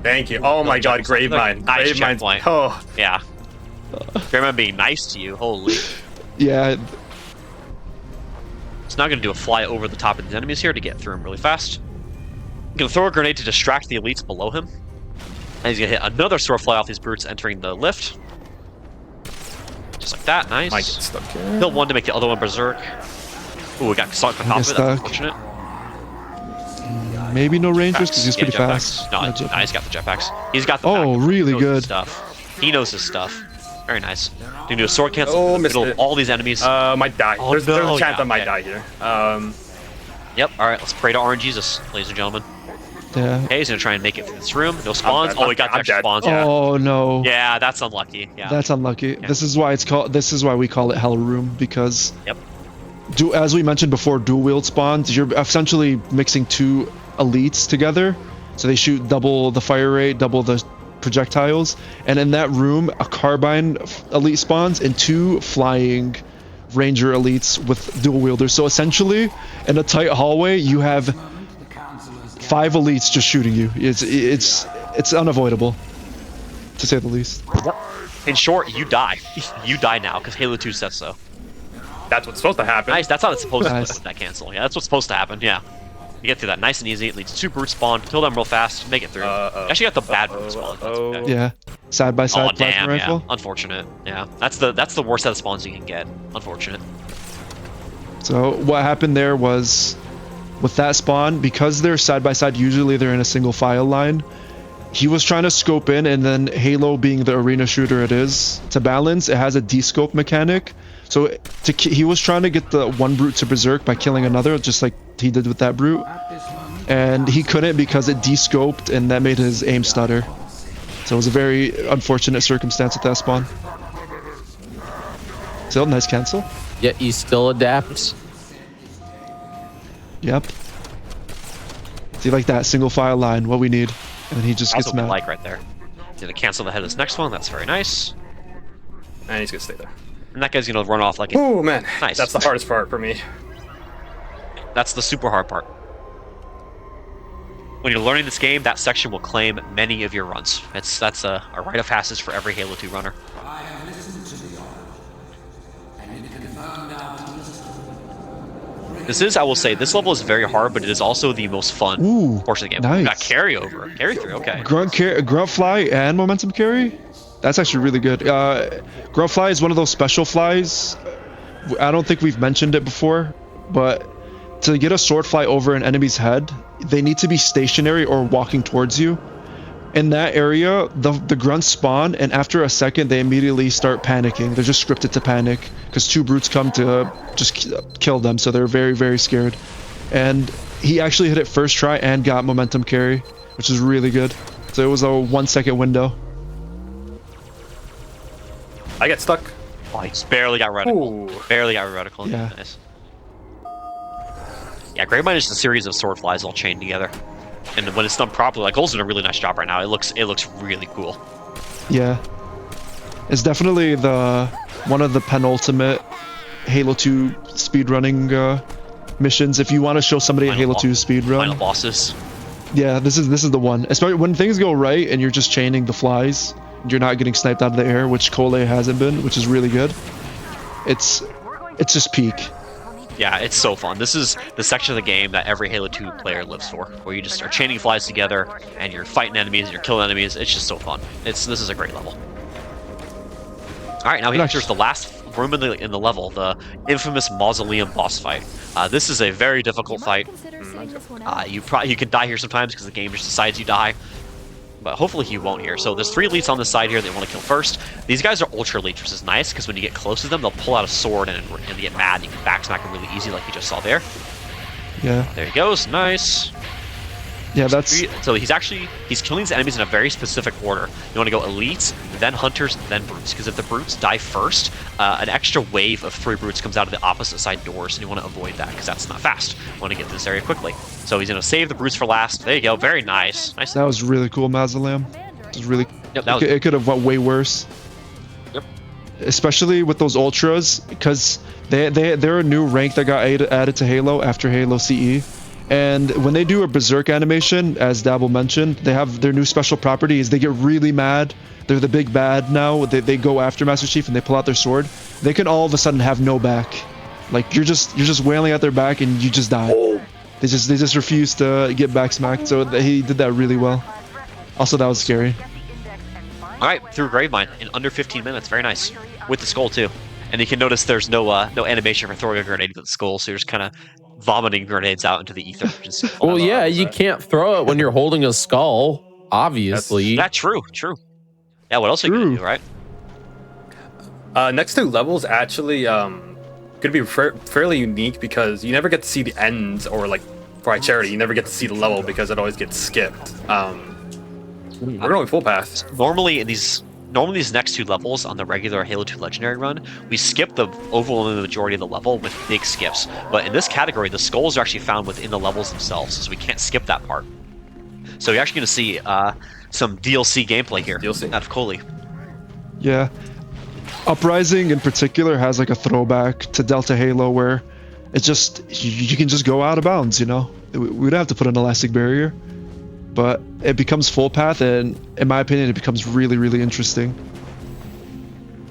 Thank you. Oh my god, Gravemind. Nice Gravemind. checkpoint. Oh. Yeah. Gravemind being nice to you. Holy. Yeah. It's now going to do a fly over the top of these enemies here to get through him really fast. Going to throw a grenade to distract the elites below him. And he's going to hit another sword fly off these brutes entering the lift. Just like that. Nice. Might get stuck here. Kill one to make the other one berserk. Ooh, we got stuck on top of it. That's unfortunate. Maybe no rangers because he's pretty fast. No, he's got the jetpacks. He's got the Oh, really good stuff. He knows his stuff. Very nice. You can do a sword cancel Oh, in the middle of all these enemies. Might die. Oh, there's a chance I might okay. die here. Yep, alright, let's pray to RNGesus, ladies and gentlemen. Yeah. Okay, he's gonna try and make it through this room. No spawns. I'm Oh, he got the extra dead. spawns. Yeah. Oh no. Yeah, that's unlucky. Yeah. That's unlucky. Yeah. This is why it's called. This is why we call it Hell Room because. Yep. As we mentioned before, dual wield spawns. You're essentially mixing 2 elites together, so they shoot double the fire rate, double the projectiles, and in that room, a carbine elite spawns and 2 flying ranger elites with dual wielders. So essentially, in a tight hallway, you have 5 elites just shooting you. It's unavoidable, to say the least. Yep. In short, you die. You die now because Halo 2 says so. That's what's supposed to happen. Nice. That's how it's supposed Nice. to with that cancel. Yeah, that's what's supposed to happen. Yeah. You get through that nice and easy. It leads to 2 brute spawn. Kill them real fast. Make it through. You actually got the bad brute spawn. That's okay. Yeah, side by side Oh plasma damn! rifle. Yeah. Unfortunate. Yeah. That's the worst set of spawns you can get. Unfortunate. So what happened there was, with that spawn, because they're side by side, usually they're in a single file line. He was trying to scope in, and then Halo, being the arena shooter it is, to balance, it has a descope mechanic. So he was trying to get the one brute to berserk by killing another, just like he did with that brute. And he couldn't because it descoped, and that made his aim stutter. So it was a very unfortunate circumstance with that spawn. Still, nice cancel. Yet he still adapts. Yep. See, like that single file line, what we need. And then he just That's gets what we mad. like right there. Gonna cancel the head of this next one. That's very nice. And he's gonna stay there. And that guy's gonna run off like a... Oh man, Nice. That's the hardest part for me. That's the super hard part. When you're learning this game, that section will claim many of your runs. That's a rite of passage for every Halo 2 runner. This is, I will say, this level is very hard, but it is also the most fun portion of the game. Nice. We got carryover, carry through. Okay. Grunt fly and momentum carry? That's actually really good. Grunt fly is one of those special flies. I don't think we've mentioned it before, but to get a sword fly over an enemy's head, they need to be stationary or walking towards you. In that area, the grunts spawn, and after a second, they immediately start panicking. They're just scripted to panic because 2 brutes come to just kill them, so they're very, very scared. And he actually hit it first try and got momentum carry, which is really good. So it was a 1-second window. I get stuck. Oh, he just barely got reticle. Ooh. Barely got reticle. Yeah. Nice. Yeah, Gravemind is just a series of sword flies all chained together. And when it's done properly, like Cole's doing a really nice job right now. It looks really cool. Yeah. It's definitely one of the penultimate Halo 2 speedrunning missions. If you want to show somebody a Halo 2 speedrun. Final bosses. Yeah, this is the one. Especially when things go right and you're just chaining the flies. You're not getting sniped out of the air, which Cole hasn't been, which is really good. It's just peak. Yeah, it's so fun. This is the section of the game that every Halo 2 player lives for, where you just are chaining flies together and you're fighting enemies and you're killing enemies. It's just so fun. This is a great level. All right, now he enters the last room in the level, the infamous Mausoleum boss fight. This is a very difficult fight. You can die here sometimes because the game just decides you die. But hopefully he won't here. So there's 3 elites on the side here they want to kill first. These guys are ultra elites, which is nice because when you get close to them, they'll pull out a sword and they get mad. And you can backsmack them really easy like you just saw there. Yeah. There he goes. Nice. Yeah, that's So he's killing his enemies in a very specific order. You want to go elites, then hunters, then brutes. Because if the brutes die first, an extra wave of 3 brutes comes out of the opposite side doors, and you want to avoid that because that's not fast. You want to get to this area quickly. So he's going to save the brutes for last. There you go. Very nice. Nice. that was really cool, Mazalam. It was really. Yep, that was, It could have went way worse. Yep. Especially with those ultras, because they're a new rank that got added to Halo after Halo CE. And when they do a berserk animation, as Dabble mentioned, they have their new special properties. They get really mad. They're the big bad now. They go after Master Chief and they pull out their sword. They can all of a sudden have no back. Like you're just wailing at their back and you just die. They just refuse to get back smacked. So he did that really well. Also, that was scary. all right, through Gravemind in under 15 minutes. Very nice. With the skull, too. And you can notice there's no animation for throwing a grenade with the skull, so you're just kind of vomiting grenades out into the ether. Well, yeah, you can't throw it when you're holding a skull, obviously. That's true. Yeah, what else are you going to do, right? Next 2 levels actually could be fairly unique because you never get to see the ends, or like for Charity, you never get to see the level because it always gets skipped. We're going full path. Normally these next 2 levels on the regular Halo 2 Legendary run, we skip the overwhelming majority of the level with big skips. But in this category, the skulls are actually found within the levels themselves, so we can't skip that part. So you're actually going to see some DLC gameplay here out of Coley. Yeah. Uprising in particular has like a throwback to Delta Halo where it's just, you can just go out of bounds, you know? We don't have to put an elastic barrier. But it becomes full path, and in my opinion, it becomes really, really interesting.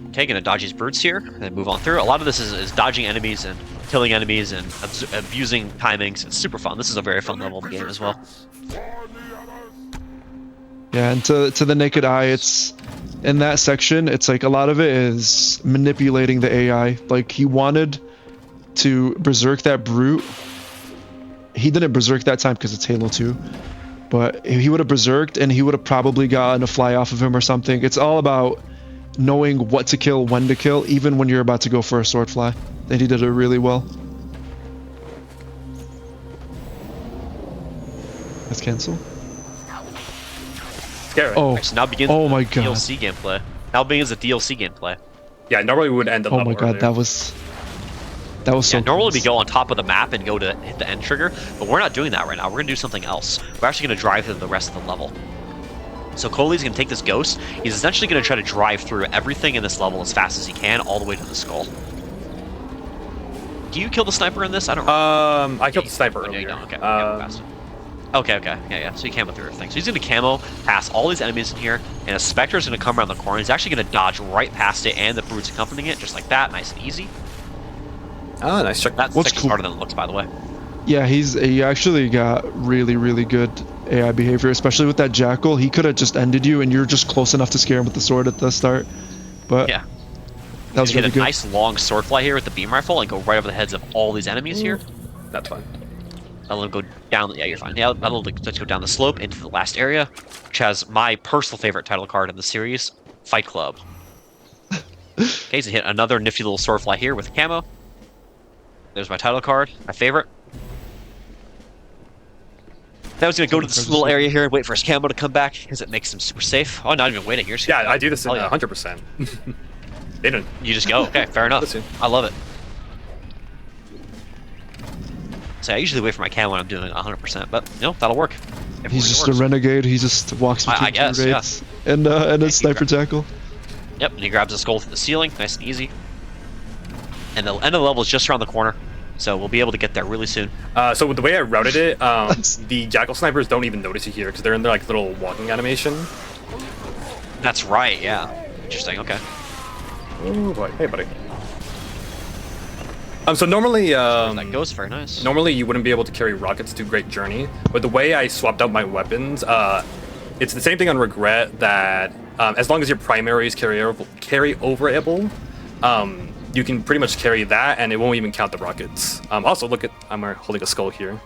Okay, gonna dodge these brutes here, and then move on through. A lot of this is dodging enemies and killing enemies and abusing timings. It's super fun. This is a very fun level of the game as well. Yeah, and to the naked eye, it's in that section, it's like a lot of it is manipulating the AI. Like, he wanted to berserk that brute. He didn't berserk that time because it's Halo 2. But he would have berserked, and he would have probably gotten a fly off of him or something. It's all about knowing what to kill, when to kill, even when you're about to go for a sword fly. And he did it really well. Let's cancel. Scary. Oh, right, so now begins oh the my god. DLC gameplay. Now begins the DLC gameplay. Yeah, normally we would end the Oh level my god, earlier. that was so Yeah, normally we close. go on top of the map and go to hit the end trigger, but we're not doing that right now. We're going to do something else. We're actually going to drive through the rest of the level. So Coley's going to take this ghost. He's essentially going to try to drive through everything in this level as fast as he can, all the way to the skull. Do you kill the sniper in this? I don't remember. I killed the sniper No, you earlier. don't. Okay, fast. Okay. Yeah. So you camo through everything. So he's going to camo past all these enemies in here, and a Spectre is going to come around the corner. He's actually going to dodge right past it and the brutes accompanying it, just like that. Nice and easy. Ah, nice check. That's What's cool. Harder than it looks, by the way. Yeah, he actually got really, really good AI behavior, especially with that Jackal. He could have just ended you, and you're just close enough to scare him with the sword at the start. But Yeah. that was Hit really a good. nice long sword fly here with the beam rifle and go right over the heads of all these enemies here. That's fine. That'll go down. Yeah, you're fine. Yeah, let's go down the slope into the last area, which has my personal favorite title card in the series, Fight Club. Okay, so hit another nifty little sword fly here with camo. There's my title card, my favorite. Now he's gonna go to this little area here and wait for his camo to come back because it makes him super safe. Oh, not even waiting. You're just Yeah, I do this in Oh, yeah. 100%. They don't. You just go. Okay, fair enough. Listen. I love it. So I usually wait for my camo when I'm doing 100%, but you know that'll work. He's just a renegade. He just walks between I guess, two raids and a sniper tackle. Yep, and he grabs a skull through the ceiling, nice and easy. And the end of the level is just around the corner, so we'll be able to get there really soon. So with the way I routed it, the Jackal snipers don't even notice you here because they're in their like little walking animation. That's right, yeah. Interesting, okay. Oh boy, hey buddy. So normally, That goes very nice. normally you wouldn't be able to carry rockets to Great Journey, but the way I swapped out my weapons, it's the same thing on Regret that as long as your primary is carry overable, you can pretty much carry that, and it won't even count the rockets. Also, look at I'm holding a skull here.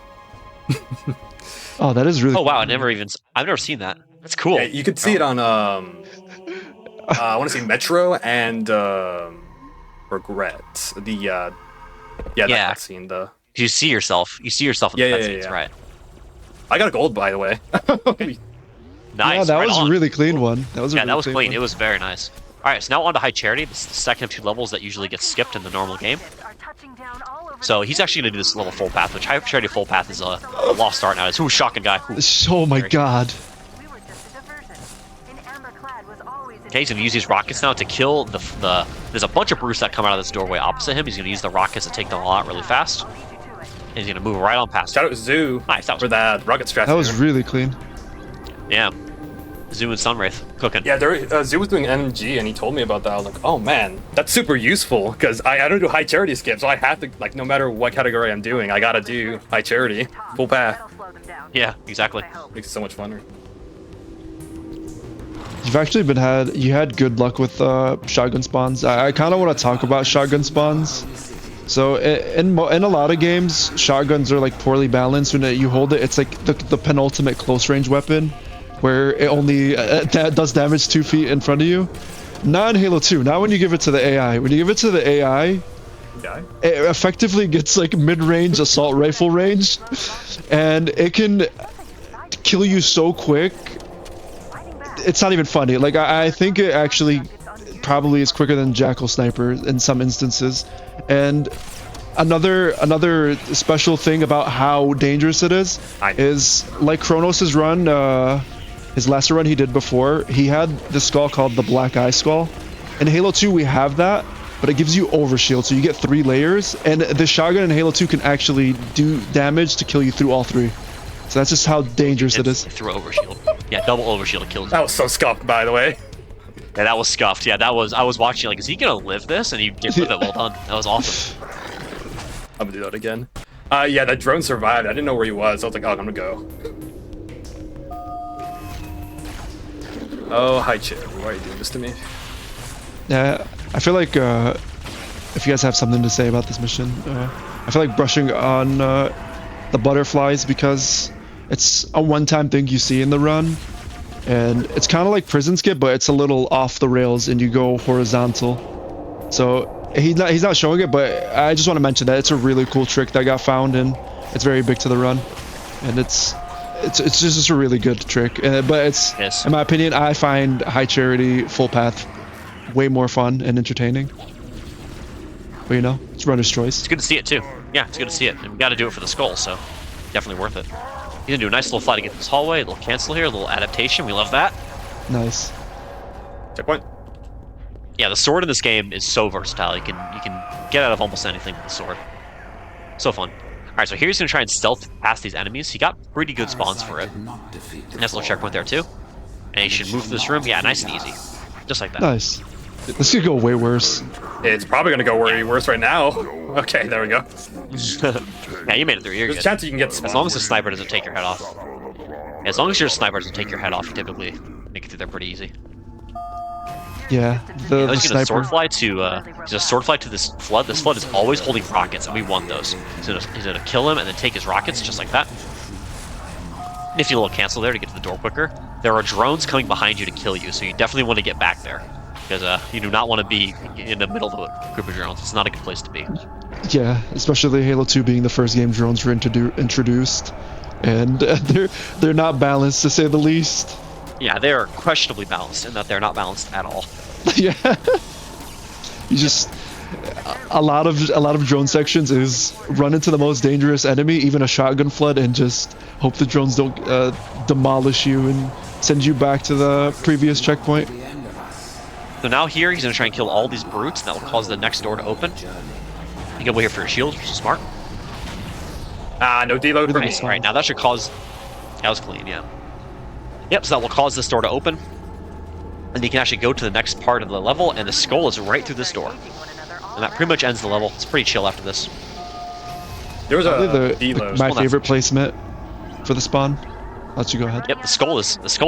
Oh, that is really. Oh wow, I've never seen that. That's cool. Yeah, you could see it on I want to say Metro and Regret. That scene. You see yourself. You see yourself in Yeah, the yeah, cutscenes, yeah. right? I got a gold, by the way. Nice. Yeah, that right was on. a really clean one. That was a Yeah, really that was clean. one. It was very nice. All right, so now on to High Charity. This is the second of 2 levels that usually get skipped in the normal game. So he's actually going to do this level full path, which High Charity full path is a lost art now. It's who's shotgun guy. Ooh. Oh my god. Okay, he's going to use these rockets now to kill the. There's a bunch of brutes that come out of this doorway opposite him. He's going to use the rockets to take them all out really fast. And he's going to move right on past. Shout out to Zoo Nice, that was for that rocket strat. That was really clean. Yeah. Zoo and Sunwraith cooking. Yeah, Zoo was doing NMG and he told me about that. I was like, oh man, that's super useful because I don't do high charity skip, so I have to, like, no matter what category I'm doing, I gotta do high charity, full path. Yeah, exactly. Makes it so much funner. You've actually you had good luck with shotgun spawns. I kind of want to talk about shotgun spawns. So in a lot of games, shotguns are like poorly balanced. When you hold it, it's like the penultimate close range weapon, where it only that does damage 2 feet in front of you. Not in Halo 2. Not when you give it to the AI. When you give it to the AI, it effectively gets like mid-range assault rifle range, and it can kill you so quick. It's not even funny. Like I think it actually probably is quicker than Jackal Sniper in some instances. And another special thing about how dangerous it is like Kronos' run, his last run he did before, he had the skull called the Black Eye Skull. In Halo 2 we have that, but it gives you overshield, so you get 3 layers, and the shotgun in Halo 2 can actually do damage to kill you through all 3. So that's just how dangerous it is. Through overshield. Yeah, double overshield kills. That was so scuffed, by the way. Yeah, that was scuffed. Yeah, I was watching, like, is he gonna live this? And he did live it. Well done. That was awesome. I'm gonna do that again. Yeah, that drone survived. I didn't know where he was. I was like, oh, I'm gonna go. Oh, hi, Chip. Why are you doing this to me? Yeah, I feel like if you guys have something to say about this mission, I feel like brushing on the butterflies, because it's a one-time thing you see in the run, and it's kind of like prison skip, but it's a little off the rails and you go horizontal. So he's not showing it, but I just want to mention that it's a really cool trick that got found, and it's very big to the run, and it's just a really good trick. But it's in my opinion, I find High Charity full path way more fun and entertaining. But you know, it's runner's choice. It's good to see it too. Yeah, it's good to see it. And we got to do it for the skull, so definitely worth it. He's gonna do a nice little fly to get this hallway, a little cancel here, a little adaptation. We love that. Nice. Checkpoint. Yeah, the sword in this game is so versatile. You can get out of almost anything with the sword. So fun. All right, so here he's gonna try and stealth past these enemies. He got pretty good spawns for it. Nice little checkpoint there too. And he should move through this room. Yeah, nice and easy, just like that. Nice. This could go way worse. It's probably gonna go way worse right now. Okay, there we go. Yeah, you made it through. You're There's good. a chance you can get As long as the sniper doesn't take your head off. As long as your sniper doesn't take your head off, you typically make it through there pretty easy. Yeah, the He's gonna sniper. sword fly to this flood. This flood is always holding rockets, and we want those. He's gonna kill him and then take his rockets just like that. If you a little cancel there to get to the door quicker, there are drones coming behind you to kill you, so you definitely want to get back there, because you do not want to be in the middle of a group of drones. It's not a good place to be. Yeah, especially Halo 2 being the first game drones were introduced, and they're not balanced, to say the least. Yeah, they are questionably balanced in that they're not balanced at all. Yeah. You just a lot of drone sections is run into the most dangerous enemy, even a shotgun flood, and just hope the drones don't demolish you and send you back to the previous checkpoint. So now here he's gonna try and kill all these brutes, and that will cause the next door to open. You can wait here for your shield, which is smart. No deload for me. Nice. All right, now that should cause. That was clean, yeah. Yep, so that will cause this door to open. And you can actually go to the next part of the level, and the skull is right through this door. And that pretty much ends the level. It's pretty chill after this. There was a deload. My favorite placement for the spawn. I'll let you go ahead. Yep, the skull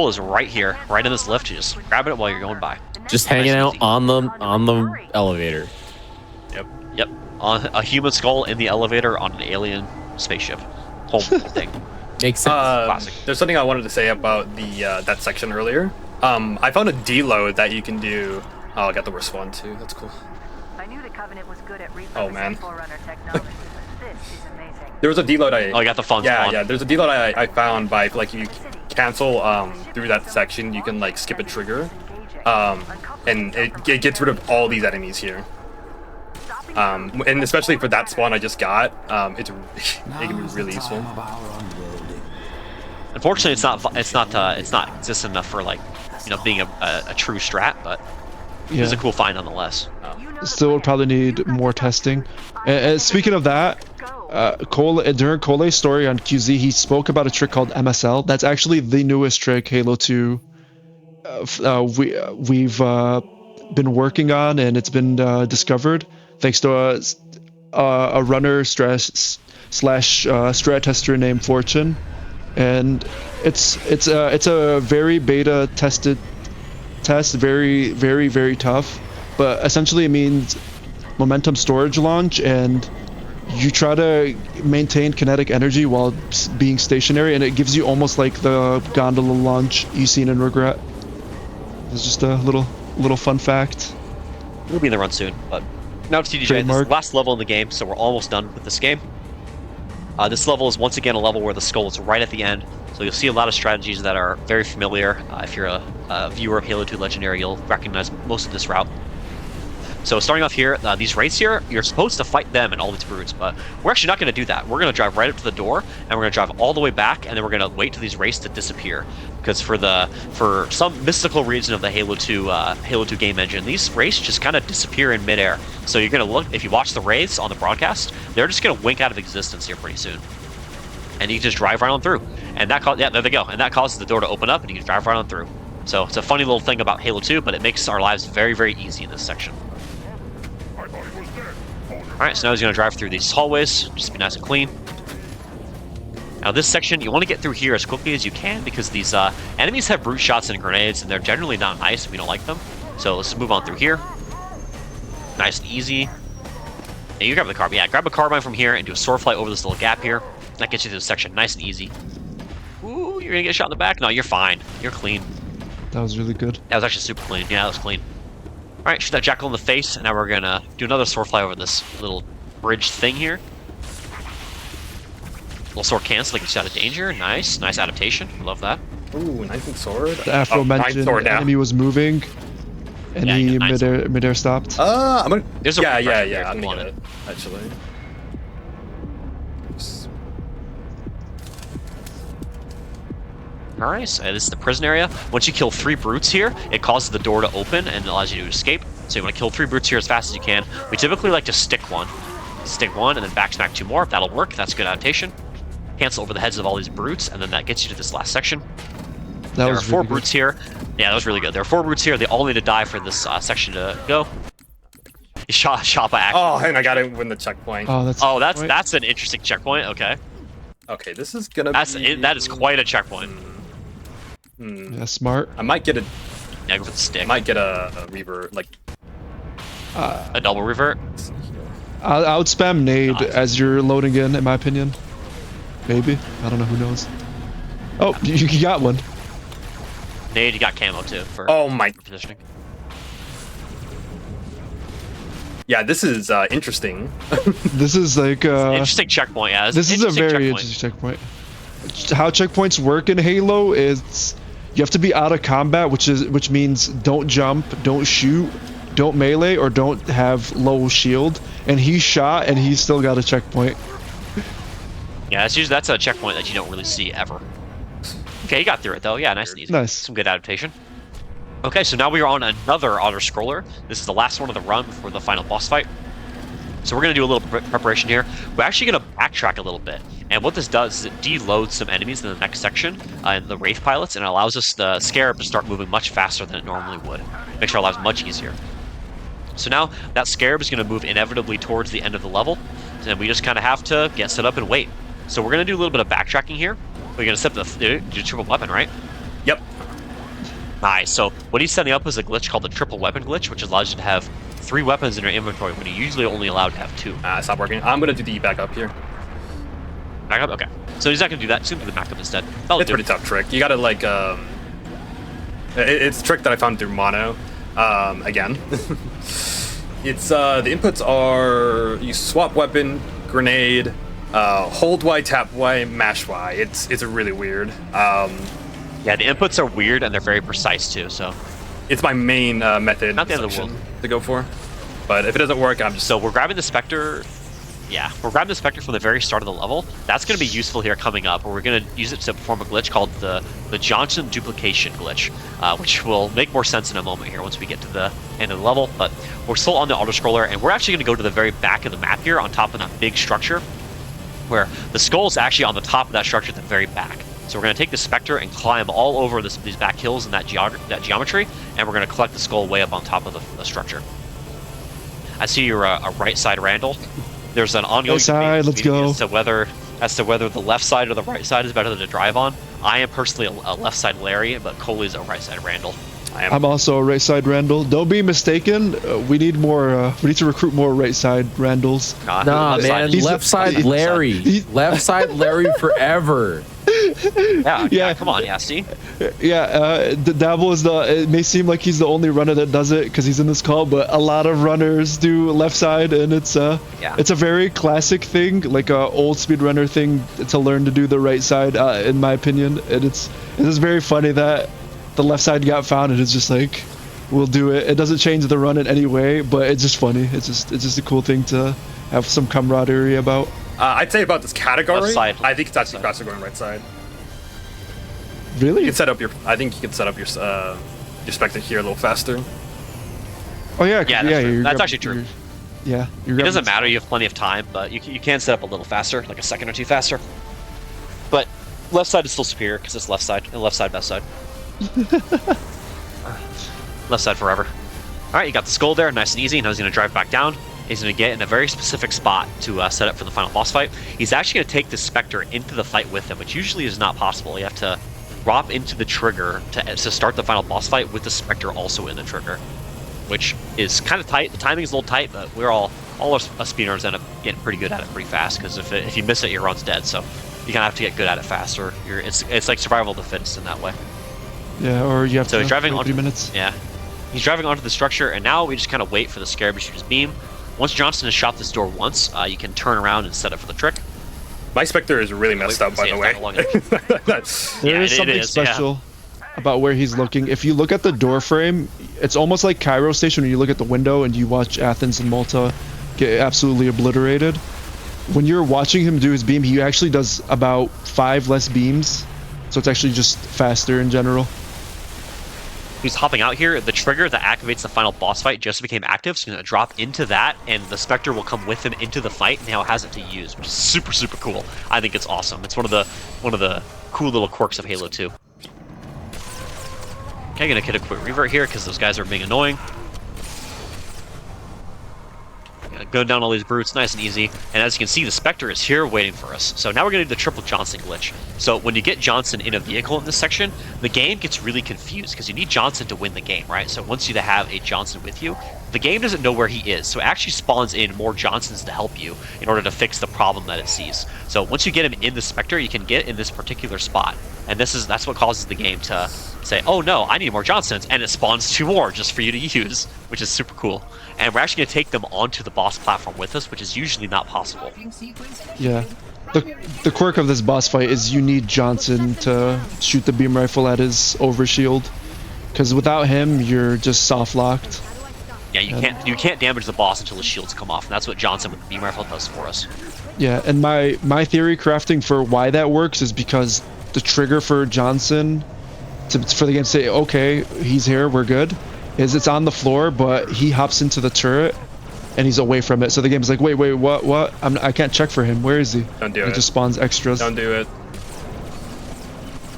is right here, right in this lift. You just grab it while you're going by. Just hanging out on the elevator. Yep. On a human skull in the elevator on an alien spaceship. Whole thing. Makes sense. Classic. There's something I wanted to say about the that section earlier. I found a deload that you can do. Oh, I got the worst one too. That's cool. I knew the Covenant was good at Oh man. There was a deload Oh, you got the fun Yeah, spawn. yeah. There's a deload I found by like you cancel through that section. You can like skip a trigger, and it gets rid of all these enemies here. And especially for that spawn I just got, it can be really useful. Unfortunately, it's not consistent enough for like, you know, being a true strat, but it's a cool find nonetheless. Still would probably need more testing. Speaking of that, during Cole's story on QZ, he spoke about a trick called MSL. That's actually the newest trick Halo 2 we've been working on, and it's been discovered thanks to a runner slash strat tester named Fortune, and it's a very beta tested test, very very very tough, but essentially it means momentum storage launch, and you try to maintain kinetic energy while being stationary, and it gives you almost like the gondola launch you've seen in Regret. It's just a little fun fact. We'll be in the run soon, but now to TDJ. This is the last level in the game, so we're almost done with this game. This level is once again a level where the skull is right at the end, so you'll see a lot of strategies that are very familiar. If you're a viewer of Halo 2 Legendary, you'll recognize most of this route. So starting off here, these wraiths here, you're supposed to fight them and all these brutes, but we're actually not going to do that. We're going to drive right up to the door, and we're going to drive all the way back, and then we're going to wait till these wraiths to disappear. Because for some mystical reason of the Halo 2 game engine, these wraiths just kind of disappear in midair. So you're going to look, if you watch the wraiths on the broadcast, they're just going to wink out of existence here pretty soon. And you can just drive right on through. And that, yeah, there they go. And that causes the door to open up, and you can drive right on through. So it's a funny little thing about Halo 2, but it makes our lives very, very easy in this section. Alright, so now he's going to drive through these hallways, just be nice and clean. Now this section, you want to get through here as quickly as you can, because these enemies have brute shots and grenades, and they're generally not nice if we don't like them. So let's just move on through here. Nice and easy. And you grab the carbine. Yeah, grab a carbine from here and do a sword flight over this little gap here. That gets you through the section nice and easy. Ooh, you're going to get shot in the back? No, you're fine. You're clean. That was really good. That was actually super clean. Yeah, that was clean. Alright, shoot that jackal in the face, and now we're gonna do another sword fly over this little bridge thing here. Little sword cancel, gets you out of danger. Nice. Nice adaptation. Love that. Ooh, nice sword. The aforementioned enemy was moving, and he midair stopped. I'm gonna... There's a yeah, I'm gonna get it, actually. Alright, so this is the prison area. Once you kill 3 brutes here, it causes the door to open and allows you to escape. So you want to kill 3 brutes here as fast as you can. We typically like to stick one. Stick one and then backsmack 2 more. That'll work. That's good adaptation. Cancel over the heads of all these brutes, and then that gets you to this last section. There are 4 brutes here. Yeah, that was really good. There are 4 brutes here. They all need to die for this section to go. You shot by accident. Oh, and I gotta win the checkpoint. Oh, that's an interesting checkpoint. Okay. Okay, this is gonna that is quite a checkpoint. Yeah, smart. I might get a... Yeah, go for the stick. I might get a revert, like... a double revert? I would spam nade as you're loading in my opinion. Maybe. I don't know, who knows. Oh, you got one. Nade, you got camo too for positioning. Yeah, this is interesting. This is like interesting checkpoint, yeah. This is a very interesting checkpoint. How checkpoints work in Halo is you have to be out of combat, which means don't jump, don't shoot, don't melee, or don't have low shield. And he shot, and he still got a checkpoint. Yeah, that's a checkpoint that you don't really see ever. Okay, you got through it though. Yeah, nice and easy. Nice. Some good adaptation. Okay, so now we are on another auto-scroller. This is the last one of the run before the final boss fight. So we're going to do a little preparation here. We're actually going to backtrack a little bit. And what this does is it deloads some enemies in the next section, in the Wraith pilots, and it allows us, the Scarab, to start moving much faster than it normally would. Makes our lives much easier. So now, that Scarab is going to move inevitably towards the end of the level, and we just kind of have to get set up and wait. So we're going to do a little bit of backtracking here. We're going to set the triple weapon, right? Yep. Nice. So what he's setting up is a glitch called the triple weapon glitch, which allows you to have 3 weapons in your inventory when you're usually only allowed to have 2. Stop working. I'm going to do the backup here. Backup? Okay. So he's not going to do that. He's going to do the backup instead. It's a pretty tough trick. You got to, like, it's a trick that I found through mono, again. It's, the inputs are, you swap weapon, grenade, hold Y, tap Y, mash Y. It's really weird. Yeah, the inputs are weird and they're very precise too. So it's my main method not the end of the world to go for. But if it doesn't work, I'm just... So we're grabbing the Spectre. Yeah, we're grabbing the Spectre from the very start of the level. That's going to be useful here coming up, where we're going to use it to perform a glitch called the Johnson duplication glitch, which will make more sense in a moment here once we get to the end of the level. But we're still on the auto-scroller, and we're actually going to go to the very back of the map here on top of that big structure, where the skull is actually on the top of that structure at the very back. So we're going to take the Spectre and climb all over these back hills in that geometry, and we're going to collect the skull way up on top of the structure. I see you're a right side Randall. There's an ongoing side, let's go. as to whether the left side or the right side is better to drive on. I am personally a left side Larry, but Coley's a right side Randall. I'm also a right side Randall. Don't be mistaken. We need more. We need to recruit more right side Randalls. Nah, man. Left side Larry. Left side Larry forever. Yeah. Come on. Yeah. See. Yeah. Dabble is it may seem like he's the only runner that does it because he's in this call, but a lot of runners do left side, and it's a very classic thing, like a old speedrunner thing to learn to do the right side, in my opinion. And it's very funny that the left side got found, and it's just like, we'll do it. It doesn't change the run in any way, but it's just funny. It's just a cool thing to have some camaraderie about. I'd say about this category, Left side. I think it's actually faster going right side. Really? You can set up your. I think you can set up your Spectre here a little faster. Oh yeah, yeah. That's actually true. Yeah, it doesn't matter. You have plenty of time, but you can set up a little faster, like a second or two faster. But left side is still superior because it's left side, and left side best side. Left side forever. All right, you got the skull there, nice and easy. Now he's going to drive back down. He's going to get in a very specific spot to set up for the final boss fight. He's actually going to take the Spectre into the fight with him, which usually is not possible. You have to drop into the trigger to start the final boss fight with the Spectre also in the trigger, which is kind of tight. The timing is a little tight, but all our speedrunners end up getting pretty good at it pretty fast, because if you miss it, your run's dead. So you kind of have to get good at it faster. It's like survival of the fittest in that way. Yeah, or you have so to he's driving 3 minutes. Yeah, he's driving onto the structure, and now we just kind of wait for the Scarab to shoot his beam. Once Johnson has shot this door once, you can turn around and set up for the trick. My Spectre is really messed up, by the way. There is something special about where he's looking. If you look at the door frame, it's almost like Cairo Station when you look at the window and you watch Athens and Malta get absolutely obliterated. When you're watching him do his beam, he actually does about 5 less beams, so it's actually just faster in general. He's hopping out here. The trigger that activates the final boss fight just became active, so he's going to drop into that, and the Spectre will come with him into the fight, and now has it to use, which is super, super cool. I think it's awesome. It's one of the cool little quirks of Halo 2. Okay, gonna get a quick revert here because those guys are being annoying. Go down all these brutes nice and easy, and as you can see, the Spectre is here waiting for us. So now we're gonna do the triple Johnson glitch. So when you get Johnson in a vehicle in this section, the game gets really confused because you need Johnson to win the game, right? So once you have a Johnson with you, the game doesn't know where he is, so it actually spawns in more Johnsons to help you in order to fix the problem that it sees. So once you get him in the Spectre, you can get in this particular spot, and that's what causes the game to say, oh no, I need more Johnsons, and it spawns 2 more just for you to use, which is super cool. And we're actually going to take them onto the boss platform with us, which is usually not possible. Yeah. The quirk of this boss fight is you need Johnson to shoot the beam rifle at his overshield, because without him, you're just soft locked. Yeah, you can't damage the boss until the shields come off, and that's what Johnson with the beam rifle does for us. Yeah, and my theory crafting for why that works is because the trigger for Johnson for the game to say, okay, he's here, we're good, is it's on the floor, but he hops into the turret and he's away from it. So the game's like, wait, what? I can't check for him. Where is he? Don't do it. It just spawns extras. Don't do it.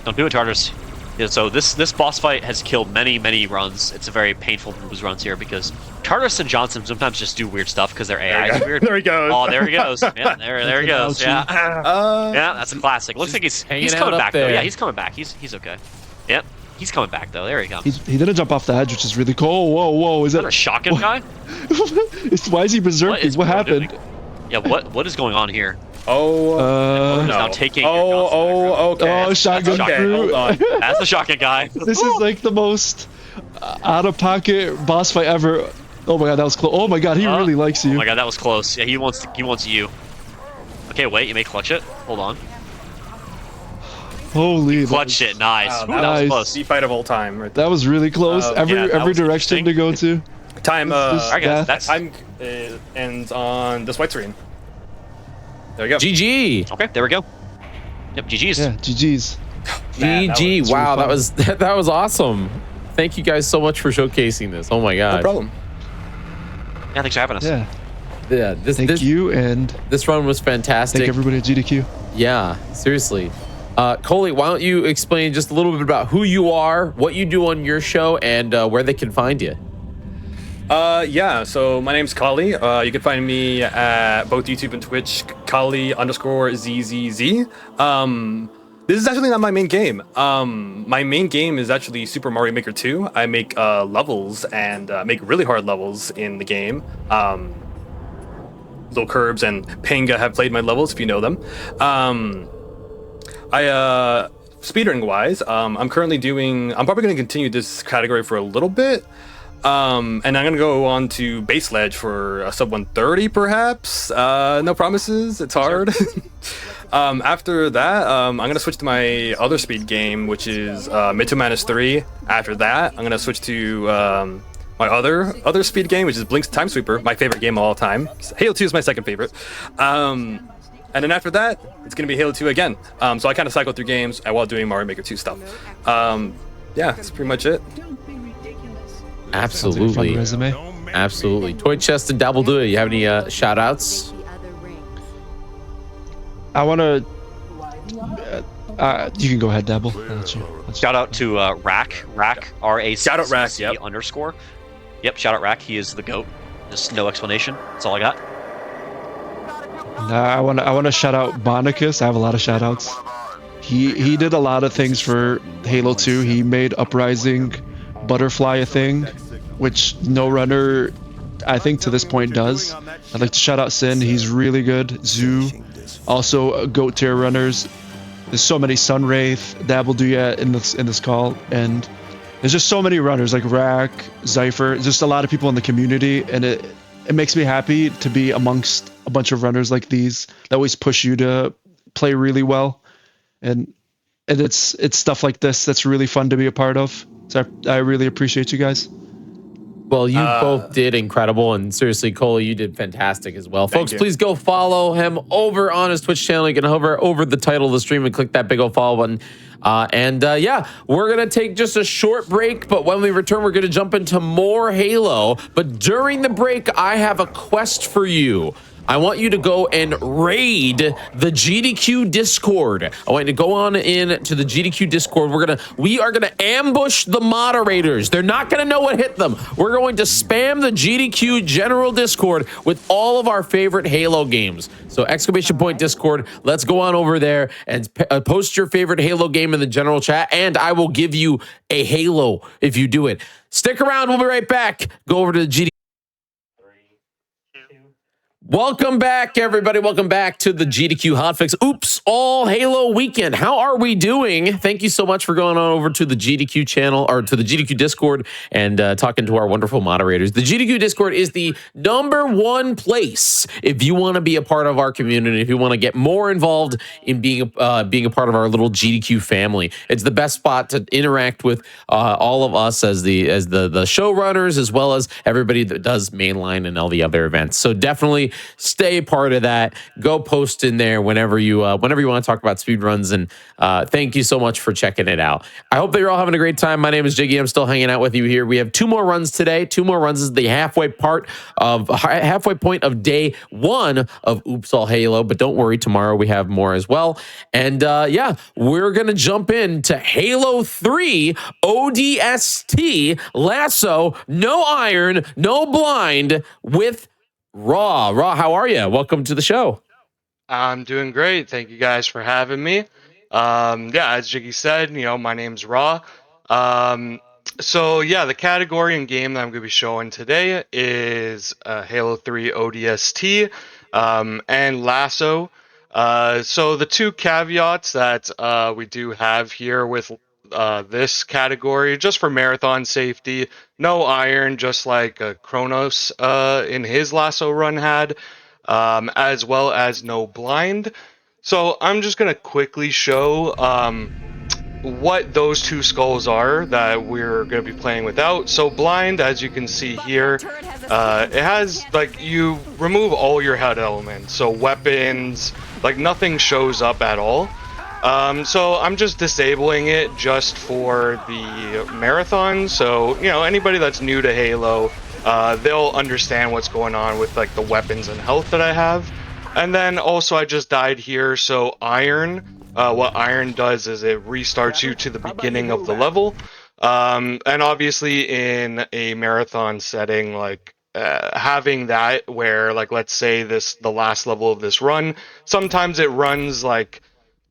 Don't do it, Tartarus. Yeah, so this boss fight has killed many runs. It's a very painful to lose runs here because Tartarus and Johnson sometimes just do weird stuff because their AI is weird. There he goes. Oh, there he goes. Yeah, there he goes. Yeah, yeah, that's a classic. Looks like he's coming back though. Yeah, he's coming back. He's okay. Yep, he's coming back though. There he comes. He didn't jump off the edge, which is really cool. Whoa! Is that a shotgun guy? Why is he berserking? What happened? Yeah, what is going on here? Oh, he's no. now taking. Okay. Oh, shotgun Hold on. That's the shotgun guy. This is like the most out-of-pocket boss fight ever. Oh my god, that was close. Oh my god, he really likes you. Oh my god, that was close. Yeah, he wants you. Okay, wait, you may clutch it. Hold on. Holy. Clutched it. Nice. Wow, Ooh, that that was Nice. close. The fight of all time, right there. That was really close. Yeah, every that every was direction to go to. Time, It's just Alright, guys, death. that's time ends on this white screen. There we go. GG. okay. There we go. Yep, GG's. Yeah, GG's. Man, that GG. was Wow, really that was awesome. Thank you guys so much for showcasing this. Oh my No god. problem. Yeah, thanks for having us. Yeah. Yeah, Thank you, and this run was fantastic. thank everybody at GDQ. Yeah, seriously. Coley, why don't you explain just a little bit about who you are, what you do on your show, and where they can find you? Yeah, so my name's Kali. You can find me at both YouTube and Twitch, Kali_ZZZ. This is actually not my main game. My main game is actually Super Mario Maker 2. I make levels and make really hard levels in the game. Little Curbs and Panga have played my levels, if you know them. Speedrunning wise, I'm probably going to continue this category for a little bit. And I'm going to go on to Base Ledge for a sub 130 perhaps. No promises, it's hard. After that, I'm going to switch to my other speed game, which is Mid-2 Madness 3. After that, I'm going to switch to my other speed game, which is Blink's Time Sweeper, my favorite game of all time. Halo 2 is my second favorite. And then after that, it's going to be Halo 2 again. So I kind of cycle through games while doing Mario Maker 2 stuff. Yeah, that's pretty much it. Don't be ridiculous. Absolutely. Fun resume. Absolutely. Toy Chest and Dabble Do It. You have any shout outs? I want to. You can go ahead, Dabble. I'll let you. Shout out to Rack, RAC Shout out Rack, yep. _ Yep, shout out Rack. He is the GOAT. Just no explanation. That's all I got. I want to shout out Bonicus. I have a lot of shout outs. He did a lot of things for Halo 2. He made Uprising Butterfly a thing, which no runner, I think, to this point does. I'd like to shout out Sin. He's really good. Zoo, also GOAT tier runners. There's so many Sunwraith, Dabble Do Ya in this call, and there's just so many runners like Rack, Zypher, just a lot of people in the community, and it makes me happy to be amongst a bunch of runners like these that always push you to play really well, and it's stuff like this that's really fun to be a part of. So I really appreciate you guys. Well, you both did incredible, and seriously, Coley, you did fantastic as well. Folks, you. please go follow him over on his Twitch channel. You can hover over the title of the stream and click that big old follow button. Yeah, we're going to take just a short break, but when we return, we're going to jump into more Halo. But during the break, I have a quest for you. I want you to go and raid the GDQ Discord. I want you to go on in to the GDQ Discord. We are gonna ambush the moderators. They're not gonna know what hit them. We're going to spam the GDQ General Discord with all of our favorite Halo games. So !Discord. Let's go on over there and post your favorite Halo game in the general chat, and I will give you a Halo if you do it. Stick around. We'll be right back. Go over to the GDQ. Welcome back, everybody. Welcome back to the GDQ Hotfix. Oops, all Halo weekend. How are we doing? Thank you so much for going on over to the GDQ channel or to the GDQ Discord and talking to our wonderful moderators. The GDQ Discord is the #1 place if you want to be a part of our community, if you want to get more involved in being a part of our little GDQ family. It's the best spot to interact with all of us as the showrunners, as well as everybody that does mainline and all the other events. So definitely stay part of that. Go post in there whenever you want to talk about speedruns, and thank you so much for checking it out. I hope that you're all having a great time. My name is Jiggy. I'm still hanging out with you here. We have 2 more runs today. 2 more runs is the halfway point of day 1 of Oops All Halo. But don't worry, tomorrow we have more as well. And yeah, we're gonna jump into Halo 3 ODST Lasso, no iron, no blind with Raw. How are you? Welcome to the show. I'm doing great. Thank you guys for having me. Yeah, as Jiggy said, my name's Raw. So yeah, the category and game that I'm going to be showing today is Halo 3 ODST and Lasso. So the 2 caveats that we do have here with this category, just for marathon safety, no iron, just like Kronos in his Lasso run had. as well as no blind. So I'm just going to quickly show what those two skulls are that we're going to be playing without. So blind, as you can see here, it has, like, you remove all your HUD elements, so weapons, like nothing shows up at all. So I'm just disabling it just for the marathon. So, you know, anybody that's new to Halo, they'll understand what's going on with like the weapons and health that I have. And then also I just died here, so iron, what iron does is it restarts you to the beginning of the level. And obviously in a marathon setting, like having that where, like, let's say the last level of this run, sometimes it runs like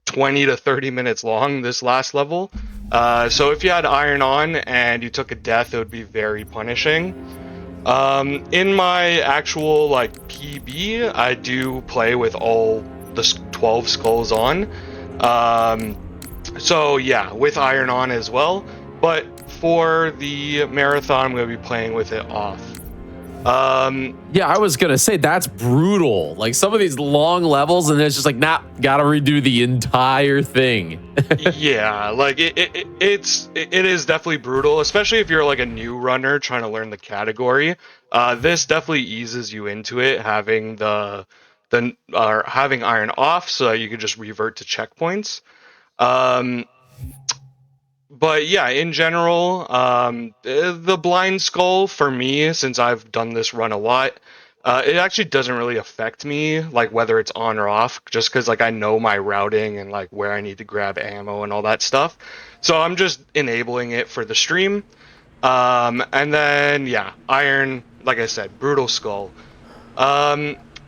20 to 30 minutes long, this last level. So if you had iron on and you took a death, it would be very punishing. In my actual like PB, I do play with all the 12 skulls on. So yeah, with iron on as well. But for the marathon, I'm going to be playing with it off. Yeah, I was gonna say that's brutal. Like some of these long levels, and it's just like, nah, gotta redo the entire thing. Yeah, like it is definitely brutal, especially if you're like a new runner trying to learn the category. This definitely eases you into it, having having iron off, so that you can just revert to checkpoints. But yeah, in general, the blind skull for me, since I've done this run a lot, it actually doesn't really affect me, like whether it's on or off, just because like I know my routing and like where I need to grab ammo and all that stuff. So I'm just enabling it for the stream. And then yeah, iron, like I said, brutal skull.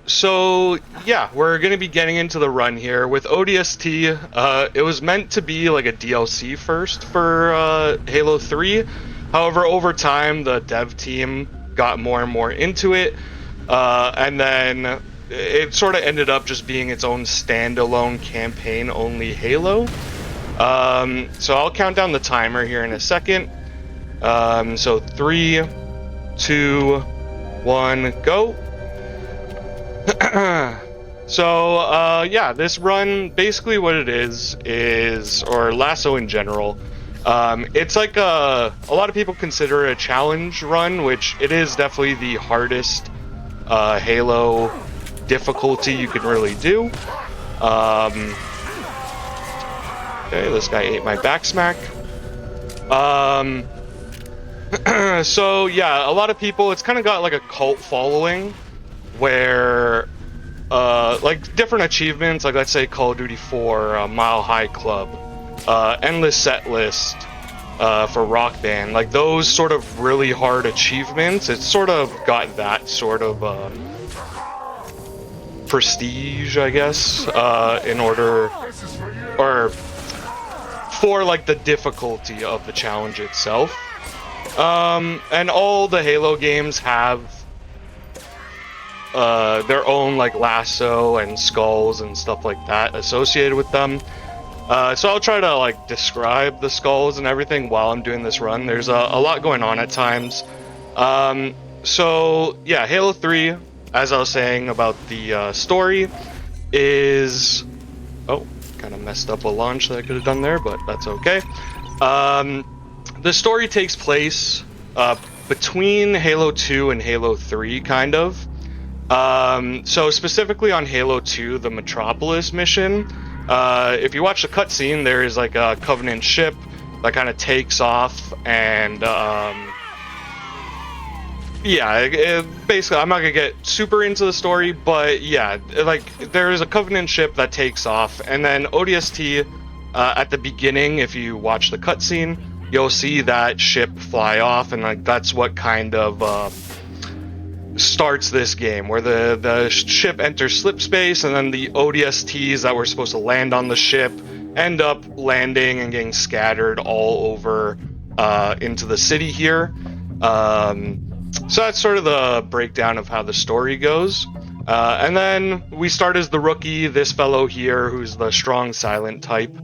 So yeah, we're gonna be getting into the run here with ODST. It was meant to be like a DLC first for Halo 3. However, over time, the dev team got more and more into it, and then it sort of ended up just being its own standalone campaign-only Halo. So I'll count down the timer here in a second. So 3, 2, 1, go. So yeah, this run, basically what it is, or Lasso in general, it's like a lot of people consider it a challenge run, which it is definitely the hardest Halo difficulty you can really do. Okay, this guy ate my back smack. So yeah, a lot of people, it's kind of got like a cult following, where like different achievements, like let's say Call of Duty 4, Mile High Club, Endless Set List for Rock Band, like those sort of really hard achievements, it's sort of got that sort of prestige, I guess, in order, or for like the difficulty of the challenge itself. And all the Halo games have their own like lasso and skulls and stuff like that associated with them. So I'll try to like describe the skulls and everything while I'm doing this run. There's a lot going on at times. So yeah, Halo 3, as I was saying about the story, is... Oh, kind of messed up a launch that I could have done there, but that's okay. The story takes place between Halo 2 and Halo 3, kind of. So specifically on Halo 2, the Metropolis mission, if you watch the cutscene, there is like a Covenant ship that kind of takes off, and yeah, basically, I'm not gonna get super into the story, but yeah, like there is a Covenant ship that takes off, and then ODST at the beginning, if you watch the cutscene, you'll see that ship fly off, and like that's what kind of starts this game, where the ship enters slip space, and then the ODSTs that were supposed to land on the ship end up landing and getting scattered all over into the city here. So that's sort of the breakdown of how the story goes. And then we start as the rookie, this fellow here, who's the strong silent type,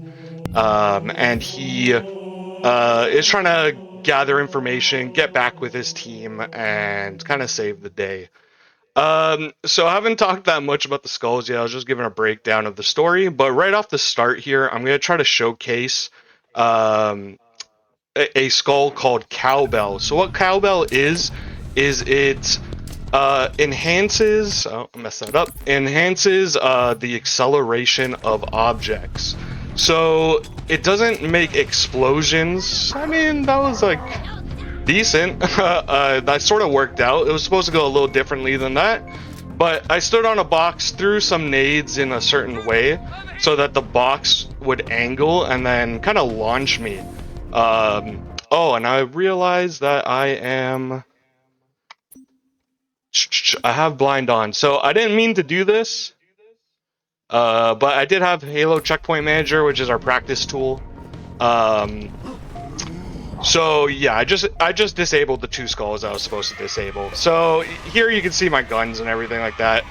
and he is trying to gather information, get back with his team, and kind of save the day. So I haven't talked that much about the skulls yet. I was just giving a breakdown of the story, but right off the start here, I'm gonna try to showcase a skull called Cowbell. So what Cowbell is it enhances, oh, I messed that up, enhances the acceleration of objects. So it doesn't make explosions. I mean, that was like decent. That sort of worked out. It was supposed to go a little differently than that, but I stood on a box, threw some nades in a certain way so that the box would angle and then kind of launch me. Oh, and I realized that I have blind on, so I didn't mean to do this, but I did have Halo Checkpoint Manager, which is our practice tool. So yeah, I just disabled the 2 skulls I was supposed to disable. So here you can see my guns and everything like that.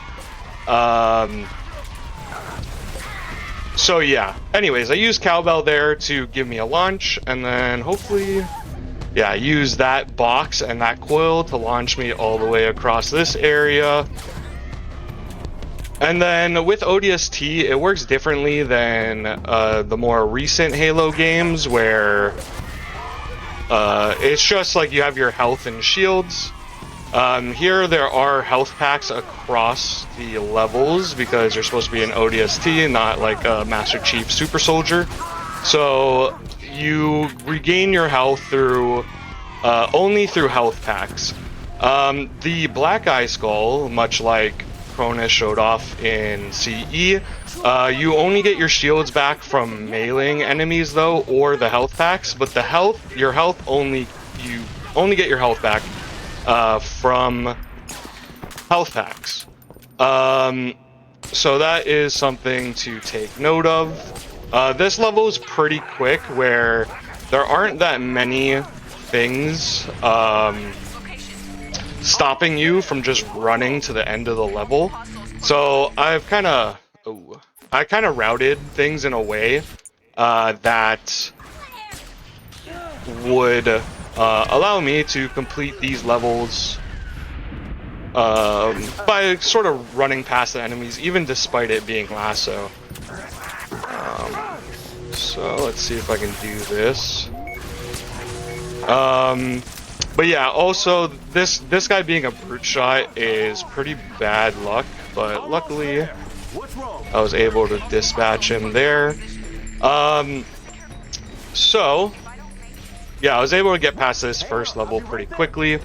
So yeah, anyways, I used Cowbell there to give me a launch, and then hopefully, yeah, I use that box and that coil to launch me all the way across this area. And then with ODST, it works differently than the more recent Halo games, where it's just like you have your health and shields. Here there are health packs across the levels because you're supposed to be an ODST and not like a Master Chief Super Soldier. So you regain your health through only through health packs. The Black Eye Skull, much like Cronus showed off in CE, you only get your shields back from meleeing enemies though, or the health packs. But the health, you only get your health back from health packs. So that is something to take note of. This level is pretty quick, where there aren't that many things stopping you from just running to the end of the level. So I've kind of routed things in a way that would allow me to complete these levels by sort of running past the enemies, even despite it being lasso. So let's see if I can do this. But yeah, also this guy being a brute shot is pretty bad luck, but luckily I was able to dispatch him there. So yeah, I was able to get past this first level pretty quickly.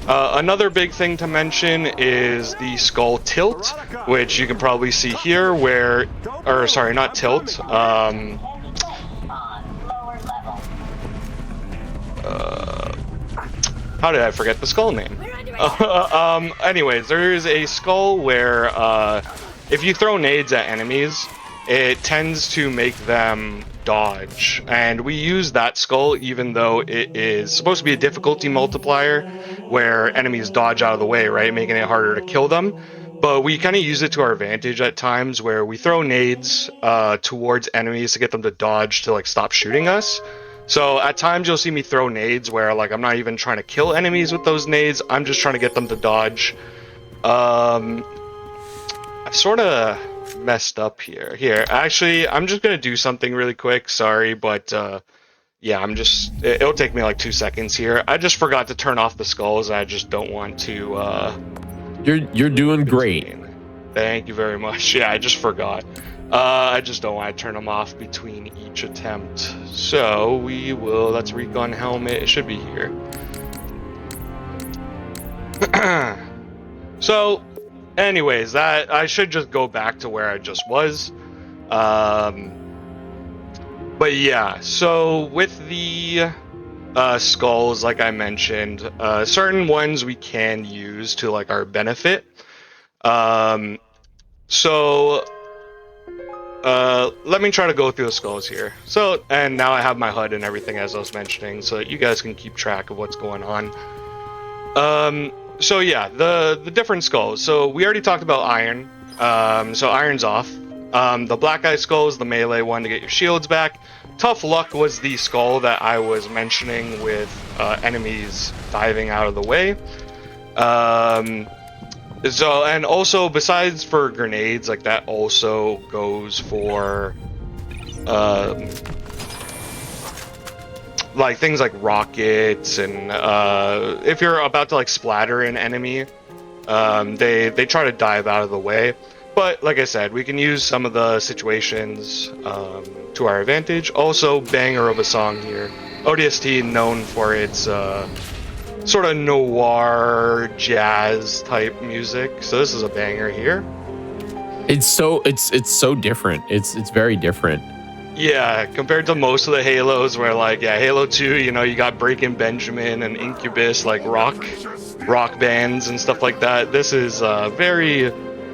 Another big thing to mention is the skull tilt, which you can probably see here, where, or sorry, not tilt. How did I forget the skull name? Anyways, there is a skull where if you throw nades at enemies, it tends to make them dodge, and we use that skull even though it is supposed to be a difficulty multiplier where enemies dodge out of the way, right, making it harder to kill them. But we kind of use it to our advantage at times, where we throw nades towards enemies to get them to dodge to like stop shooting us. So at times you'll see me throw nades where like I'm not even trying to kill enemies with those nades, I'm just trying to get them to dodge. I sort of messed up here. Here, actually, I'm just gonna do something really quick. Sorry, but yeah, it'll take me like 2 seconds here. I just forgot to turn off the skulls. I just don't want to. You're doing great. Thank you very much. Yeah, I just forgot. I just don't want to turn them off between each attempt. So we will. Let's recon helmet. It should be here. So. Anyways, that I should just go back to where I just was. But yeah, so with the skulls, like I mentioned, certain ones we can use to like our benefit. So let me try to go through the skulls here. So, and now I have my HUD and everything as I was mentioning, so that you guys can keep track of what's going on. So yeah, the different skulls. So we already talked about iron. So iron's off. The black eye skull is the melee one to get your shields back. Tough luck was the skull that I was mentioning with enemies diving out of the way. So, and also besides for grenades, like that also goes for like things like rockets, and if you're about to like splatter an enemy, they try to dive out of the way. But like I said, we can use some of the situations to our advantage. Also, banger of a song here. ODST known for its sort of noir jazz type music, so this is a banger here. It's so different. It's very different. Yeah, compared to most of the Halos, where like, yeah, Halo 2, you know, you got Breaking Benjamin and Incubus, like rock bands and stuff like that. This is very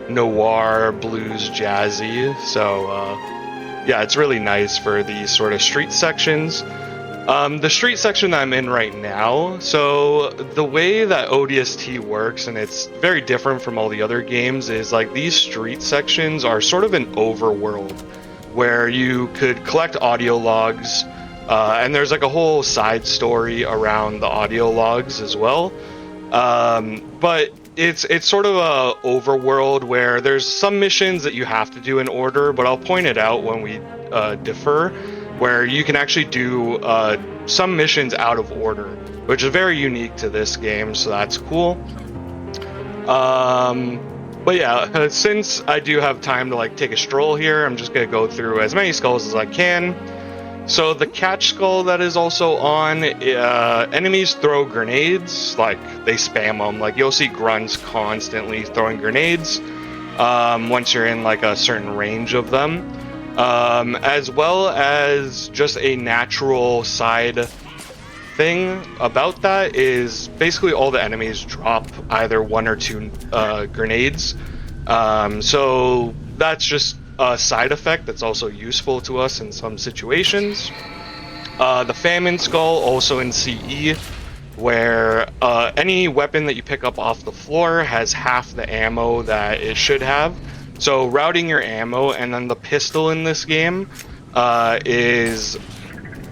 noir, blues, jazzy. So yeah, it's really nice for these sort of street sections. The street section that I'm in right now, so the way that ODST works, and it's very different from all the other games, is like these street sections are sort of an overworld where you could collect audio logs, and there's like a whole side story around the audio logs as well. But it's sort of a overworld where there's some missions that you have to do in order, but I'll point it out when we differ, where you can actually do some missions out of order, which is very unique to this game, so that's cool. But yeah, since I do have time to like take a stroll here, I'm just gonna go through as many skulls as I can. So the catch skull that is also on, enemies throw grenades, like they spam them. Like you'll see grunts constantly throwing grenades once you're in like a certain range of them. As well as just a natural side thing about that is basically all the enemies drop either 1 or 2 grenades. So that's just a side effect that's also useful to us in some situations. The Famine Skull, also in CE, where any weapon that you pick up off the floor has half the ammo that it should have. So routing your ammo, and then the pistol in this game is...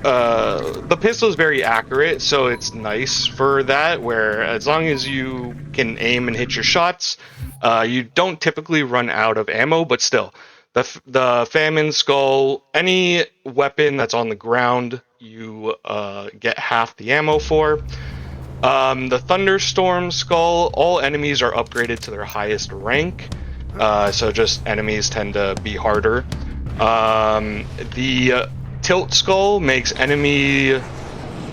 the pistol is very accurate, so it's nice for that, where as long as you can aim and hit your shots, you don't typically run out of ammo, but still. The Famine Skull, any weapon that's on the ground, you get half the ammo for. The Thunderstorm Skull, all enemies are upgraded to their highest rank, so just enemies tend to be harder. The Tilt Skull makes enemy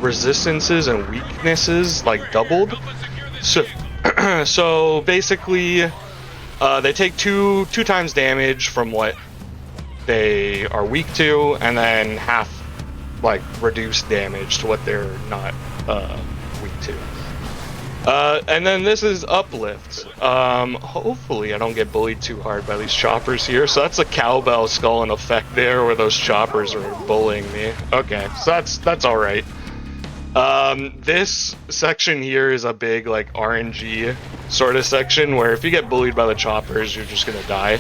resistances and weaknesses like doubled. So basically, they take two times damage from what they are weak to, and then half like reduced damage to what they're not weak to. And then this is Uplift. Hopefully I don't get bullied too hard by these choppers here. So that's a cowbell skull in effect there, where those choppers are bullying me. Okay, so that's all right. This section here is a big like RNG sort of section where if you get bullied by the choppers, you're just gonna die.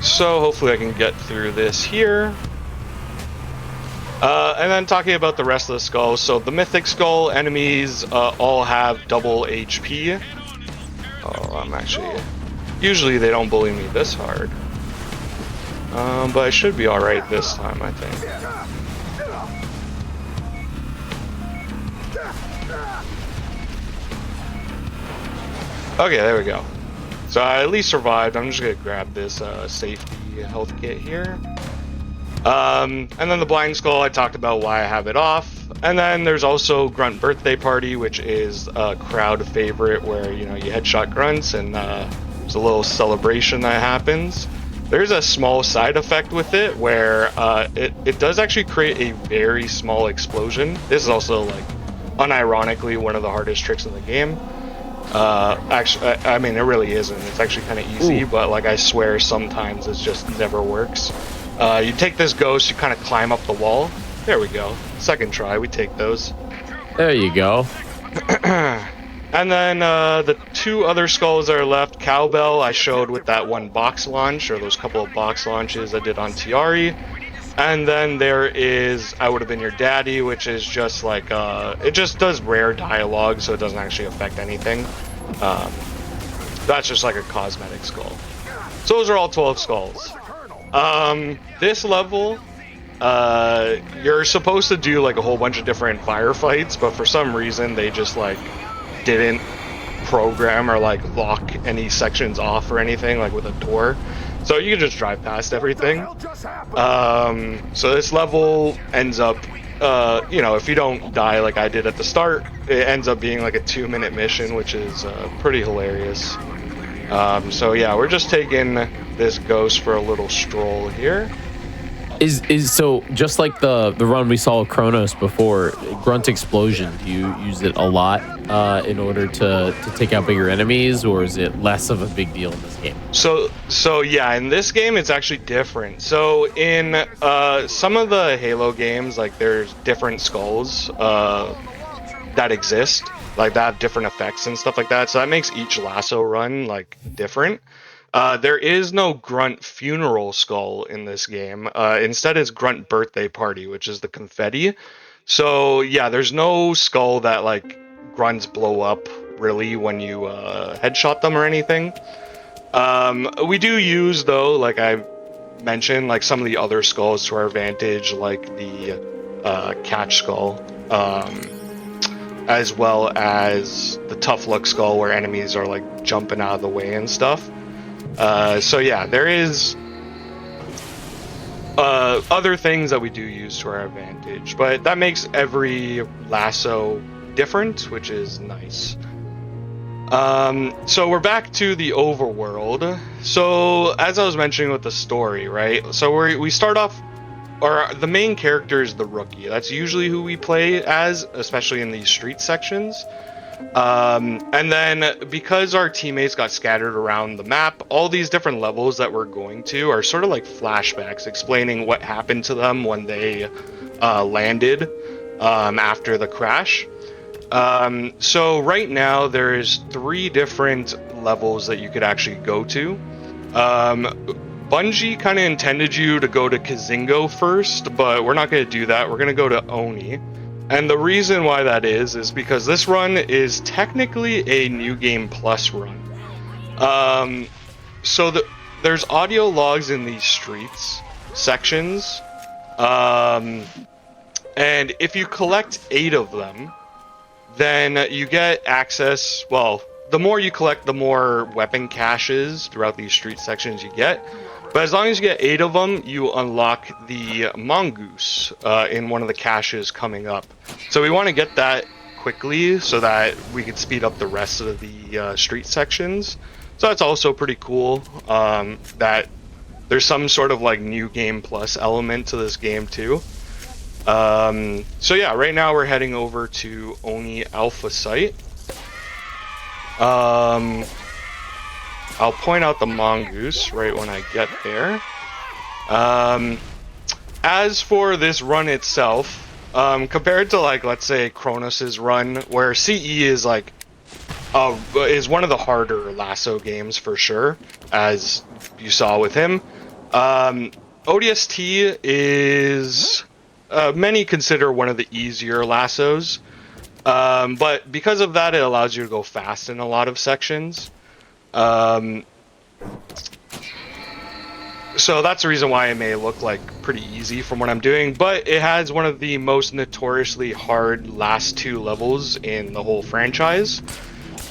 So hopefully I can get through this here. And then talking about the rest of the skulls, so the Mythic Skull enemies all have double HP. Oh, I'm actually... Usually they don't bully me this hard. But I should be alright this time, I think. Okay, there we go. So I at least survived. I'm just gonna grab this safety health kit here. And then the Blind Skull, I talked about why I have it off. And then there's also Grunt Birthday Party, which is a crowd favorite where, you know, you headshot grunts and there's a little celebration that happens. There's a small side effect with it where it does actually create a very small explosion. This is also, like, unironically one of the hardest tricks in the game. Actually, I mean, it really isn't. It's actually kind of easy, but, like, I swear sometimes it just never works. You take this ghost, you kind of climb up the wall. There we go. Second try, we take those. There you go. And then the two other skulls that are left, Cowbell I showed with that one box launch, or those couple of box launches I did on Tiari. And then there is I Would Have Been Your Daddy, which is just like, it just does rare dialogue, so it doesn't actually affect anything. That's just like a cosmetic skull. So those are all 12 skulls. This level, you're supposed to do like a whole bunch of different firefights, but for some reason they just like didn't program or like lock any sections off or anything, like with a door. So you can just drive past everything. So this level ends up, you know, if you don't die like I did at the start, it ends up being like a 2-minute mission, which is pretty hilarious. So yeah, we're just taking this ghost for a little stroll here. So just like the run we saw with Kronos before, Grunt Explosion, do you use it a lot in order to take out bigger enemies, or is it less of a big deal in this game? So yeah, in this game it's actually different. So in some of the Halo games, like there's different skulls that exist, like that have different effects and stuff like that. So that makes each lasso run like different. There is no Grunt Funeral Skull in this game. Instead, it's Grunt Birthday Party, which is the confetti. So yeah, there's no skull that like grunts blow up really when you headshot them or anything. We do use though, like I mentioned, like some of the other skulls to our advantage, like the Catch Skull, as well as the Tough Luck Skull, where enemies are like jumping out of the way and stuff. So yeah, there is other things that we do use to our advantage, but that makes every lasso different, which is nice. So we're back to the overworld. So as I was mentioning with the story, right? So we start off, or the main character is the rookie. That's usually who we play as, especially in these street sections. And then because our teammates got scattered around the map, all these different levels that we're going to are sort of like flashbacks explaining what happened to them when they landed after the crash. So right now there's 3 different levels that you could actually go to. Bungie kind of intended you to go to Kazingo first, but we're not going to do that. We're going to go to Oni. And the reason why that is because this run is technically a New Game Plus run. So there's audio logs in these streets sections, and if you collect 8 of them, then you get access. Well, the more you collect, the more weapon caches throughout these street sections you get. But as long as you get 8 of them, you unlock the mongoose in one of the caches coming up. So we want to get that quickly so that we can speed up the rest of the street sections. So that's also pretty cool, that there's some sort of like New Game Plus element to this game too. So yeah, right now we're heading over to Oni Alpha Site. I'll point out the mongoose right when I get there. As for this run itself, compared to like, let's say Kronos's run, where CE is like is one of the harder lasso games for sure, as you saw with him. ODST is many consider one of the easier lassos, but because of that, it allows you to go fast in a lot of sections. So that's the reason why it may look like pretty easy from what I'm doing, but it has one of the most notoriously hard last 2 levels in the whole franchise.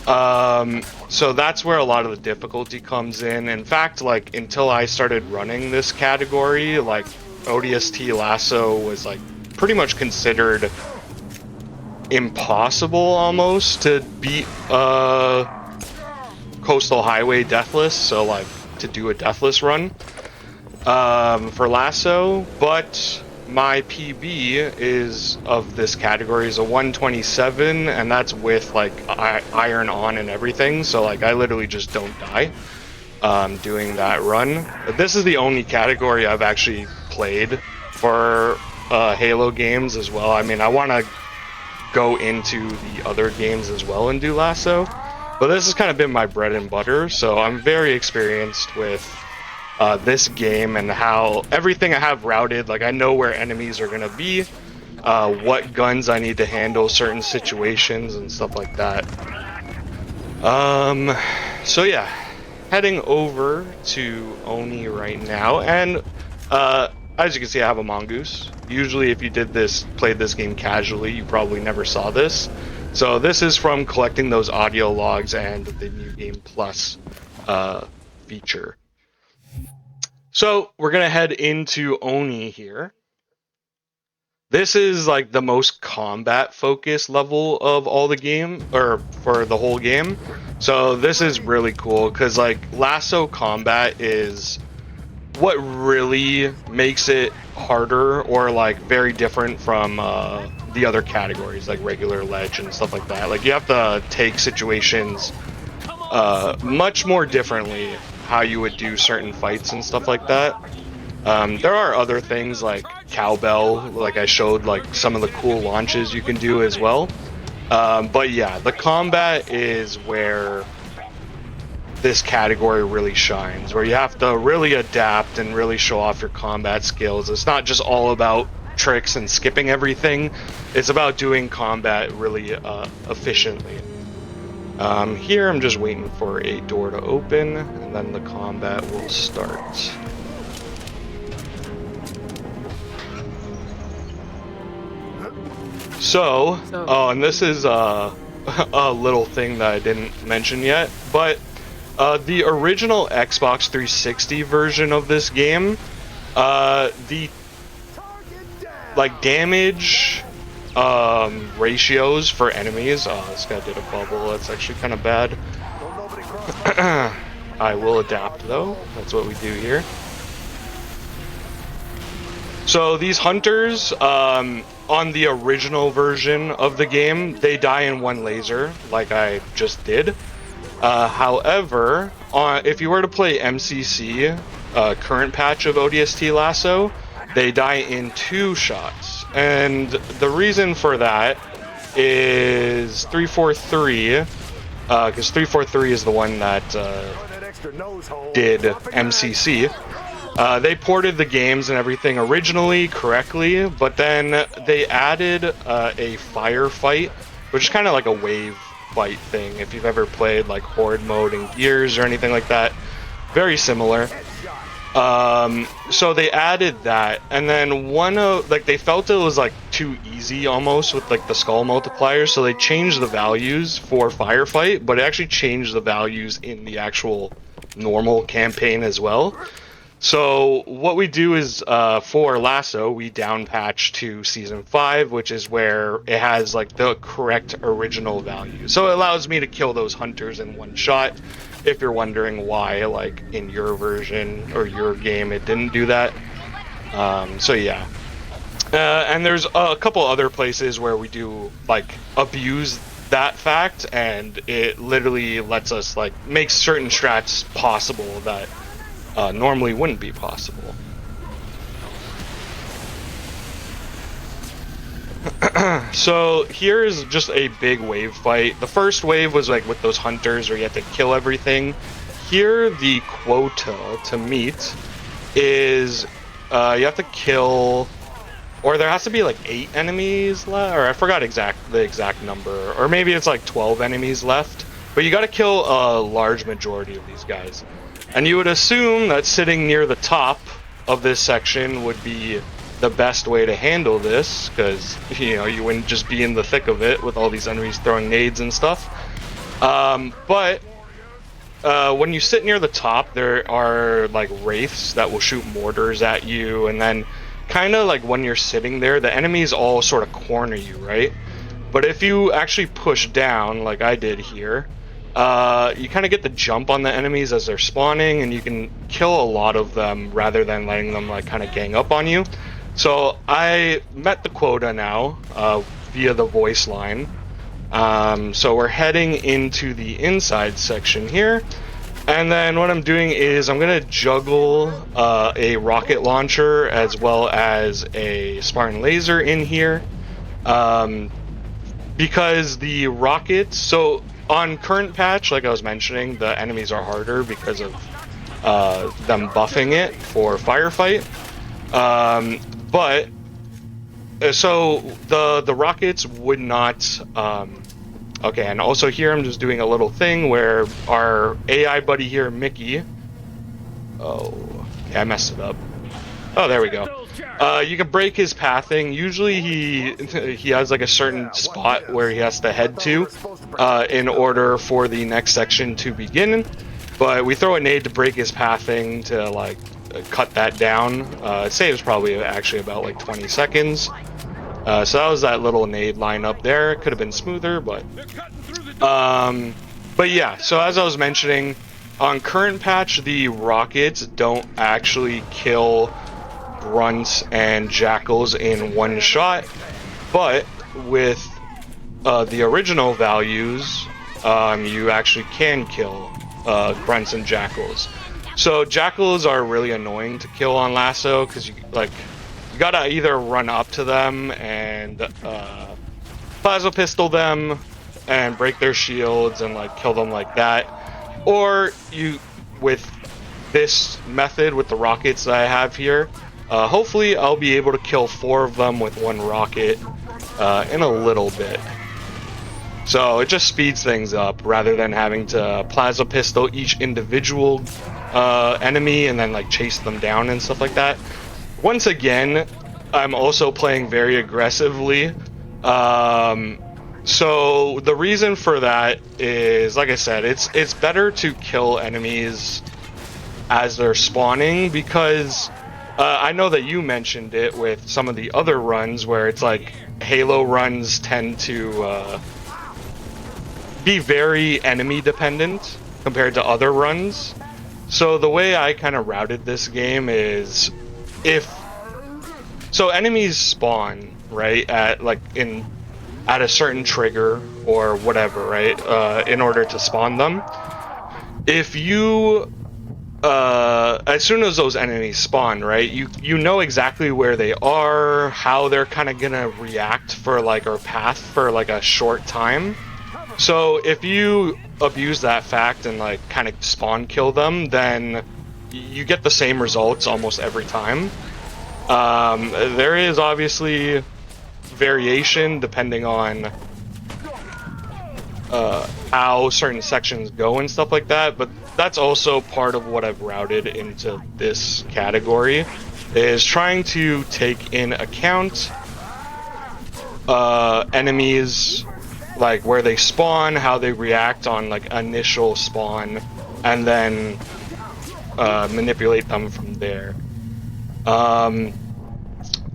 So that's where a lot of the difficulty comes in. In fact, like until I started running this category, like ODST Lasso was like pretty much considered impossible almost to beat Coastal Highway Deathless, so like to do a Deathless run for Lasso, but my PB is of this category is a 127, and that's with like iron on and everything, so like I literally just don't die doing that run. But this is the only category I've actually played for Halo games as well. I mean, I want to go into the other games as well and do Lasso, but this has kind of been my bread and butter, so I'm very experienced with this game and how everything I have routed, like I know where enemies are gonna be, what guns I need to handle certain situations and stuff like that. So yeah, heading over to Oni right now, and as you can see, I have a mongoose. Usually if you played this game casually, you probably never saw this. So this is from collecting those audio logs and the New Game Plus feature. So we're gonna head into Oni here. This is like the most combat focused level of all the game, or for the whole game. So this is really cool because like lasso combat is what really makes it harder or like very different from the other categories like regular ledge and stuff like that. Like you have to take situations much more differently how you would do certain fights and stuff like that. There are other things like cowbell, like I showed like some of the cool launches you can do as well. But yeah, the combat is where this category really shines, where you have to really adapt and really show off your combat skills. It's not just all about tricks and skipping everything. It's about doing combat really efficiently. Here I'm just waiting for a door to open and then the combat will start. So, oh, and this is a little thing that I didn't mention yet, but the original Xbox 360 version of this game, the like damage ratios for enemies. Oh, this guy did a bubble. That's actually kind of bad. I will adapt though. That's what we do here. So these hunters, on the original version of the game, they die in one laser, like I just did. However, if you were to play MCC, current patch of ODST Lasso, they die in 2 shots. And the reason for that is 343, because 343 is the one that did MCC. They ported the games and everything originally correctly, but then they added a firefight, which is kind of like a wave fight thing. If you've ever played like Horde mode in Gears or anything like that, very similar. So they added that, and then they felt it was like too easy almost with like the skull multiplier, so they changed the values for firefight, but it actually changed the values in the actual normal campaign as well. So what we do is, for Lasso, we down patch to Season 5, which is where it has like the correct original value. So it allows me to kill those hunters in one shot, if you're wondering why, like, in your version or your game it didn't do that. So yeah. And there's a couple other places where we do, like, abuse that fact, and it literally lets us, like, make certain strats possible that normally wouldn't be possible. So here is just a big wave fight. The first wave was like with those hunters where you have to kill everything. Here the quota to meet is you have to kill, or there has to be like 8 enemies left, or I forgot the exact number, or maybe it's like 12 enemies left, but you got to kill a large majority of these guys. And you would assume that sitting near the top of this section would be the best way to handle this, because, you know, you wouldn't just be in the thick of it with all these enemies throwing nades and stuff. But when you sit near the top, there are like wraiths that will shoot mortars at you, and then kind of like when you're sitting there, the enemies all sort of corner you, right? But if you actually push down, like I did here, you kind of get the jump on the enemies as they're spawning, and you can kill a lot of them rather than letting them like kind of gang up on you. So I met the quota now via the voice line. So we're heading into the inside section here, and then what I'm doing is I'm gonna juggle a rocket launcher as well as a Spartan laser in here, because the rockets, so on current patch, like I was mentioning, the enemies are harder because of them buffing it for firefight. But so the rockets would not. Okay, and also here I'm just doing a little thing where our AI buddy here, Mickey. Oh, yeah, I messed it up. Oh, there we go. You can break his pathing. Usually he has like a certain spot where he has to head to in order for the next section to begin. But we throw a nade to break his pathing to like cut that down. It saves probably actually about like 20 seconds. So that was that little nade line up there. It could have been smoother, but yeah. So as I was mentioning, on current patch, the rockets don't actually kill grunts and jackals in one shot, but with the original values, you actually can kill grunts and jackals. So jackals are really annoying to kill on lasso because you gotta either run up to them and plasma pistol them and break their shields and like kill them like that, or you with this method with the rockets that I have here. Hopefully I'll be able to kill 4 of them with 1 rocket in a little bit. So it just speeds things up rather than having to plasma pistol each individual enemy and then like chase them down and stuff like that. Once again, I'm also playing very aggressively. So the reason for that is, like I said, it's better to kill enemies as they're spawning because I know that you mentioned it with some of the other runs where it's like Halo runs tend to be very enemy dependent compared to other runs. So the way I kind of routed this game is so enemies spawn right at a certain trigger or whatever, right, in order to spawn them. If you as soon as those enemies spawn, right, you know exactly where they are, how they're kind of gonna react for like or path for like a short time. So if you abuse that fact and like kind of spawn kill them, then you get the same results almost every time. There is obviously variation depending on how certain sections go and stuff like that, but that's also part of what I've routed into this category, is trying to take in account enemies, like where they spawn, how they react on like initial spawn, and then manipulate them from there.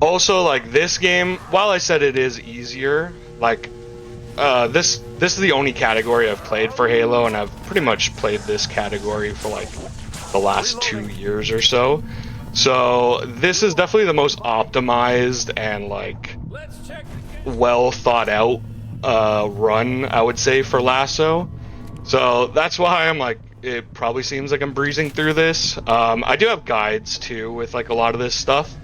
Also, like this game, while I said it is easier, like this is the only category I've played for Halo, and I've pretty much played this category for like the last 2 years or so. So this is definitely the most optimized and like well thought out run, I would say, for Lasso. So that's why I'm like, it probably seems like I'm breezing through this. I do have guides too with like a lot of this stuff.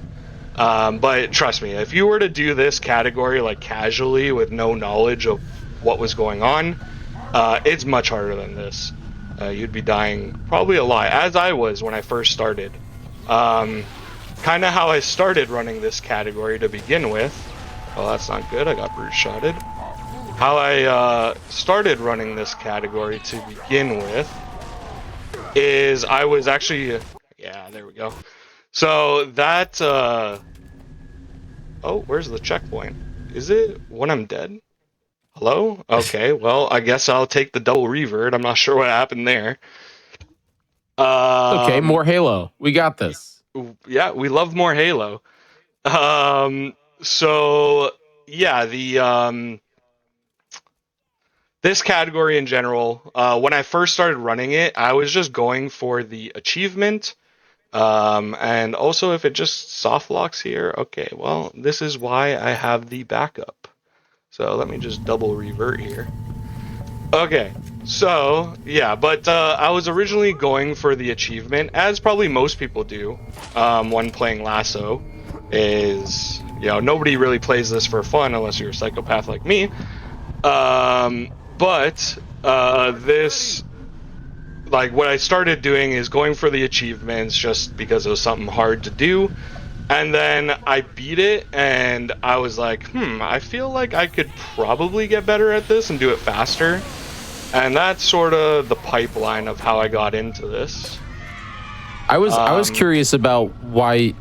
But trust me, if you were to do this category like casually with no knowledge of what was going on, it's much harder than this. You'd be dying probably a lot, as I was when I first started. Kind of how I started running this category to begin with. Well, that's not good, I got brute shotted. How I started running this category to begin with is I was actually... Yeah, there we go. So that, oh, where's the checkpoint? Is it when I'm dead? Hello? Okay, well, I guess I'll take the double revert. I'm not sure what happened there. Okay, more Halo. We got this. Yeah, we love more Halo. So, yeah, this category in general, when I first started running it, I was just going for the achievement. And also if it just soft locks here, okay, well, this is why I have the backup. So let me just double revert here. Okay, so yeah, but I was originally going for the achievement, as probably most people do when playing Lasso, is, you know, nobody really plays this for fun unless you're a psychopath like me. But this like what I started doing is going for the achievements just because it was something hard to do. And then I beat it, and I was like, I feel like I could probably get better at this and do it faster. And that's sort of the pipeline of how I got into this. I was curious about why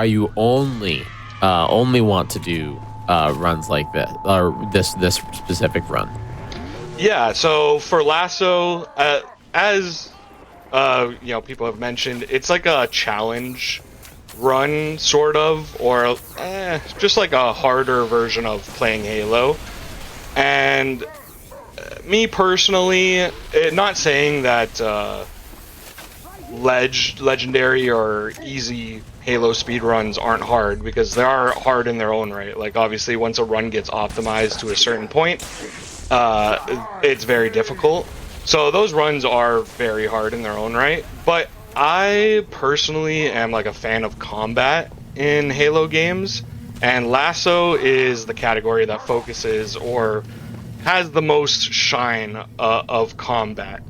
you only want to do runs like this, or this specific run. Yeah, so for Lasso, as people have mentioned, it's like a challenge run, sort of, or just like a harder version of playing Halo. And me personally, not saying that legendary or easy Halo speedruns aren't hard, because they are hard in their own right. Like, obviously, once a run gets optimized to a certain point, it's very difficult. So those runs are very hard in their own right. But I personally am like a fan of combat in Halo games, and Lasso is the category that focuses or has the most shine of combat.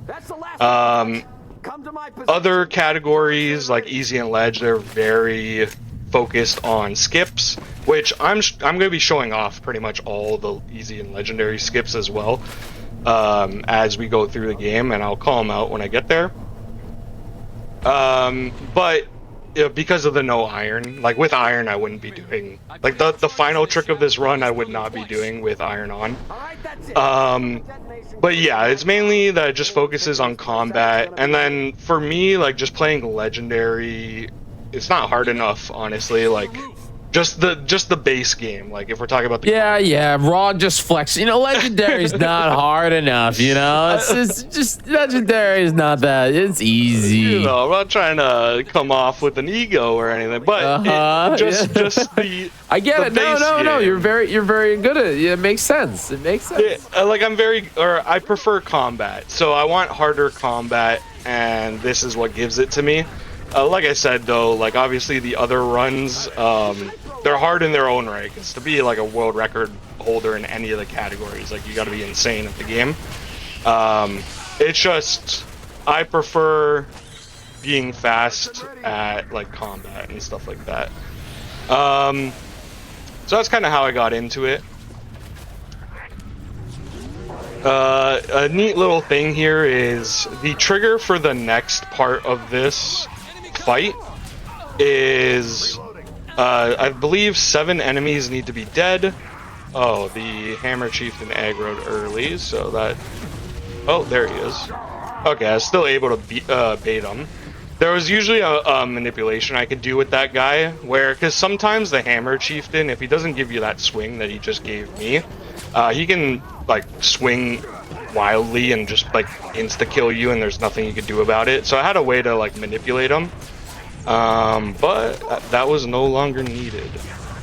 Other categories like Easy and Ledge, they're very focused on skips, which I'm going to be showing off pretty much all the Easy and Legendary skips as well as we go through the game, and I'll call them out when I get there. But because of the no iron, like with iron I wouldn't be doing, like the final trick of this run I would not be doing with iron on. But yeah, it's mainly that it just focuses on combat, and then for me, like, just playing legendary, it's not hard enough, honestly. Like, just the base game. Like, if we're talking about the raw just flex. Legendary is not hard enough. It's just legendary is not that. It's easy. I'm not trying to come off with an ego or anything, but just the. I get it. No. You're very good at it. It makes sense. It makes sense. Like, I prefer combat, so I want harder combat, and this is what gives it to me. Like I said, though, like, obviously the other runs, they're hard in their own right, because to be like a world record holder in any of the categories, like, you got to be insane at the game. It's just, I prefer being fast at, like, combat and stuff like that. So that's kind of how I got into it. A neat little thing here is the trigger for the next part of this fight is I believe 7 enemies need to be dead. Oh, the Hammer Chieftain aggroed early, so that... Oh, there he is. Okay, I was still able to bait him. There was usually a manipulation I could do with that guy, because sometimes the Hammer Chieftain, if he doesn't give you that swing that he just gave me, he can, like, swing wildly and just, like, insta-kill you, and there's nothing you can do about it. So I had a way to, like, manipulate him, but that was no longer needed.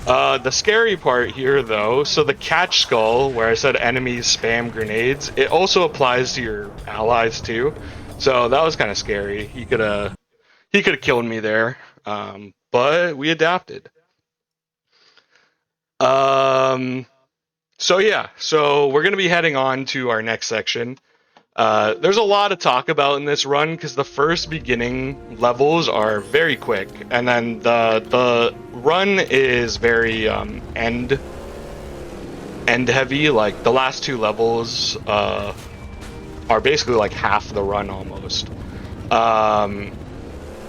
The scary part here, though, so the catch skull, where I said enemies spam grenades, it also applies to your allies, too. So that was kind of scary. He could have killed me there, but we adapted. So yeah, so we're going to be heading on to our next section. There's a lot to talk about in this run, because the first beginning levels are very quick, and then the run is very end heavy. Like, the last 2 levels are basically like half the run almost.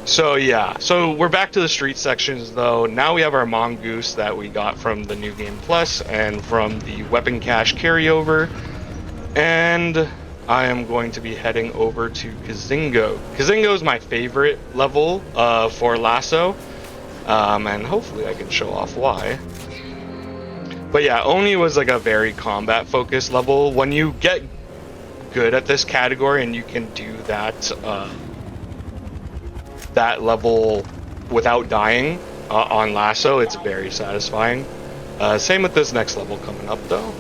So yeah, so we're back to the street sections, though. Now we have our mongoose that we got from the New Game Plus and from the weapon cache carryover, and I am going to be heading over to Kazingo. Kazingo is my favorite level for Lasso, and hopefully I can show off why. But yeah, Oni was like a very combat focused level. When you get good at this category and you can do that that level without dying on Lasso, it's very satisfying. Same with this next level coming up, though.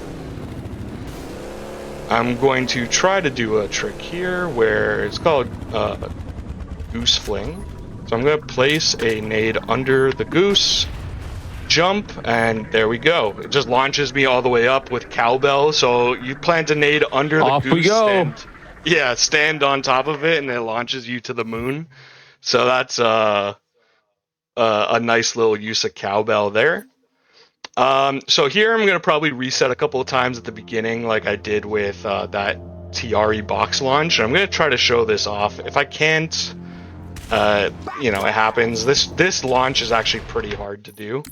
I'm going to try to do a trick here where it's called Goose Fling. So I'm going to place a nade under the goose, jump, and there we go. It just launches me all the way up with cowbell. So you plant a nade under the goose, and Yeah, stand on top of it and it launches you to the moon. So that's a nice little use of cowbell there. So here I'm going to probably reset a couple of times at the beginning like I did with that Tiari box launch. I'm going to try to show this off. If I can't, you know, it happens. This launch is actually pretty hard to do.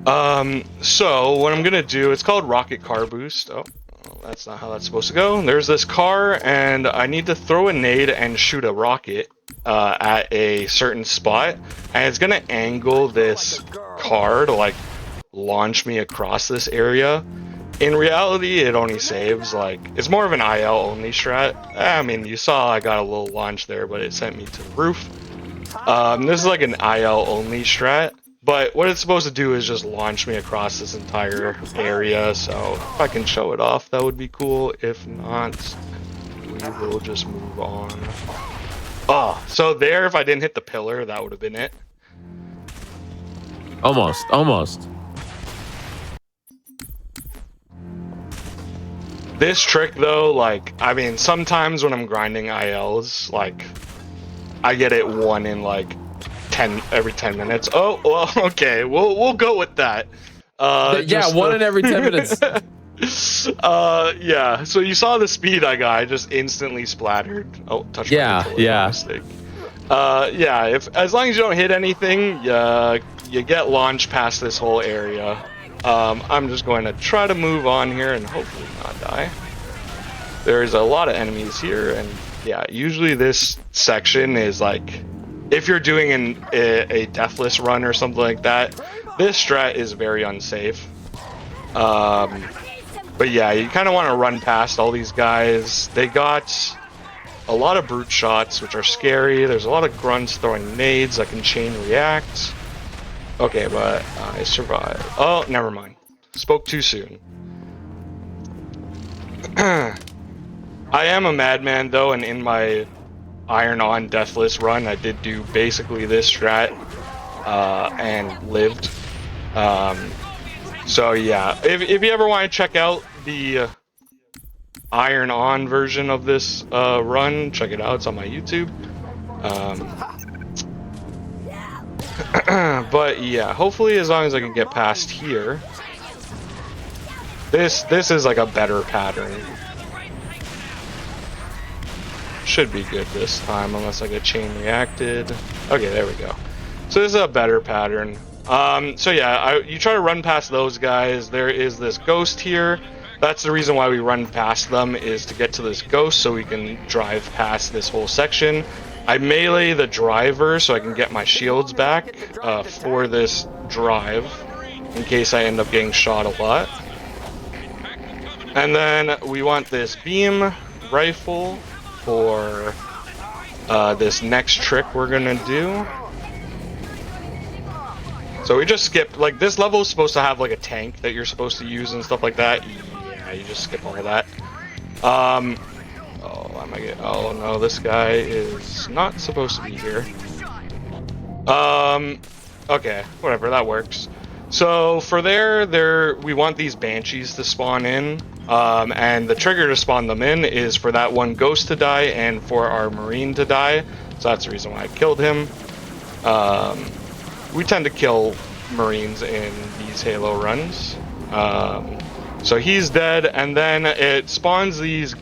So what I'm going to do, it's called Rocket Car Boost. Oh, that's not how that's supposed to go. There's this car, and I need to throw a nade and shoot a rocket at a certain spot, and it's going to angle this car to, like, launch me across this area. In reality, it only saves, like, it's more of an IL only strat. I mean, you saw I got a little launch there, but it sent me to the roof. This is like an IL only strat, but what it's supposed to do is just launch me across this entire area, so if I can show it off, that would be cool. If not, we will just move on. Oh, so there, if I didn't hit the pillar, that would have been it. Almost. This trick though, like, I mean, sometimes when I'm grinding ILs, like, I get it one in like every 10 minutes. Oh, well, okay, we'll go with that. Yeah, one in every 10 minutes. Yeah, so you saw the speed I got, I just instantly splattered. Oh, touch my controller by mistake. Yeah, as long as you don't hit anything, you get launched past this whole area. I'm just going to try to move on here and hopefully not die. There's a lot of enemies here, and yeah, usually this section is like, if you're doing a deathless run or something like that, this strat is very unsafe. But yeah, you kind of want to run past all these guys. They got a lot of brute shots, which are scary. There's a lot of grunts throwing nades that can chain react. Okay, but I survived. Oh, never mind. Spoke too soon. I am a madman though, and in my Iron On Deathless run, I did do basically this strat and lived. So yeah, if you ever want to check out the Iron On version of this run, check it out. It's on my YouTube. But yeah, hopefully as long as I can get past here, this is like a better pattern. Should be good this time, unless I get chain reacted. Okay, there we go. So this is a better pattern. So yeah, you try to run past those guys. There is this ghost here. That's the reason why we run past them, is to get to this ghost so we can drive past this whole section. I melee the driver so I can get my shields back for this drive, in case I end up getting shot a lot. And then we want this beam rifle for this next trick we're gonna do. So we just skip, like, this level is supposed to have like a tank that you're supposed to use and stuff like that. Yeah, you just skip all of that. Oh no, this guy is not supposed to be here. Okay, whatever, that works. So for there we want these banshees to spawn in, and the trigger to spawn them in is for that one ghost to die and for our marine to die. So that's the reason why I killed him. We tend to kill marines in these Halo runs. So he's dead, and then it spawns these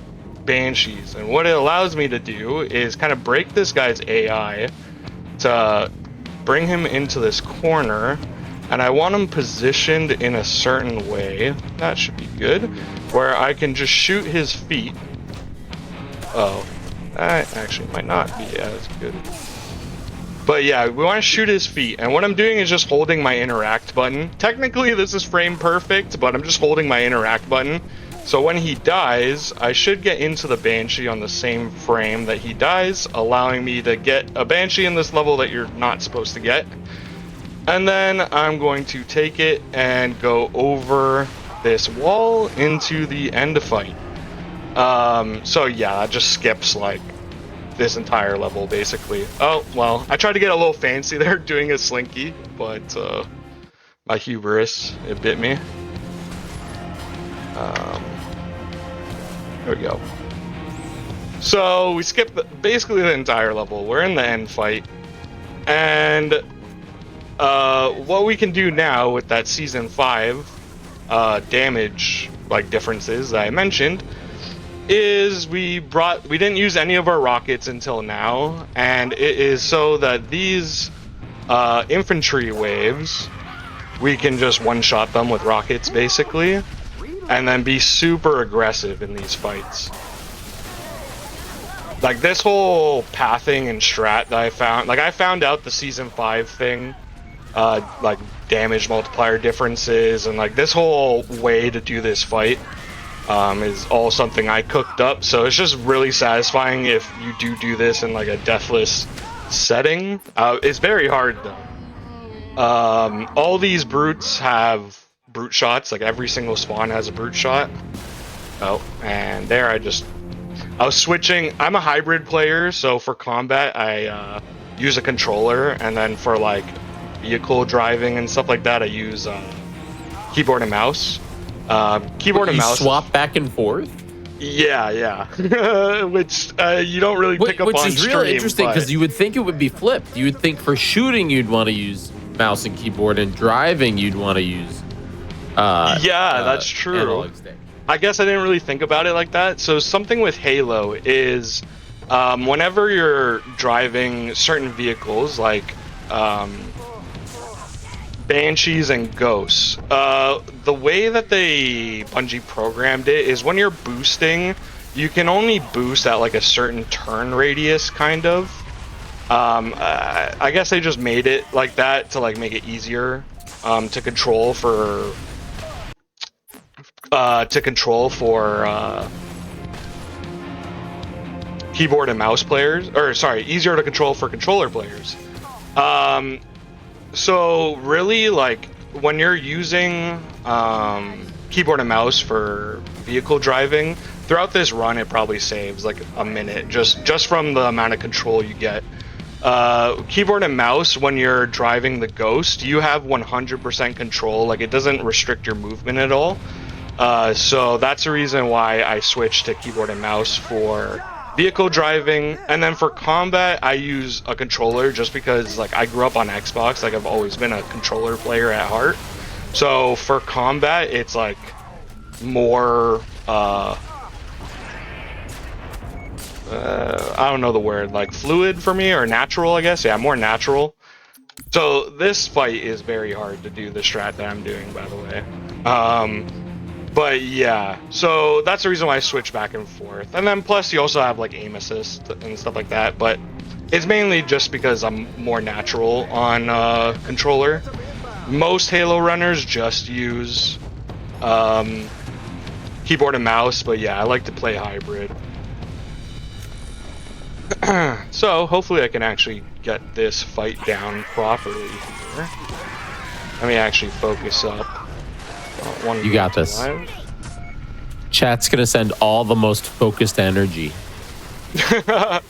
banshees, and what it allows me to do is kind of break this guy's AI to bring him into this corner, and I want him positioned in a certain way. That should be good, where I can just shoot his feet. Oh, that actually might not be as good. But yeah, we want to shoot his feet, and what I'm doing is just holding my interact button. Technically this is frame perfect, but I'm just holding my interact button. So when he dies, I should get into the Banshee on the same frame that he dies, allowing me to get a Banshee in this level that you're not supposed to get. And then I'm going to take it and go over this wall into the end fight. So yeah, that just skips like this entire level basically. Oh, well, I tried to get a little fancy there doing a slinky, but my hubris, it bit me. There we go. So we skipped basically the entire level. We're in the end fight, and what we can do now with that season 5 damage like differences that I mentioned is we didn't use any of our rockets until now, and it is so that these infantry waves, we can just one-shot them with rockets basically, and then be super aggressive in these fights. Like this whole pathing and strat that I found out the season 5 thing, like damage multiplier differences, and like this whole way to do this fight is all something I cooked up. So it's just really satisfying if you do this in like a deathless setting. It's very hard though. All these brutes have brute shots, like every single spawn has a brute shot. Oh, and there I was switching. I'm a hybrid player, so for combat I use a controller, and then for like vehicle driving and stuff like that I use keyboard and mouse. Keyboard and mouse swap back and forth. Yeah. Which you don't really pick up on. Which is stream, really interesting because but you would think it would be flipped. You would think for shooting you'd want to use mouse and keyboard, and driving you'd want to use that's true. analog stick. I guess I didn't really think about it like that. So something with Halo is whenever you're driving certain vehicles like Banshees and Ghosts, the way that Bungie programmed it is when you're boosting, you can only boost at like a certain turn radius, kind of. I guess they just made it like that to like make it easier to control for keyboard and mouse players, or sorry, easier to control for controller players. So really, like when you're using keyboard and mouse for vehicle driving throughout this run, it probably saves like a minute just from the amount of control you get. Keyboard and mouse, when you're driving the Ghost, you have 100% control. Like it doesn't restrict your movement at all. So that's the reason why I switched to keyboard and mouse for vehicle driving. And then for combat, I use a controller just because like I grew up on Xbox. Like I've always been a controller player at heart. So for combat, it's like more I don't know the word, like fluid for me, or natural, I guess. Yeah, more natural. So this fight is very hard to do the strat that I'm doing, by the way. But yeah, so that's the reason why I switch back and forth. And then plus you also have like aim assist and stuff like that, but it's mainly just because I'm more natural on controller. Most Halo runners just use keyboard and mouse, but yeah, I like to play hybrid. So hopefully I can actually get this fight down properly here. Let me actually focus up. You got this. Chat's gonna send all the most focused energy. Yeah,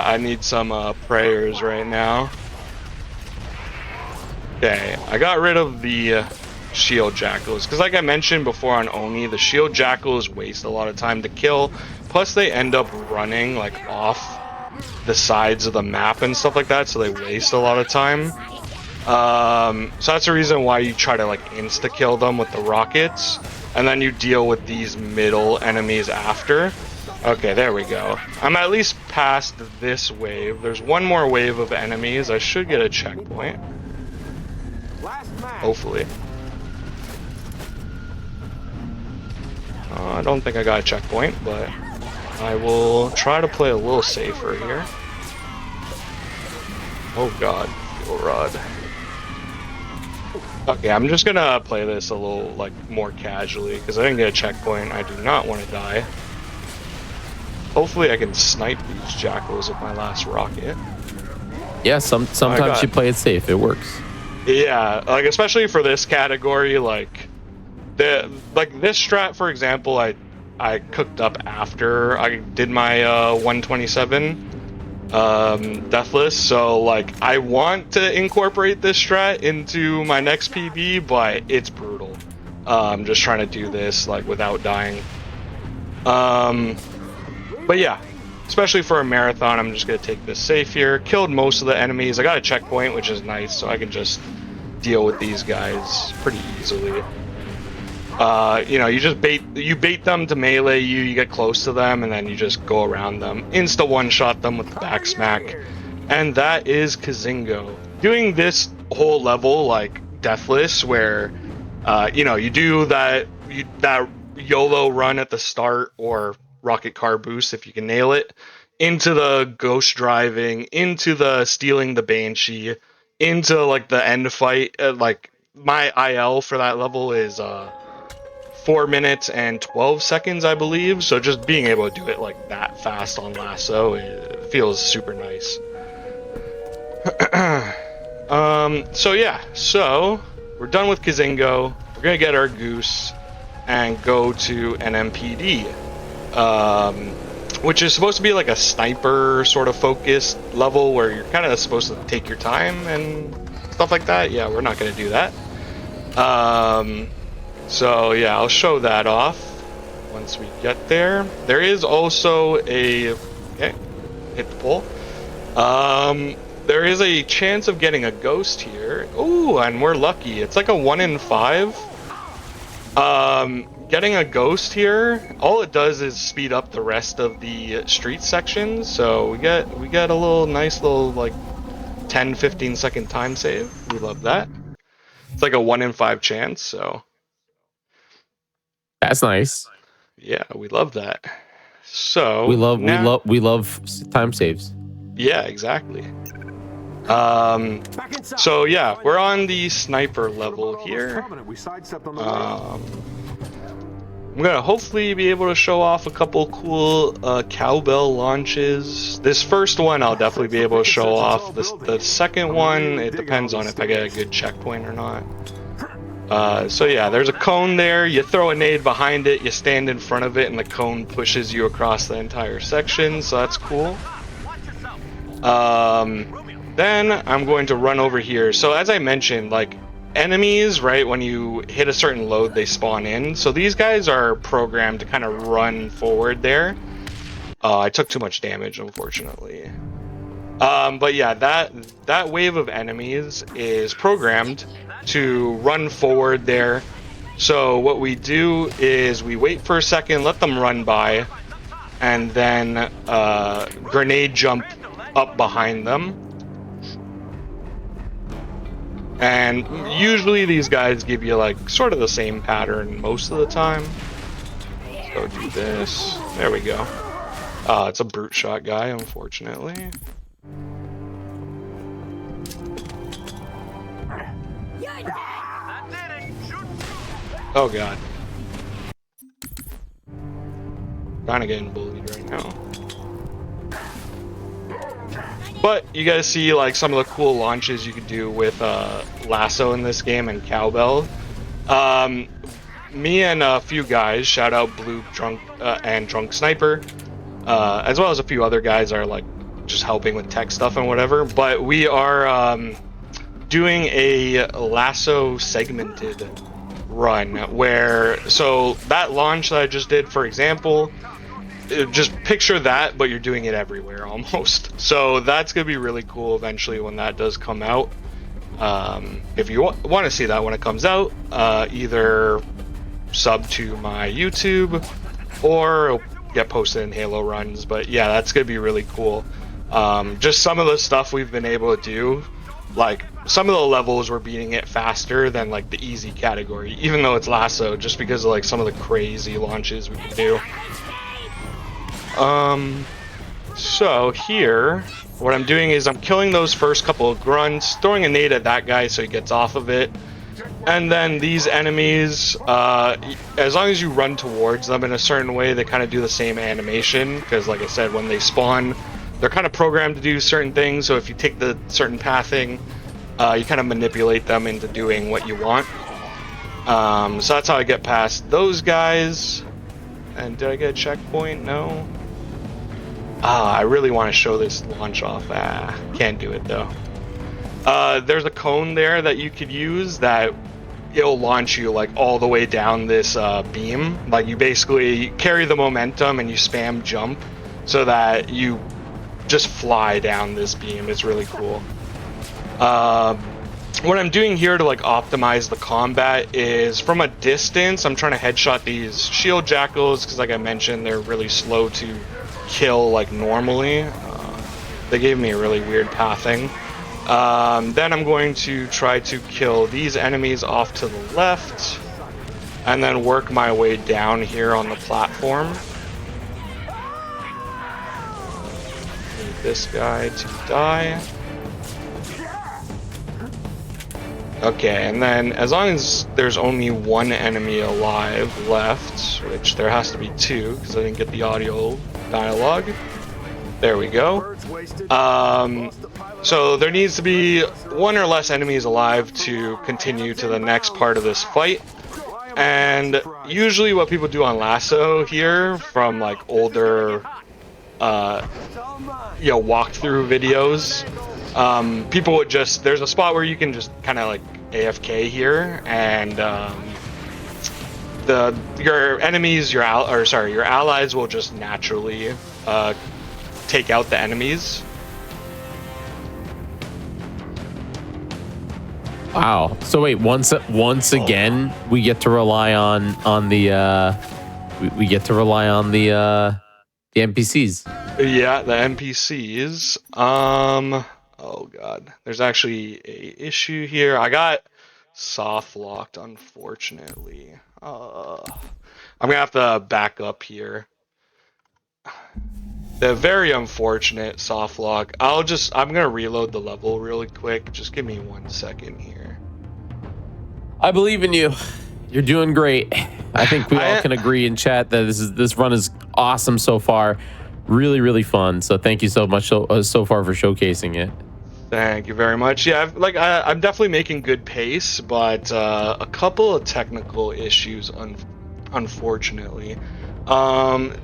I need some prayers right now. Okay, I got rid of the shield jackals because, like I mentioned before on Oni, the shield jackals waste a lot of time to kill. Plus, they end up running like off the sides of the map and stuff like that, so they waste a lot of time. So that's the reason why you try to like insta kill them with the rockets, and then you deal with these middle enemies after. Okay, there we go. I'm at least past this wave. There's one more wave of enemies. I should get a checkpoint. Hopefully. I don't think I got a checkpoint, but I will try to play a little safer here. Oh god, fuel rod. Okay, I'm just gonna play this a little like more casually because I didn't get a checkpoint. I do not want to die. Hopefully I can snipe these jackals with my last rocket. Yeah, sometimes you play it safe. It works. Yeah, like especially for this category, like this strat, for example, I cooked up after I did my 127 deathless, so like I want to incorporate this strat into my next PB, but it's brutal. I'm just trying to do this like without dying. But yeah, especially for a marathon, I'm just gonna take this safe here. Killed most of the enemies. I got a checkpoint, which is nice, so I can just deal with these guys pretty easily. You know, you bait them to melee you, you get close to them, and then you just go around them. Insta one-shot them with the back smack. And that is Kazingo. Doing this whole level, like, deathless, where, you know, you do that YOLO run at the start, or rocket car boost if you can nail it, into the ghost driving, into the stealing the Banshee, into, like, the end fight. Like, my IL for that level is, 4 minutes and 12 seconds, I believe. So just being able to do it like that fast on Lasso, it feels super nice. So yeah, so we're done with Kazingo. We're gonna get our goose and go to an MPD, which is supposed to be like a sniper sort of focused level where you're kind of supposed to take your time and stuff like that. Yeah, we're not gonna do that. So yeah, I'll show that off once we get there. There is also a... Okay, hit the pole. There is a chance of getting a ghost here. Ooh, and we're lucky. It's like a 1 in 5. Getting a ghost here, all it does is speed up the rest of the street sections. So we get a little nice little like 10-15 second time save. We love that. It's like a 1 in 5 chance, so... That's nice. Yeah, we love that. So we love time saves. Yeah, exactly. So yeah, we're on the sniper level here. I'm gonna hopefully be able to show off a couple cool cowbell launches. This first one I'll definitely be able to show off. The second one, it depends on if I get a good checkpoint or not. So yeah, there's a cone there. You throw a nade behind it, you stand in front of it, and the cone pushes you across the entire section, so that's cool. Then I'm going to run over here. So as I mentioned, like, enemies, right, when you hit a certain load, they spawn in. So these guys are programmed to kind of run forward there. I took too much damage, unfortunately. But yeah, that wave of enemies is programmed to run forward there. So what we do is we wait for a second, let them run by, and then grenade jump up behind them. And usually these guys give you like sort of the same pattern most of the time. So do this. There we go. It's a brute shot guy, unfortunately. Oh god. Kinda getting bullied right now. But you guys see like some of the cool launches you could do with Lasso in this game and Cowbell. Me and a few guys, shout out Blue Drunk and Drunk Sniper, as well as a few other guys are like just helping with tech stuff and whatever. But we are doing a Lasso segmented run where, so that launch that I just did, for example, just picture that, but you're doing it everywhere almost. So that's gonna be really cool eventually when that does come out. If you want to see that when it comes out, either sub to my YouTube or it'll get posted in Halo runs. But yeah, that's gonna be really cool. Just some of the stuff we've been able to do, like some of the levels we're beating it faster than like the easy category, even though it's Lasso, just because of like some of the crazy launches we can do. So here, what I'm doing is I'm killing those first couple of grunts, throwing a nade at that guy so he gets off of it, and then these enemies, as long as you run towards them in a certain way, they kind of do the same animation, because like I said, when they spawn, they're kind of programmed to do certain things, so if you take the certain pathing, you kind of manipulate them into doing what you want. So that's how I get past those guys. And did I get a checkpoint? No. I really want to show this launch off. Can't do it though. There's a cone there that you could use that it'll launch you like all the way down this beam. Like you basically carry the momentum and you spam jump so that you just fly down this beam. It's really cool. What I'm doing here to like optimize the combat is from a distance I'm trying to headshot these shield jackals because like I mentioned they're really slow to kill like normally. They gave me a really weird pathing. Then I'm going to try to kill these enemies off to the left and then work my way down here on the platform. Need this guy to die. Okay, and then as long as there's only one enemy alive left, which there has to be two because I didn't get the audio dialogue. There we go. So there needs to be one or less enemies alive to continue to the next part of this fight. And usually what people do on Lasso here from like older walkthrough videos, people would just, there's a spot where you can just kind of like AFK here, and your enemies, your allies will just naturally take out the enemies. Wow. So wait, once again, we get to rely on the NPCs. Yeah, the NPCs. Oh god, there's actually a issue here. I got soft locked, unfortunately. I'm gonna have to back up here. The very unfortunate soft lock. I'm gonna reload the level really quick. Just give me 1 second here. I believe in you. You're doing great. I think we all can agree in chat that this run is awesome so far. Really, really fun. So thank you so much so far for showcasing it. Thank you very much. Yeah, I'm definitely making good pace, but a couple of technical issues, unfortunately.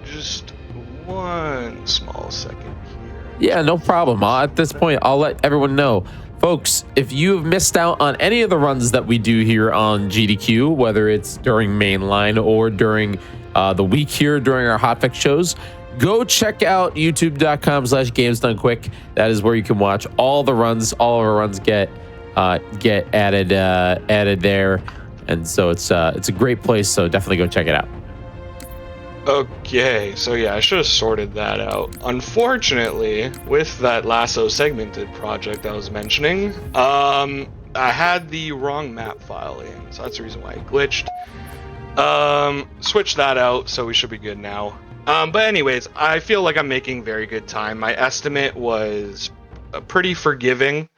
Just 1 small second here. Yeah, no problem. At this point, I'll let everyone know. Folks, if you have missed out on any of the runs that we do here on GDQ, whether it's during mainline or during the week here during our Hotfix shows, go check out youtube.com/gamesdonequick. That is where you can watch all the runs. All of our runs get added there, and so it's a great place. So definitely go check it out. Okay, so yeah, I should have sorted that out. Unfortunately, with that Lasso segmented project I was mentioning, I had the wrong map file in, so that's the reason why it glitched. Switch that out, so we should be good now. But anyways, I feel like I'm making very good time. My estimate was pretty forgiving,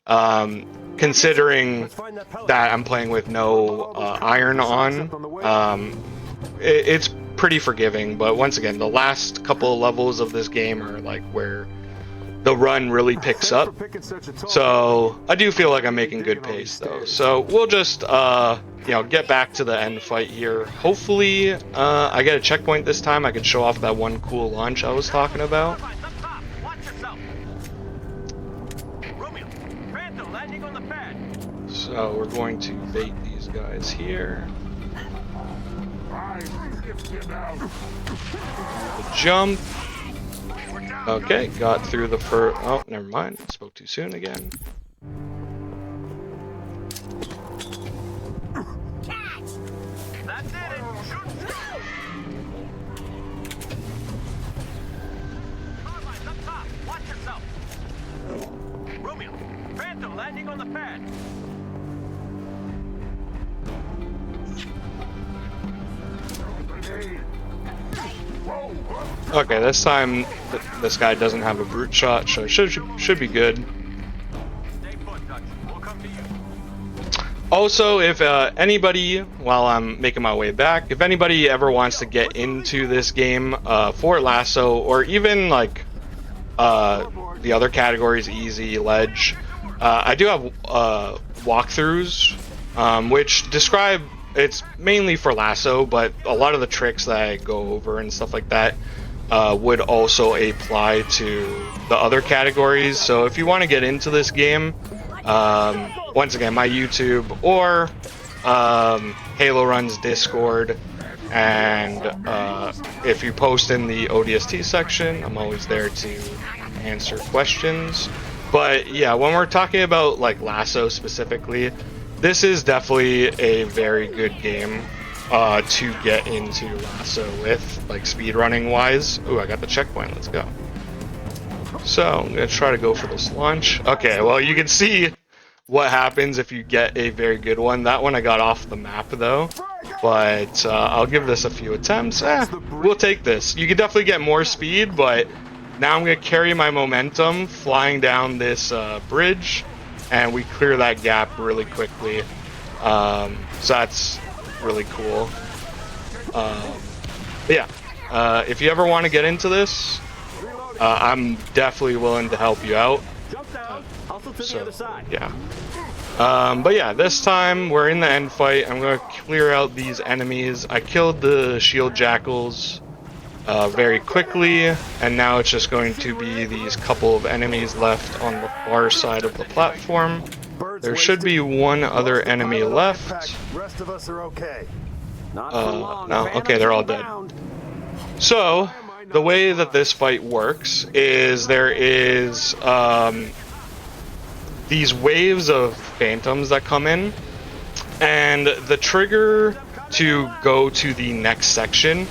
considering that I'm playing with no iron on. It's pretty forgiving, but once again, the last couple of levels of this game are like where the run really picks up. So I do feel like I'm making good pace though. So we'll just get back to the end fight here. Hopefully I get a checkpoint this time. I can show off that one cool launch I was talking about. So we're going to bait these guys here. The jump. Okay, got through the first. Oh, never mind. Spoke too soon again. Romeo, Phantom landing on the pad. Okay, this time this guy doesn't have a brute shot, so should be good. Also, if anybody, while I'm making my way back, if anybody ever wants to get into this game for Lasso, or even like the other categories, easy, ledge, I do have walkthroughs, which describe, it's mainly for Lasso, but a lot of the tricks that I go over and stuff like that would also apply to the other categories. So if you want to get into this game, once again, my YouTube or Halo Runs Discord, and if you post in the ODST section, I'm always there to answer questions. But yeah, when we're talking about like Lasso specifically, this is definitely a very good game to get into Lasso with, like speedrunning wise. Ooh, I got the checkpoint, let's go. So I'm gonna try to go for this launch. Okay, well you can see what happens if you get a very good one. That one I got off the map though, but I'll give this a few attempts. We'll take this. You can definitely get more speed, but now I'm gonna carry my momentum flying down this bridge, and we clear that gap really quickly. So that's really cool. But yeah, if you ever want to get into this, I'm definitely willing to help you out. Yeah. But yeah, this time we're in the end fight. I'm gonna clear out these enemies. I killed the shield jackals very quickly, and now it's just going to be these couple of enemies left on the far side of the platform. There should be one other enemy left. Rest of us are okay. No, okay, they're all dead. So the way that this fight works is there is these waves of phantoms that come in, and the trigger to go to the next section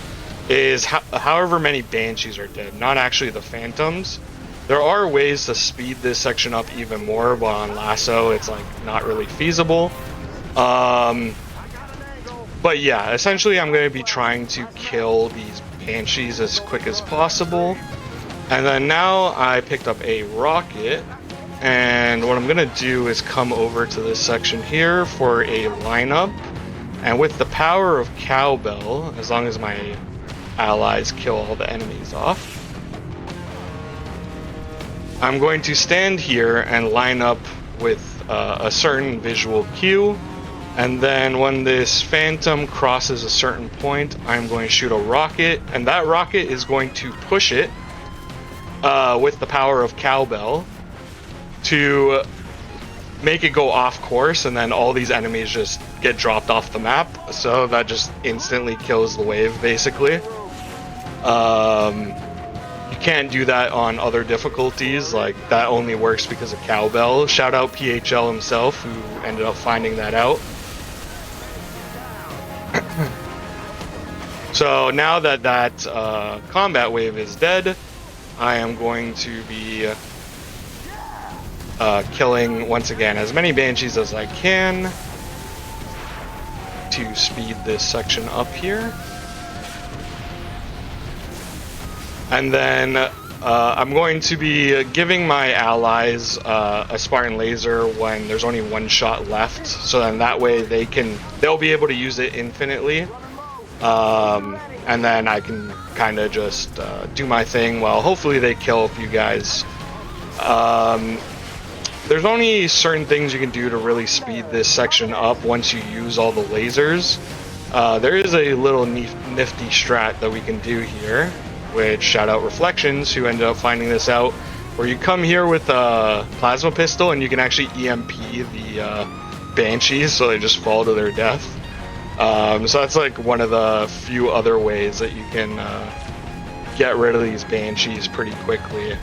is however many banshees are dead, not actually the phantoms. There are ways to speed this section up even more, but on Lasso it's like not really feasible. But yeah, essentially I'm going to be trying to kill these banshees as quick as possible. And then now I picked up a rocket, and what I'm gonna do is come over to this section here for a lineup, and with the power of cowbell, as long as my allies kill all the enemies off, I'm going to stand here and line up with a certain visual cue, and then when this phantom crosses a certain point, I'm going to shoot a rocket, and that rocket is going to push it with the power of cowbell to make it go off course, and then all these enemies just get dropped off the map. So that just instantly kills the wave, basically. You can't do that on other difficulties, like that only works because of cowbell. Shout out PHL himself, who ended up finding that out. So now that that combat wave is dead, I am going to be killing, once again, as many banshees as I can to speed this section up here. And then I'm going to be giving my allies a Spartan laser when there's only one shot left, so then that way they'll be able to use it infinitely. And then I can kind of just do my thing while hopefully they kill a few guys. There's only certain things you can do to really speed this section up once you use all the lasers. There is a little nifty strat that we can do here, which shout out Reflections, who ended up finding this out, where you come here with a plasma pistol and you can actually EMP the banshees so they just fall to their death. So that's like one of the few other ways that you can get rid of these banshees pretty quickly.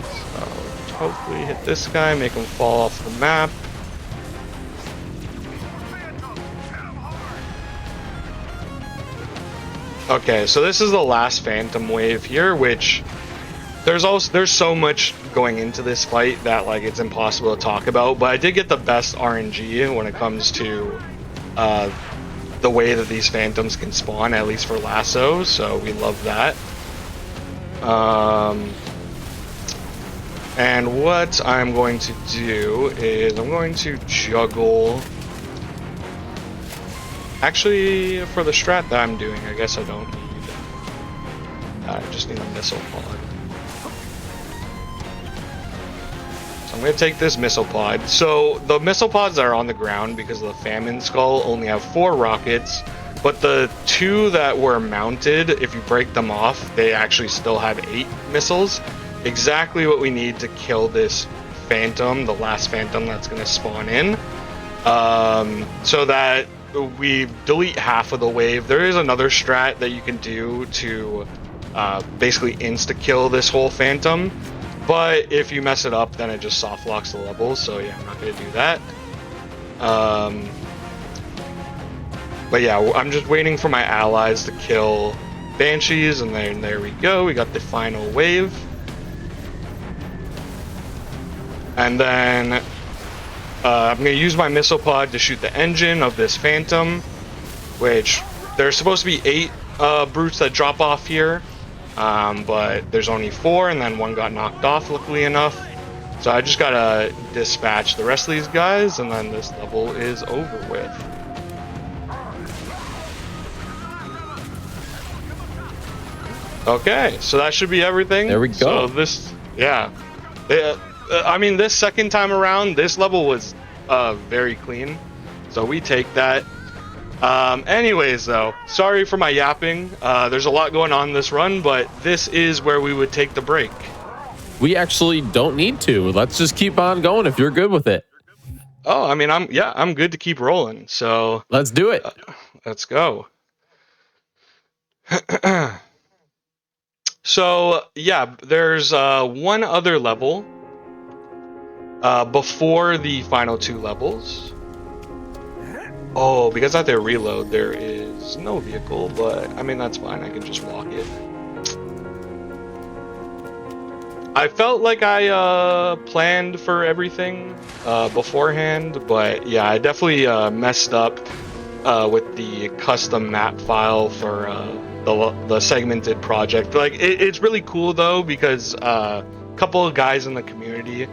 So hopefully hit this guy, make him fall off the map. Okay, so this is the last phantom wave here, which there's so much going into this fight that like it's impossible to talk about, but I did get the best RNG when it comes to the way that these phantoms can spawn, at least for Lasso, so we love that. And what I'm going to do is I'm going to juggle. Actually, for the strat that I'm doing, I guess I don't need. I just need a missile pod. So I'm going to take this missile pod. So the missile pods that are on the ground because of the Famine Skull only have 4 rockets, but the 2 that were mounted, if you break them off, they actually still have 8 missiles. Exactly what we need to kill this phantom, the last phantom that's going to spawn in. so that we delete half of the wave. There is another strat that you can do to basically insta-kill this whole phantom, but if you mess it up, then it just soft locks the level, so yeah, I'm not going to do that. But yeah, I'm just waiting for my allies to kill Banshees, and then there we go, we got the final wave. And then I'm going to use my missile pod to shoot the engine of this phantom, which there's supposed to be 8 brutes that drop off here, but there's only 4, and then 1 got knocked off, luckily enough. So I just gotta dispatch the rest of these guys, and then this level is over with. Okay, so that should be everything. There we go. So this, yeah. I mean, this second time around, this level was very clean, so we take that. Anyways, though, sorry for my yapping. There's a lot going on in this run, but this is where we would take the break. We actually don't need to. Let's just keep on going if you're good with it. Oh, I mean, I'm good to keep rolling. So let's do it. Let's go. So yeah, there's one other level before the final 2 levels. Oh, because I have to reload, there is no vehicle, but I mean, that's fine. I can just walk it. I felt like I planned for everything beforehand, but yeah, I definitely messed up with the custom map file for the segmented project. Like, it's really cool though, because a couple of guys in the community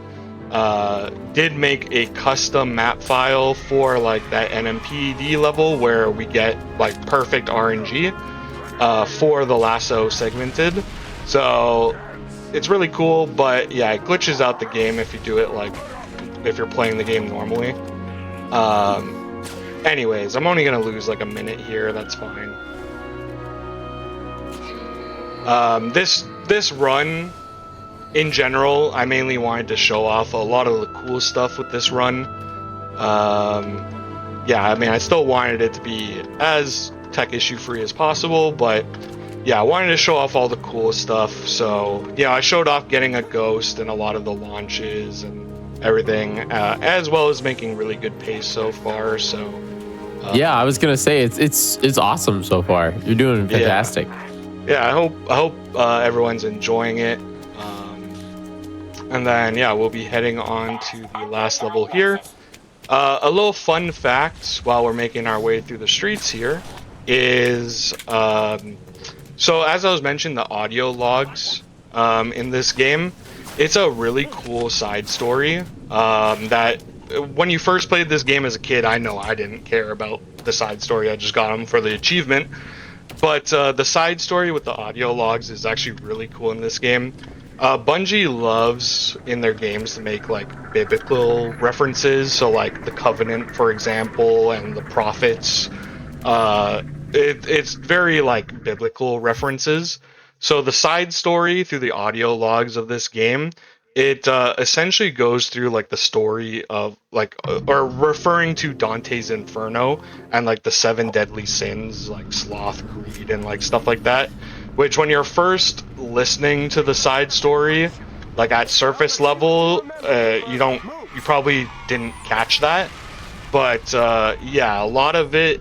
did make a custom map file for like that NMPD level where we get like perfect RNG for the lasso segmented. So it's really cool, but yeah, it glitches out the game if you do it like if you're playing the game normally. Anyways, I'm only gonna lose like a minute here, that's fine. This run in general, I mainly wanted to show off a lot of the cool stuff with this run. Yeah, I mean, I still wanted it to be as tech issue free as possible, but yeah, I wanted to show off all the cool stuff. So yeah, I showed off getting a ghost and a lot of the launches and everything, as well as making really good pace so far. So yeah, I was gonna say it's awesome so far. You're doing fantastic. Yeah, I hope everyone's enjoying it. And then yeah, we'll be heading on to the last level here. A little fun fact while we're making our way through the streets here is so as I was mentioning, the audio logs in this game, it's a really cool side story that when you first played this game as a kid, I know I didn't care about the side story. I just got them for the achievement. But the side story with the audio logs is actually really cool in this game. Bungie loves in their games to make like biblical references, so like the Covenant, for example, and the prophets. It's very like biblical references. So the side story through the audio logs of this game, it essentially goes through like the story of like or referring to Dante's Inferno and like the 7 deadly sins, like sloth, greed, and like stuff like that. Which when you're first listening to the side story, like at surface level, you probably didn't catch that. But yeah, a lot of it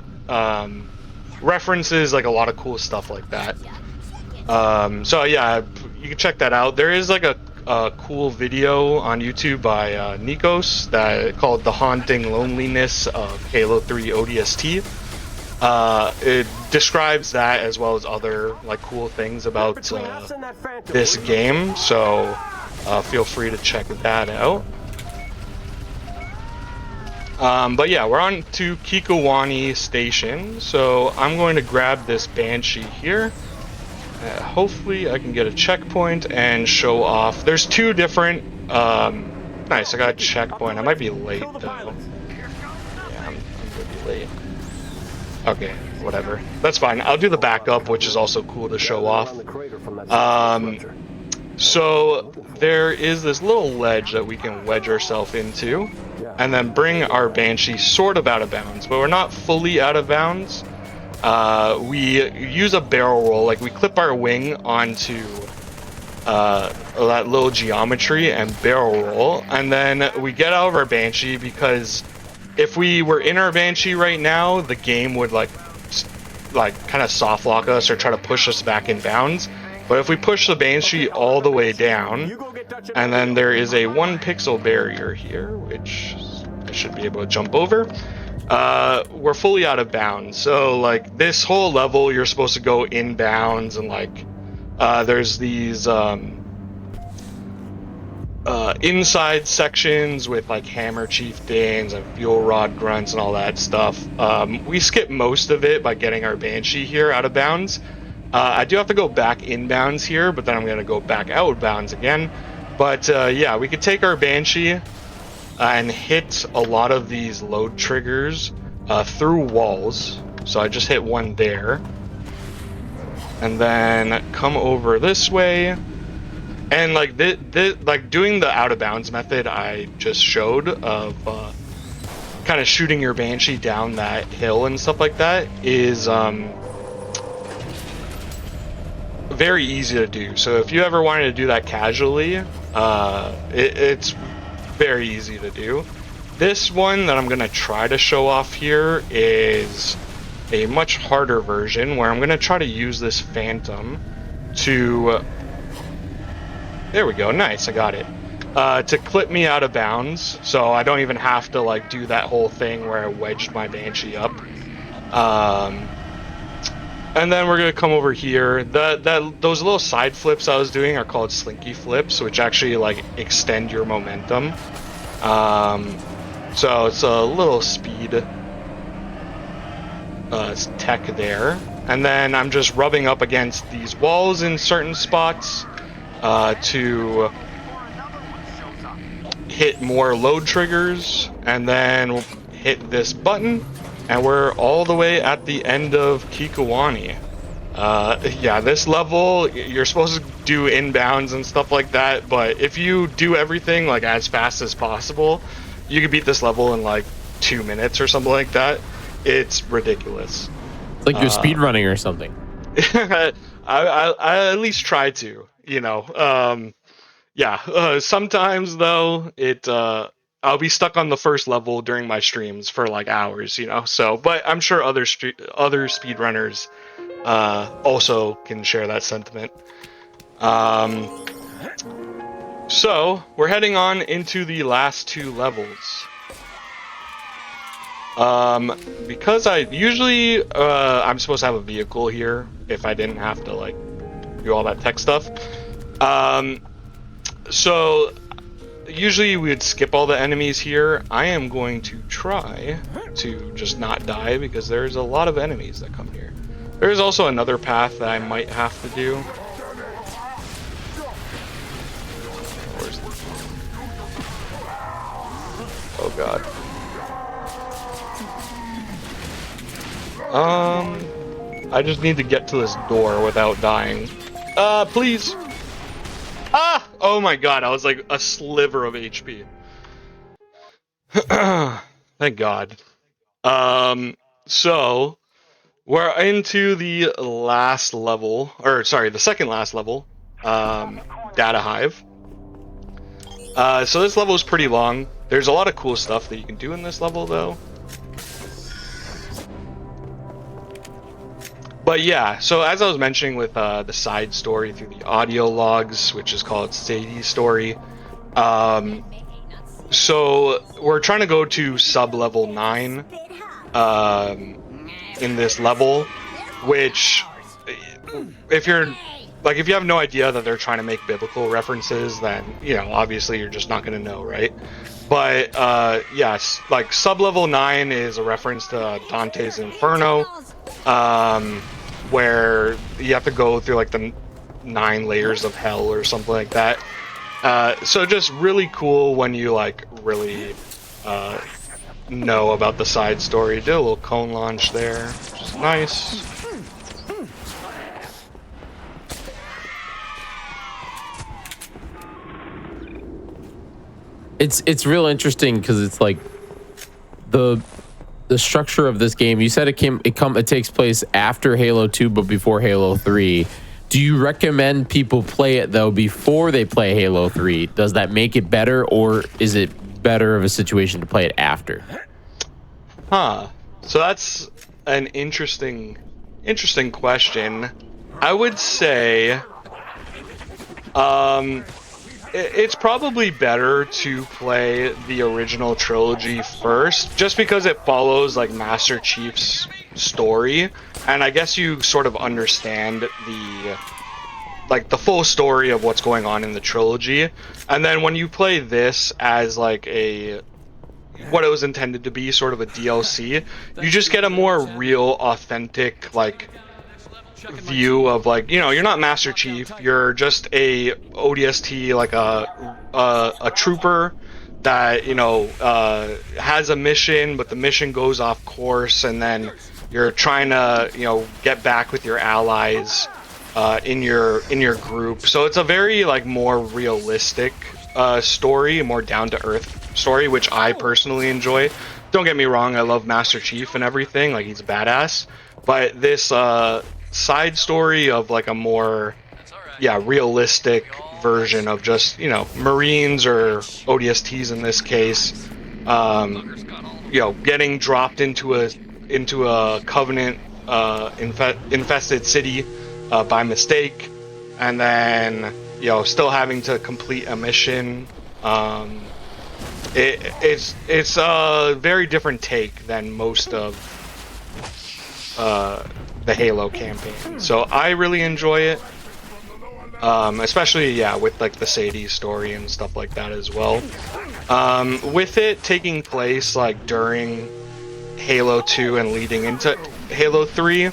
references like a lot of cool stuff like that. So yeah, you can check that out. There is like a cool video on YouTube by Nikos that called "The Haunting Loneliness of Halo 3 ODST." It describes that as well as other like cool things about this game, so feel free to check that out. But yeah, we're on to Kikowani Station, so I'm going to grab this Banshee here. Hopefully I can get a checkpoint and show off. There's 2 different... nice, I got a checkpoint. I might be late, though. Yeah, I'm gonna be late. Okay, whatever. That's fine. I'll do the backup, which is also cool to show off. So there is this little ledge that we can wedge ourselves into and then bring our Banshee sort of out of bounds, but we're not fully out of bounds. We use a barrel roll, like we clip our wing onto that little geometry and barrel roll, and then we get out of our Banshee, because if we were in our Banshee right now, the game would like kind of soft lock us or try to push us back in bounds. But if we push the Banshee all the way down, and then there is a 1 pixel barrier here, which I should be able to jump over, we're fully out of bounds. So like this whole level, you're supposed to go in bounds, and like there's these inside sections with like hammer chieftains and fuel rod grunts and all that stuff. We skip most of it by getting our Banshee here out of bounds. I do have to go back in bounds here, but then I'm gonna go back out of bounds again. But yeah, we could take our Banshee and hit a lot of these load triggers through walls. So I just hit one there, and then come over this way. And like like doing the out of bounds method I just showed of kind of shooting your Banshee down that hill and stuff like that is very easy to do. So if you ever wanted to do that casually, it's very easy to do. This one that I'm gonna try to show off here is a much harder version, where I'm gonna try to use this Phantom to there we go, nice, I got it. To clip me out of bounds, so I don't even have to like do that whole thing where I wedged my Banshee up. And then we're gonna come over here. Those little side flips I was doing are called slinky flips, which actually like extend your momentum. So it's a little speed tech there. And then I'm just rubbing up against these walls in certain spots to hit more load triggers, and then hit this button, and we're all the way at the end of Kikuwani. Yeah, this level you're supposed to do inbounds and stuff like that, but if you do everything like as fast as possible, you can beat this level in like 2 minutes or something like that. It's ridiculous. It's like you're speedrunning or something. I at least try to, you know. Yeah, sometimes though I'll be stuck on the first level during my streams for like hours, you know. So, but I'm sure other speedrunners also can share that sentiment. So we're heading on into the last 2 levels. Because I usually I'm supposed to have a vehicle here if I didn't have to like do all that tech stuff. So usually we would skip all the enemies here. I am going to try to just not die because there's a lot of enemies that come here. There's also another path that I might have to do. Oh god. I just need to get to this door without dying. Please. Ah! Oh my god, I was like a sliver of HP. Thank god. So we're into the last level, or sorry, the second last level, Data Hive. So this level is pretty long. There's a lot of cool stuff that you can do in this level though. But yeah, so as I was mentioning with the side story through the audio logs, which is called Sadie's story, so we're trying to go to sub-level 9 in this level, which, if you have no idea that they're trying to make biblical references, then, you know, obviously you're just not going to know, right? But, yes, like, sub-level 9 is a reference to Dante's Inferno, where you have to go through, like, the 9 layers of hell or something like that. So just really cool when you, like, really know about the side story. Did a little cone launch there, which is nice. It's real interesting because it's like the structure of this game. You said it takes place after Halo 2 but before Halo 3. Do you recommend people play it though before they play Halo 3? Does that make it better, or is it better of a situation to play it after? So that's an interesting question. I would say it's probably better to play the original trilogy first, just because it follows like Master Chief's story, and I guess you sort of understand the full story of what's going on in the trilogy. And then when you play this as like what it was intended to be, sort of a DLC, you just get a more real, authentic like view of like, you know, you're not Master Chief, you're just a ODST, like a trooper that, you know, has a mission, but the mission goes off course, and then you're trying to, you know, get back with your allies in your group. So it's a very like more realistic story, more down to earth story, which I personally enjoy. Don't get me wrong, I love Master Chief and everything, like he's a badass, but this side story of like a more realistic version of just, you know, Marines or ODSTs in this case, you know, getting dropped into a Covenant infested city by mistake, and then, you know, still having to complete a mission. It's a very different take than most of the Halo campaign, so I really enjoy it, especially with like the Sadie story and stuff like that as well. With it taking place like during Halo 2 and leading into Halo 3,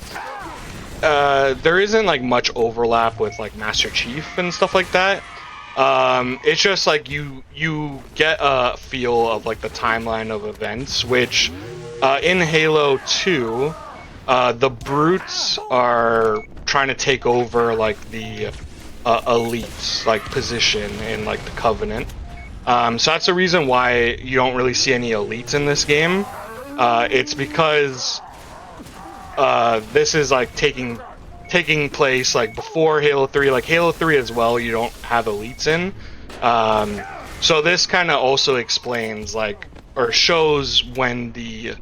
there isn't like much overlap with like Master Chief and stuff like that. It's just like you get a feel of like the timeline of events, which in Halo 2, the brutes are trying to take over like the elite's like position in like the Covenant. So that's the reason why you don't really see any elites in this game. It's because this is like taking place like before Halo 3, like Halo 3 as well, you don't have elites in. So this kind of also explains like, or shows when the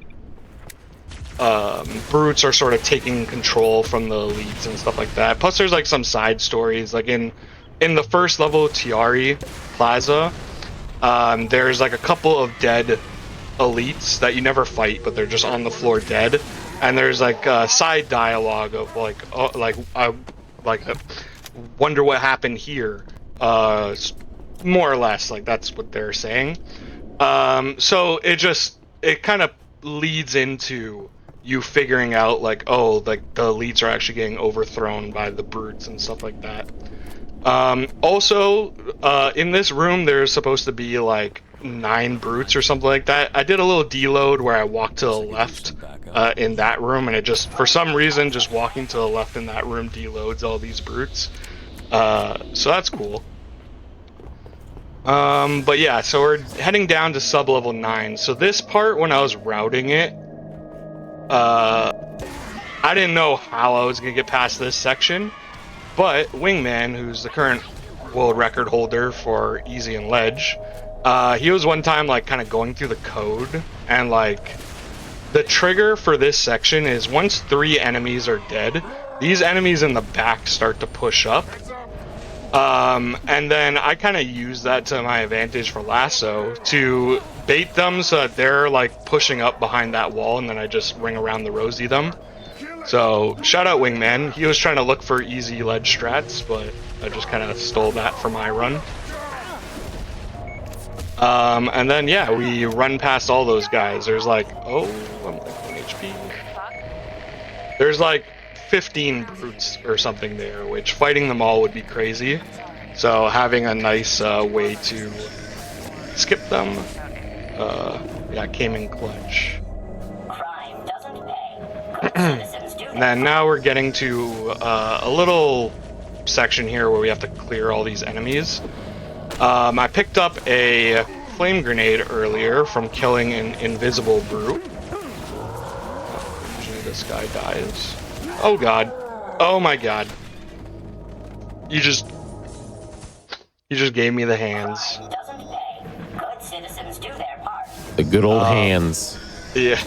brutes are sort of taking control from the elites and stuff like that. Plus there's like some side stories, like in the first level, Tiari Plaza, there's like a couple of dead elites that you never fight, but they're just on the floor dead. And there's like side dialogue of like, wonder what happened here, more or less, like that's what they're saying. So it kind of leads into you figuring out like, oh, like the elites are actually getting overthrown by the brutes and stuff like that. Also, in this room there's supposed to be like 9 brutes or something like that. I did a little deload where I walked to the left in that room, and it just, for some reason, just walking to the left in that room deloads all these brutes. So that's cool. But yeah, so we're heading down to sub-level 9. So this part, when I was routing it, I didn't know how I was going to get past this section, but Wingman, who's the current world record holder for Easy and Ledge, he was one time like kind of going through the code, and like the trigger for this section is once 3 enemies are dead, these enemies in the back start to push up. And then I kind of use that to my advantage for Lasso to bait them so that they're like pushing up behind that wall, and then I just ring around the rosy them. So shout out Wingman, he was trying to look for easy ledge strats, but I just kind of stole that for my run. And then yeah, we run past all those guys. There's like, oh, I'm like 1 HP. There's like 15 brutes or something there, which fighting them all would be crazy. So having a nice way to skip them, came in clutch. And then now we're getting to a little section here where we have to clear all these enemies. I picked up a flame grenade earlier from killing an invisible brute. Usually this guy dies. Oh god. Oh my god. You just gave me the hands. Good citizens do their part. The good old hands. Yeah.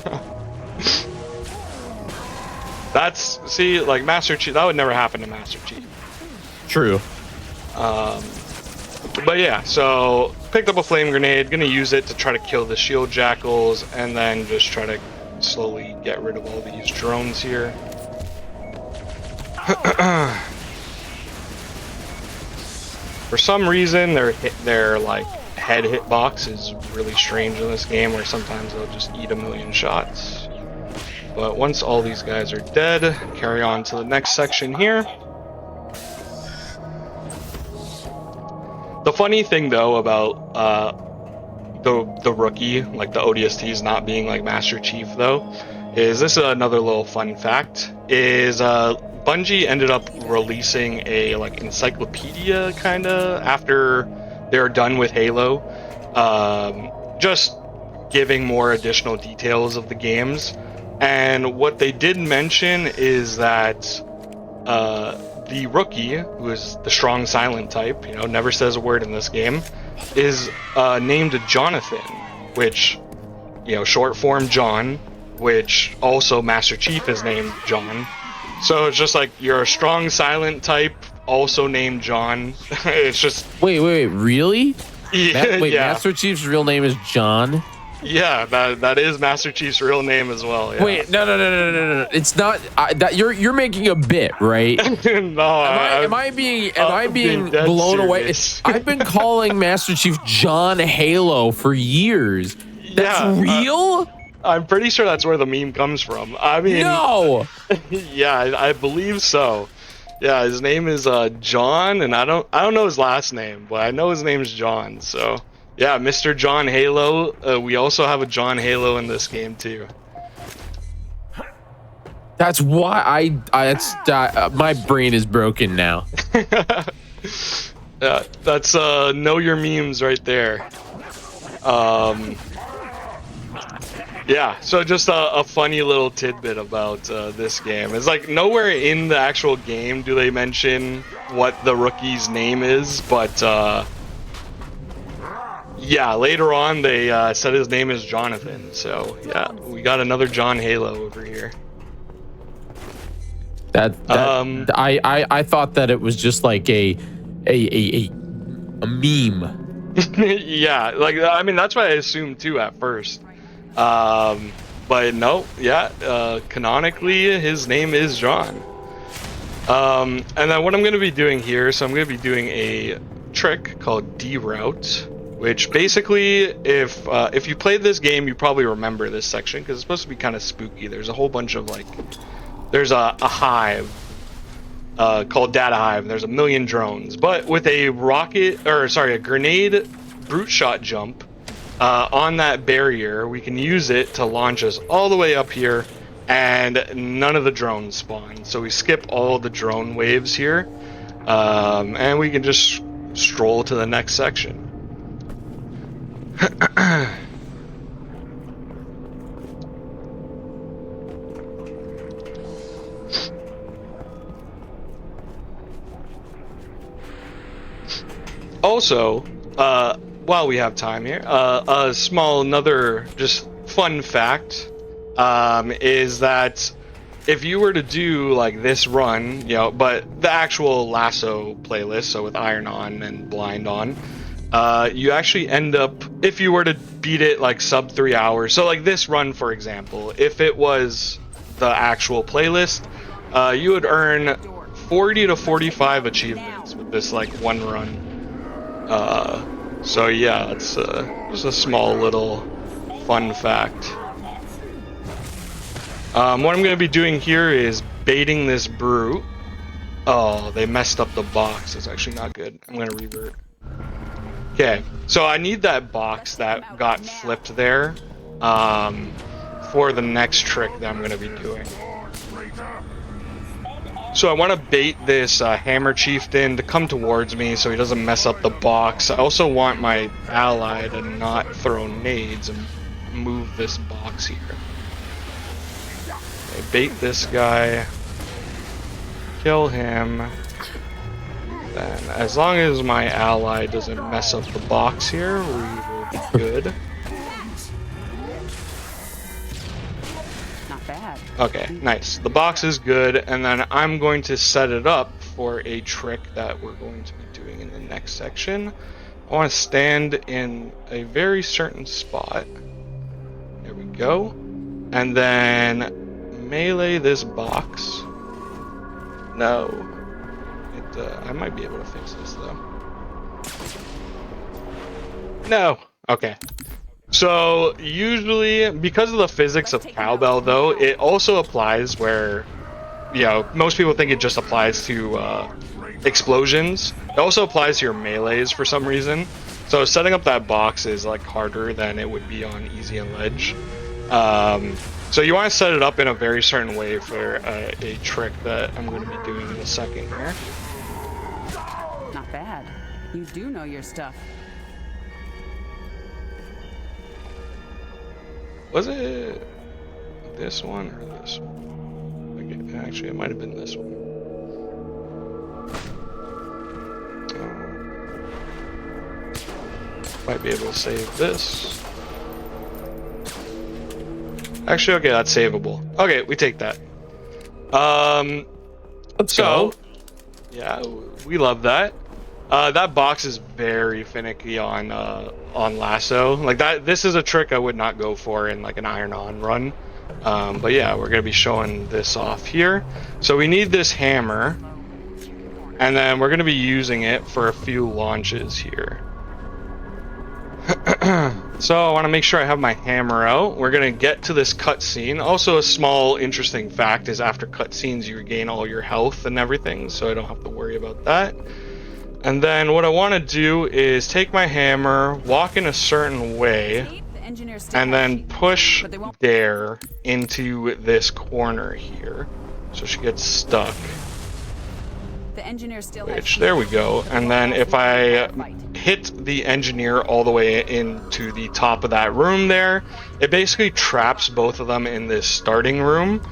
That's, see, like Master Chief, that would never happen to Master Chief. True. But yeah, so picked up a flame grenade, gonna use it to try to kill the shield jackals, and then just try to slowly get rid of all these drones here. For some reason, their like head hitbox is really strange in this game, where sometimes they'll just eat a million shots. But once all these guys are dead, carry on to the next section here. The funny thing though about the rookie, like the ODSTs not being like Master Chief though, is this is another little fun fact, is Bungie ended up releasing a like encyclopedia kinda after they're done with Halo, just giving more additional details of the games. And what they did mention is that the rookie, who is the strong silent type, you know, never says a word in this game, is named Jonathan, which, you know, short form John, which also Master Chief is named John. So it's just like you're a strong silent type, also named John. It's just Wait, really? Yeah, yeah. Master Chief's real name is John? Yeah, that is Master Chief's real name as well. Yeah. Wait, no. It's not. You're making a bit, right? No, am I being blown away? I've been calling Master Chief John Halo for years. That's real? I'm pretty sure that's where the meme comes from. I mean, no. Yeah, I believe so. Yeah, his name is John, and I don't know his last name, but I know his name's John. So yeah, Mr. John Halo. We also have a John Halo in this game too. That's why my brain is broken now. Yeah, that's know your memes right there. Yeah, so just a funny little tidbit about this game. It's like nowhere in the actual game do they mention what the rookie's name is, but yeah, later on they said his name is Jonathan. So yeah, we got another John Halo over here. I thought that it was just like a meme. Yeah, like I mean that's what I assumed too at first. But no, yeah, canonically his name is John. And then what I'm going to be doing here, so I'm going to be doing a trick called D-Route, which basically, if you played this game, you probably remember this section, because it's supposed to be kind of spooky. There's a whole bunch of, like, there's a hive called Data Hive, and there's a million drones. But with a a grenade brute shot jump, on that barrier, we can use it to launch us all the way up here, and none of the drones spawn. So we skip all the drone waves here, and we can just stroll to the next section. Also, while we have time here, a small another just fun fact is that if you were to do like this run, you know, but the actual lasso playlist, so with Iron on and Blind on, you actually end up, if you were to beat it like sub 3 hours, so like this run for example, if it was the actual playlist, you would earn 40 to 45 achievements with this like one run. So yeah, it's just a small little fun fact. What I'm going to be doing here is baiting this brute. Oh, they messed up the box. That's actually not good. I'm going to revert. Okay, so I need that box that got flipped there for the next trick that I'm going to be doing. So I want to bait this Hammer Chieftain to come towards me so he doesn't mess up the box. I also want my ally to not throw nades and move this box here. Okay, bait this guy. Kill him. Then, as long as my ally doesn't mess up the box here, we will be good. Not bad. Okay, nice. The box is good, and then I'm going to set it up for a trick that we're going to be doing in the next section. I want to stand in a very certain spot. There we go. And then melee this box. No. I might be able to fix this though. No. Okay. So usually, because of the physics of cowbell though, it also applies where, you know, most people think it just applies to explosions. It also applies to your melees for some reason. So setting up that box is like harder than it would be on easy and ledge. So you want to set it up in a very certain way for a trick that I'm going to be doing in a second here. Not bad. You do know your stuff. Was it this one or this one? Okay, actually, it might have been this one. Might be able to save this. Actually, okay, that's savable. Okay, we take that. Let's go. Yeah, we love that. That box is very finicky on lasso. Like that, this is a trick I would not go for in like an iron-on run. But yeah, we're gonna be showing this off here. So we need this hammer, and then we're gonna be using it for a few launches here. So I want to make sure I have my hammer out. We're gonna get to this cutscene. Also, a small interesting fact is after cutscenes you regain all your health and everything, so I don't have to worry about that. And then what I want to do is take my hammer, walk in a certain way, and then push Dare into this corner here, so she gets stuck. Which, there we go. And then if I hit the engineer all the way into the top of that room there, it basically traps both of them in this starting room.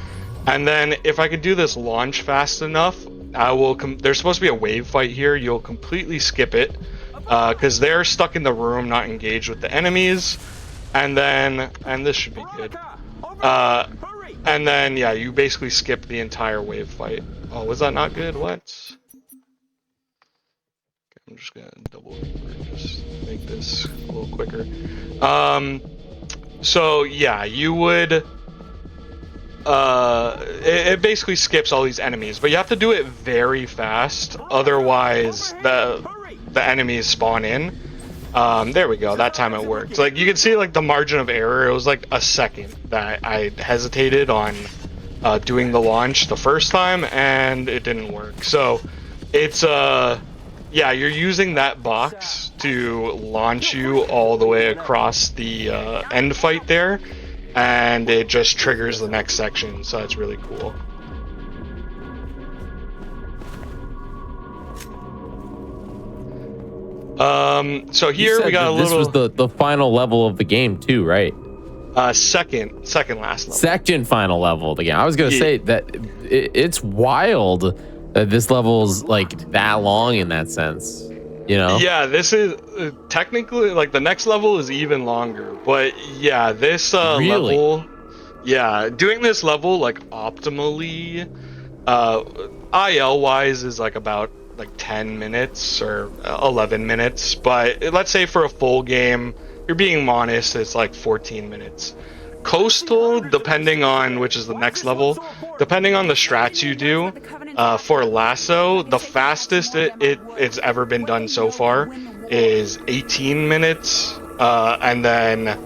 And then if I could do this launch fast enough, I will there's supposed to be a wave fight here. You'll completely skip it because they're stuck in the room, not engaged with the enemies. And this should be good. And then yeah, you basically skip the entire wave fight. Oh, was that not good? What? Okay, I'm just gonna double just make this a little quicker. So yeah, you would. It basically skips all these enemies, but you have to do it very fast, otherwise the enemies spawn in. There we go, that time it worked. Like you can see like the margin of error, it was like a second that I hesitated on doing the launch the first time and it didn't work. So it's yeah, you're using that box to launch you all the way across the end fight there. And it just triggers the next section, so that's really cool. So here we got a little. This was the final level of the game too, right? Second last level. Second final level of the game. I was gonna say that it's wild that this level's like that long in that sense. You know? Yeah, this is technically like the next level is even longer, but yeah, this level, yeah, doing this level like optimally, IL wise is like about like 10 minutes or 11 minutes, but let's say for a full game, you're being honest, it's like 14 minutes. Coastal, depending on which is the next level, depending on the strats you do, for lasso, the fastest it's ever been done so far is 18 minutes, and then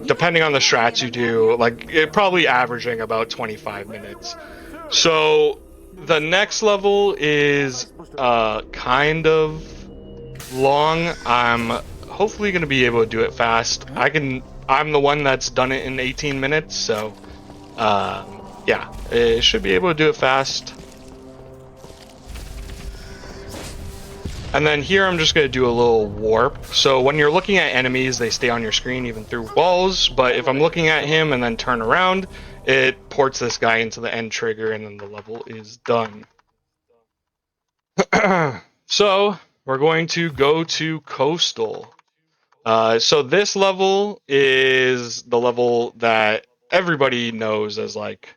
depending on the strats you do, like it probably averaging about 25 minutes. So the next level is kind of long. I'm hopefully going to be able to do it fast. I'm the one that's done it in 18 minutes, so yeah, it should be able to do it fast. And then here I'm just going to do a little warp. So when you're looking at enemies, they stay on your screen even through walls. But if I'm looking at him and then turn around, it ports this guy into the end trigger and then the level is done. So we're going to go to Coastal. So this level is the level that everybody knows as like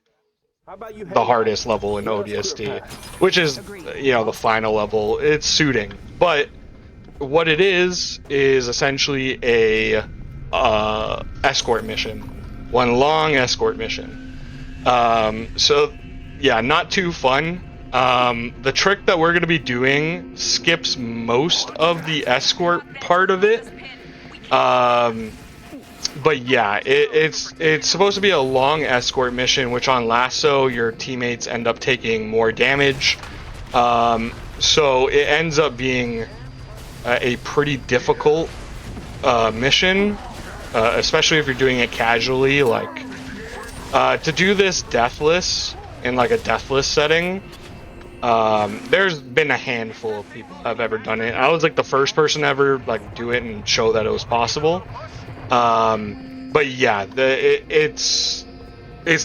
the hardest level in ODST, which is, you know, the final level. It's suiting, but what it is essentially a escort mission, one long escort mission. So yeah, not too fun. The trick that we're going to be doing skips most of the escort part of it. But yeah, it's supposed to be a long escort mission, which on Lasso, your teammates end up taking more damage. So it ends up being a pretty difficult mission, especially if you're doing it casually. Like, to do this deathless, in like a deathless setting, there's been a handful of people that have ever done it. I was like the first person to ever like do it and show that it was possible. But yeah, it's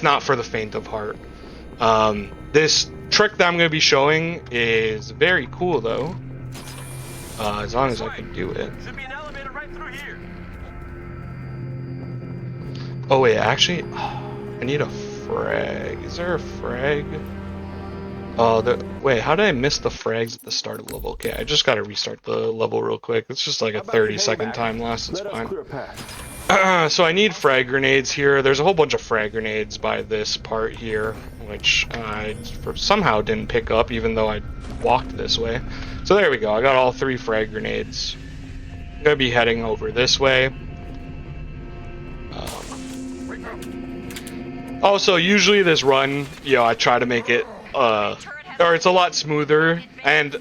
not for the faint of heart. This trick that I'm going to be showing is very cool though, as long as I can do it. Should be an elevator right through here. Oh wait, actually, I need a frag. Is there a frag? Oh, wait, how did I miss the frags at the start of the level? Okay, I just gotta restart the level real quick. It's just like a 30-second time lapse, it's fine. So I need frag grenades here. There's a whole bunch of frag grenades by this part here, which I somehow didn't pick up, even though I walked this way. So there we go, I got all 3 frag grenades. I'm gonna be heading over this way. Also, usually this run, you know, I try to make it or it's a lot smoother, and you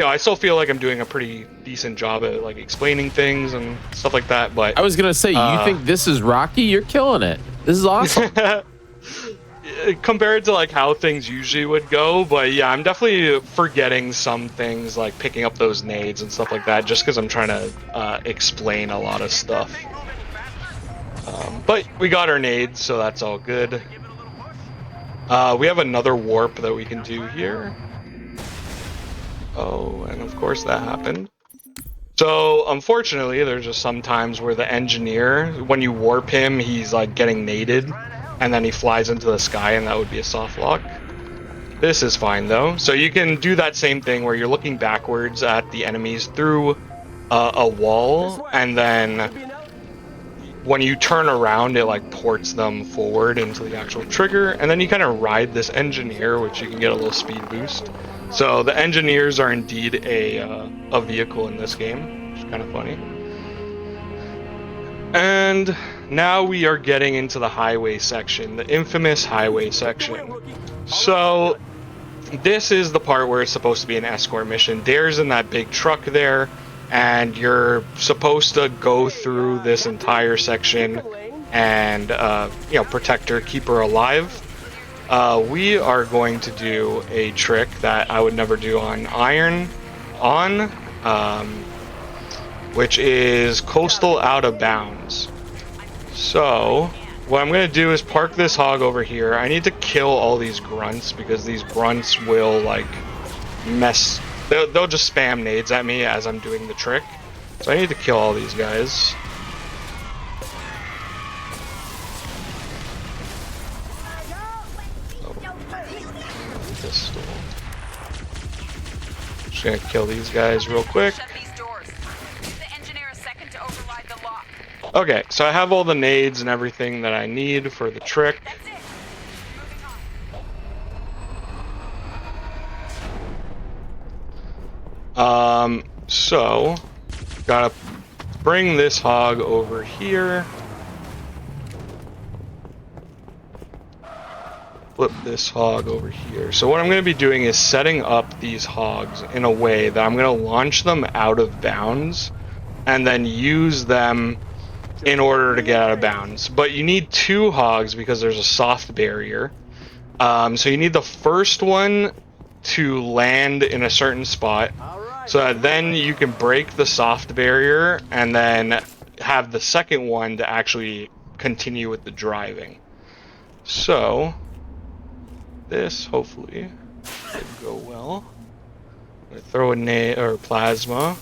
know, I still feel like I'm doing a pretty decent job at like explaining things and stuff like that. But I was gonna say, you think this is Rocky? You're killing it. This is awesome. Compared to like how things usually would go, but yeah, I'm definitely forgetting some things, like picking up those nades and stuff like that, just because I'm trying to explain a lot of stuff. But we got our nades, so that's all good. We have another warp that we can do here. Oh, and of course that happened. So, unfortunately, there's just some times where the engineer, when you warp him, he's like getting naded, and then he flies into the sky, and that would be a soft lock. This is fine though. So you can do that same thing where you're looking backwards at the enemies through a wall, and then when you turn around, it like ports them forward into the actual trigger, and then you kind of ride this engineer, which you can get a little speed boost. So the engineers are indeed a vehicle in this game, which is kind of funny. And now we are getting into the highway section, the infamous highway section. So this is the part where it's supposed to be an escort mission. Dare's in that big truck there, and you're supposed to go through this entire section and you know, protect her, keep her alive. We are going to do a trick that I would never do on Iron which is Coastal Out of Bounds. So what I'm going to do is park this hog over here. I need to kill all these grunts, because these grunts will like mess. They'll just spam nades at me as I'm doing the trick. So I need to kill all these guys. Pistol. Just gonna kill these guys real quick. Okay, so I have all the nades and everything that I need for the trick. So gotta bring this hog over here. Flip this hog over here. So what I'm going to be doing is setting up these hogs in a way that I'm going to launch them out of bounds and then use them in order to get out of bounds. But you need 2 hogs because there's a soft barrier. So you need the first one to land in a certain spot, so that then you can break the soft barrier and then have the second one to actually continue with the driving. So this hopefully should go well. I'm gonna throw a plasma.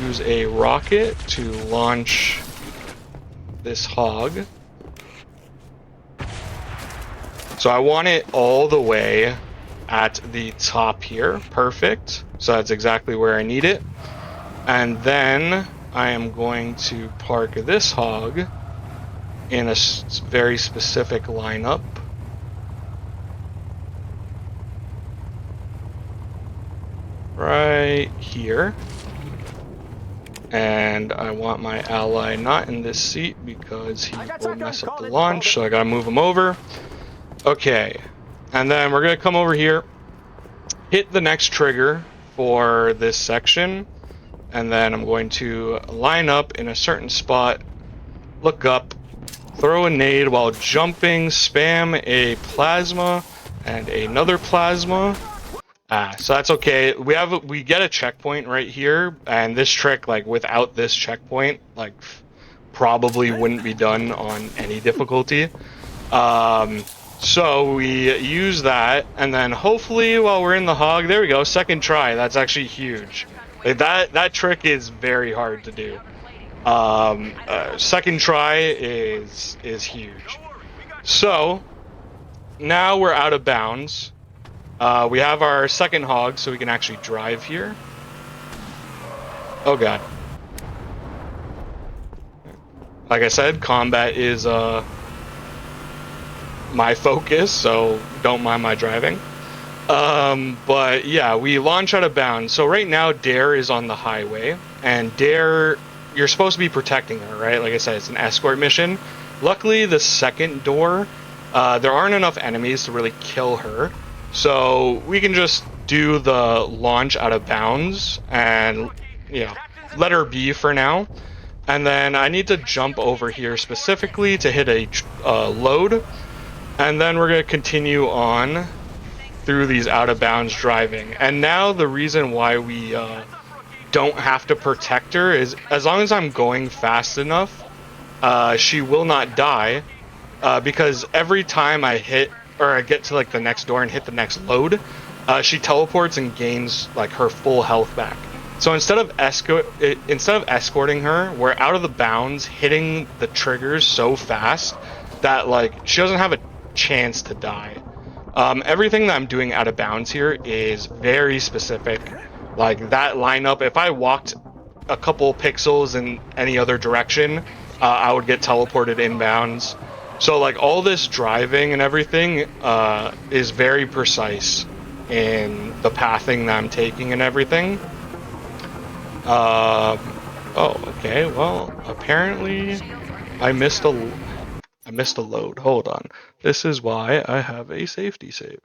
Use a rocket to launch this hog. So I want it all the way at the top here. Perfect. So that's exactly where I need it. And then I am going to park this hog in a very specific lineup. Right here. And I want my ally not in this seat because he will mess up the launch, so I gotta move him over. Okay, and then we're gonna come over here, hit the next trigger for this section, and then I'm going to line up in a certain spot, look up, throw a nade while jumping, spam a plasma and another plasma. So that's okay. We get a checkpoint right here, and this trick, like without this checkpoint, like probably wouldn't be done on any difficulty. So we use that, and then hopefully while we're in the hog, there we go, second try. That's actually huge. Like that trick is very hard to do. Second try is huge. So now we're out of bounds. We have our second hog, so we can actually drive here. Oh god. Like I said, combat is my focus, so don't mind my driving. But yeah, we launch out of bounds. So right now, Dare is on the highway, and Dare, you're supposed to be protecting her, right? Like I said, it's an escort mission. Luckily, the second door, there aren't enough enemies to really kill her. So we can just do the launch out of bounds and, you know, let her be for now. And then I need to jump over here specifically to hit a load. And then we're going to continue on through these out of bounds driving. And now the reason why we don't have to protect her is as long as I'm going fast enough, she will not die. Because every time I hit, or I get to like the next door and hit the next load, she teleports and gains like her full health back. So instead of escorting her, we're out of the bounds, hitting the triggers so fast that like she doesn't have a chance to die. Everything that I'm doing out of bounds here is very specific. Like that lineup, if I walked a couple pixels in any other direction, I would get teleported inbounds. So like all this driving and everything is very precise in the pathing that I'm taking and everything. Oh, okay. Well, apparently I missed a load. Hold on. This is why I have a safety save.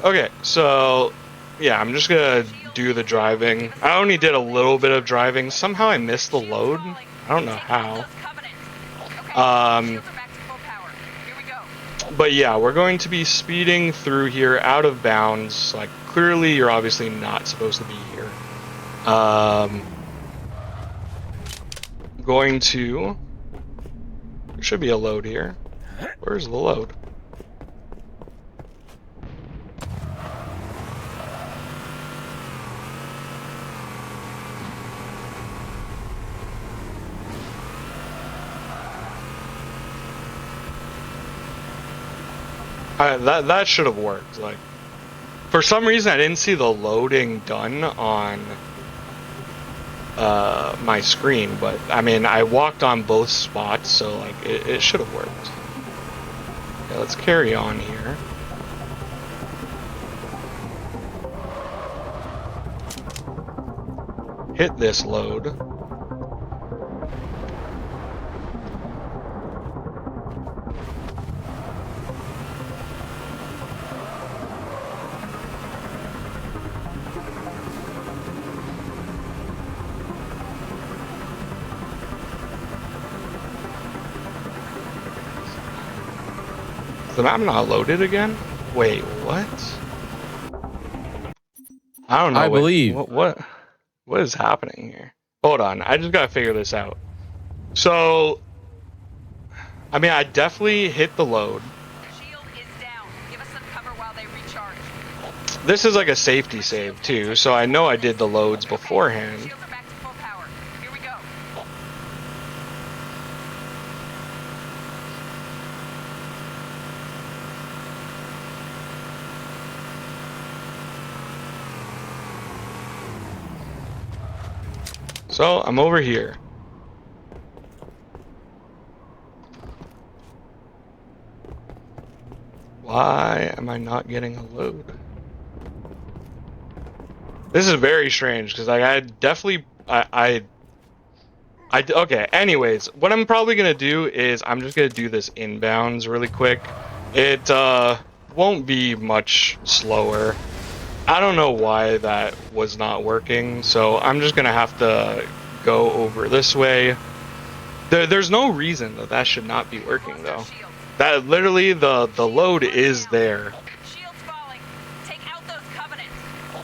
Okay, so yeah, I'm just gonna do the driving. I only did a little bit of driving. Somehow I missed the load. I don't know how. But yeah, we're going to be speeding through here out of bounds. Like, clearly you're obviously not supposed to be here. Going to... There should be a load here. Where's the load? That should have worked. Like, for some reason I didn't see the loading done on my screen, but I mean I walked on both spots, so like it should have worked. Okay, let's carry on here. Hit this load. Is the map not loaded again? Wait, what? I don't know. I believe. What is happening here? Hold on, I just gotta figure this out. So, I mean, I definitely hit the load. Shield is down. Give us some cover while they recharge. This is like a safety save too, so I know I did the loads beforehand. Shields are back to full power. Here we go. So, I'm over here. Why am I not getting a load? This is very strange because I definitely okay. Anyways, what I'm probably gonna do is I'm just gonna do this inbounds really quick. It won't be much slower. I don't know why that was not working, so I'm just gonna have to go over this way. There's no reason that should not be working though. That literally the load is there. Shields falling. Take out those covenants.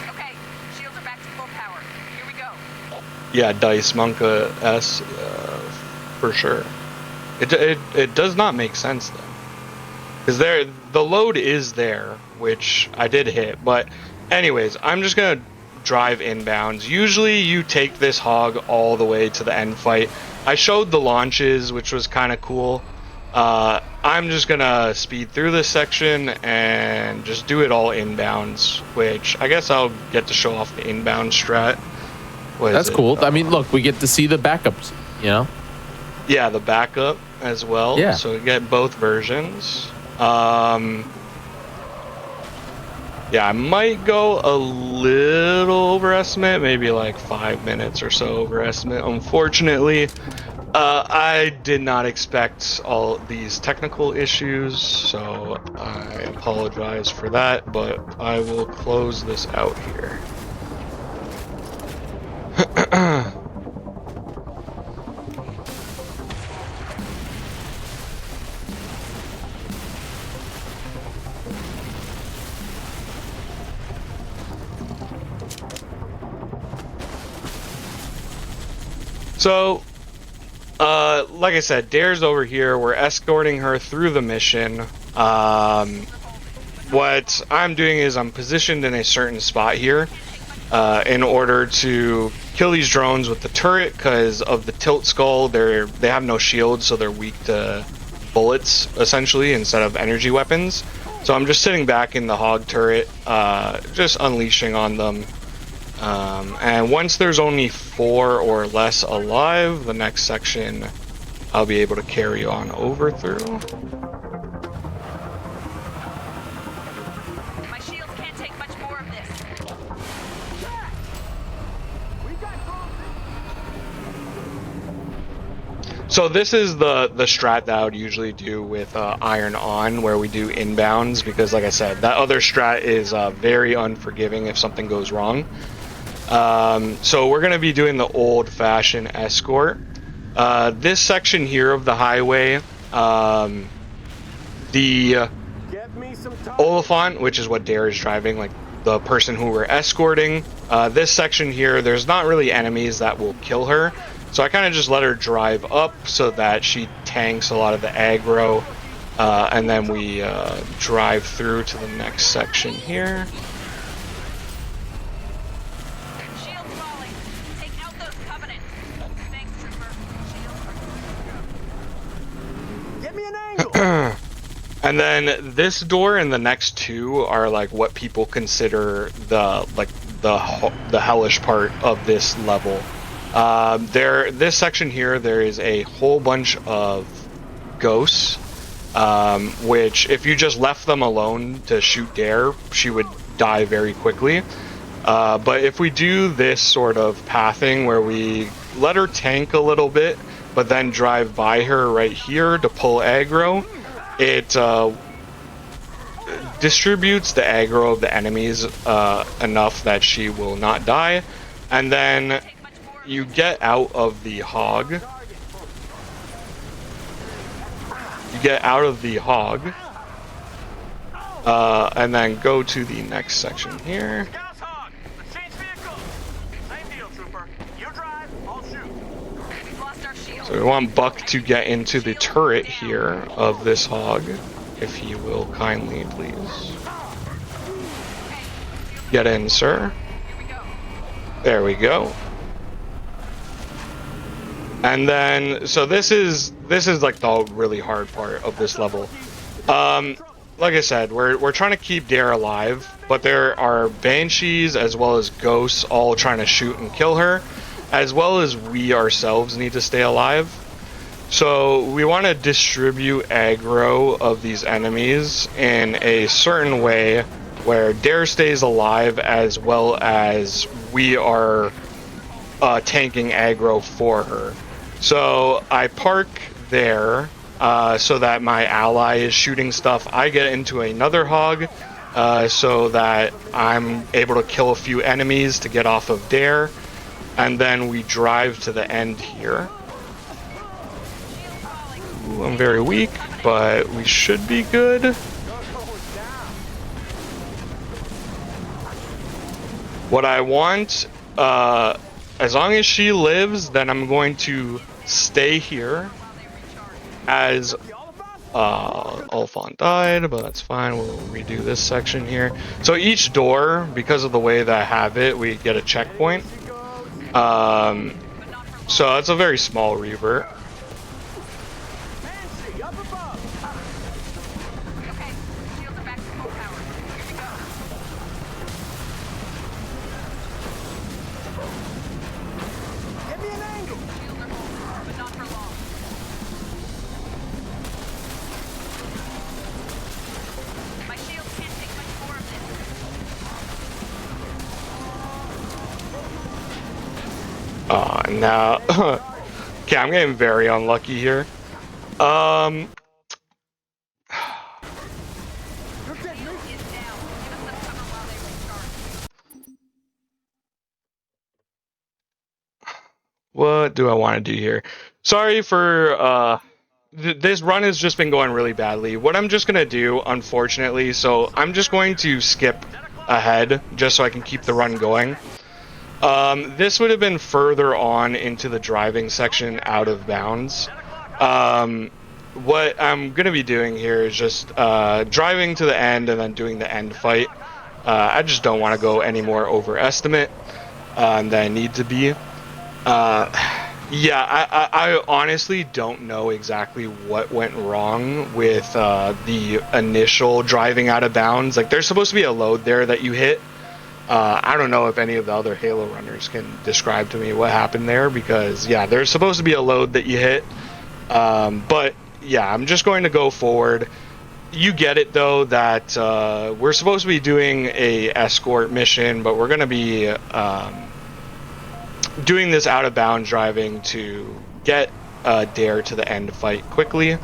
Okay, shields are back to full power. Here we go. Yeah, Dice Monka S for sure. It does not make sense though, because the load is there, which I did hit. But anyways, I'm just gonna drive inbounds. Usually you take this hog all the way to the end fight. I showed the launches, which was kind of cool. I'm just gonna speed through this section and just do it all inbounds, which I guess I'll get to show off the inbound strat. That's cool. I mean, look, we get to see the backups, you know? Yeah, the backup as well. Yeah. So we get both versions. Yeah, I might go a little overestimate, maybe like 5 minutes or so overestimate. Unfortunately, I did not expect all these technical issues, so I apologize for that, but I will close this out here. So, like I said, Dare's over here. We're escorting her through the mission. What I'm doing is I'm positioned in a certain spot here in order to kill these drones with the turret, because of the tilt skull. They have no shield, so they're weak to bullets, essentially, instead of energy weapons. So I'm just sitting back in the hog turret, just unleashing on them. And once there's only 4 or less alive, the next section I'll be able to carry on over through. My shields can't take much more of this. So this is the strat that I would usually do with Iron On, where we do inbounds, because like I said, that other strat is very unforgiving if something goes wrong. So we're going to be doing the old-fashioned escort. This section here of the highway, the Oliphant, which is what Dare is driving, like the person who we're escorting, this section here, there's not really enemies that will kill her. So I kind of just let her drive up so that she tanks a lot of the aggro, and then we drive through to the next section here. Shields falling. Take out those covenants. Thanks, trooper. Shields are Get me an angle. And then this door and the next 2 are like what people consider the hellish part of this level. This section here, there is a whole bunch of ghosts, which if you just left them alone to shoot Dare, she would die very quickly. But if we do this sort of pathing where we let her tank a little bit, but then drive by her right here to pull aggro, it distributes the aggro of the enemies enough that she will not die. And then you get out of the hog. And then go to the next section here. Gas hog! Let's change vehicles! Same deal, trooper. You drive, I'll shoot. We've lost our shield. So we want Buck to get into the turret here of this hog, if he will kindly, please. Get in, sir. There we go. And then, so this is like the really hard part of this level. Like I said, we're trying to keep Dare alive, but there are banshees as well as ghosts all trying to shoot and kill her, as well as we ourselves need to stay alive. So we want to distribute aggro of these enemies in a certain way where Dare stays alive as well as we are tanking aggro for her. So I park there so that my ally is shooting stuff. I get into another hog so that I'm able to kill a few enemies to get off of Dare. And then we drive to the end here. Ooh, I'm very weak, but we should be good. What I want, as long as she lives, then I'm going to stay here as Alphon died, but that's fine. We'll redo this section here. So each door, because of the way that I have it, we get a checkpoint. So it's a very small revert. Now, okay, I'm getting very unlucky here. What do I want to do here? Sorry for, this run has just been going really badly. What I'm just going to do, unfortunately, so I'm just going to skip ahead just so I can keep the run going. This would have been further on into the driving section out of bounds. What I'm going to be doing here is just driving to the end and then doing the end fight. I just don't want to go any more over estimate than I need to be. Yeah, I honestly don't know exactly what went wrong with the initial driving out of bounds. Like, there's supposed to be a load there that you hit. I don't know if any of the other Halo runners can describe to me what happened there, because yeah, there's supposed to be a load that you hit. But yeah, I'm just going to go forward. You get it though that we're supposed to be doing a escort mission, but we're going to be doing this out of bounds driving to get Dare to the end fight quickly,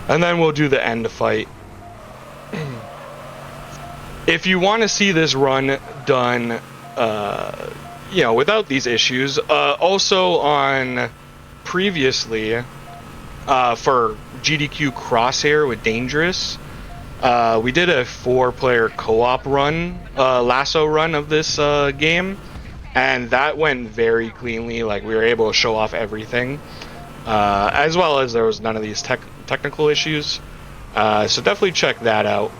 and then we'll do the end fight. If you want to see this run done, you know, without these issues, also on previously for GDQ Crosshair with Dangerous, we did a 4-player co-op run, lasso run of this game, and that went very cleanly. Like, we were able to show off everything, as well as there was none of these technical issues. So definitely check that out.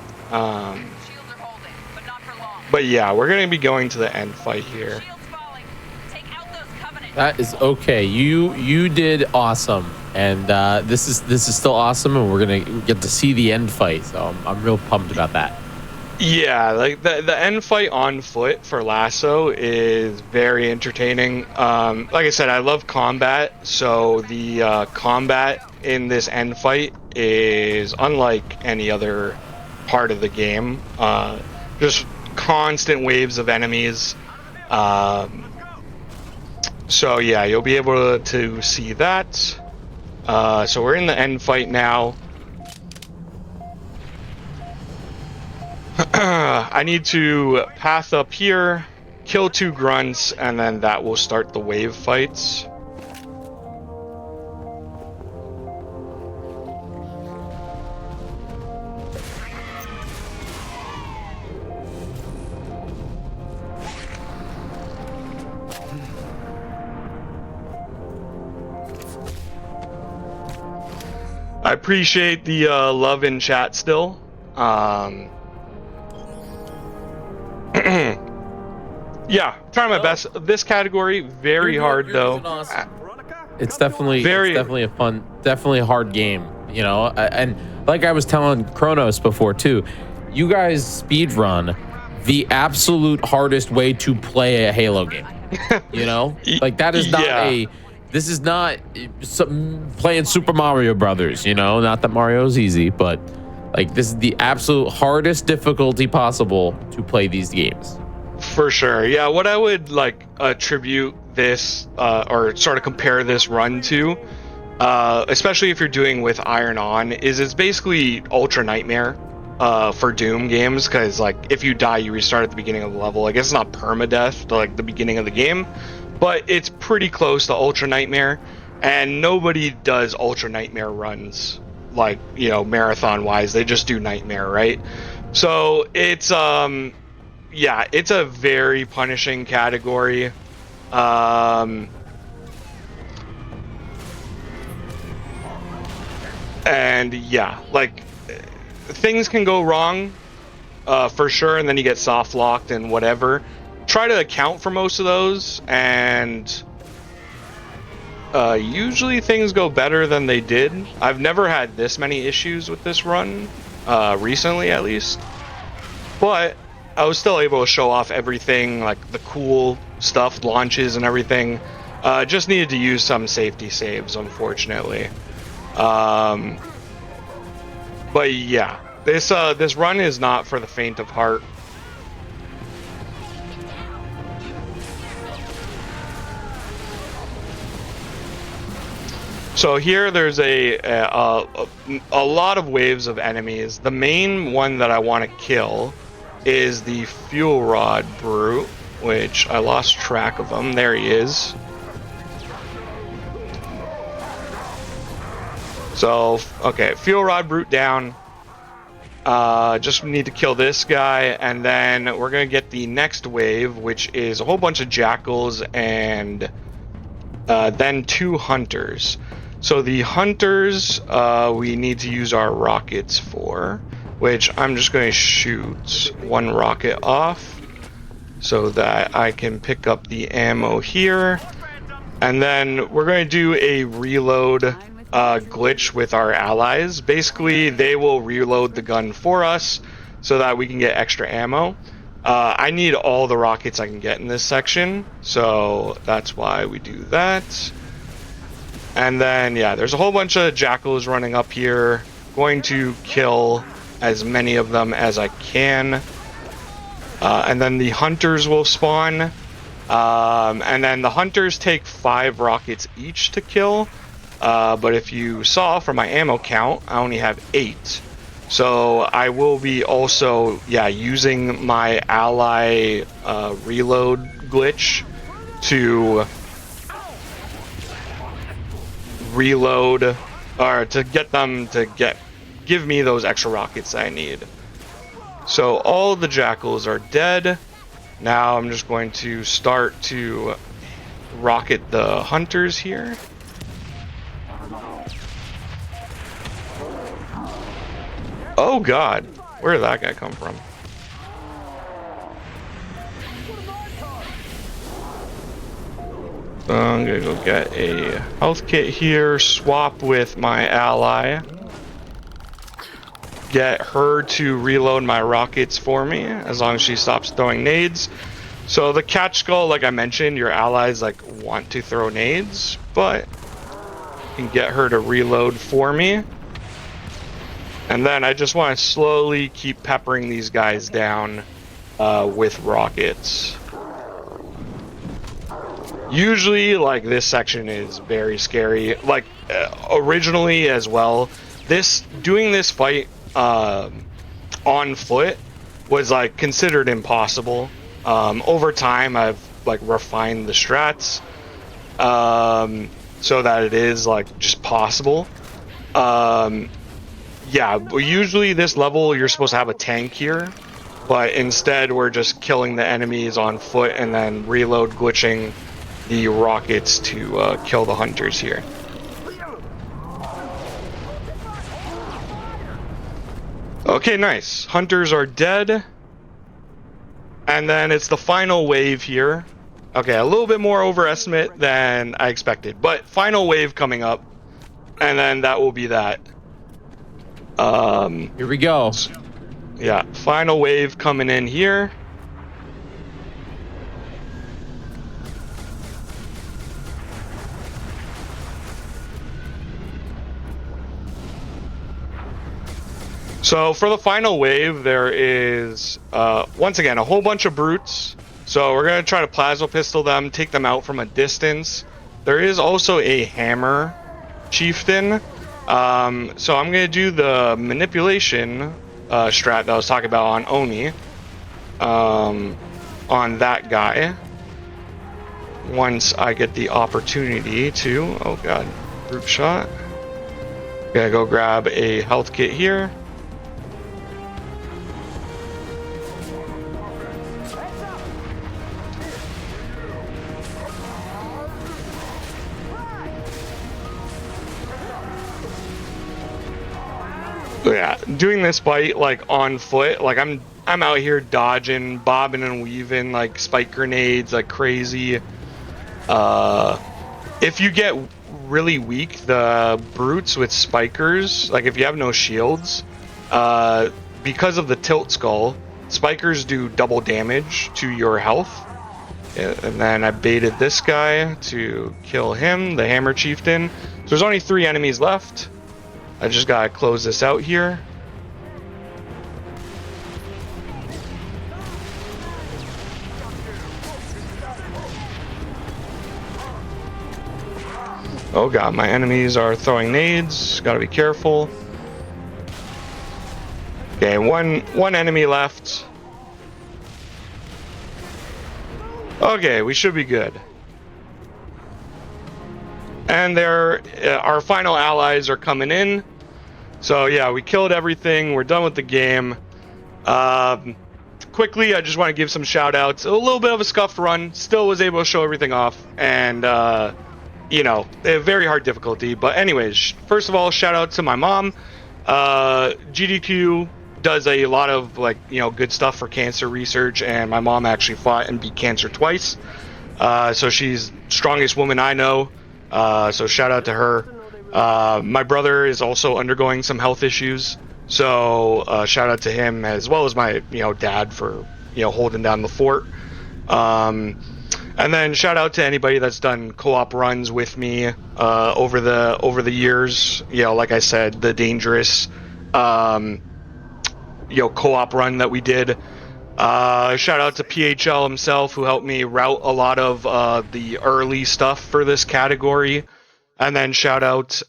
But yeah, we're going to be going to the end fight here. That is okay. You did awesome, and this is still awesome, and we're gonna get to see the end fight. So I'm real pumped about that. Yeah, like the end fight on foot for Lasso is very entertaining. Like I said, I love combat, so the combat in this end fight is unlike any other part of the game. Just constant waves of enemies. So yeah, you'll be able to see that. So we're in the end fight now. I need to path up here, kill 2 grunts, and then that will start the wave fights. I appreciate the love in chat still. Yeah, trying my best. This category very hard though. It's definitely definitely a hard game, you know. And like I was telling Kronos before too, you guys speedrun the absolute hardest way to play a Halo game. You know, like that is not this is not playing Super Mario Brothers. You know, not that Mario's easy, but like this is the absolute hardest difficulty possible to play these games. For sure. Yeah, what I would like attribute this or sort of compare this run to, especially if you're doing with Iron On, is it's basically Ultra Nightmare for Doom games, because like if you die you restart at the beginning of the level. I guess it's not permadeath to like the beginning of the game, but it's pretty close to Ultra Nightmare, and nobody does Ultra Nightmare runs like, you know, marathon wise. They just do Nightmare, right? So it's yeah, it's a very punishing category. And yeah, like things can go wrong for sure, and then you get soft locked and whatever. Try to account for most of those, and usually things go better than they did. I've never had this many issues with this run, recently at least, but I was still able to show off everything, like the cool stuff, launches and everything. Just needed to use some safety saves, unfortunately. But yeah, this run is not for the faint of heart. So here there's a lot of waves of enemies. The main one that I want to kill is the Fuel Rod Brute, which I lost track of him. There he is. So, okay, Fuel Rod Brute down. Just need to kill this guy, and then we're gonna get the next wave, which is a whole bunch of jackals and then 2 hunters. So the hunters, we need to use our rockets for, which I'm just going to shoot 1 rocket off so that I can pick up the ammo here. And then we're going to do a reload glitch with our allies. Basically, they will reload the gun for us so that we can get extra ammo. I need all the rockets I can get in this section, so that's why we do that. And then, yeah, there's a whole bunch of jackals running up here. Going to kill as many of them as I can. And then the hunters will spawn. And then the hunters take 5 rockets each to kill. But if you saw from my ammo count, I only have 8. So I will be also, yeah, using my ally reload glitch to reload, or to get them to give me those extra rockets I need. So all the jackals are dead. Now I'm just going to start to rocket the hunters here. Oh god, where did that guy come from? So I'm gonna go get a health kit here, swap with my ally, get her to reload my rockets for me as long as she stops throwing nades. So the catch skull, like I mentioned, your allies like want to throw nades, but you can get her to reload for me. And then I just want to slowly keep peppering these guys down with rockets. Usually, like, this section is very scary. Like, originally as well, doing this fight on foot was, like, considered impossible. Over time, I've, like, refined the strats so that it is, like, just possible. Yeah, usually this level you're supposed to have a tank here, but instead we're just killing the enemies on foot and then reload glitching the rockets to kill the hunters here. Okay, nice. Hunters are dead. And then it's the final wave here. Okay, a little bit more overestimate than I expected, but final wave coming up, and then that will be that. Here we go. Yeah, final wave coming in here. So for the final wave, there is, once again, a whole bunch of brutes. So we're going to try to plasma pistol them, take them out from a distance. There is also a hammer chieftain. So I'm going to do the manipulation strat that I was talking about on Oni. On that guy. Once I get the opportunity to... Oh god, group shot. Gonna go grab a health kit here. Yeah, doing this fight like on foot, like I'm out here dodging, bobbing and weaving like spike grenades like crazy. If you get really weak, the brutes with spikers, like if you have no shields, because of the tilt skull, spikers do double damage to your health. And then I baited this guy to kill him, the hammer chieftain. So there's only 3 enemies left. I just gotta close this out here. Oh god, my enemies are throwing nades. Gotta be careful. Okay, one enemy left. Okay, we should be good. And our final allies are coming in. So yeah, we killed everything. We're done with the game. Quickly, I just want to give some shout outs. A little bit of a scuffed run. Still was able to show everything off. And, you know, a very hard difficulty. But anyways, first of all, shout out to my mom. GDQ does a lot of, like, you know, good stuff for cancer research. And my mom actually fought and beat cancer twice. So she's the strongest woman I know. So shout out to her. My brother is also undergoing some health issues, so shout out to him, as well as my dad for holding down the fort. And then shout out to anybody that's done co-op runs with me over the years. Like I said, the dangerous co-op run that we did. Shout out to PHL himself, who helped me route a lot of the early stuff for this category. And then shout out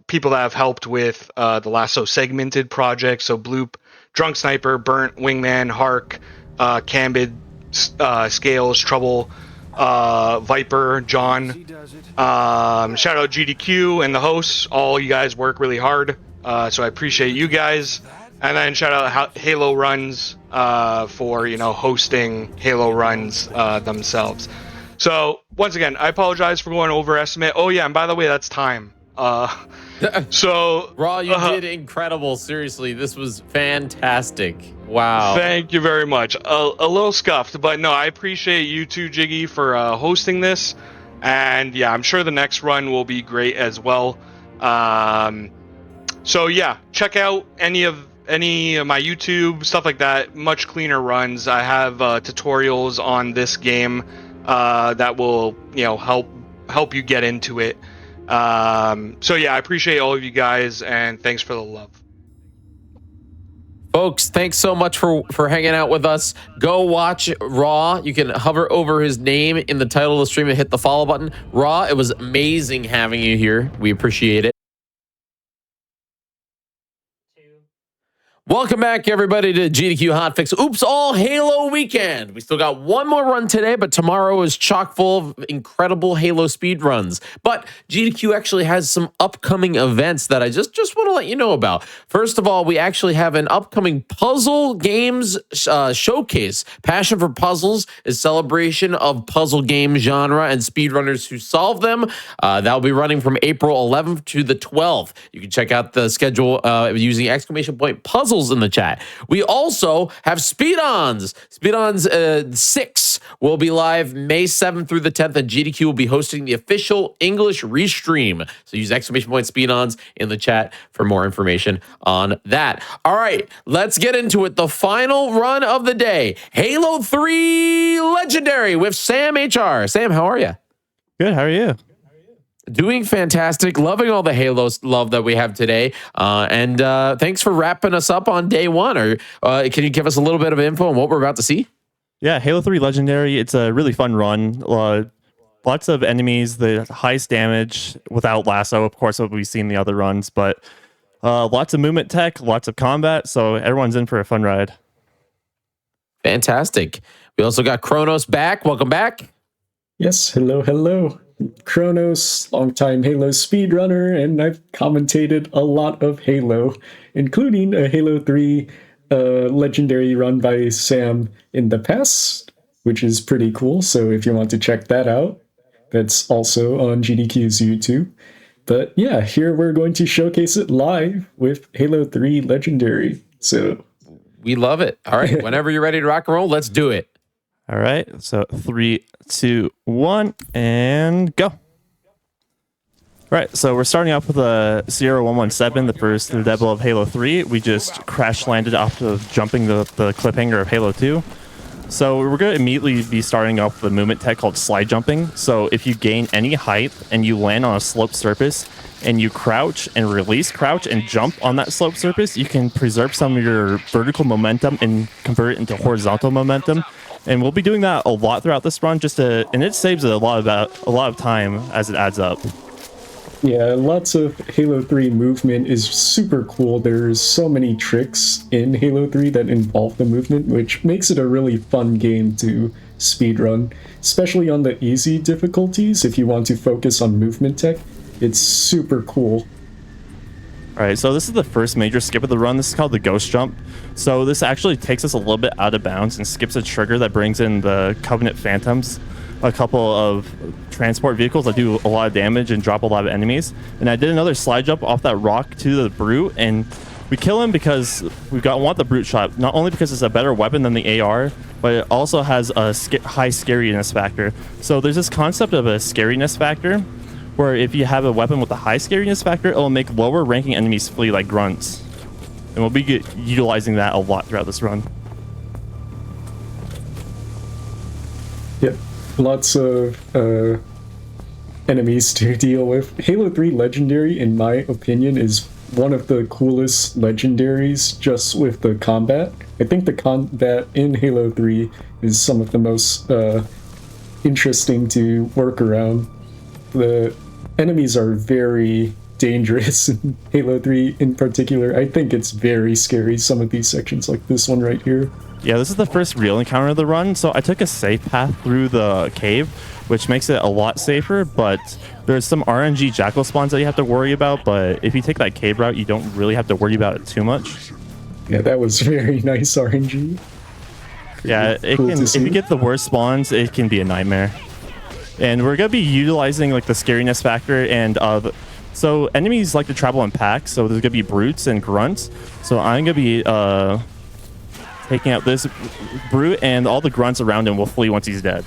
people that have helped with the Lasso Segmented project. So Bloop, Drunk Sniper, Burnt, Wingman, Hark, Cambid, Scales, Trouble, Viper, John. Shout out GDQ and the hosts. All you guys work really hard. So I appreciate you guys. And then shout out Halo Runs for hosting Halo Runs themselves. So once again, I apologize for going overestimate. Oh yeah, and by the way, that's time. So Raw, you did incredible. Seriously, this was fantastic. Wow. Thank you very much. A little scuffed, but no, I appreciate you too, Jiggy, for hosting this. And yeah, I'm sure the next run will be great as well. So yeah, check out any of my YouTube, stuff like that. Much cleaner runs. I have tutorials on this game that will help you get into it. So yeah, I appreciate all of you guys, and thanks for the love. Folks, thanks so much for hanging out with us. Go watch Raw. You can hover over his name in the title of the stream and hit the follow button. Raw, it was amazing having you here. We appreciate it. Welcome back, everybody, to GDQ Hotfix. Oops, all Halo weekend. We still got one more run today, but tomorrow is chock full of incredible Halo speedruns. But GDQ actually has some upcoming events that I just want to let you know about. First of all, we actually have an upcoming puzzle games showcase. Passion for Puzzles is celebration of puzzle game genre and speedrunners who solve them. That will be running from April 11th to the 12th. You can check out the schedule using !puzzle in the chat. We also have Speedruns. Speedruns 6 will be live May 7th through the 10th, and GDQ will be hosting the official English restream. So use !Speedruns in the chat for more information on that. All right, let's get into it. The final run of the day, Halo 3 Legendary with Sam HR. Sam, how are you? Good, how are you? Doing fantastic. Loving all the Halo love that we have today. And thanks for wrapping us up on day one. Or can you give us a little bit of info on what we're about to see? Yeah, Halo 3 Legendary. It's a really fun run. Lots of enemies, the highest damage without lasso, of course, what we've seen in the other runs. But lots of movement tech, lots of combat. So everyone's in for a fun ride. Fantastic. We also got Kronos back. Welcome back. Yes, hello. Kronos, longtime Halo speedrunner, and I've commentated a lot of Halo, including a Halo 3 legendary run by Sam in the past, which is pretty cool. So if you want to check that out, that's also on GDQ's YouTube. But yeah, here we're going to showcase it live with Halo 3 Legendary. So we love it. All right, whenever you're ready to rock and roll, let's do it. All right, so 3, 2, 1, and go. All right, so we're starting off with a Sierra 117, the first level of Halo 3. We just crash landed off of jumping the cliffhanger of Halo 2. So we're going to immediately be starting off with a movement tech called slide jumping. So if you gain any height and you land on a sloped surface and you crouch and release crouch and jump on that sloped surface, you can preserve some of your vertical momentum and convert it into horizontal momentum. And we'll be doing that a lot throughout this run, and it saves a lot of time as it adds up. Yeah, lots of Halo 3 movement is super cool. There's so many tricks in Halo 3 that involve the movement, which makes it a really fun game to speedrun, especially on the easy difficulties. If you want to focus on movement tech, it's super cool. All right, so this is the first major skip of the run. This is called the Ghost Jump. So this actually takes us a little bit out of bounds and skips a trigger that brings in the Covenant Phantoms, a couple of transport vehicles that do a lot of damage and drop a lot of enemies. And I did another slide jump off that rock to the Brute, and we kill him because we want the Brute shot, not only because it's a better weapon than the AR, but it also has a high scariness factor. So there's this concept of a scariness factor, where if you have a weapon with a high scariness factor, it'll make lower ranking enemies flee like grunts. And we'll be utilizing that a lot throughout this run. Yep, lots of enemies to deal with. Halo 3 Legendary, in my opinion, is one of the coolest legendaries just with the combat. I think the combat in Halo 3 is some of the most interesting to work around. The enemies are very dangerous in Halo 3 in particular. I think it's very scary, some of these sections like this one right here. Yeah, this is the first real encounter of the run, so I took a safe path through the cave, which makes it a lot safer, but there's some RNG jackal spawns that you have to worry about, but if you take that cave route, you don't really have to worry about it too much. Yeah, that was very nice RNG. Yeah, if you get the worst spawns, it can be a nightmare. And we're going to be utilizing like the scariness factor, and so enemies like to travel in packs, so there's going to be brutes and grunts. So I'm going to be taking out this brute, and all the grunts around him will flee once he's dead.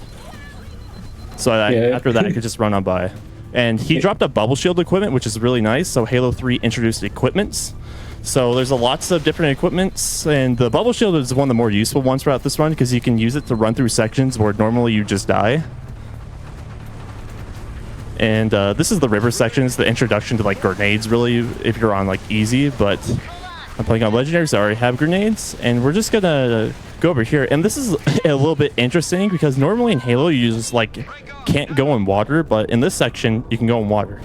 So after that, I could just run on by. And he dropped a bubble shield equipment, which is really nice. So Halo 3 introduced equipments. So there's lots of different equipments, and the bubble shield is one of the more useful ones throughout this run because you can use it to run through sections where normally you just die. And this is the river sections, the introduction to like grenades, really, if you're on like easy. But I'm playing on legendaries, so I already have grenades, and we're just gonna go over here. And this is a little bit interesting because normally in Halo you just like can't go in water, but in this section you can go in water.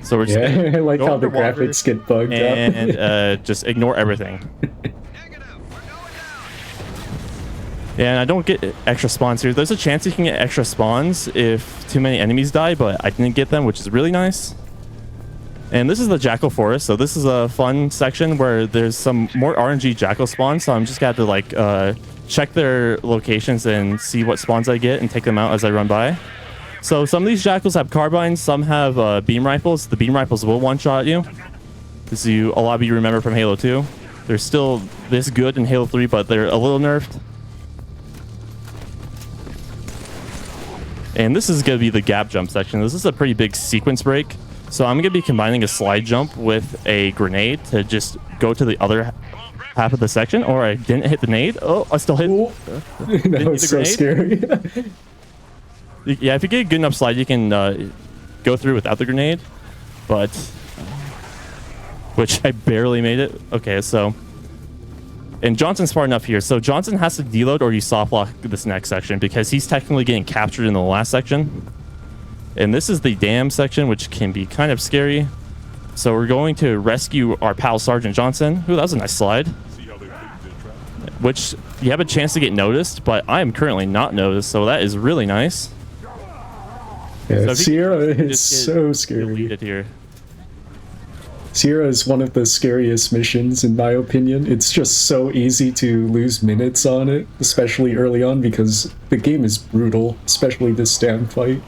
So we're just I like how the graphics get bugged and up. just ignore everything. And I don't get extra spawns here. There's a chance you can get extra spawns if too many enemies die, but I didn't get them, which is really nice. And this is the Jackal Forest, so this is a fun section where there's some more RNG Jackal spawns, so I'm just gonna have to like check their locations and see what spawns I get and take them out as I run by. So some of these Jackals have carbines, some have beam rifles. The beam rifles will one-shot you, as a lot of you remember from Halo 2. They're still this good in Halo 3, but they're a little nerfed. And this is going to be the gap jump section. This is a pretty big sequence break. So I'm going to be combining a slide jump with a grenade to just go to the other half of the section. Or I didn't hit the nade. Oh, I still hit. That was so scary. Yeah, if you get a good enough slide, you can go through without the grenade. But, which I barely made it. Okay, so. And Johnson's far enough here. So Johnson has to deload or you soft lock this next section because he's technically getting captured in the last section. And this is the dam section, which can be kind of scary. So we're going to rescue our pal Sergeant Johnson. Ooh, that was a nice slide. Which you have a chance to get noticed, but I am currently not noticed, so that is really nice. Yeah, so Sierra is so scary. Here. Sierra is one of the scariest missions, in my opinion. It's just so easy to lose minutes on it, especially early on, because the game is brutal, especially this dam fight.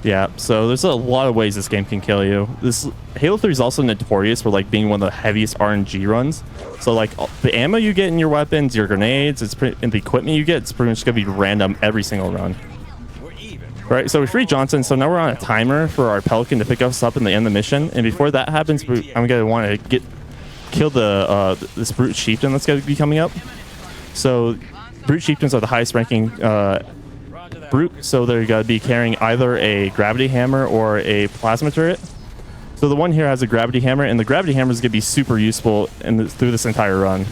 Yeah, so there's a lot of ways this game can kill you. This Halo 3 is also notorious for like being one of the heaviest RNG runs. So like the ammo you get in your weapons, your grenades, and the equipment you get, it's pretty much gonna be random every single run. All right, so we free Johnson, so now we're on a timer for our Pelican to pick us up in the end of the mission. And before that happens, I'm gonna want to kill this Brute Chieftain that's gonna be coming up. So Brute Chieftains are the highest ranking Brute, so they're gonna be carrying either a gravity hammer or a plasma turret. So the one here has a gravity hammer, and the gravity hammer is gonna be super useful through this entire run.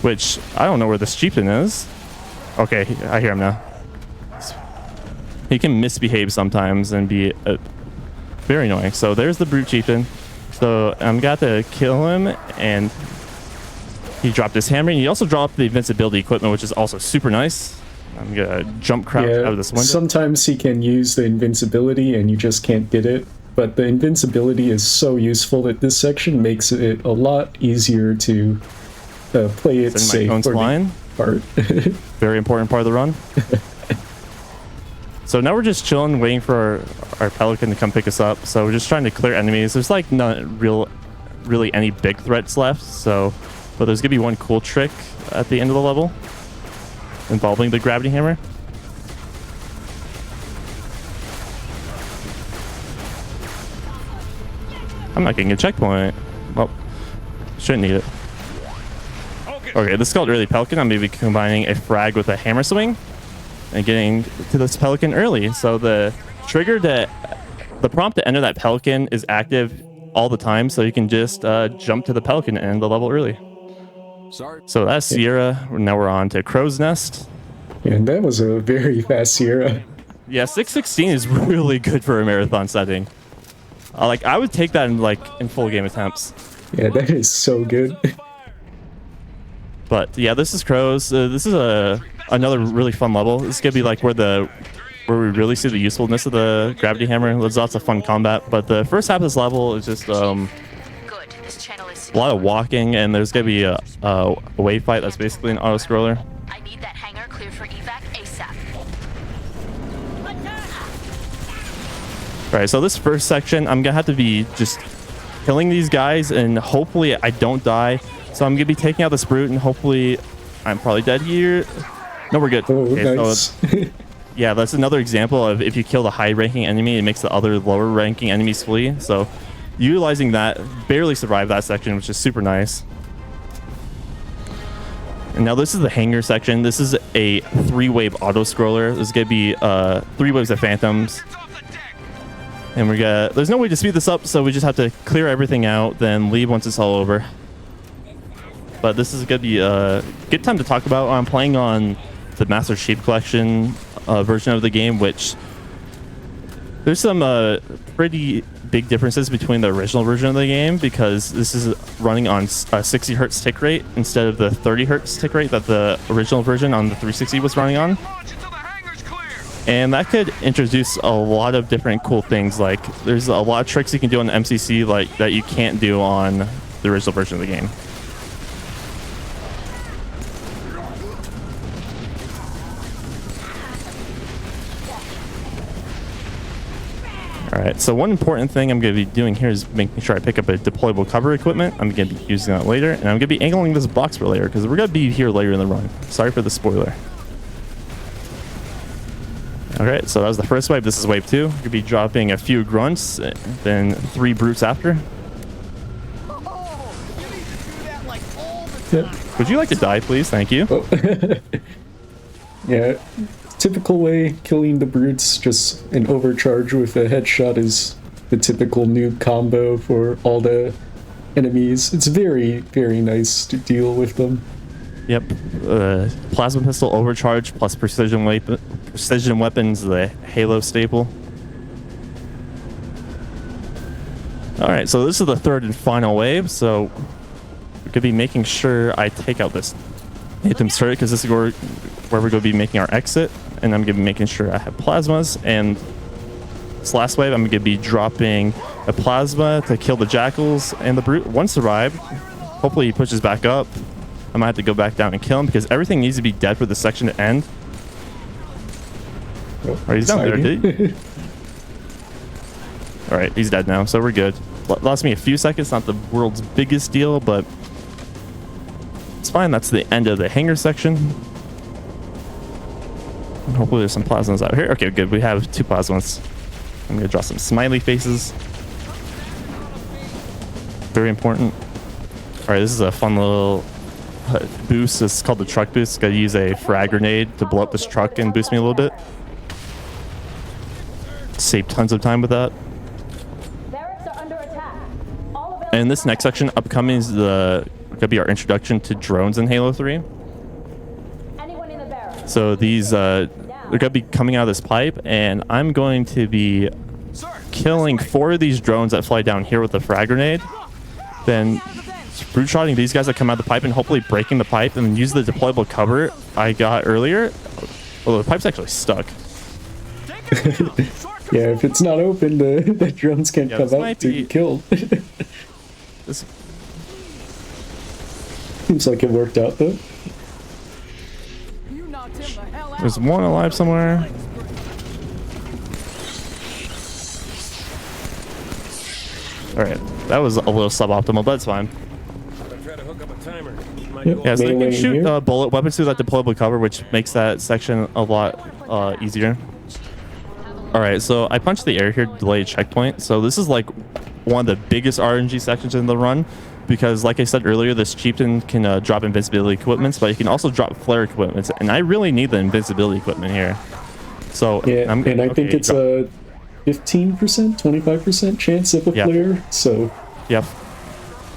Which I don't know where this Chieftain is. Okay, I hear him now. He can misbehave sometimes and be very annoying. So there's the Brute Chieftain. So I'm got to kill him, and he dropped his hammer. And he also dropped the invincibility equipment, which is also super nice. I'm gonna jump crouch out of this window. Sometimes he can use the invincibility, and you just can't get it. But the invincibility is so useful that this section makes it a lot easier to play it safe. Part. Very important part of the run. So now we're just chilling, waiting for our Pelican to come pick us up. So we're just trying to clear enemies. There's like not really any big threats left. So, but there's gonna be one cool trick at the end of the level involving the gravity hammer. I'm not getting a checkpoint. Well, shouldn't need it. Okay, this is called early Pelican. I'm maybe combining a frag with a hammer swing and getting to this Pelican early. So the prompt to enter that Pelican is active all the time, so you can just jump to the Pelican and end the level early. So that's Sierra. Now we're on to Crow's Nest. And that was a very fast Sierra. Yeah, 6:16 is really good for a marathon setting. Like I would take that in full game attempts. Yeah, that is so good. But yeah, this is Crows. This is another really fun level. This is gonna be like where we really see the usefulness of the gravity hammer. There's lots of fun combat, but the first half of this level is just a lot of walking, and there's gonna be a wave fight that's basically an auto scroller. I need that hangar cleared for evac ASAP. All right, so this first section, I'm gonna have to be just killing these guys, and hopefully I don't die. So I'm gonna be taking out this Brute, and hopefully I'm probably dead here. No, we're good. Oh, okay, nice. So, yeah, that's another example of if you kill the high-ranking enemy, it makes the other lower-ranking enemies flee. So utilizing that, barely survived that section, which is super nice. And now this is the hangar section. This is a 3-wave auto-scroller. This is gonna be 3 waves of Phantoms. And there's no way to speed this up, so we just have to clear everything out, then leave once it's all over. But this is gonna be a good time to talk about. I'm playing on the Master Chief Collection version of the game, which there's some pretty big differences between the original version of the game, because this is running on a 60 hertz tick rate instead of the 30 hertz tick rate that the original version on the 360 was running on. And that could introduce a lot of different cool things. Like, there's a lot of tricks you can do on the MCC like that you can't do on the original version of the game. Alright, so one important thing I'm going to be doing here is making sure I pick up a deployable cover equipment. I'm going to be using that later, and I'm going to be angling this box for later, because we're going to be here later in the run. Sorry for the spoiler. Alright, so that was the first wave. This is wave 2. We're going to be dropping a few grunts, then 3 brutes after. Would you like to die, please? Thank you. Oh. Yeah. Typical way killing the brutes, just an overcharge with a headshot is the typical noob combo for all the enemies. It's very, very nice to deal with them. Yep. Plasma pistol overcharge plus precision weapons, the Halo staple. Alright, so this is the third and final wave, so we're going to be making sure I take out this Anthem turret, because this is where we're going to be making our exit. And I'm going to be making sure I have plasmas. And this last wave, I'm going to be dropping a plasma to kill the jackals and the brute. One survived. Hopefully he pushes back up. I might have to go back down and kill him, because everything needs to be dead for the section to end. Alright, he's down there, dude. Alright, he's dead now, so we're good. Lost me a few seconds, not the world's biggest deal, but it's fine. That's the end of the hangar section. Hopefully there's some plasmas out here. Okay, good. We have 2 plasmas. I'm going to draw some smiley faces. Very important. Alright, this is a fun little boost. It's called the truck boost. Got to use a frag grenade to blow up this truck and boost me a little bit. Save tons of time with that. And this next section upcoming is going to be our introduction to drones in Halo 3. So these, they're going to be coming out of this pipe, and I'm going to be killing 4 of these drones that fly down here with the frag grenade. Then brute shotting these guys that come out of the pipe and hopefully breaking the pipe, and then use the deployable cover I got earlier. Although the pipe's actually stuck. Yeah, if it's not open, the drones can't come out to be killed. Seems like it worked out, though. There's one alive somewhere. Alright, that was a little suboptimal, but it's fine. Yep, yeah, so you can shoot bullet weapons through that deployable cover, which makes that section a lot easier. Alright, so I punched the air here to delay a checkpoint. So this is like one of the biggest RNG sections in the run, because like I said earlier, this chieftain can drop invincibility equipments, but he can also drop flare equipments, and I really need the invincibility equipment here. So yeah, I think it's a 15%, 25% chance of a flare. So yep,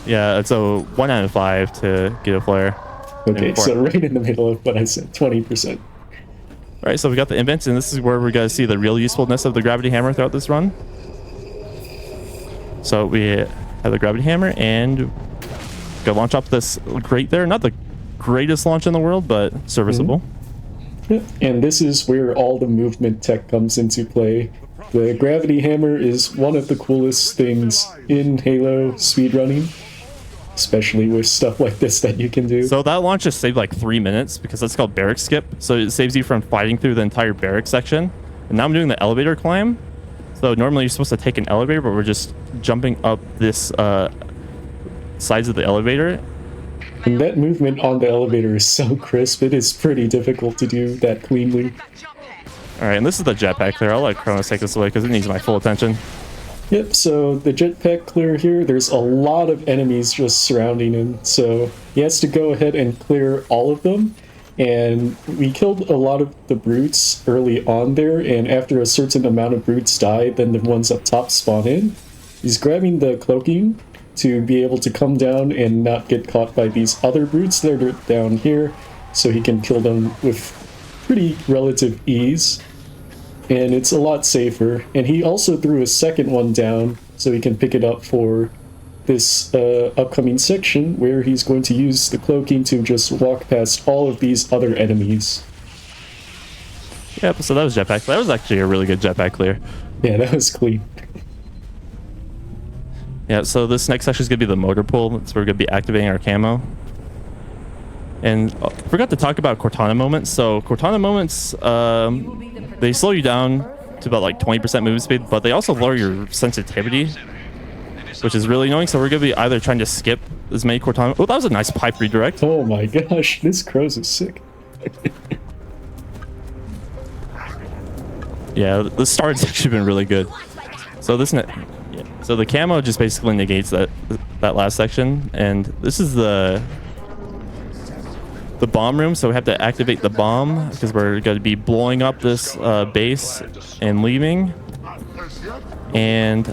yeah, it's a 1 out of 5 to get a flare. Okay, so right in the middle of what I said, 20%. All right, so we got the invents, and this is where we're going to see the real usefulness of the gravity hammer throughout this run. So we have the gravity hammer, and go launch off this grate there. Not the greatest launch in the world, but serviceable. Yep. And this is where all the movement tech comes into play. The gravity hammer is one of the coolest things in Halo speedrunning, especially with stuff like this that you can do. So that launch just saved like 3 minutes, because that's called barrack skip. So it saves you from fighting through the entire barrack section. And now I'm doing the elevator climb. So normally you're supposed to take an elevator, but we're just jumping up this sides of the elevator. And that movement on the elevator is so crisp. It is pretty difficult to do that cleanly. Alright, and this is the jetpack clear. I'll let Kronos take this away because it needs my full attention. Yep, so the jetpack clear here, there's a lot of enemies just surrounding him. So he has to go ahead and clear all of them. And we killed a lot of the brutes early on there, and after a certain amount of brutes die, then the ones up top spawn in. He's grabbing the cloaking to be able to come down and not get caught by these other brutes that are down here, so he can kill them with pretty relative ease. And it's a lot safer. And he also threw a second one down so he can pick it up for this upcoming section where he's going to use the cloaking to just walk past all of these other enemies. Yep, so that was jetpack. That was actually a really good jetpack clear. Yeah, that was clean. Yeah, so this next section is going to be the motor pool. That's where we're going to be activating our camo. And forgot to talk about Cortana moments. So Cortana moments, they slow you down to about like 20% movement speed, but they also lower your sensitivity, which is really annoying. So we're going to be either trying to skip as many Cortana... Oh, that was a nice pipe redirect. Oh my gosh, this Crows is sick. Yeah, the start's actually been really good. So so the camo just basically negates that last section, and this is the bomb room. So we have to activate the bomb because we're going to be blowing up this base and leaving. And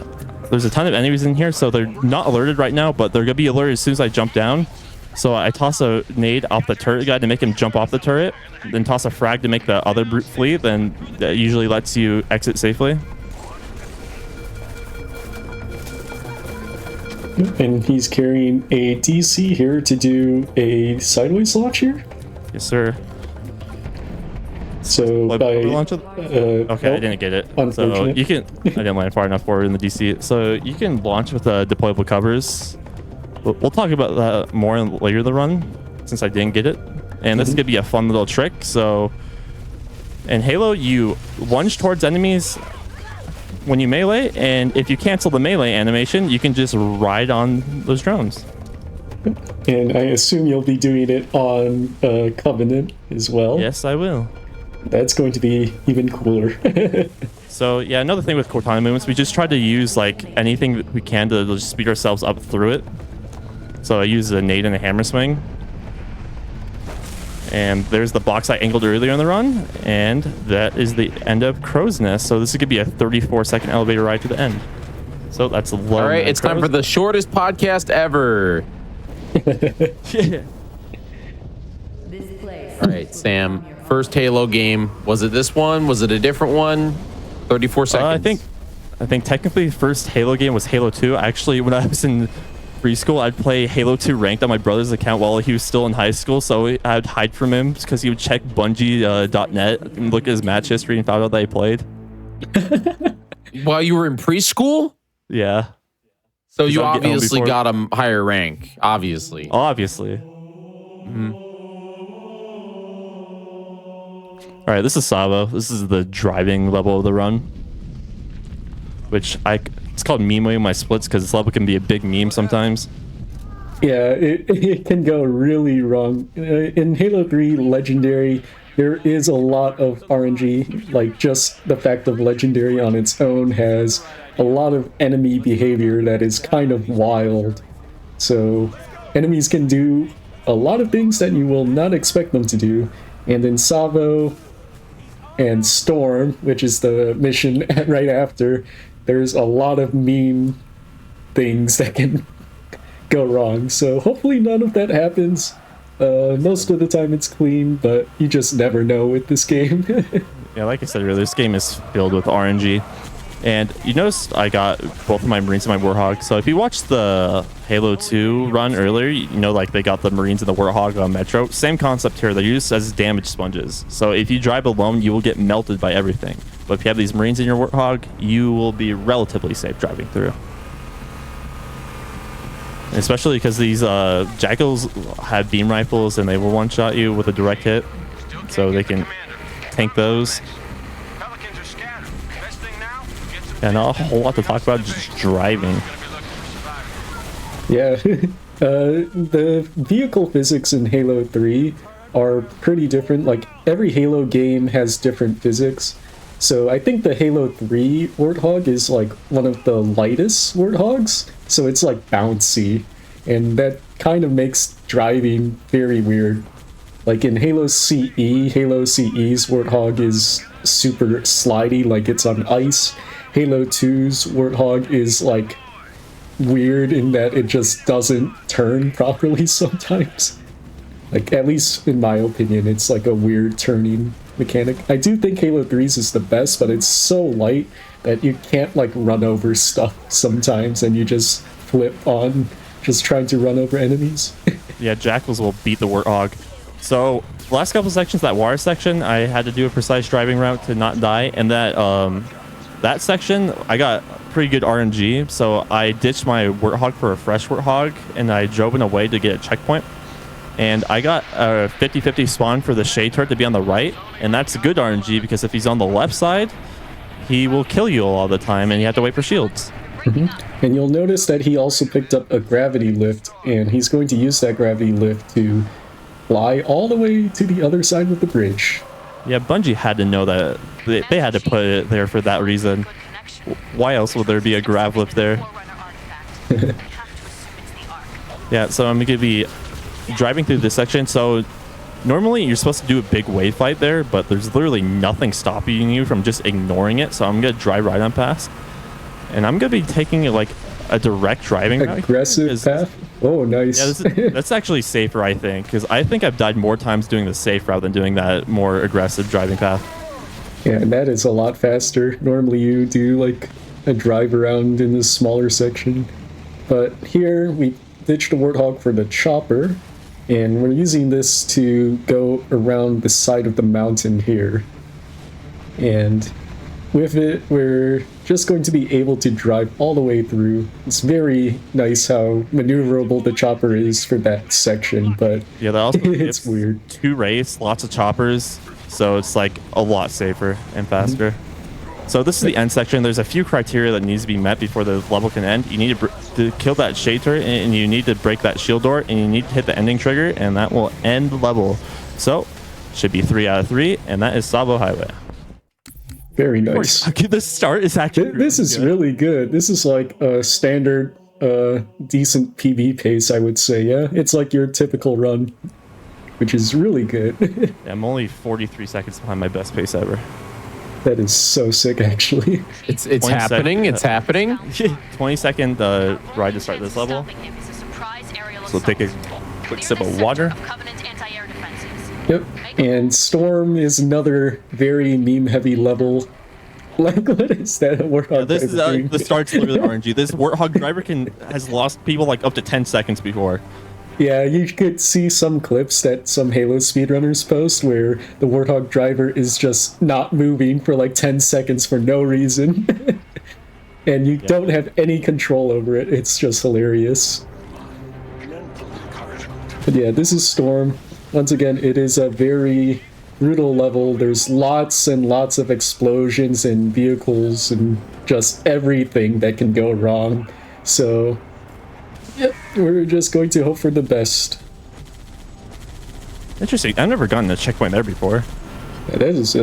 there's a ton of enemies in here, so they're not alerted right now, but they're going to be alerted as soon as I jump down. So I toss a nade off the turret guy to make him jump off the turret, then toss a frag to make the other brute flee, then that usually lets you exit safely. And he's carrying a DC here to do a sideways launch here? Yes, sir. So launch it? Okay, I didn't get it. So you can... I didn't land far enough forward in the DC. So you can launch with deployable covers. We'll talk about that more later in the run, since I didn't get it. And this is going to be a fun little trick. So in Halo, you lunge towards enemies when you melee, and if you cancel the melee animation, you can just ride on those drones. And I assume you'll be doing it on Covenant as well. Yes, I will. That's going to be even cooler. So yeah, another thing with Cortana movements, we just try to use like anything that we can to just speed ourselves up through it. So I use a nade and a hammer swing. And there's the box I angled earlier in the run, and that is the end of Crow's Nest. So this is going to be a 34-second elevator ride to the end. So that's a low. All right, it's time for the shortest podcast ever. Yeah. All right, Sam. First Halo game. Was it this one? Was it a different one? 34 seconds. I think technically first Halo game was Halo 2. Actually, when I was in preschool, I'd play Halo 2 ranked on my brother's account while he was still in high school. So I'd hide from him because he would check Bungie.net and look at his match history and found out that he played. While you were in preschool? Yeah. So you obviously got a higher rank. Obviously. Obviously. Mm-hmm. All right, this is Savo. This is the driving level of the run, which it's called memeing my splits because this level can be a big meme sometimes. Yeah, it can go really wrong. In Halo 3 Legendary, there is a lot of RNG. Like, just the fact of Legendary on its own has a lot of enemy behavior that is kind of wild. So, enemies can do a lot of things that you will not expect them to do. And in Savo and Storm, which is the mission right after, there's a lot of meme things that can go wrong. So hopefully none of that happens. Most of the time it's clean, but you just never know with this game. Yeah, like I said earlier, this game is filled with RNG. And you notice I got both of my Marines and my Warthog. So if you watched the Halo 2 run earlier, you know, like they got the Marines and the Warthog on Metro. Same concept here. They're used as damage sponges. So if you drive alone, you will get melted by everything. But if you have these Marines in your Warthog, you will be relatively safe driving through. Especially because these Jackals have beam rifles and they will one-shot you with a direct hit. So they can tank those. And not a whole lot to talk about, just driving. Yeah, the vehicle physics in Halo 3 are pretty different. Like, every Halo game has different physics. So I think the Halo 3 Warthog is like one of the lightest Warthogs. So it's like bouncy. And that kind of makes driving very weird. Like in Halo CE's Warthog is super slidey, like it's on ice. Halo 2's Warthog is like weird in that it just doesn't turn properly sometimes. Like, at least in my opinion, it's like a weird turning mechanic. I do think Halo 3's is the best, but it's so light that you can't like run over stuff sometimes, and you just flip on just trying to run over enemies. Yeah, Jackals will beat the Warthog. So the last couple sections, that water section, I had to do a precise driving route to not die, and that section I got pretty good RNG, so I ditched my Warthog for a fresh Warthog, and I drove in a way to get a checkpoint. And I got a 50-50 spawn for the shade turret to be on the right, and that's good RNG because if he's on the left side, he will kill you all the time, and you have to wait for shields. And you'll notice that he also picked up a gravity lift, and he's going to use that gravity lift to fly all the way to the other side of the bridge. Yeah, Bungie had to know that. They had to put it there for that reason. Why else would there be a grav lift there? Yeah, so I'm going to be driving through this section. So normally you're supposed to do a big wave fight there, but there's literally nothing stopping you from just ignoring it. So I'm going to drive right on past. And I'm going to be taking like a direct driving route. Aggressive path? Oh, nice. Yeah, that's actually safer, I think, because I think I've died more times doing the safe route than doing that more aggressive driving path. Yeah, and that is a lot faster. Normally you do like a drive around in this smaller section. But here we ditched the Warthog for the chopper, and we're using this to go around the side of the mountain here. And with it, we're just going to be able to drive all the way through. It's very nice how maneuverable the chopper is for that section, but yeah, that also it's weird. 2 wraiths, lots of choppers, so it's like a lot safer and faster. So this is the end section. There's a few criteria that needs to be met before the level can end. You need to kill that shade turret, and you need to break that shield door, and you need to hit the ending trigger, and that will end the level. So should be 3 out of 3, and that is Savo Highway. Very nice. Okay, the start is actually this is really good. This is like a standard, decent PB pace, I would say. Yeah, it's like your typical run, which is really good. Yeah, I'm only 43 seconds behind my best pace ever. That is so sick, actually. It's happening. It's happening. 20-second ride to start this level. So take a quick sip of water. Yep, and Storm is another very meme-heavy level. Like, what is that? Warthog this is the start's literally RNG. This Warthog driver has lost people like up to 10 seconds before. Yeah, you could see some clips that some Halo speedrunners post where the Warthog driver is just not moving for like 10 seconds for no reason. And you don't have any control over it. It's just hilarious. But yeah, this is Storm. Once again, it is a very brutal level. There's lots and lots of explosions and vehicles and just everything that can go wrong. So, yep, we're just going to hope for the best. Interesting. I've never gotten a checkpoint there before. Yeah, that is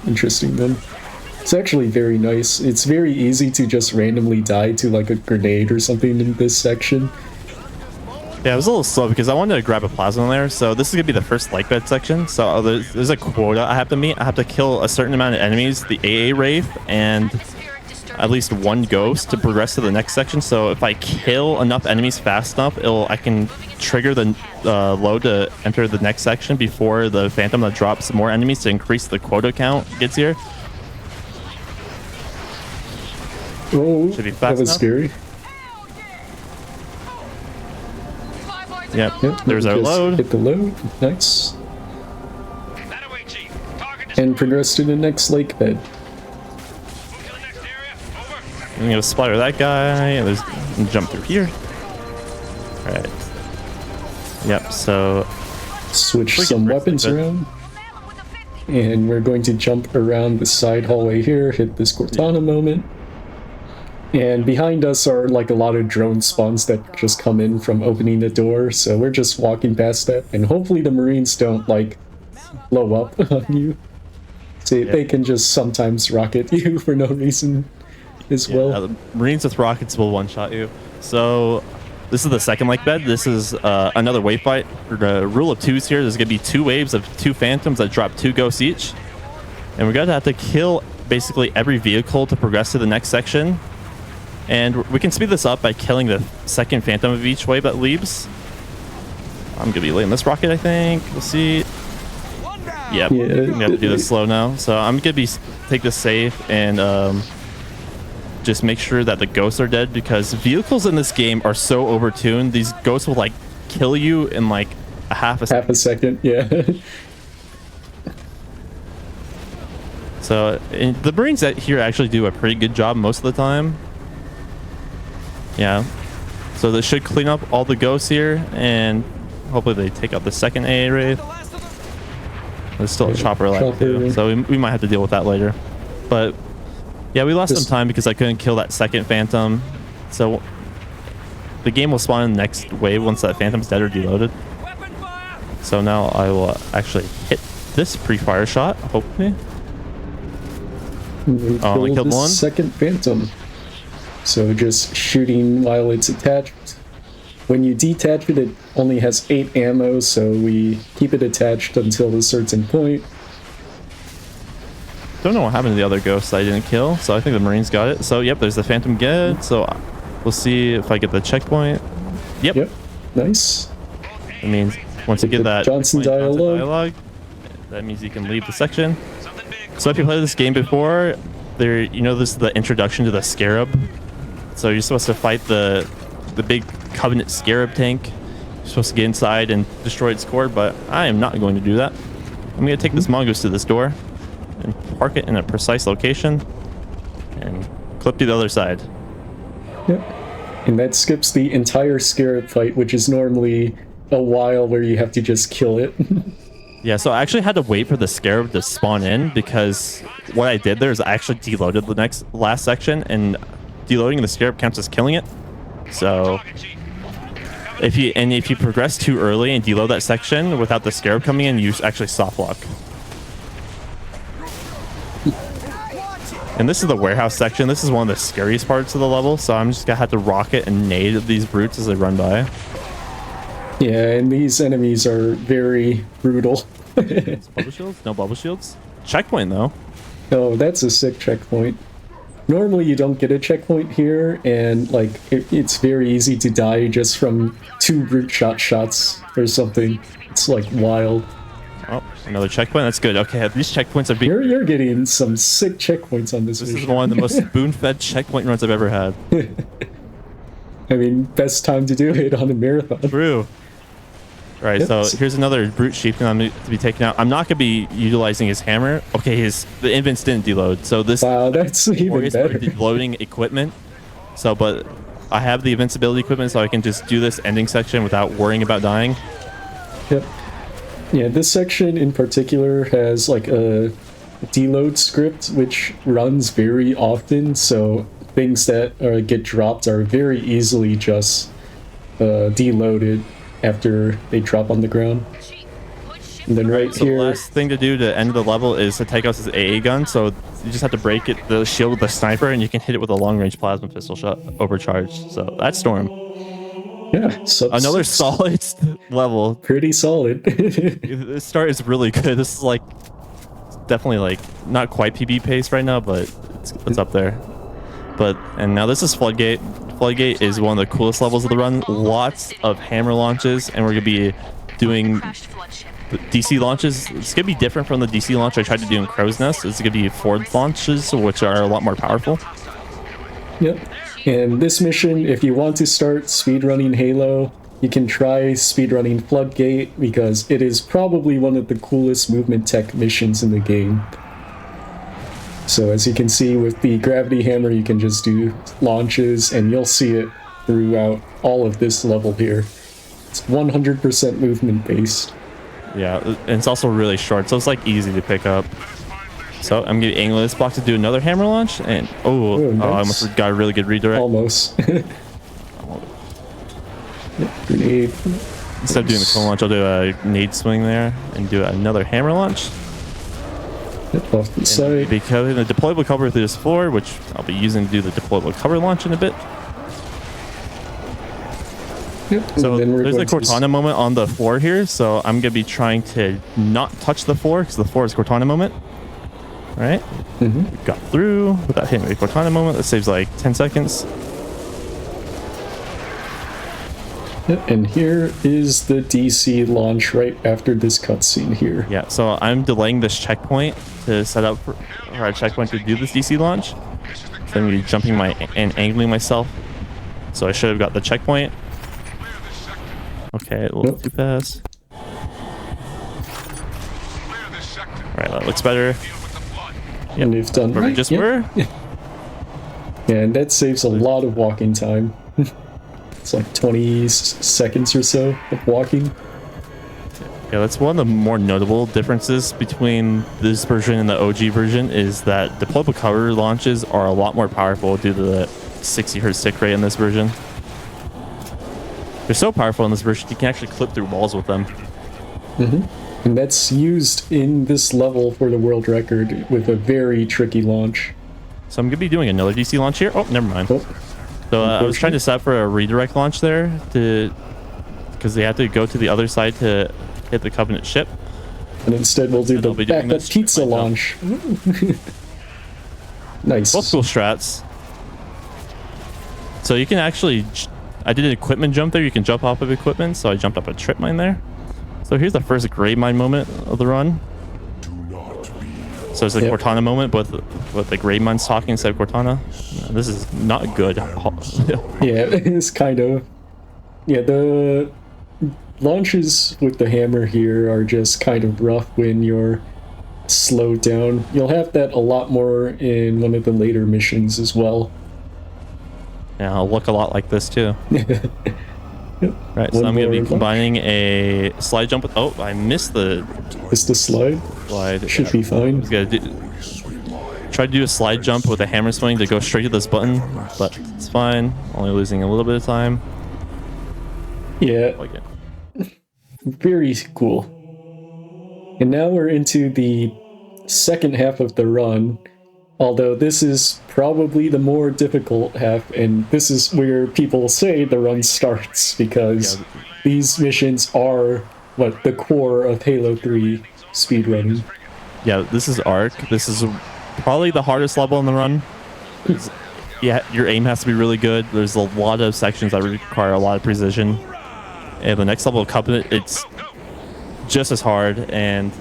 interesting then. It's actually very nice. It's very easy to just randomly die to like a grenade or something in this section. Yeah, it was a little slow because I wanted to grab a plasma in there. So this is going to be the first like bed section. So there's a quota I have to meet. I have to kill a certain amount of enemies, the AA Wraith, and at least 1 ghost to progress to the next section. So if I kill enough enemies fast enough, I can trigger the load to enter the next section before the Phantom that drops more enemies to increase the quota count gets here. Oh, should be fast that was enough. scary. Yep, there's our load. Hit the load. Nice. And progress to the next lake bed. I'm gonna splatter that guy, and jump through here. Alright. Yep, so switch some weapons around. And we're going to jump around the side hallway here, hit this Cortana moment. And behind us are like a lot of drone spawns that just come in from opening the door, so we're just walking past that, and hopefully the Marines don't like blow up on you. See, they can just sometimes rocket you for no reason as well. The Marines with rockets will one-shot you. So this is the second lake bed. This is another wave fight. The rule of 2s here. There's gonna be 2 waves of 2 Phantoms that drop 2 ghosts each, and we're gonna have to kill basically every vehicle to progress to the next section. And we can speed this up by killing the second Phantom of each wave that leaves. I'm gonna be laying this rocket, I think. We'll see. Yep. Yeah. We have to do this slow now. So I'm gonna take this safe and just make sure that the ghosts are dead, because vehicles in this game are so overtuned. These ghosts will like kill you in like half a second. Yeah. So the Marines here actually do a pretty good job most of the time. Yeah. So this should clean up all the ghosts here, and hopefully they take out the second AA Wraith. There's still a chopper alive too, so we might have to deal with that later. But yeah, we lost some time because I couldn't kill that second Phantom. So the game will spawn in the next wave once that Phantom's dead or deloaded. So now I will actually hit this pre-fire shot, hopefully. Oh, I killed one. Second Phantom. So just shooting while it's attached. When you detach it, it only has 8 ammo, so we keep it attached until a certain point. Don't know what happened to the other ghosts I didn't kill, so I think the Marines got it. So yep, there's the Phantom Ged, so we'll see if I get the checkpoint. Yep. Nice. That means once you get that Johnson dialogue, that means you can leave the section. So if you played this game before, this is the introduction to the Scarab. So you're supposed to fight the big Covenant Scarab tank. You're supposed to get inside and destroy its core, but I am not going to do that. I'm going to take this mongoose to this door and park it in a precise location and clip to the other side. Yep. And that skips the entire Scarab fight, which is normally a while where you have to just kill it. Yeah, so I actually had to wait for the Scarab to spawn in, because what I did there is I actually deloaded the last section, and deloading the Scarab counts as killing it. So if you progress too early and deload that section without the Scarab coming in, you actually soft lock. And this is the warehouse section. This is one of the scariest parts of the level, so I'm just gonna have to rocket and nade these brutes as they run by. Yeah, and these enemies are very brutal. Bubble shields? No bubble shields? Checkpoint though. Oh, that's a sick checkpoint. Normally you don't get a checkpoint here, and like it's very easy to die just from 2 brute shots or something. It's like wild. Oh, another checkpoint. That's good. Okay, these checkpoints are being... You're getting some sick checkpoints on this mission. This is one of the most spoon-fed checkpoint runs I've ever had. I mean, best time to do it on a marathon. True. Right, so here's another brute chieftain I'm going to be taking out. I'm not going to be utilizing his hammer. Okay, the invents didn't deload. So this... Wow, that's even better. Deloading equipment. So, but I have the invincibility equipment, so I can just do this ending section without worrying about dying. Yep. Yeah, this section in particular has like a deload script, which runs very often, so things that get dropped are very easily just deloaded after they drop on the ground. And then right so here... the last thing to do to end the level is to take out this AA gun, so you just have to break the shield with the sniper, and you can hit it with a long-range plasma pistol shot overcharged. So that's Storm. Yeah, so another solid level. Pretty solid. This start is really good. This is like definitely like not quite PB pace right now, but it's up there. And now this is Floodgate. Floodgate is one of the coolest levels of the run. Lots of hammer launches, and we're gonna be doing DC launches. It's gonna be different from the DC launch I tried to do in Crow's Nest. It's gonna be forward launches, which are a lot more powerful. Yep. And this mission, if you want to start speedrunning Halo, you can try speedrunning Floodgate, because it is probably one of the coolest movement tech missions in the game. So as you can see with the gravity hammer, you can just do launches, and you'll see it throughout all of this level here. It's 100% movement based. Yeah, and it's also really short, so it's like easy to pick up. So I'm gonna angle this block to do another hammer launch, and nice. I almost got a really good redirect. Almost. Grenade. Instead of doing the clone launch, I'll do a nade swing there and do another hammer launch. Off the side. Because the deployable cover through this floor, which I'll be using to do the deployable cover launch in a bit. Yep. So there's a Cortana moment on the floor here, so I'm going to be trying to not touch the floor, because the floor is Cortana moment. All right? Got through without hitting the Cortana moment. That saves like 10 seconds. And here is the DC launch right after this cutscene here. Yeah, so I'm delaying this checkpoint to set up for a checkpoint to do this DC launch. So I'm going to be jumping and angling myself. So I should have got the checkpoint. Okay, a little too fast. Alright, that looks better. Yep. And they've done where we just were. Yeah, and that saves a lot of walking time. It's like 20 seconds or so of walking. Yeah, that's one of the more notable differences between this version and the OG version is that deployable cover launches are a lot more powerful due to the 60 Hz tick rate in this version. They're so powerful in this version, you can actually clip through walls with them. And that's used in this level for the world record with a very tricky launch. So I'm going to be doing another DC launch here. Oh, never mind. So I was trying to set up for a redirect launch there because they have to go to the other side to hit the Covenant ship. And instead we'll do the backup pizza launch. Nice. Both cool strats. So you can actually... I did an equipment jump there. You can jump off of equipment. So I jumped up a trip mine there. So here's the first grade mine moment of the run. So it's a Cortana moment, but with the grade mines talking instead of Cortana. This is not good. Yeah, it's kind of... Yeah, the launches with the hammer here are just kind of rough when you're slowed down. You'll have that a lot more in one of the later missions as well. Yeah, I'll look a lot like this too. Right, so I'm going to be combining a slide jump with... Oh, I missed the... Missed the slide? Should be fine. Try to do a slide jump with a hammer swing to go straight to this button, but it's fine. Only losing a little bit of time. Yeah. Very cool. And now we're into the second half of the run. Although this is probably the more difficult half, and this is where people say the run starts, because these missions are, the core of Halo 3 speedrunning. Yeah, this is Arc. This is probably the hardest level in the run. Yeah, your aim has to be really good. There's a lot of sections that require a lot of precision. And the next level of Covenant, it's just as hard, and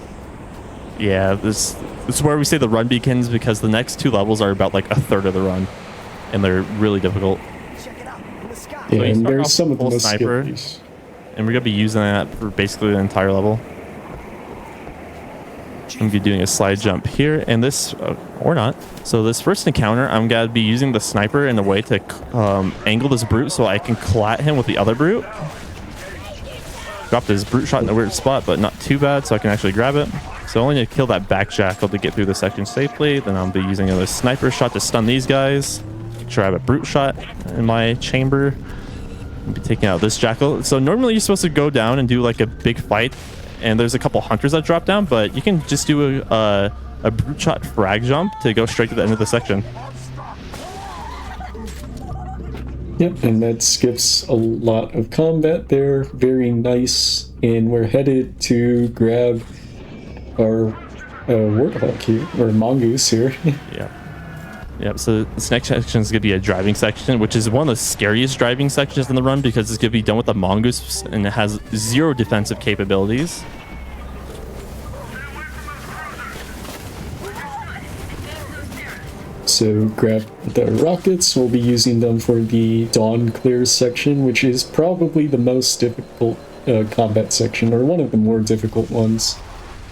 yeah, this is where we say the run begins, because the next two levels are about like a third of the run, and they're really difficult. Yeah, and there's some of the most sniper, and we're gonna be using that for basically the entire level. I'm gonna be doing a slide jump here, and this or not. So this first encounter, I'm gonna be using the sniper in a way to angle this brute so I can collat him with the other brute. Dropped his brute shot in a weird spot, but not too bad, so I can actually grab it. So I only need to kill that back jackal to get through the section safely. Then I'll be using another sniper shot to stun these guys. Make sure I have a brute shot in my chamber. I'll be taking out this jackal. So normally you're supposed to go down and do like a big fight, and there's a couple hunters that drop down, but you can just do a brute shot frag jump to go straight to the end of the section. Yep, and that skips a lot of combat there. Very nice. And we're headed to grab our Warthog here, or Mongoose here. Yep, so this next section is going to be a driving section, which is one of the scariest driving sections in the run, because it's going to be done with the Mongoose, and it has 0 defensive capabilities. So grab the rockets. We'll be using them for the Dawn Clear section, which is probably the most difficult combat section, or one of the more difficult ones.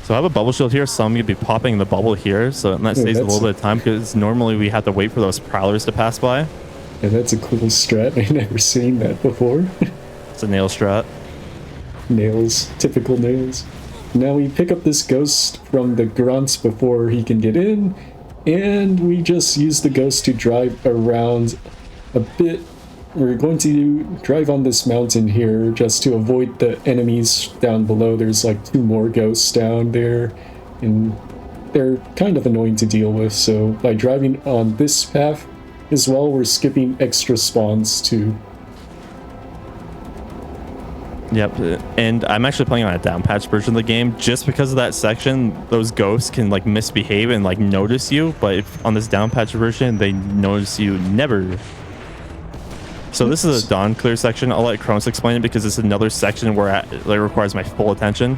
So I have a bubble shield here, so I'm going to be popping the bubble here, so that saves a little bit of time, because normally we have to wait for those prowlers to pass by. Yeah, that's a cool strat. I've never seen that before. It's a nail strat. Nails. Typical nails. Now we pick up this ghost from the grunts before he can get in, and we just use the ghost to drive around a bit. We're going to drive on this mountain here just to avoid the enemies down below. There's like 2 more ghosts down there, and they're kind of annoying to deal with. So by driving on this path as well, we're skipping extra spawns too. Yep, and I'm actually playing on a down patch version of the game just because of that section. Those ghosts can like misbehave and like notice you, but if on this down patch version, they notice you never. So this is a dawn clear section. I'll let Kronos explain it because it's another section where it requires my full attention.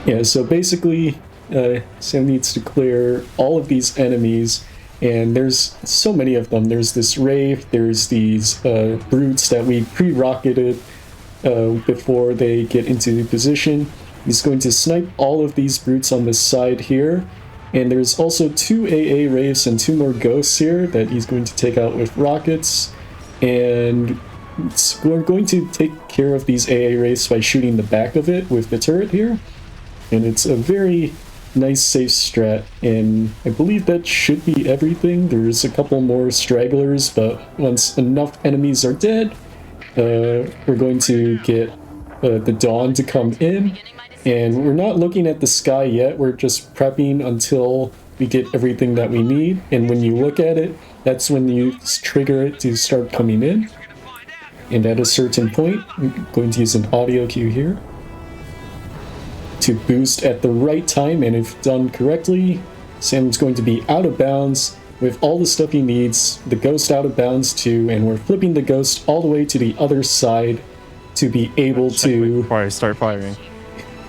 Yeah, so basically, Sam needs to clear all of these enemies, and there's so many of them. There's this Wraith, there's these brutes that we pre-rocketed before they get into position. He's going to snipe all of these brutes on this side here, and there's also 2 AA Wraiths and 2 more Ghosts here that he's going to take out with rockets, and we're going to take care of these AA Wraiths by shooting the back of it with the turret here, and it's a very nice safe strat, and I believe that should be everything. There's a couple more stragglers, but once enough enemies are dead, we're going to get the dawn to come in, and we're not looking at the sky yet. We're just prepping until we get everything that we need, and when you look at it, that's when you trigger it to start coming in. And at a certain point, I'm going to use an audio cue here to boost at the right time, and if done correctly, Sam's going to be out of bounds with all the stuff he needs, the Ghost out of bounds too, and we're flipping the Ghost all the way to the other side to be able to... Before I start firing.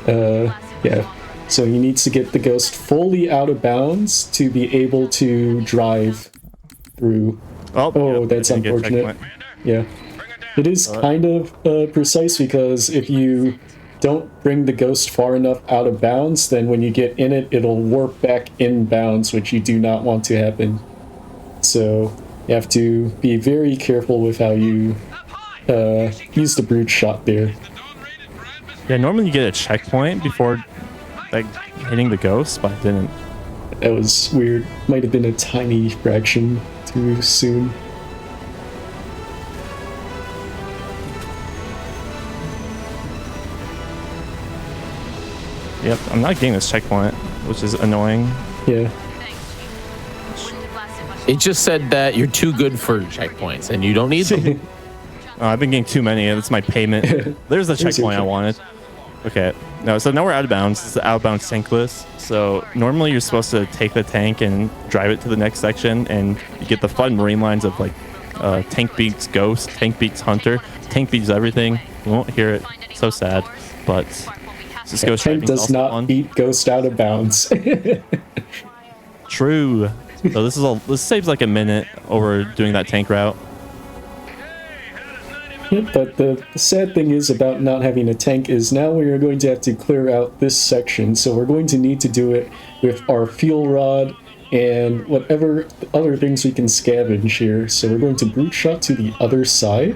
Yeah. So he needs to get the Ghost fully out of bounds to be able to drive through. Oh, that's unfortunate. Yeah. It is kind of precise, because if you don't bring the Ghost far enough out of bounds, then when you get in it, it'll warp back in bounds, which you do not want to happen. So you have to be very careful with how you use the brute shot there. Yeah, normally you get a checkpoint before like hitting the Ghost, but I didn't. That was weird. Might have been a tiny fraction too soon. Yep, I'm not getting this checkpoint, which is annoying. Yeah. It just said that you're too good for checkpoints and you don't need them. I've been getting too many. That's my payment. There's the checkpoint I wanted. Okay. No, so now we're out of bounds. It's the outbound tankless. So normally you're supposed to take the tank and drive it to the next section, and you get the fun marine lines of like tank beats Ghost, tank beats Hunter, tank beats everything. You won't hear it. So sad. But just Ghost tank does not fun. Beat Ghost out of bounds. True. So this saves like a minute over doing that tank route. But the sad thing is about not having a tank is now we are going to have to clear out this section, so we're going to need to do it with our fuel rod and whatever other things we can scavenge here. So we're going to brute shot to the other side.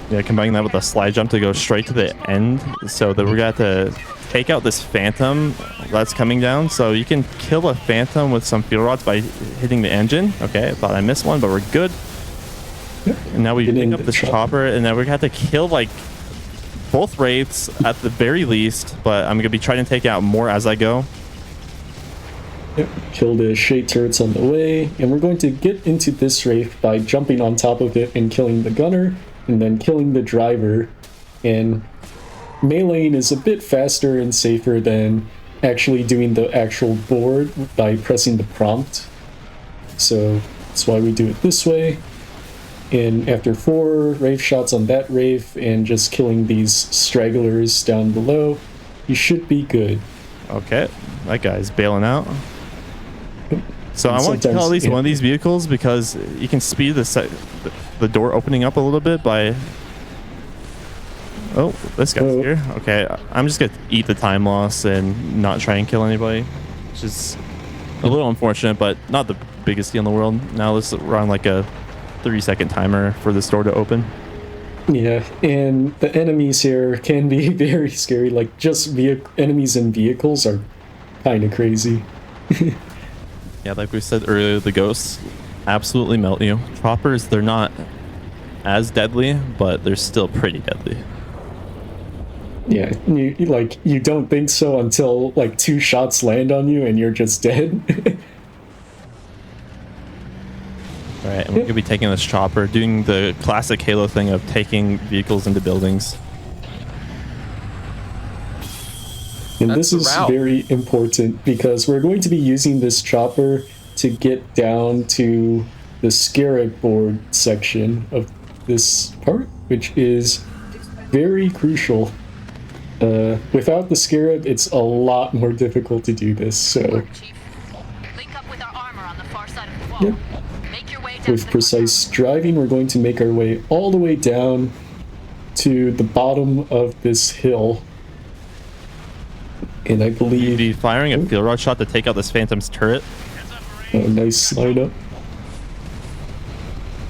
Yeah, combining that with a slide jump to go straight to the end, so that we're going to have to take out this Phantom that's coming down. So you can kill a Phantom with some fuel rods by hitting the engine. Okay, I thought I missed one, but we're good. And now we pick up the chopper, and then we're gonna have to kill like both Wraiths at the very least, but I'm gonna be trying to take out more as I go. Yep, kill the shade turrets on the way, and we're going to get into this Wraith by jumping on top of it and killing the gunner, and then killing the driver. And meleeing is a bit faster and safer than actually doing the actual board by pressing the prompt. So that's why we do it this way. And after 4 Wraith shots on that Wraith and just killing these stragglers down below, you should be good. Okay, that guy's bailing out. So I want to kill at least one of these vehicles because you can speed the door opening up a little bit by... Oh, this guy's here. Okay, I'm just going to eat the time loss and not try and kill anybody, which is a little unfortunate, but not the biggest deal in the world. Now let's run like a 30-second timer for this door to open. Yeah, and the enemies here can be very scary. Like, just enemies in vehicles are kind of crazy. Yeah, like we said earlier, the Ghosts absolutely melt you. Choppers, they're not as deadly, but they're still pretty deadly. Yeah, you don't think so until like 2 shots land on you and you're just dead. Alright, and we're going to be taking this chopper, doing the classic Halo thing of taking vehicles into buildings. And this is very important because we're going to be using this chopper to get down to the scarab board section of this part, which is very crucial. Without the scarab, it's a lot more difficult to do this, so... Link up with our armor on the far side of the wall. Yep. Make your way down With to the precise driving, we're going to make our way all the way down to the bottom of this hill. And I believe... You'd be firing a field rod shot to take out this Phantom's turret. Oh, nice lineup.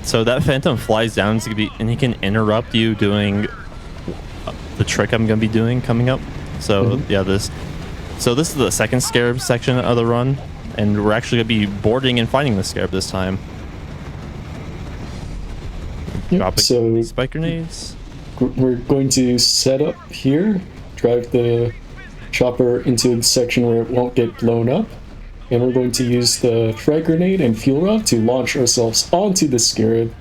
So that Phantom flies down and he can interrupt you doing the trick I'm going to be doing coming up. So yeah, this is the second Scarab section of the run, and we're actually going to be boarding and finding the Scarab this time. Dropping so these spike grenades. We're going to set up here, drive the chopper into a section where it won't get blown up, and we're going to use the frag grenade and fuel rod to launch ourselves onto the Scarab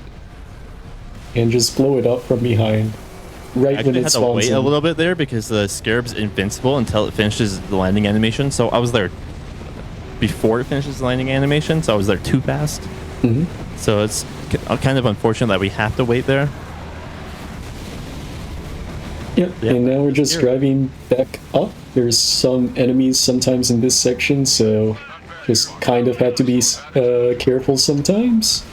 and just blow it up from behind. Right when it spawns in. I had to wait a little bit there because the Scarab's invincible until it finishes the landing animation. So I was there before it finishes the landing animation, so I was there too fast. So it's kind of unfortunate that we have to wait there. Yep, and now we're just driving back up. There's some enemies sometimes in this section, so just kind of have to be careful sometimes.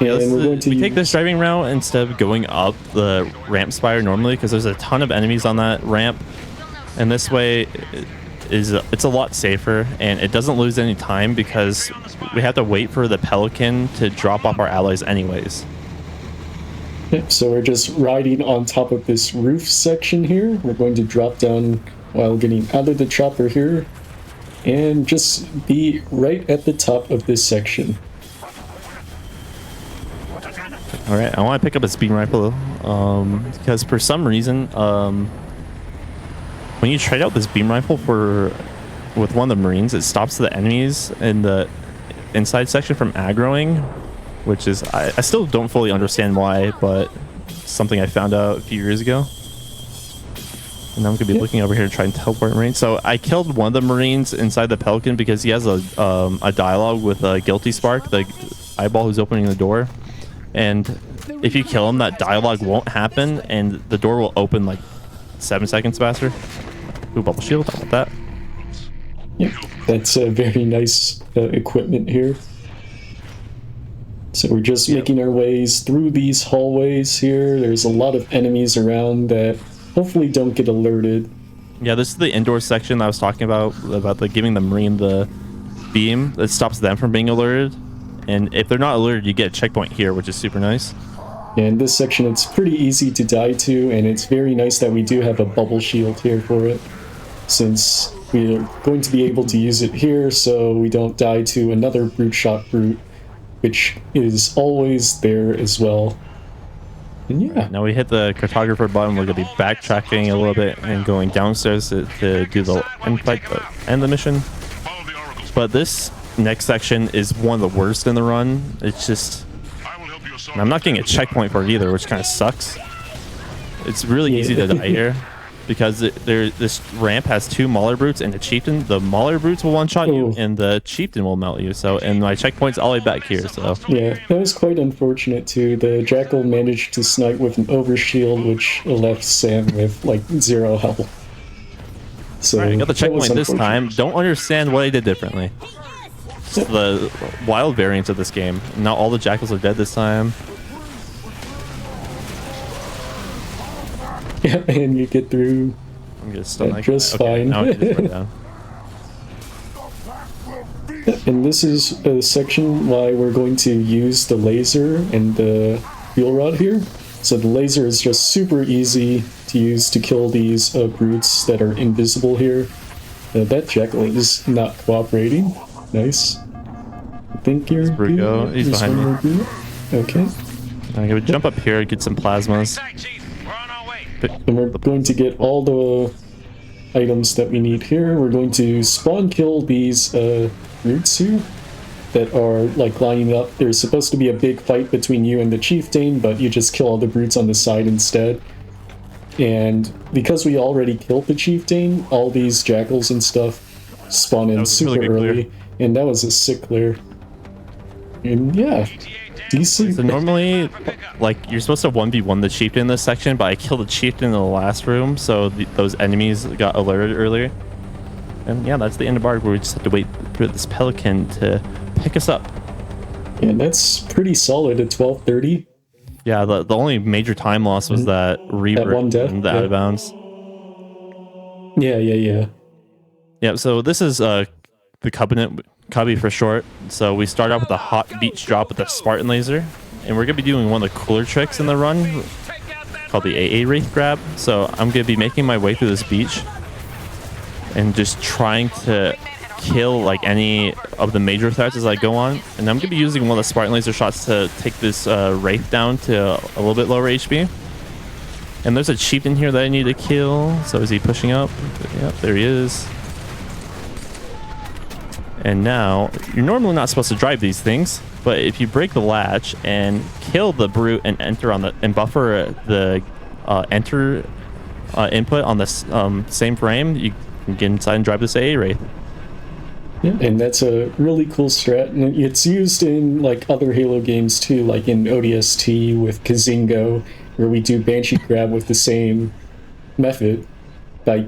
Yeah, we take this driving route instead of going up the ramp spire normally, because there's a ton of enemies on that ramp, and this way it's a lot safer, and it doesn't lose any time because we have to wait for the Pelican to drop off our allies anyways. Yep, so we're just riding on top of this roof section here. We're going to drop down while getting out of the chopper here and just be right at the top of this section. Alright, I want to pick up a speed rifle because for some reason when you trade out this beam rifle with one of the Marines, it stops the enemies in the inside section from aggroing, which is I still don't fully understand why, but something I found out a few years ago. And I'm gonna be looking over here to try and teleport Marine. So I killed one of the Marines inside the Pelican because he has a dialogue with Guilty Spark, the eyeball who's opening the door. And if you kill him, that dialogue won't happen, and the door will open like 7 seconds faster. Ooh, bubble shield, I want that. Yep, that's a very nice equipment here. So we're just making our ways through these hallways here. There's a lot of enemies around that hopefully don't get alerted. Yeah, this is the indoor section that I was talking about giving the Marine the beam that stops them from being alerted. And if they're not alerted, you get a checkpoint here, which is super nice. Yeah, in this section, it's pretty easy to die to, and it's very nice that we do have a bubble shield here for it, since we're going to be able to use it here so we don't die to another brute shot brute, which is always there as well. And yeah. Now we hit the cartographer button. We're going to be backtracking a little bit and going downstairs to do the end fight and the mission. But this next section is one of the worst in the run. It's just, I'm not getting a checkpoint for it either, which kind of sucks. It's really easy to die here because this ramp has two Mauler brutes and a chieftain. The Mauler brutes will one-shot you, and the chieftain will melt you. So, and my checkpoint's all the way back here. So yeah, that was quite unfortunate too. The Jackal managed to snipe with an overshield, which left Sam with like 0 health. So I got the checkpoint this time. Don't understand what I did differently. It's the wild variants of this game. Not all the Jackals are dead this time. Yeah, and you get through just fine. Now it just went down. And this is a section why we're going to use the laser and the fuel rod here. So the laser is just super easy to use to kill these brutes that are invisible here. That Jackal is not cooperating. Nice. I think you're good. He's behind me. Okay. I'm gonna jump up here and get some plasmas. And we're going to get all the items that we need here. We're going to spawn kill these brutes here that are like lining up. There's supposed to be a big fight between you and the chieftain, but you just kill all the brutes on the side instead. And because we already killed the chieftain, all these jackals and stuff spawn in super early. And that was a sick clear. And yeah, decent. So normally, like, you're supposed to 1v1 the chieftain in this section, but I killed the chieftain in the last room, so those enemies got alerted earlier. And yeah, that's the end of our, where we just have to wait for this pelican to pick us up. And that's pretty solid at 12:30. Yeah, the only major time loss was that revert one death, and the out of bounds. Yeah. Yeah, so this is the Covenant, Cubby for short. So we start out with a hot beach drop with the Spartan laser, and we're gonna be doing one of the cooler tricks in the run called the AA Wraith grab. So I'm gonna be making my way through this beach and just trying to kill like any of the major threats as I go on. And I'm gonna be using one of the Spartan laser shots to take this Wraith down to a little bit lower HP. And there's a chieftain here that I need to kill. So is he pushing up? Yep, there he is. And now, you're normally not supposed to drive these things, but if you break the latch and kill the brute and enter on the and buffer the enter input on this same frame, you can get inside and drive this AA Wraith. Yeah, and that's a really cool strat, and it's used in like other Halo games too, like in ODST with Kazingo, where we do Banshee grab with the same method. By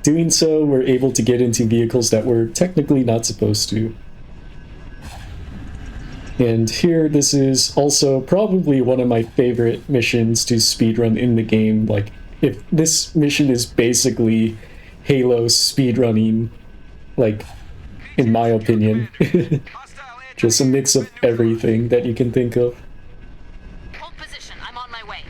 doing so, we're able to get into vehicles that we're technically not supposed to. And here, this is also probably one of my favorite missions to speedrun in the game. Like, if this mission is basically Halo speedrunning, like, in my opinion. Just a mix of everything that you can think of. Hold position. I'm on my way.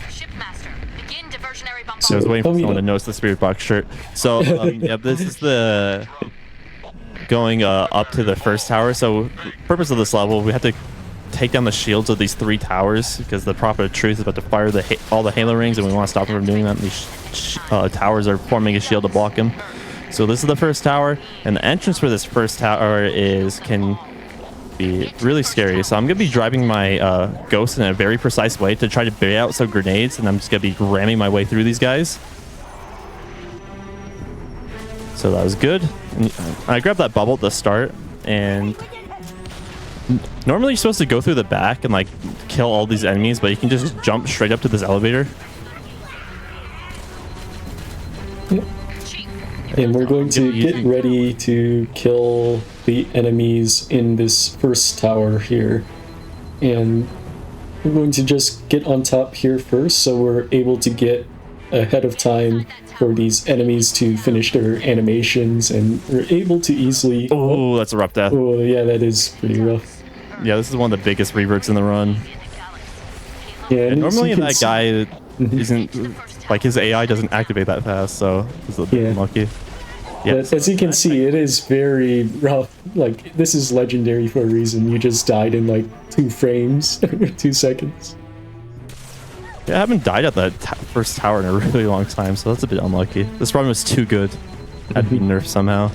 Shipmaster, begin diversionary bombardment. So I was waiting for someone to notice the Spirit Box shirt. So yeah, this is the going up to the first tower. So purpose of this level, we have to take down the shields of these 3 towers because the Prophet of Truth is about to fire all the Halo rings, and we want to stop them from doing that. And these towers are forming a shield to block him. So this is the first tower, and the entrance for this first tower can be really scary. So I'm going to be driving my Ghost in a very precise way to try to bait out some grenades, and I'm just going to be ramming my way through these guys. So that was good. And I grabbed that bubble at the start, and normally you're supposed to go through the back and like kill all these enemies, but you can just jump straight up to this elevator. And we're going to get ready to kill the enemies in this first tower here. And we're going to just get on top here first, so we're able to get ahead of time for these enemies to finish their animations, and we're able to easily... Oh, that's a rough death. Oh, yeah, that is pretty rough. Yeah, this is one of the biggest reverts in the run. Yeah, and normally that guy isn't... Like, his AI doesn't activate that fast, so it's a bit unlucky. Yeah, as you can see, it is very rough. Like, this is legendary for a reason. You just died in like 2 frames, 2 seconds. Yeah, I haven't died at that first tower in a really long time, so that's a bit unlucky. This run was too good. Had to be nerfed somehow.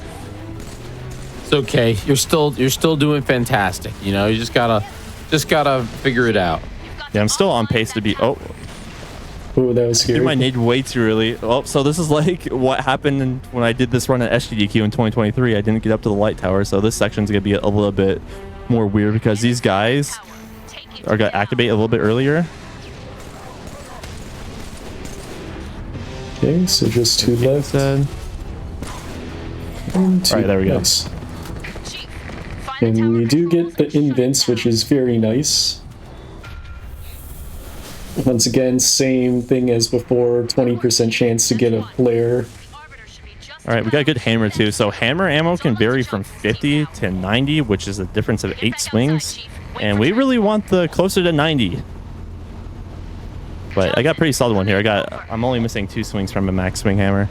It's okay. You're still doing fantastic. You know, you just gotta figure it out. Yeah, I'm still on pace to be. Oh, that was scary. I did my nade way too early. Oh, so this is like what happened when I did this run at GDQ in 2023. I didn't get up to the light tower, so this section's gonna be a little bit more weird because these guys are gonna activate a little bit earlier. Okay, so just 2 left. All right, there we go. Nice. And you do get the invents, which is very nice. Once again, same thing as before, 20% chance to get a flare. All right, we got a good hammer too. So hammer ammo can vary from 50 to 90, which is a difference of 8 swings. And we really want the closer to 90. But I got a pretty solid one here. I'm only missing 2 swings from a max swing hammer.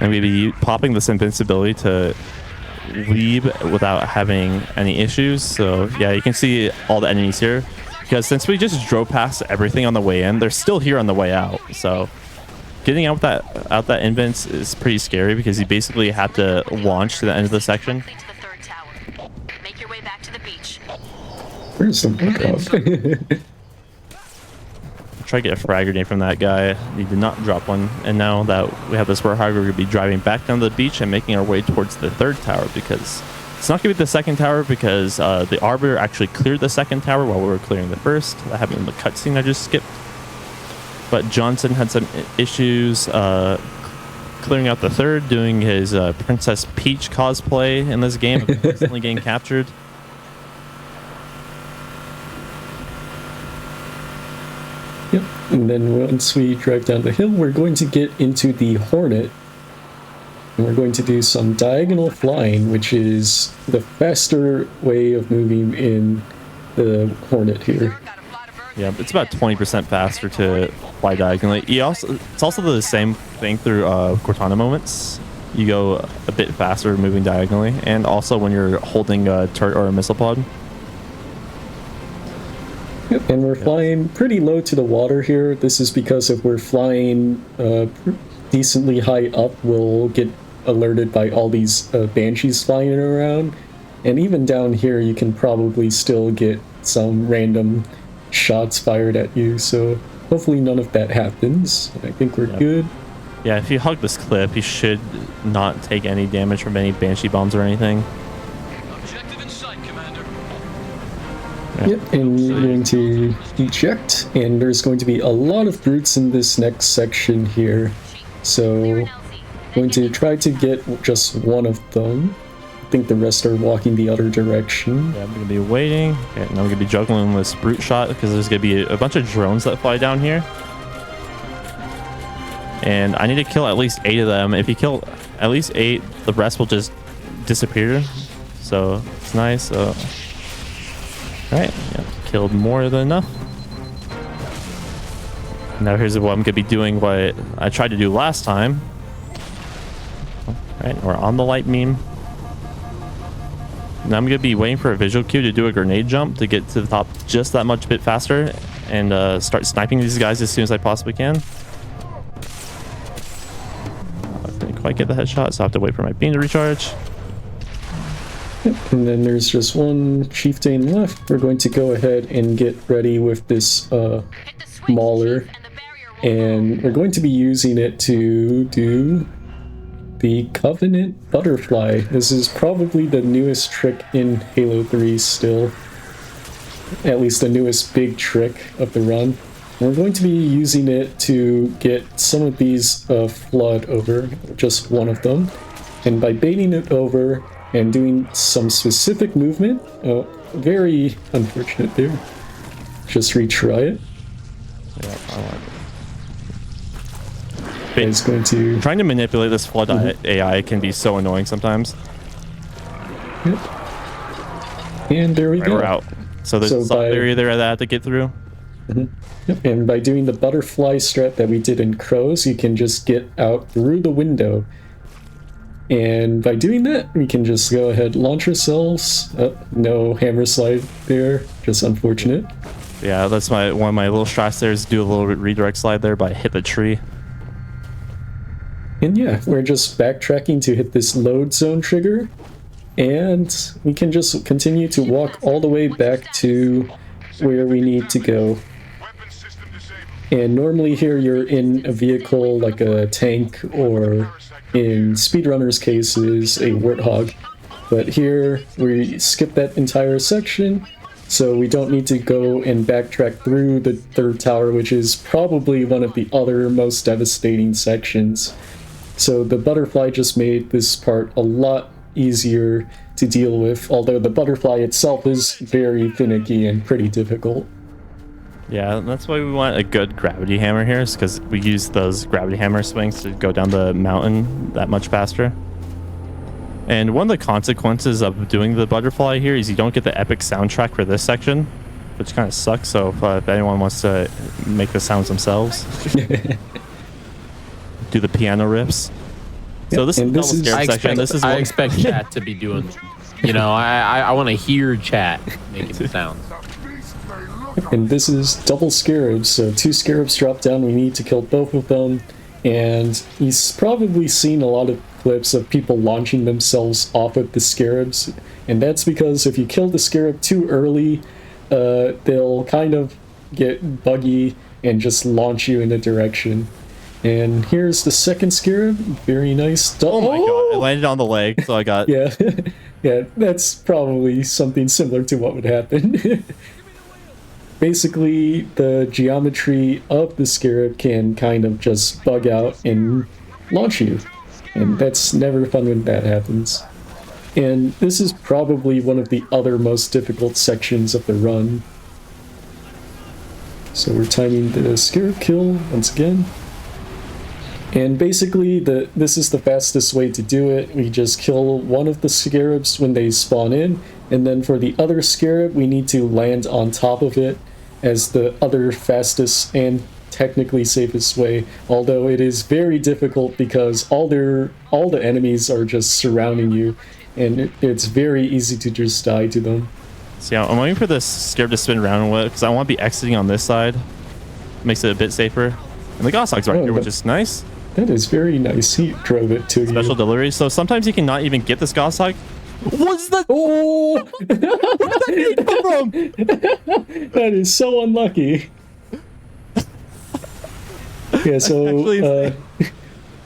And we'd be popping this invincibility to leave without having any issues. So yeah, you can see all the enemies here. Because since we just drove past everything on the way in, they're still here on the way out. So getting out that invents is pretty scary because you basically have to launch to the end of the section. Make your way back to the beach. Where's the backup? Try to get a frag grenade from that guy. He did not drop one. And now that we have this warthog, we're going to be driving back down to the beach and making our way towards the 3rd tower because It's not going to be the second tower because the Arbiter actually cleared the second tower while we were clearing the first. That happened in the cutscene I just skipped. But Johnson had some issues clearing out the third, doing his Princess Peach cosplay in this game, constantly getting captured. Yep, and then once we drive down the hill, we're going to get into the Hornet. And we're going to do some diagonal flying, which is the faster way of moving in the Hornet here. Yeah, it's about 20% faster to fly diagonally. It's also the same thing through Cortana moments. You go a bit faster moving diagonally, and also when you're holding a turret or a missile pod. Yep, and we're flying pretty low to the water here. This is because if we're flying decently high up, we'll get alerted by all these banshees flying around. And even down here, you can probably still get some random shots fired at you. So hopefully none of that happens. I think we're good. Yeah, if you hug this cliff, you should not take any damage from any banshee bombs or anything. Objective in sight, Commander. Yep, and we're going to eject, and there's going to be a lot of brutes in this next section here. So I'm going to try to get just one of them. I think the rest are walking the other direction. Yeah, I'm going to be waiting. Okay, now I'm going to be juggling this brute shot because there's going to be a bunch of drones that fly down here. And I need to kill at least 8 of them. If you kill at least 8, the rest will just disappear. So it's nice. Alright, yeah, killed more than enough. Now here's what I'm going to be doing, what I tried to do last time. Alright, we're on the light beam. Now I'm going to be waiting for a visual cue to do a grenade jump to get to the top just that much bit faster and start sniping these guys as soon as I possibly can. I didn't quite get the headshot, so I have to wait for my beam to recharge. And then there's just one chieftain left. We're going to go ahead and get ready with this Mauler. And we're going to be using it to do the Covenant Butterfly. This is probably the newest trick in Halo 3 still. At least the newest big trick of the run. And we're going to be using it to get some of these flood over, just one of them. And by baiting it over and doing some specific movement, very unfortunate there. Just retry it. Yeah, I like it. It's going to... Trying to manipulate this flood AI can be so annoying sometimes. Yep. And there we go. We're out. So there's some area there that I have to get through. Yep. And by doing the butterfly strat that we did in Crows, you can just get out through the window. And by doing that, we can just go ahead, launch ourselves. No hammer slide there, just unfortunate. Yeah, that's one of my little strats there is do a little redirect slide there, but I hit the tree. And yeah, we're just backtracking to hit this load zone trigger, and we can just continue to walk all the way back to where we need to go. And normally here you're in a vehicle like a tank, or in Speedrunners' cases, a Warthog. But here we skip that entire section, so we don't need to go and backtrack through the third tower, which is probably one of the other most devastating sections. So the butterfly just made this part a lot easier to deal with, although the butterfly itself is very finicky and pretty difficult. Yeah, that's why we want a good gravity hammer here, is because we use those gravity hammer swings to go down the mountain that much faster. And one of the consequences of doing the butterfly here is you don't get the epic soundtrack for this section, which kind of sucks. So if anyone wants to make the sounds themselves, do the piano riffs. So this is the scared section. This is I expect chat to be doing. You know, I want to hear chat making the sounds. And this is double scarabs, so 2 scarabs drop down, we need to kill both of them. And he's probably seen a lot of clips of people launching themselves off of the scarabs, and that's because if you kill the scarab too early, they'll kind of get buggy and just launch you in a direction. And here's the second scarab, very nice. Oh my god, I landed on the leg, so I got... Yeah, Yeah, that's probably something similar to what would happen. Basically, the geometry of the Scarab can kind of just bug out and launch you. And that's never fun when that happens. And this is probably one of the other most difficult sections of the run. So we're timing the Scarab kill once again. And basically, this is the fastest way to do it. We just kill one of the Scarabs when they spawn in, and then for the other Scarab, we need to land on top of it as the other fastest and technically safest way. Although it is very difficult because all the enemies are just surrounding you, and it's very easy to just die to them. So yeah, I'm waiting for this Scarab to spin around because I want to be exiting on this side. Makes it a bit safer. And the Goshawk's right here, which is nice. That is very nice. He drove it to Special delivery. So sometimes you cannot even get this Goshawk. What's that? Oh! Where did that come from? That is so unlucky. Yeah, so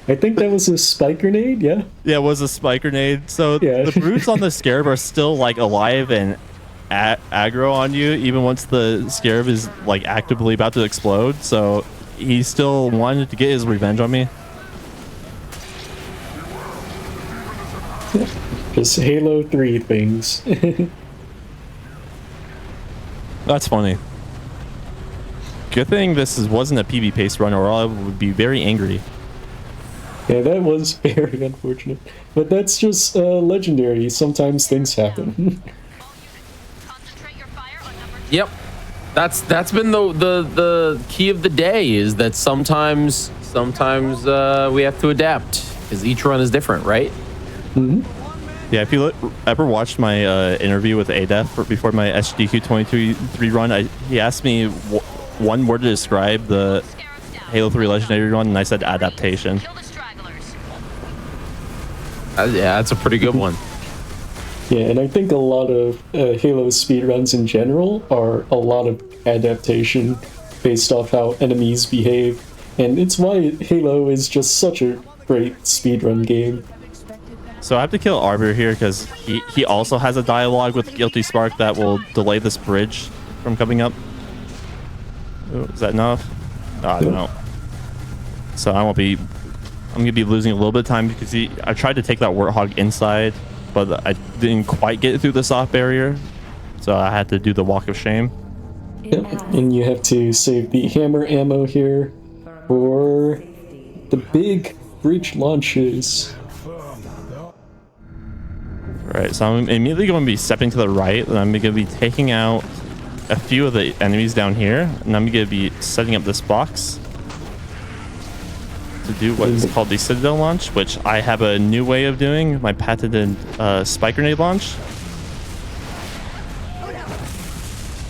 I think that was a spike grenade, yeah? Yeah, it was a spike grenade. So yeah. The brutes on the Scarab are still like alive and aggro on you, even once the Scarab is like actively about to explode. So he still wanted to get his revenge on me. Just Halo 3 things. That's funny. Good thing wasn't a PB-paced run, or I would be very angry. Yeah, that was very unfortunate. But that's just legendary. Sometimes things happen. Yep. That's been the key of the day, is that sometimes we have to adapt because each run is different, right? Mm-hmm. Yeah, if you ever watched my interview with ADEF before my GDQ 23 run, he asked me one word to describe the Halo 3 Legendary run, and I said adaptation. Yeah, that's a pretty good one. Yeah, and I think a lot of Halo speedruns in general are a lot of adaptation based off how enemies behave, and it's why Halo is just such a great speedrun game. So I have to kill Arbor here because he also has a dialogue with Guilty Spark that will delay this bridge from coming up. Ooh, is that enough? No, I don't know. So I'm gonna be losing a little bit of time because I tried to take that Warthog inside, but I didn't quite get through the soft barrier, so I had to do the walk of shame. Yep, and you have to save the hammer ammo here for the big bridge launches. Alright, so I'm immediately going to be stepping to the right, and I'm going to be taking out a few of the enemies down here, and I'm going to be setting up this box to do what is called the Citadel launch, which I have a new way of doing, my patented spike grenade launch.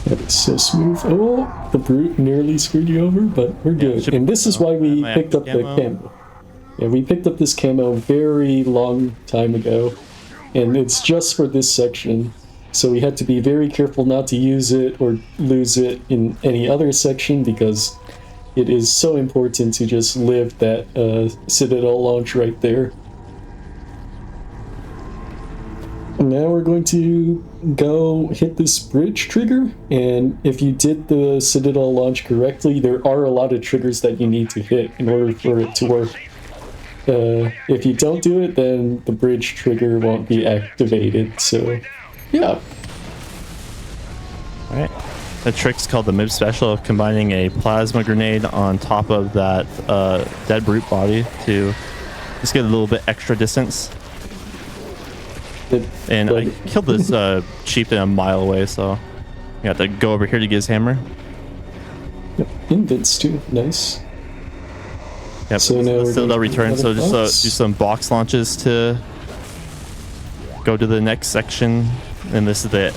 That is so smooth. Oh, the brute nearly screwed you over, but we're good. And this is why we picked up the camo. Yeah, we picked up this camo very long time ago, and it's just for this section. So we had to be very careful not to use it or lose it in any other section, because it is so important to just live that Citadel launch right there. Now we're going to go hit this bridge trigger, and if you did the Citadel launch correctly, there are a lot of triggers that you need to hit in order for it to work. If you don't do it, then the bridge trigger won't be activated, so yeah. Alright. The trick's called the MIB special, combining a plasma grenade on top of that dead brute body to just get a little bit extra distance. And I killed this chieftain a mile away, so I got to go over here to get his hammer. Yep, invents too, nice. Yep, so now still no return, so just do some box launches to go to the next section, and this is going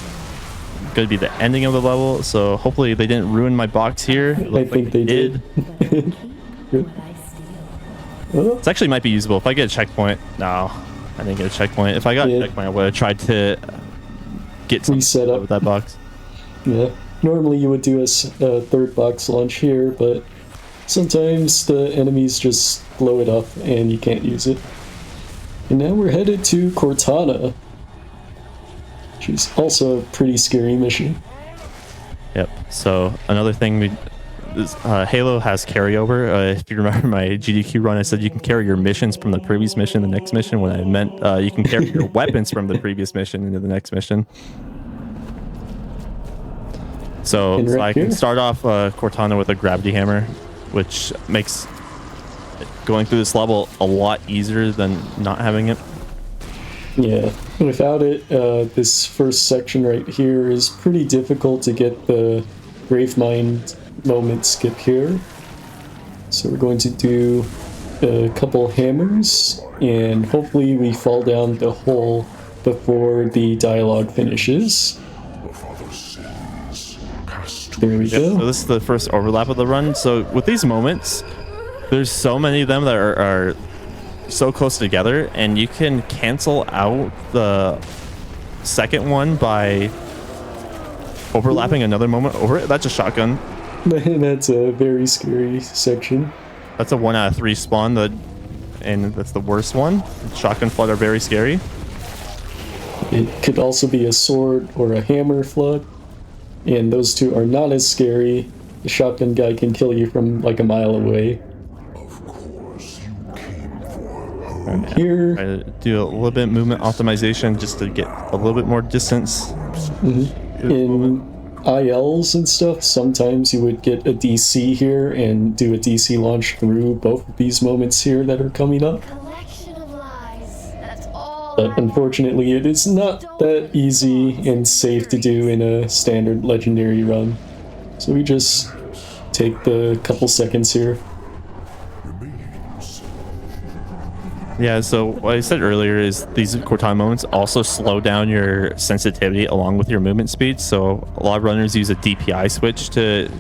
to be the ending of the level, so hopefully they didn't ruin my box here. I think they did. This actually might be usable if I get a checkpoint. No, I didn't get a checkpoint. If I got a checkpoint, I would have tried to get some reset up with that box. Yeah, normally you would do a third box launch here, but sometimes the enemies just blow it up and you can't use it. And now we're headed to Cortana. which is also a pretty scary mission. Yep. So another thing, Halo has carryover. If you remember my GDQ run, I said you can carry your missions from the previous mission to the next mission. When I meant you can carry your weapons from the previous mission into the next mission. So I can start off Cortana with a gravity hammer, which makes going through this level a lot easier than not having it. Yeah, without it, this first section right here is pretty difficult to get the Gravemind moment skip here. So we're going to do a couple hammers, and hopefully we fall down the hole before the dialogue finishes. There we go. So this is the first overlap of the run. So with these moments, there's so many of them that are so close together, and you can cancel out the second one by overlapping another moment over it. That's a shotgun. That's a very scary section. That's a 1 out of 3 spawn, and that's the worst one. Shotgun flood are very scary. It could also be a sword or a hammer flood, and those two are not as scary. The shotgun guy can kill you from like a mile away. Here, try to do a little bit of movement optimization just to get a little bit more distance. In ILs and stuff, sometimes you would get a DC here and do a DC launch through both of these moments here that are coming up. But unfortunately, it is not that easy and safe to do in a standard legendary run. So we just take the couple seconds here. Yeah, so what I said earlier is these Cortana moments also slow down your sensitivity along with your movement speed. So a lot of runners use a DPI switch to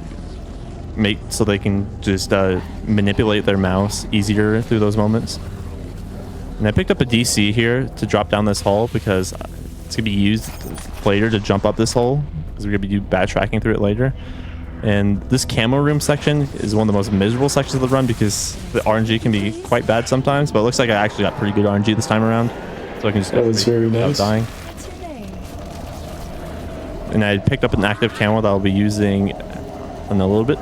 make so they can just manipulate their mouse easier through those moments. And I picked up a DC here to drop down this hole because it's gonna be used later to jump up this hole because we're gonna be backtracking through it later. And this camo room section is one of the most miserable sections of the run because the RNG can be quite bad sometimes, but it looks like I actually got pretty good RNG this time around. So I can just that was very nice. Dying. And I picked up an active camo that I'll be using in a little bit.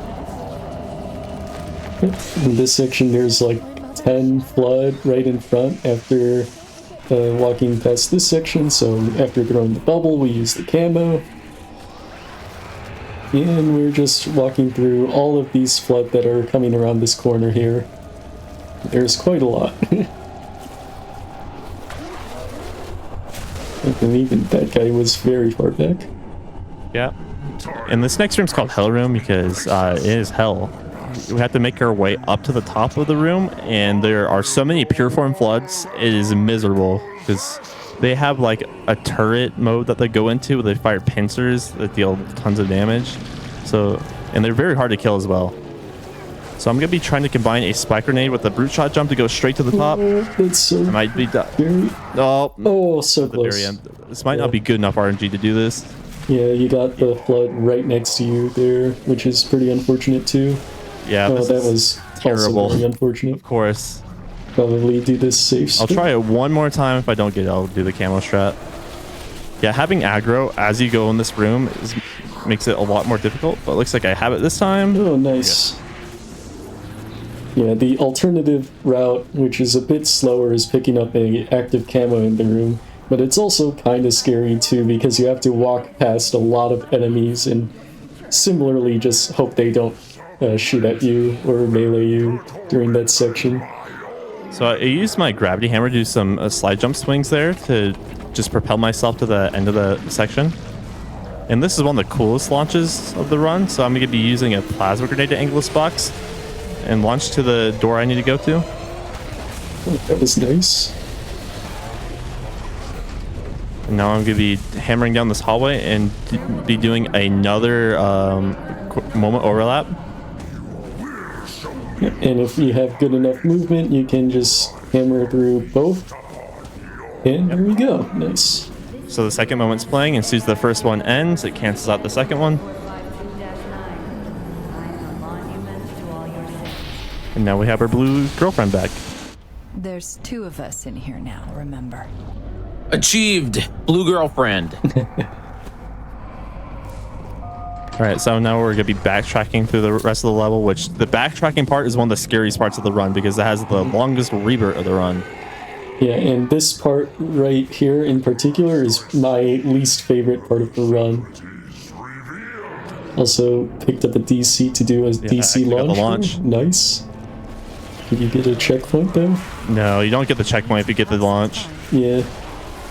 In this section, there's like 10 flood right in front after walking past this section. So after throwing the bubble, we use the camo. And we're just walking through all of these flood that are coming around this corner here. There's quite a lot. And even that guy was very far back. Yeah. And this next room's called Hell Room because it is hell. We have to make our way up to the top of the room, and there are so many pure form floods. It is miserable because they have like a turret mode that they go into where they fire pincers that deal tons of damage. So, and they're very hard to kill as well. So I'm gonna be trying to combine a spike grenade with a brute shot jump to go straight to the top. That's so might be so close. Very end. This might not be good enough RNG to do this. Yeah, you got the flood right next to you there, which is pretty unfortunate too. Yeah, that was terrible. Also very unfortunate. Of course. Probably do this safe. I'll try it one more time. If I don't get it, I'll do the camo strat. Yeah, having aggro as you go in this room makes it a lot more difficult, but it looks like I have it this time. Oh, nice. Yeah, the alternative route, which is a bit slower, is picking up a active camo in the room, but it's also kind of scary too because you have to walk past a lot of enemies and similarly just hope they don't shoot at you or melee you during that section. So I used my gravity hammer to do some slide jump swings there to just propel myself to the end of the section. And this is one of the coolest launches of the run, so I'm going to be using a plasma grenade to angle this box and launch to the door I need to go to. Oh, that was nice. And now I'm going to be hammering down this hallway and be doing another moment overlap. And if you have good enough movement, you can just hammer through both. And here we go. Nice. So the second moment's playing, and as soon as the first one ends, it cancels out the second one. And now we have our blue girlfriend back. There's 2 of us in here now, remember? Achieved. Blue girlfriend. All right, so now we're gonna be backtracking through the rest of the level, which the backtracking part is one of the scariest parts of the run because it has the longest rebirth of the run. Yeah, and this part right here in particular is my least favorite part of the run. Also picked up a DC to do a DC launch. Nice. Did you get a checkpoint though? No, you don't get the checkpoint if you get the launch. Yeah.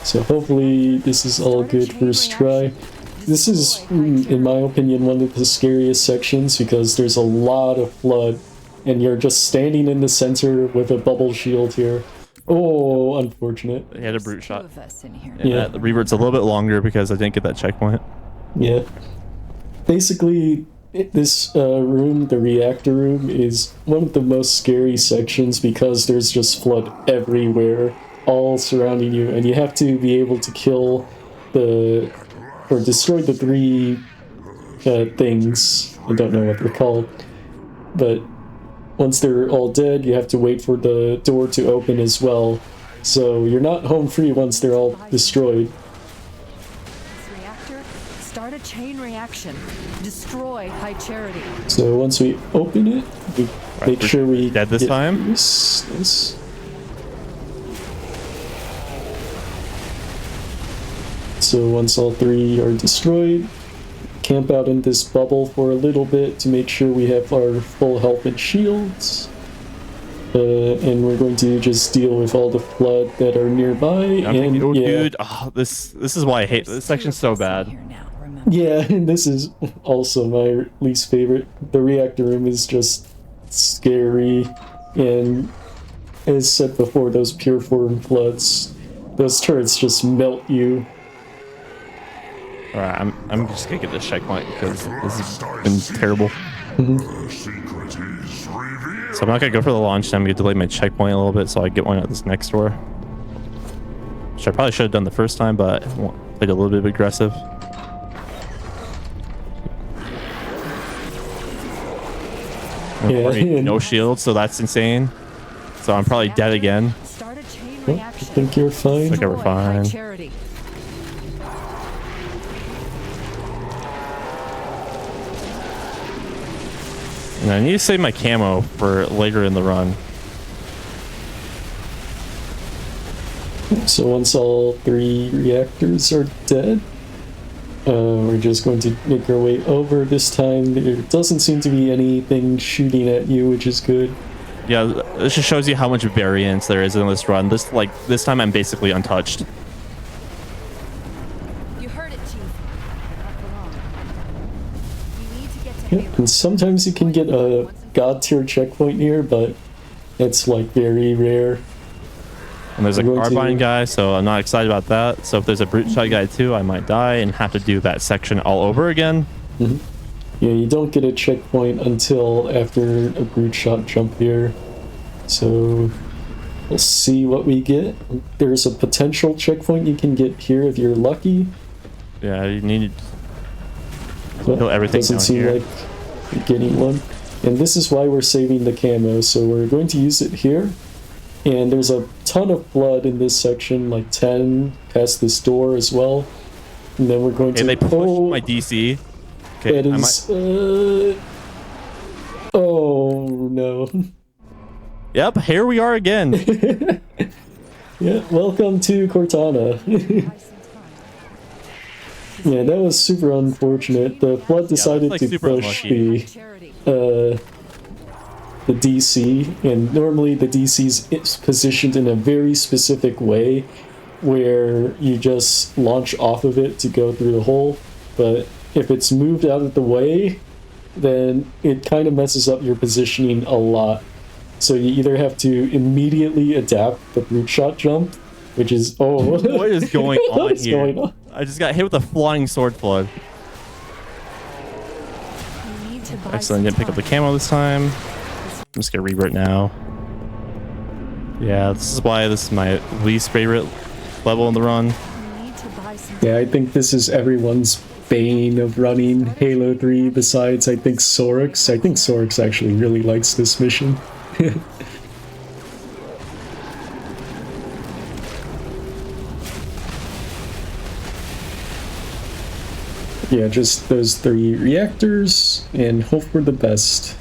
So hopefully this is all good first try. This is, in my opinion, one of the scariest sections because there's a lot of flood and you're just standing in the center with a bubble shield here. Oh, unfortunate. They had a brute shot. Yeah. The revert's a little bit longer because I didn't get that checkpoint. Yeah. Basically, this room, the reactor room, is one of the most scary sections because there's just flood everywhere, all surrounding you, and you have to be able to kill or destroy the 3 things. I don't know what they're called, but once they're all dead, you have to wait for the door to open as well. So you're not home free once they're all destroyed. Reactor, start a chain reaction. Destroy High Charity. So once we open it, we make sure we dead this time. This. So once all 3 are destroyed, camp out in this bubble for a little bit to make sure we have our full health and shields. And we're going to just deal with all the flood that are nearby. Dude, this is why I hate this section's so bad. Yeah, and this is also my least favorite. The reactor room is just scary, and as said before, those pure form floods, those turrets just melt you. Alright, I'm just gonna get this checkpoint because this has been terrible. So I'm not gonna go for the launch. I'm gonna delay my checkpoint a little bit so I get one at this next door. Which I probably should have done the first time, but I played a little bit aggressive. Yeah, no shield, so that's insane. So I'm probably dead again. I think you're fine. Okay, we're fine. And I need to save my camo for later in the run. So once all 3 reactors are dead, we're just going to make our way over. This time there doesn't seem to be anything shooting at you, which is good. Yeah, this just shows you how much variance there is in this run. This time I'm basically untouched. You heard it, Chief. Yeah, and sometimes you can get a god tier checkpoint here, but it's like very rare. And there's a carbine guy, so I'm not excited about that. So if there's a brute shot guy too, I might die and have to do that section all over again. Yeah, you don't get a checkpoint until after a brute shot jump here. So we'll see what we get. There's a potential checkpoint you can get here if you're lucky. Yeah, you need to kill everything doesn't down seem here. like you're getting one. And this is why we're saving the camo. So we're going to use it here. And there's a ton of blood in this section, like 10 past this door as well. And then we're going to... they pushed my DC. Okay, that is... oh, no. Yep, here we are again. Yeah, welcome to Cortana. Yeah, that was super unfortunate. The flood decided to push the DC, and normally the DC is positioned in a very specific way where you just launch off of it to go through the hole, but if it's moved out of the way, then it kind of messes up your positioning a lot. So you either have to immediately adapt the brute shot jump, which is what is going on what is here? Going on? I just got hit with a flying sword flood. Excellent, didn't pick up the camo this time. I'm just gonna revert now. Yeah, this is why this is my least favorite level in the run. Yeah, I think this is everyone's bane of running Halo 3 besides, I think, Sorix. I think Sorix actually really likes this mission. Yeah, just those 3 reactors and hope for the best.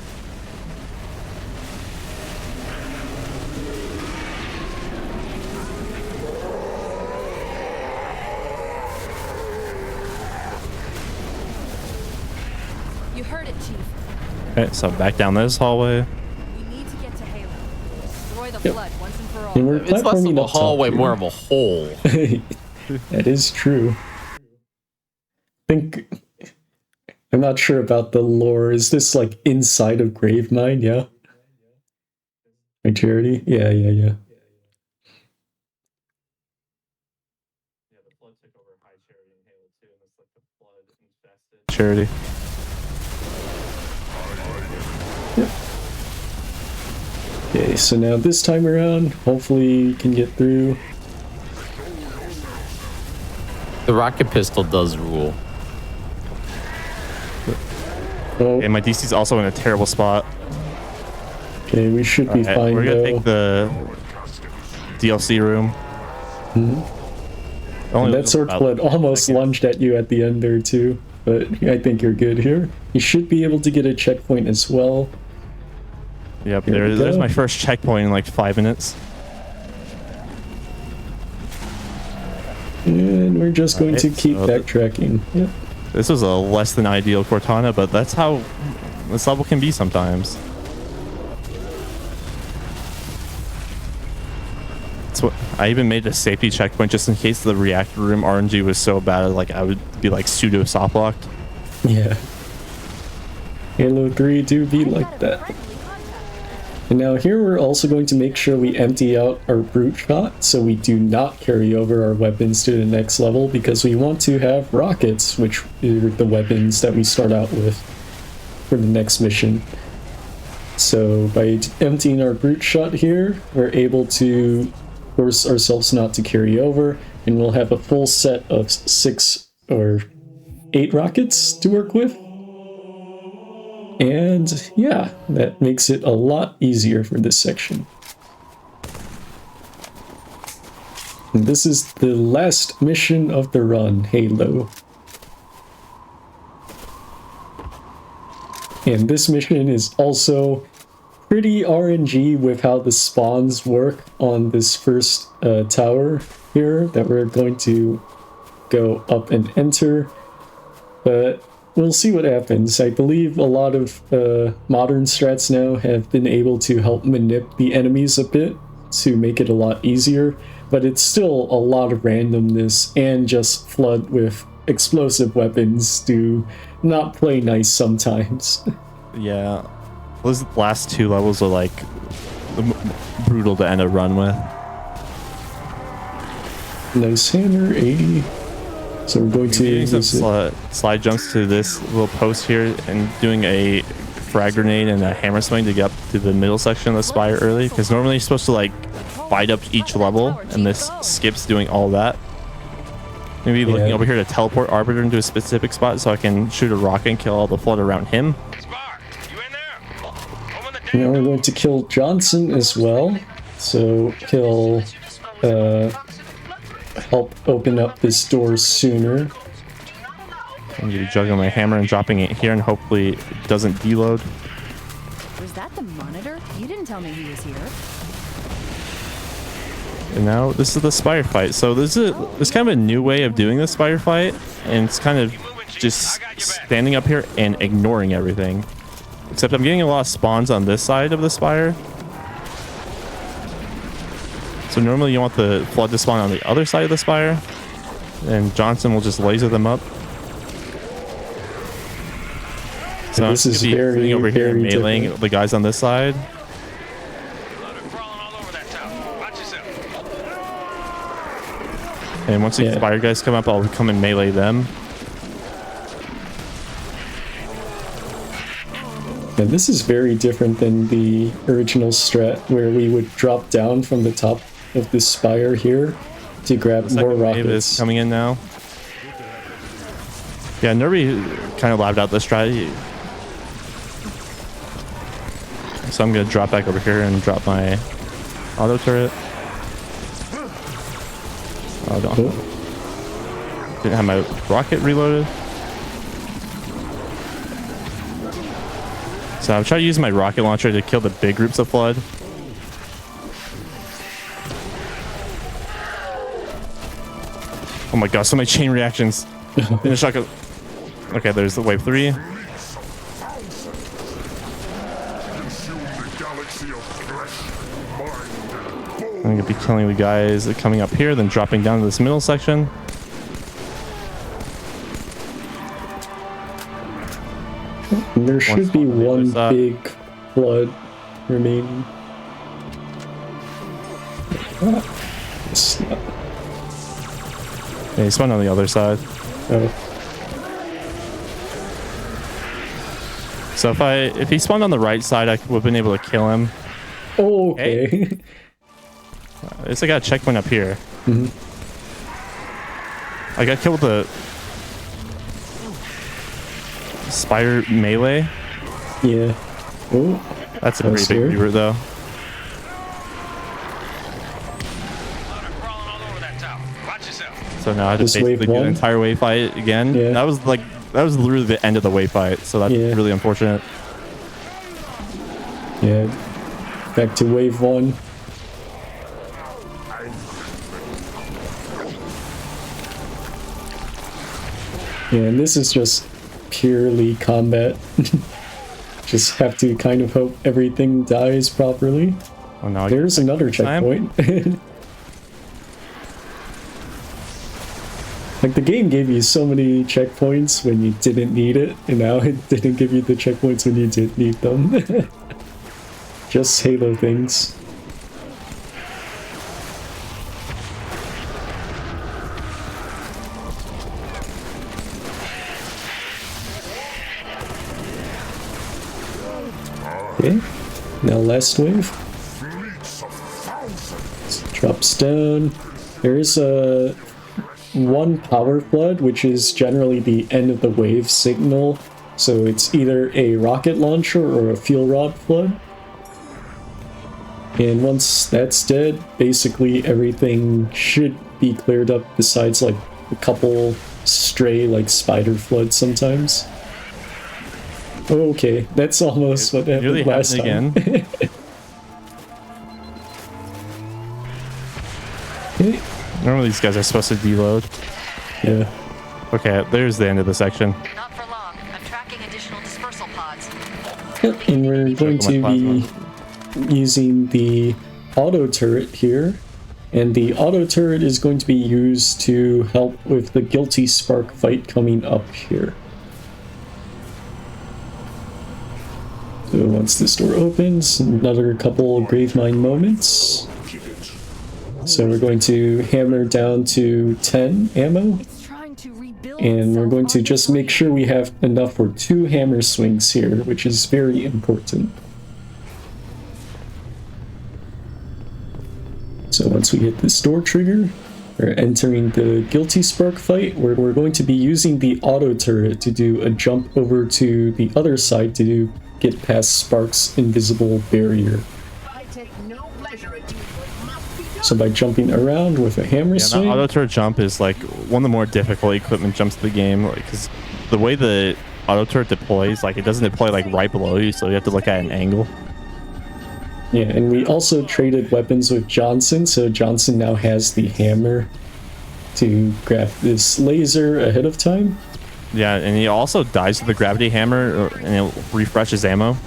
You heard it, Chief. Okay, so back down this hallway. We need to get to Halo. Destroy the Yep. flood once and for all. And we're It's less of platforming a up top hallway, here. more of a hole. That is true. I'm not sure about the lore. Is this like inside of Gravemind? Yeah. My charity? Yeah. Charity. Okay, so now this time around, hopefully we can get through. The rocket pistol does rule. Oh, And my DC's also in a terrible spot. okay, we should be Alright, fine we're gonna though. take the DLC room. And that sword flood almost lunged at you at the end there too, but I think you're good here. You should be able to get a checkpoint as well. Yep, Here we there's go. my first checkpoint in like 5 minutes. And we're just going to Alright, keep so backtracking. Yep. This was a less than ideal Cortana, but that's how this level can be sometimes. So I even made a safety checkpoint just in case the reactor room RNG was so bad, like I would be like pseudo soft locked. Yeah. Halo 3 do be like that. And now here we're also going to make sure we empty out our brute shot so we do not carry over our weapons to the next level, because we want to have rockets, which are the weapons that we start out with for the next mission. So by emptying our brute shot here, we're able to force ourselves not to carry over, and we'll have a full set of 6 or 8 rockets to work with. And yeah, that makes it a lot easier for this section. And this is the last mission of the run, Halo. And this mission is also pretty RNG with how the spawns work on this first tower here that we're going to go up and enter. But we'll see what happens. I believe a lot of modern strats now have been able to help manip the enemies a bit to make it a lot easier, but it's still a lot of randomness, and just flood with explosive weapons do not play nice sometimes. Yeah, those last 2 levels are like brutal to end a run with. Nice hammer, 80. So we're going to Doing some use it. slide jumps to this little post here and doing a frag grenade and a hammer swing to get up to the middle section of the spire early, because normally you're supposed to like fight up each level, and this skips doing all that. Maybe looking over here to teleport Arbiter into a specific spot so I can shoot a rocket and kill all the flood around him. Now we're going to kill Johnson as well. So he'll help open up this door sooner. I'm gonna be juggling my hammer and dropping it here, and hopefully it doesn't deload. Was that the monitor? You didn't tell me he was here. And now this is the spire fight. So this is kind of a new way of doing the spire fight, and it's kind of just standing up here and ignoring everything. Except I'm getting a lot of spawns on this side of the spire. So normally you want the flood to spawn on the other side of the spire, and Johnson will just laser them up. So this is I'm gonna be very, sitting over here very meleeing different. the guys on this side. And once the spire guys come up, I'll come and melee them. And this is very different than the original strat, where we would drop down from the top of this spire here to grab more Wave is rockets. coming in now. Yeah, Nerby kind of labbed out the strategy. So I'm gonna drop back over here and drop my auto turret. Oh, no. Didn't have my rocket reloaded. So I'll try to use my rocket launcher to kill the big groups of Flood. Oh my gosh, so many chain reactions. In the shotgun. Okay, there's the wave 3. I'm gonna be killing the guys coming up here, then dropping down to this middle section. There should be one big flood remaining. Yeah, he spawned on the other side. Oh. So if he spawned on the right side, I would have been able to kill him. Oh, okay. Hey. At least I got a checkpoint up here. Mm-hmm. I got killed with the spider melee. Yeah. Oh, that's a pretty big reboot though. So now I just basically do the entire wave fight again. Yeah. That was literally the end of the wave fight. So that's really unfortunate. Yeah. Back to wave 1. Yeah, and this is just purely combat. Just have to kind of hope everything dies properly. Oh no! There's another checkpoint. Like, the game gave you so many checkpoints when you didn't need it, and now it didn't give you the checkpoints when you did need them. Just Halo things. Okay, now last wave. Drops down. There is a one power flood, which is generally the end of the wave signal. So it's either a rocket launcher or a fuel rod flood. And once that's dead, basically everything should be cleared up besides like a couple stray like spider floods sometimes. Okay, that's almost what happened last time. Again. Okay. Normally these guys are supposed to deload. Yeah. Okay, there's the end of the section. Not for long. I'm tracking additional dispersal pods. Yep, and we're going to be using the auto turret here. And the auto turret is going to be used to help with the Guilty Spark fight coming up here. So once this door opens, another couple Gravemind moments. So we're going to hammer down to 10 ammo. And we're going to just make sure we have enough for 2 hammer swings here, which is very important. So once we hit this door trigger, we're entering the Guilty Spark fight, where we're going to be using the auto turret to do a jump over to the other side to get past Spark's invisible barrier. So by jumping around with a hammer swing... Yeah, auto turret jump is like one of the more difficult equipment jumps of the game, because the way the auto turret deploys, like it doesn't deploy like right below you, so you have to look at an angle. Yeah, and we also traded weapons with Johnson, so Johnson now has the hammer to grab this laser ahead of time. Yeah, and he also dies with the gravity hammer, and it refreshes ammo.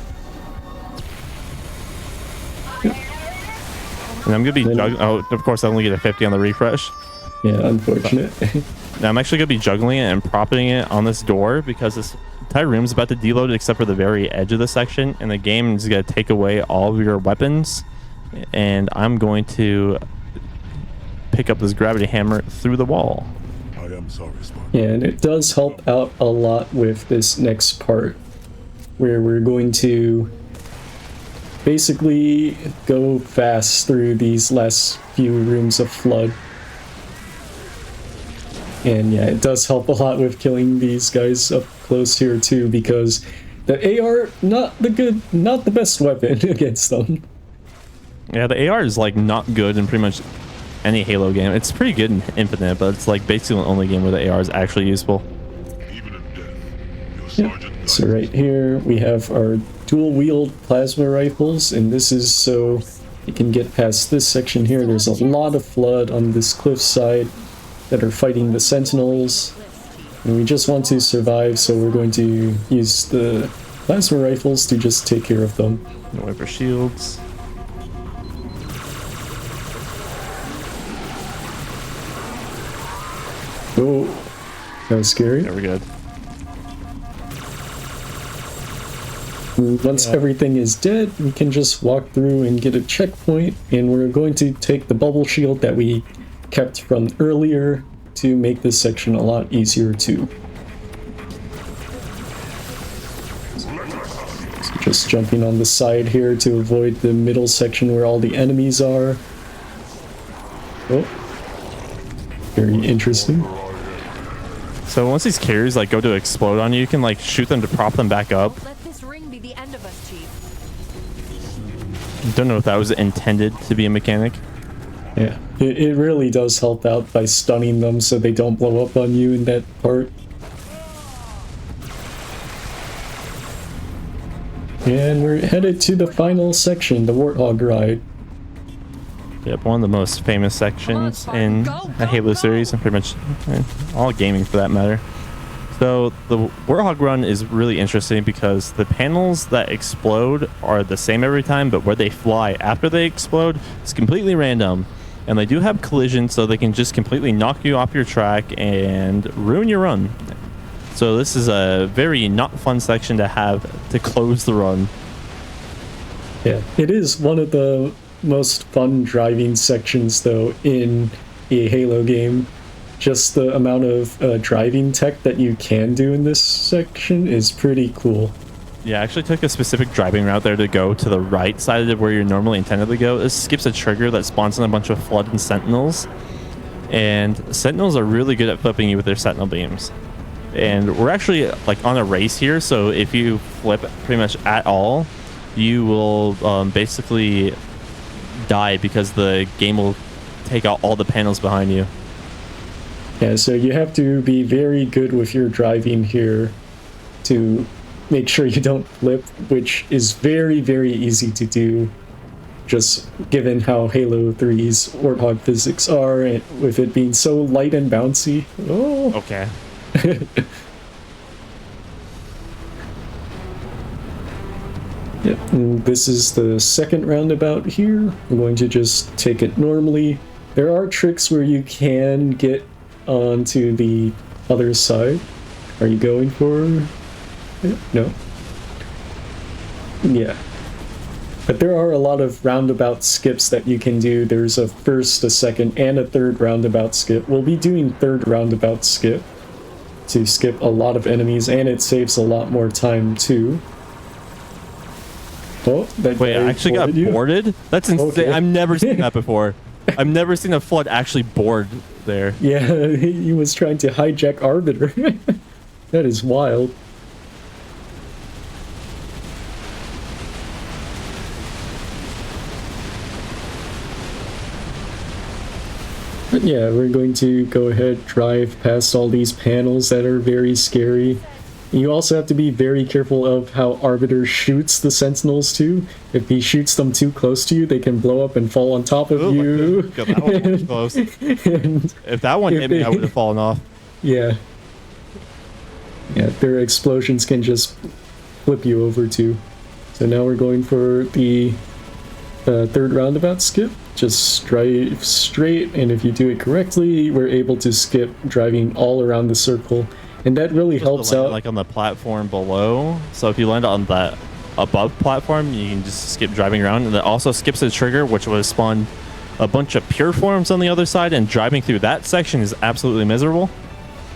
And I'm gonna be oh, of course I only get a 50 on the refresh. Yeah, unfortunate. Now I'm actually gonna be juggling it and propping it on this door, because this entire room is about to deload except for the very edge of the section, and the game is gonna take away all of your weapons, and I'm going to pick up this gravity hammer through the wall. I am sorry, Spark. Yeah, and it does help out a lot with this next part, where we're going to basically go fast through these last few rooms of flood. And yeah, it does help a lot with killing these guys up close here too, because the AR, not the best weapon against them. Yeah, the AR is like not good in pretty much any Halo game. It's pretty good in Infinite, but it's like basically the only game where the AR is actually useful. Yep. So right here we have our dual-wield plasma rifles, and this is so you can get past this section here. There's a lot of flood on this cliffside that are fighting the sentinels, and we just want to survive, so we're going to use the plasma rifles to just take care of them. No way for shields. Oh, that was scary. There we go. Once everything is dead, we can just walk through and get a checkpoint, and we're going to take the bubble shield that we kept from earlier to make this section a lot easier too. So just jumping on the side here to avoid the middle section where all the enemies are. Oh, very interesting. So once these carriers like go to explode on you, you can like shoot them to prop them back up. Don't know if that was intended to be a mechanic. Yeah, it really does help out by stunning them so they don't blow up on you in that part. And we're headed to the final section, the Warthog Ride. Yep, one of the most famous sections in the Halo series, and pretty much all gaming for that matter. So the Warthog Run is really interesting because the panels that explode are the same every time, but where they fly after they explode is completely random. And they do have collisions, so they can just completely knock you off your track and ruin your run. So this is a very not fun section to have to close the run. Yeah, it is one of the most fun driving sections though in a Halo game. Just the amount of driving tech that you can do in this section is pretty cool. Yeah, I actually took a specific driving route there to go to the right side of where you're normally intended to go. This skips a trigger that spawns in a bunch of flood and sentinels. And sentinels are really good at flipping you with their sentinel beams. And we're actually like on a race here, so if you flip pretty much at all, you will basically die because the game will take out all the panels behind you. Yeah, so you have to be very good with your driving here to make sure you don't flip, which is very, very easy to do, just given how Halo 3's Warthog physics are, and with it being so light and bouncy. Oh, okay. Yep, and this is the second roundabout here. I'm going to just take it normally. There are tricks where you can get onto the other side. Are you going for it? No? Yeah. But there are a lot of roundabout skips that you can do. There's a first, a second, and a third roundabout skip. We'll be doing third roundabout skip to skip a lot of enemies, and it saves a lot more time too. Oh, that wait, I actually got boarded? That's insane. Okay. I've never seen that before. I've never seen a flood actually board there. Yeah, he was trying to hijack Arbiter. That is wild. But yeah, we're going to go ahead, drive past all these panels that are very scary. You also have to be very careful of how Arbiter shoots the Sentinels too. If he shoots them too close to you, they can blow up and fall on top of you. God, that one was close. If that one hit me, I would have fallen off. Yeah. Yeah, their explosions can just flip you over too. So now we're going for the third roundabout skip. Just drive straight, and if you do it correctly, we're able to skip driving all around the circle. And that really helps out. Like on the platform below. So if you land on that above platform, you can just skip driving around. And that also skips the trigger, which would spawn a bunch of pure forms on the other side. And driving through that section is absolutely miserable.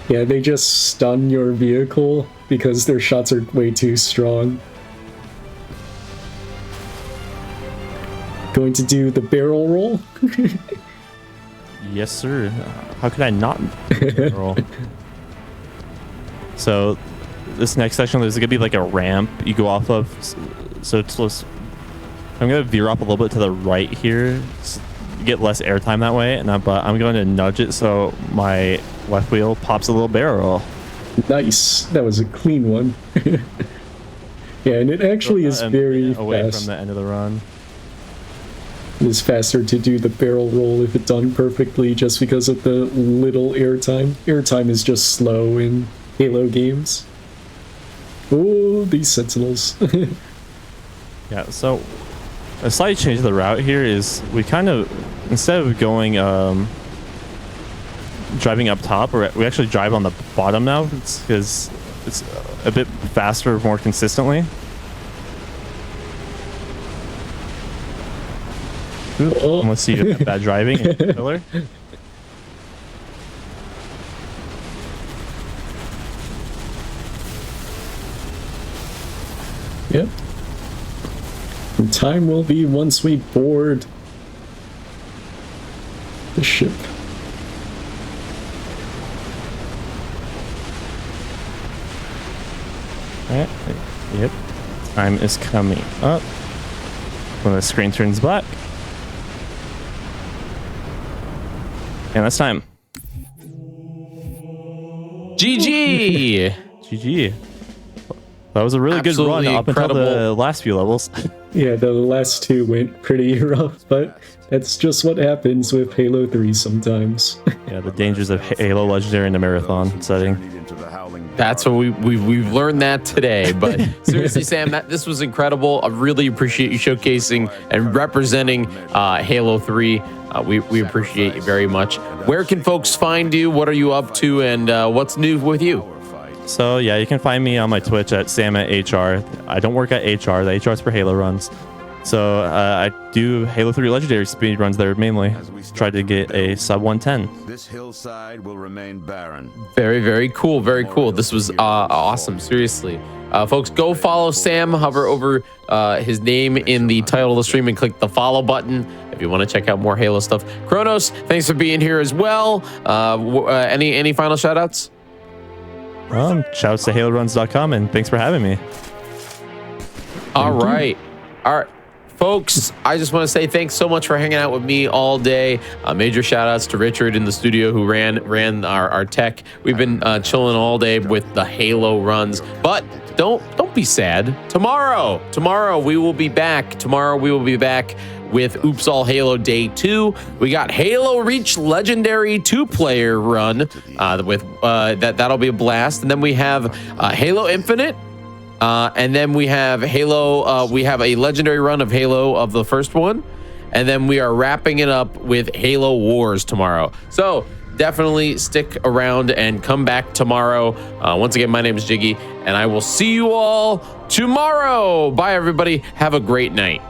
Yeah, they just stun your vehicle because their shots are way too strong. Going to do the barrel roll. Yes, sir. How could I not roll? So this next section, there's gonna be like a ramp you go off of. So it's less, I'm gonna veer up a little bit to the right here, get less airtime that way, and but I'm going to nudge it so my left wheel pops a little barrel. Nice. That was a clean one. Yeah, and it actually is very away fast. from the end of the run. It is faster to do the barrel roll if it's done perfectly just because of the little airtime. Airtime is just slow in Halo games. Oh, these sentinels. Yeah, so a slight change of the route here is we kind of, instead of going driving up top, we actually drive on the bottom now because it's a bit faster, more consistently. Let's see if bad driving in particular. Yep. And time will be once we board the ship. Alright. Yep. Time is coming up when the screen turns black. And that's time. GG! GG. That was a really Absolutely good run up incredible. until the last few levels. Yeah, the last two went pretty rough, but that's just what happens with Halo 3 sometimes. Yeah, the dangers of Halo Legendary in a marathon setting. That's what we've learned that today. But seriously, Sam, this was incredible. I really appreciate you showcasing and representing Halo 3. We appreciate you very much. Where can folks find you? What are you up to? And what's new with you? So yeah, you can find me on my Twitch at SamAtHR. I don't work at HR. The HR is for Halo runs. So I do Halo 3 Legendary speedruns there mainly. Try to get a sub 110. This hillside will remain barren. Very, very cool. Very cool. This was awesome. Seriously. Folks, go follow Sam. Hover over his name in the title of the stream and click the follow button if you want to check out more Halo stuff. Kronos, thanks for being here as well. Any final shout outs? Shouts to haloruns.com and thanks for having me. All right. Folks, I just want to say thanks so much for hanging out with me all day. Major shout outs to Richard in the studio who ran our tech. We've been chilling all day with the Halo runs, but don't be sad. Tomorrow we will be back. Tomorrow we will be back with Oops All Halo Day 2. We got Halo Reach Legendary 2-player run with that'll be a blast. And then we have Halo Infinite. And then we have Halo, we have a legendary run of Halo of the first one. And then we are wrapping it up with Halo Wars tomorrow. So definitely stick around and come back tomorrow. Once again, my name is Jiggy, and I will see you all tomorrow. Bye, everybody. Have a great night.